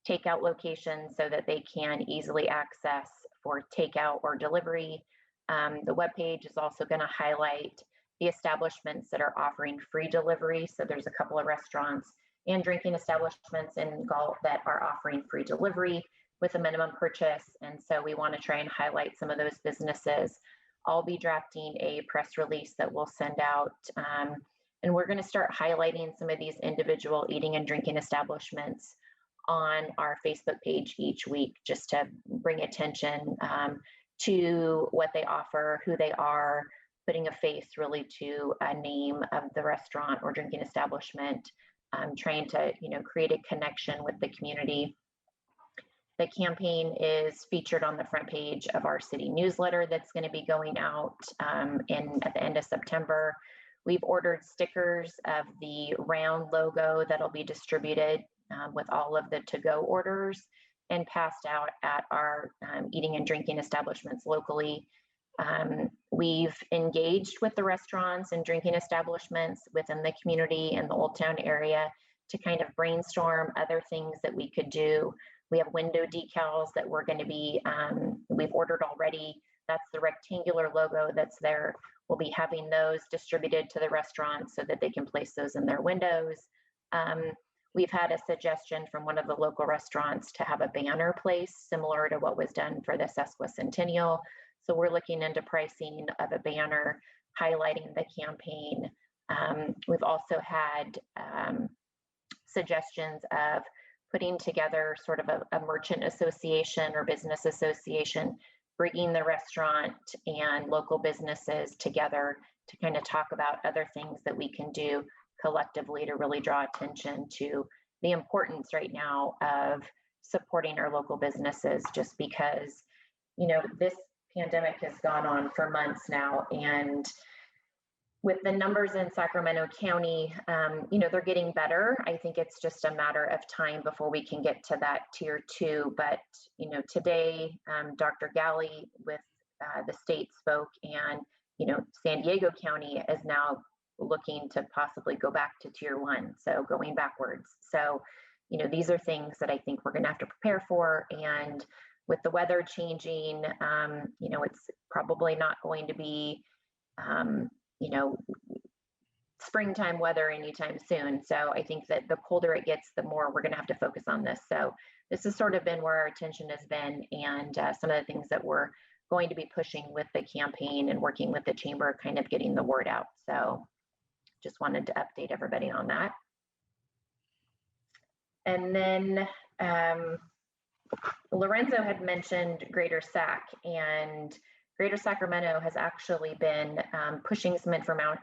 Speaker 20: takeout locations so that they can easily access for takeout or delivery. The webpage is also going to highlight the establishments that are offering free delivery. So there's a couple of restaurants and drinking establishments in Galt that are offering free delivery with a minimum purchase. And so we want to try and highlight some of those businesses. I'll be drafting a press release that we'll send out. And we're going to start highlighting some of these individual eating and drinking establishments on our Facebook page each week, just to bring attention to what they offer, who they are, putting a face really to a name of the restaurant or drinking establishment, trying to create a connection with the community. The campaign is featured on the front page of our city newsletter that's going to be going out at the end of September. We've ordered stickers of the round logo that'll be distributed with all of the to-go orders and passed out at our eating and drinking establishments locally. We've engaged with the restaurants and drinking establishments within the community in the Old Town area to kind of brainstorm other things that we could do. We have window decals that we're going to be, we've ordered already. That's the rectangular logo that's there. We'll be having those distributed to the restaurants so that they can place those in their windows. We've had a suggestion from one of the local restaurants to have a banner placed similar to what was done for the sesquicentennial. So we're looking into pricing of a banner highlighting the campaign. We've also had suggestions of putting together sort of a merchant association or business association, bringing the restaurant and local businesses together to kind of talk about other things that we can do collectively to really draw attention to the importance right now of supporting our local businesses, just because, this pandemic has gone on for months now, and with the numbers in Sacramento County, they're getting better. I think it's just a matter of time before we can get to that tier 2. But, today, Dr. Galley with the state spoke, and San Diego County is now looking to possibly go back to tier 1, so going backwards. So, these are things that I think we're going to have to prepare for. And with the weather changing, it's probably not going to be, springtime weather anytime soon. So I think that the colder it gets, the more we're going to have to focus on this. So this has sort of been where our attention has been, and some of the things that we're going to be pushing with the campaign and working with the chamber, kind of getting the word out. So just wanted to update everybody on that. And then Lorenzo had mentioned Greater Sac, and Greater Sacramento has actually been pushing some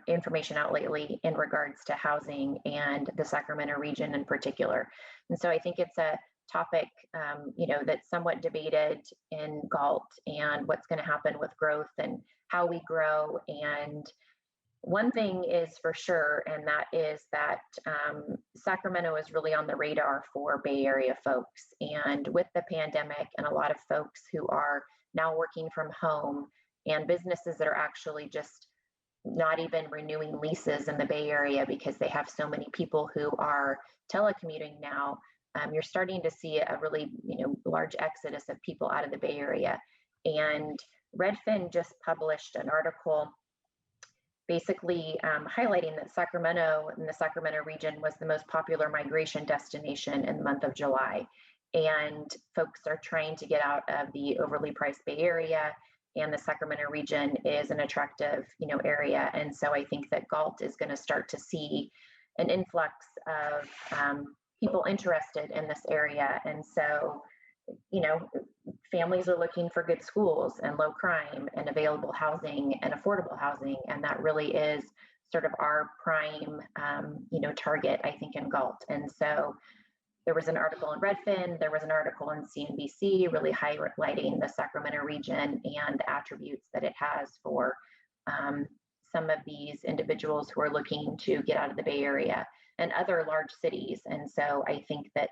Speaker 20: information out lately in regards to housing and the Sacramento region in particular. And so I think it's a topic, that's somewhat debated in Galt, and what's going to happen with growth and how we grow. And one thing is for sure, and that is that Sacramento is really on the radar for Bay Area folks. And with the pandemic and a lot of folks who are now working from home, and businesses that are actually just not even renewing leases in the Bay Area because they have so many people who are telecommuting now, you're starting to see a really large exodus of people out of the Bay Area. And Redfin just published an article basically highlighting that Sacramento and the Sacramento region was the most popular migration destination in the month of July. And folks are trying to get out of the overly priced Bay Area, and the Sacramento region is an attractive, area. And so I think that Galt is going to start to see an influx of people interested in this area. And so, families are looking for good schools and low crime and available housing and affordable housing. And that really is sort of our prime, target, I think, in Galt. And so there was an article in Redfin, there was an article in CNBC really highlighting the Sacramento region and the attributes that it has for some of these individuals who are looking to get out of the Bay Area and other large cities. And so I think that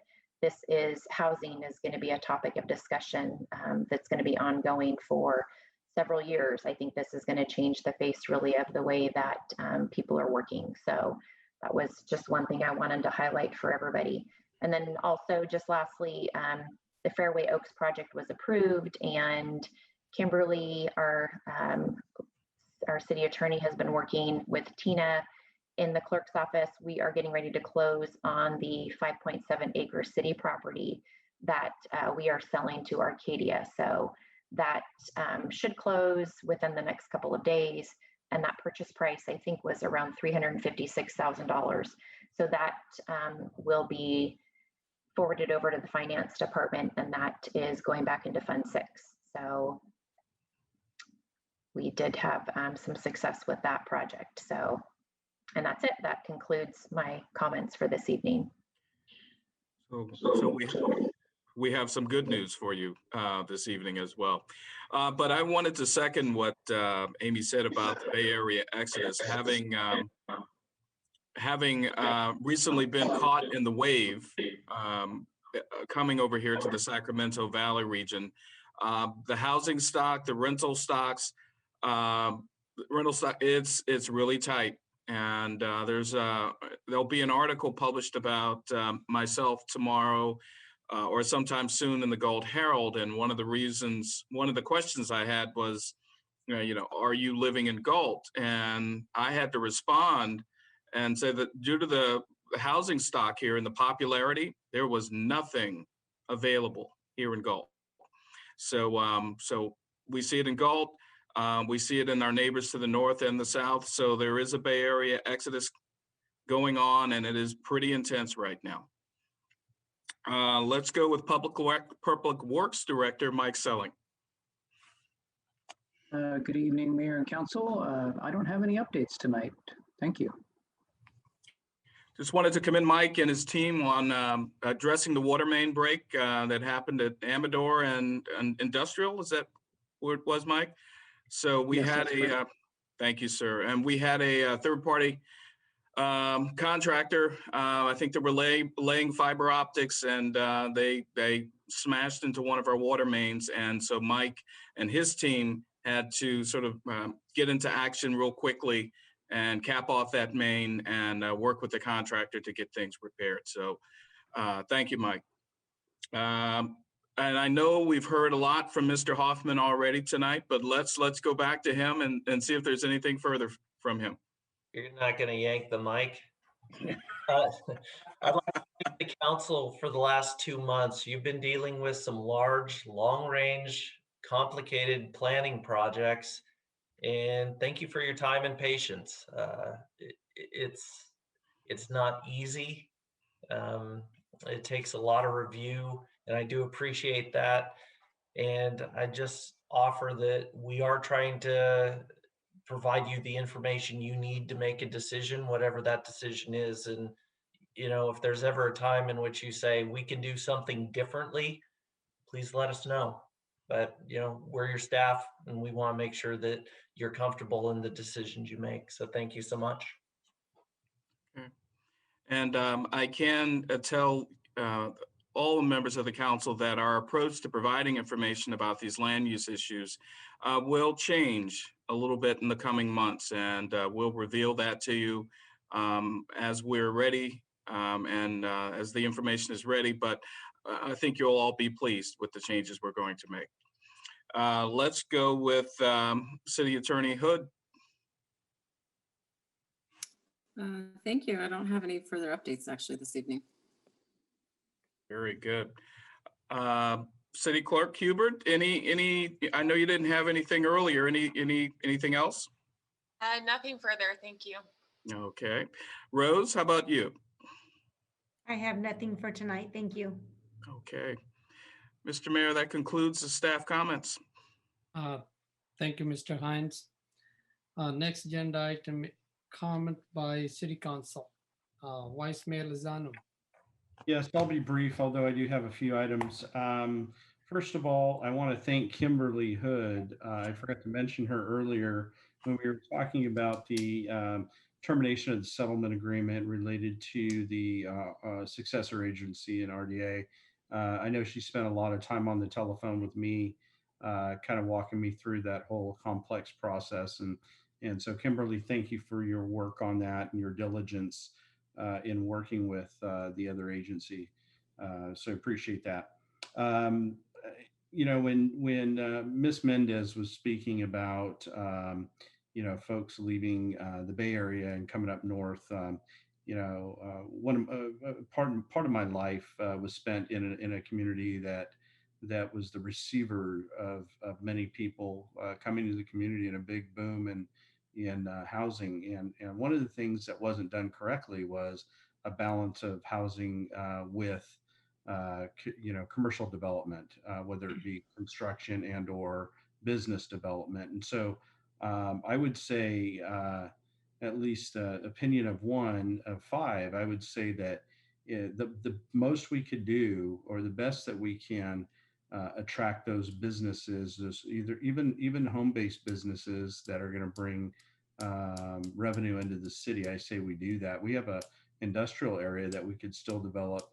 Speaker 20: housing is going to be a topic of discussion that's going to be ongoing for several years. I think this is going to change the face really of the way that people are working. So that was just one thing I wanted to highlight for everybody. And then also, just lastly, the Fairway Oaks project was approved, and Kimberly, our city attorney, has been working with Tina in the clerk's office. We are getting ready to close on the 5.7 acre city property that we are selling to Arcadia. So that should close within the next couple of days. And that purchase price, I think, was around $356,000. So that will be forwarded over to the finance department, and that is going back into Fund 6. So we did have some success with that project. So, and that's it. That concludes my comments for this evening.
Speaker 3: So we have some good news for you this evening as well. But I wanted to second what Amy said about the Bay Area exodus. Having recently been caught in the wave, coming over here to the Sacramento Valley region, the housing stock, the rental stocks, it's really tight. And there'll be an article published about myself tomorrow or sometime soon in the Galt Herald. And one of the questions I had was, are you living in Galt? And I had to respond and say that due to the housing stock here and the popularity, there was nothing available here in Galt. So we see it in Galt. We see it in our neighbors to the north and the south. So there is a Bay Area exodus going on, and it is pretty intense right now. Let's go with Public Works Director Mike Selling.
Speaker 21: Good evening, Mayor and Council. I don't have any updates tonight. Thank you.
Speaker 3: Just wanted to commend Mike and his team on addressing the water main break that happened at Amador and Industrial. Is that where it was, Mike? So we had thank you, sir. And we had a third-party contractor. I think they were laying fiber optics, and they smashed into one of our water mains. And so Mike and his team had to sort of get into action real quickly and cap off that main and work with the contractor to get things repaired. So thank you, Mike. And I know we've heard a lot from Mr. Hoffman already tonight, but let's go back to him and see if there's anything further from him.
Speaker 12: You're not going to yank the mic. I'd like to thank the council for the last 2 months. You've been dealing with some large, long-range, complicated planning projects, and thank you for your time and patience. It's not easy. It takes a lot of review, and I do appreciate that. And I just offer that we are trying to provide you the information you need to make a decision, whatever that decision is. And, you know, if there's ever a time in which you say we can do something differently, please let us know. But, you know, we're your staff and we want to make sure that you're comfortable in the decisions you make. So thank you so much.
Speaker 3: And I can tell all the members of the council that our approach to providing information about these land use issues will change a little bit in the coming months, and we'll reveal that to you as we're ready and as the information is ready. But I think you'll all be pleased with the changes we're going to make. Let's go with City Attorney Hood.
Speaker 11: Thank you. I don't have any further updates actually this evening.
Speaker 3: Very good. City Clerk Hubert, any, I know you didn't have anything earlier, anything else?
Speaker 5: Nothing further, thank you.
Speaker 3: Okay. Rose, how about you?
Speaker 2: I have nothing for tonight. Thank you.
Speaker 3: Okay. Mr. Mayor, that concludes the staff comments.
Speaker 1: Thank you, Mr. Hines. Next agenda item, comment by City Council. Vice Mayor Lozano.
Speaker 10: Yes, I'll be brief, although I do have a few items. First of all, I want to thank Kimberly Hood. I forgot to mention her earlier when we were talking about the termination of the settlement agreement related to the successor agency in RDA. I know she spent a lot of time on the telephone with me, kind of walking me through that whole complex process. And so, Kimberly, thank you for your work on that and your diligence in working with the other agency. So appreciate that. You know, when Miss Mendez was speaking about, you know, folks leaving the Bay Area and coming up north, you know, part of my life was spent in a community that was the receiver of many people coming to the community in a big boom in housing. And one of the things that wasn't done correctly was a balance of housing with, you know, commercial development, whether it be construction and or business development. And so I would say, at least opinion of 1 of 5, I would say that the most we could do, or the best that we can attract those businesses, those even home-based businesses that are going to bring revenue into the city. I say we do that. We have a industrial area that we could still develop,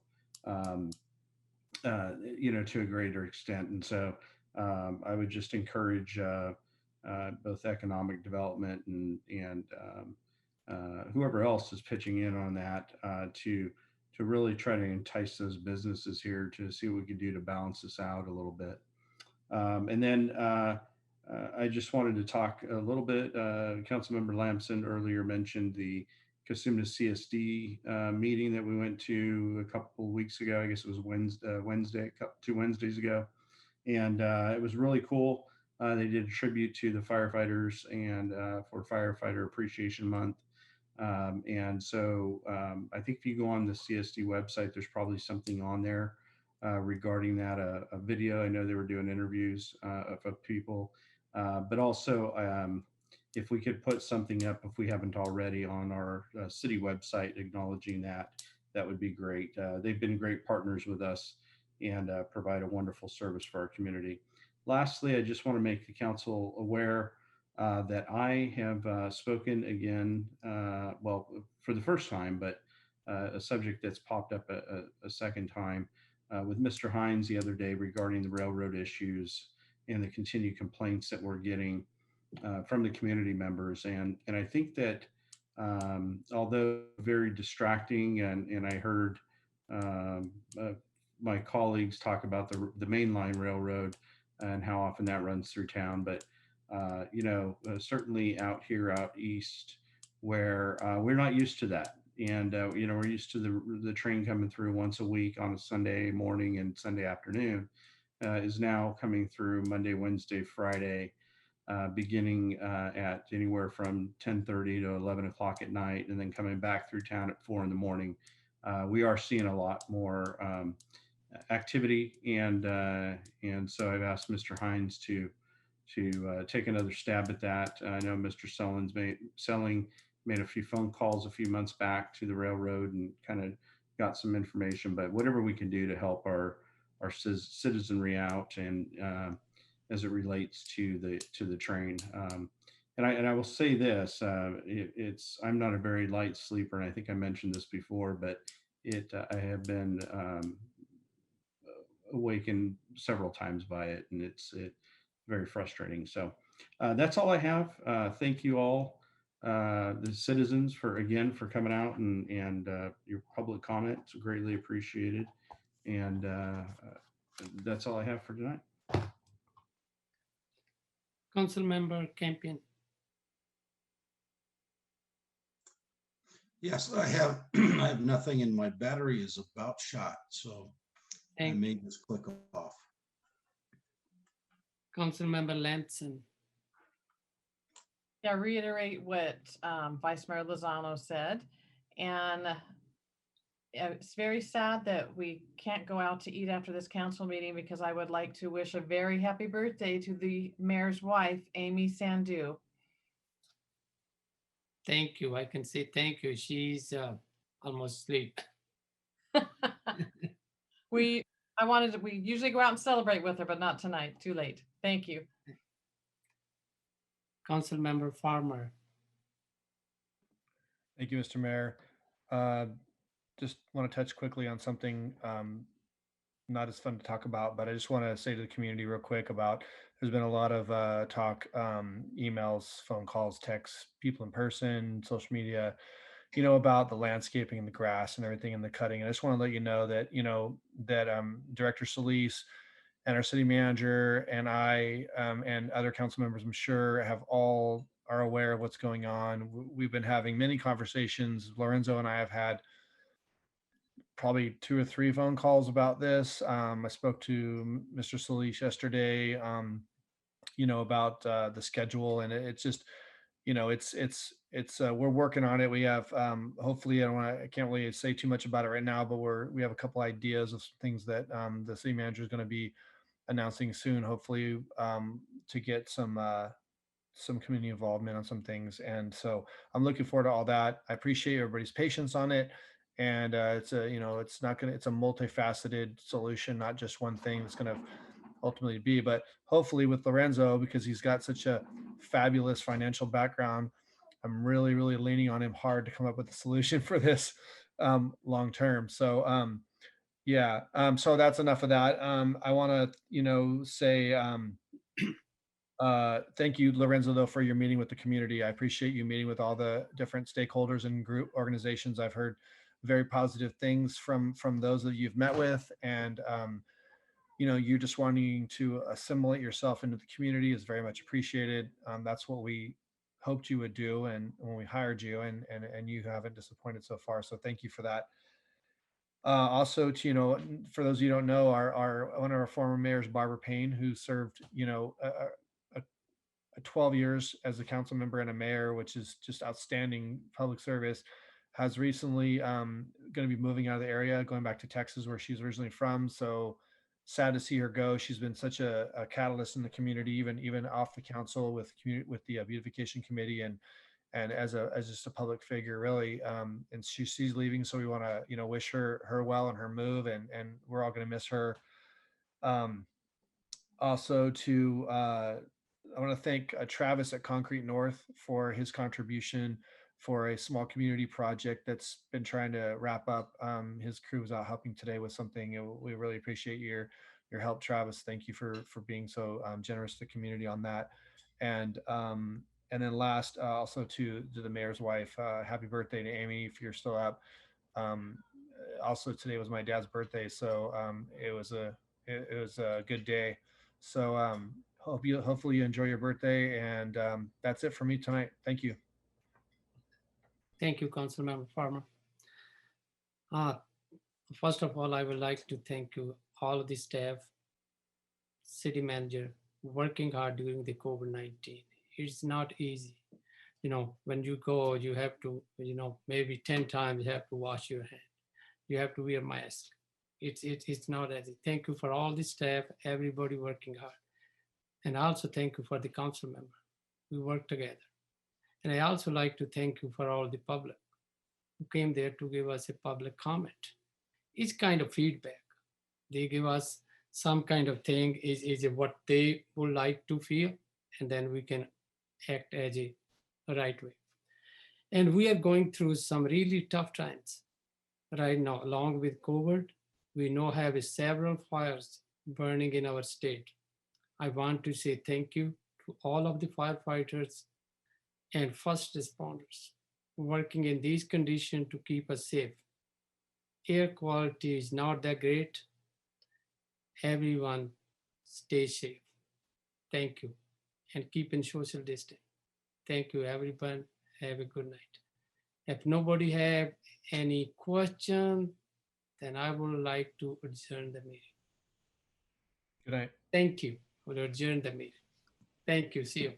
Speaker 10: you know, to a greater extent. And so I would just encourage both economic development and whoever else is pitching in on that to really try to entice those businesses here to see what we can do to balance this out a little bit. And then I just wanted to talk a little bit. Councilmember Lamson earlier mentioned the Casumna CSD meeting that we went to a couple of weeks ago. I guess it was Wednesday, 2 Wednesdays ago. And it was really cool. They did a tribute to the firefighters and for Firefighter Appreciation Month. And so I think if you go on the CSD website, there's probably something on there regarding that, a video. I know they were doing interviews of people, but also if we could put something up, if we haven't already, on our city website acknowledging that, that would be great. They've been great partners with us and provide a wonderful service for our community. Lastly, I just want to make the council aware that I have spoken again, well, for the first time, but a subject that's popped up a second time with Mr. Hines the other day regarding the railroad issues and the continued complaints that we're getting from the community members. And I think that although very distracting, and I heard um, uh, my colleagues talk about the mainline railroad and how often that runs through town, but certainly out here out east where we're not used to that. And we're used to the train coming through once a week on a Sunday morning and Sunday afternoon, is now coming through Monday, Wednesday, Friday, beginning at anywhere from 10:30 to 11 o'clock at night, and then coming back through town at 4 in the morning. We are seeing a lot more activity, and so I've asked Mr. Hines to take another stab at that. I know Mr. Selling made a few phone calls a few months back to the railroad and kind of got some information, but whatever we can do to help our citizenry out, and as it relates to the train. And I will say this: I'm not a very light sleeper, and I think I mentioned this before, but I have been awakened several times by it, and it's very frustrating. So that's all I have. Thank you all, the citizens, for coming out and your public comments, greatly appreciated. And that's all I have for tonight.
Speaker 1: Council Member Campion.
Speaker 8: Yes, I have. I have nothing, and my battery is about shot, so I may just click off.
Speaker 1: Council Member Lamson.
Speaker 4: Yeah, reiterate what Vice Mayor Lozano said. And it's very sad that we can't go out to eat after this council meeting, because I would like to wish a very happy birthday to the mayor's wife, Amy Sandu.
Speaker 1: Thank you. I can say thank you. She's almost asleep.
Speaker 4: We usually go out and celebrate with her, but not tonight. Too late. Thank you.
Speaker 1: Council Member Farmer.
Speaker 6: Thank you, Mr. Mayor. Just want to touch quickly on something not as fun to talk about, but I just want to say to the community real quick about, there's been a lot of talk, emails, phone calls, texts, people in person, social media, about the landscaping and the grass and everything and the cutting. And I just want to let you know that, Director Solis and our city manager and I, and other council members, I'm sure, are aware of what's going on. We've been having many conversations. Lorenzo and I have had probably 2 or 3 phone calls about this. I spoke to Mr. Solis yesterday, about the schedule, and it's just, we're working on it. We have, hopefully, I can't really say too much about it right now, but we have a couple ideas of things that the city manager is going to be announcing soon, hopefully, to get some community involvement on some things. And so I'm looking forward to all that. I appreciate everybody's patience on it. And it's a multifaceted solution, not just one thing that's going to ultimately be, but hopefully with Lorenzo, because he's got such a fabulous financial background, I'm really, really leaning on him hard to come up with a solution for this long term. So so that's enough of that. I want to, say, thank you, Lorenzo, though, for your meeting with the community. I appreciate you meeting with all the different stakeholders and group organizations. I've heard very positive things from those that you've met with, and you just wanting to assimilate yourself into the community is very much appreciated. That's what we hoped you would do, and when we hired you, and you haven't disappointed so far. So thank you for that. Also, to, for those of you who don't know, our one of our former mayors, Barbara Payne, who served, a 12 years as a council member and a mayor, which is just outstanding public service, has recently going to be moving out of the area, going back to Texas, where she's originally from. So sad to see her go. She's been such a catalyst in the community, even off the council with the beautification committee, and as just a public figure, really. And she's leaving, so we want to wish her well on her move, and we're all going to miss her. Also, I want to thank Travis at Concrete North for his contribution for a small community project that's been trying to wrap up. His crew was out helping today with something. We really appreciate your your help, Travis. Thank you for being so generous to the community on that. And then last, also to the mayor's wife, happy birthday to Amy if you're still up. Also today was my dad's birthday, so it was a good day. So hopefully you enjoy your birthday, and that's it for me tonight. Thank you.
Speaker 1: Thank you, Councilmember Farmer. First of all, I would like to thank you, all of the staff, city manager, working hard during the COVID-19. It's not easy. You know, when you go, you have to, maybe 10 times you have to wash your hand. You have to wear a mask. It's not easy. Thank you for all the staff, everybody working hard. And also thank you for the council member. We work together. And I also like to thank you for all the public who came there to give us a public comment. It's kind of feedback. They give us some kind of thing, is what they would like to feel, and then we can act as a right way. And we are going through some really tough times right now. Along with COVID, we now have several fires burning in our state. I want to say thank you to all of the firefighters and first responders working in these conditions to keep us safe. Air quality is not that great. Everyone stay safe. Thank you. And keep in social distance. Thank you, everyone. Have a good night. If nobody have any question, then I would like to adjourn the meeting.
Speaker 6: Good night.
Speaker 1: Thank you. We'll adjourn the meeting. Thank you. See you.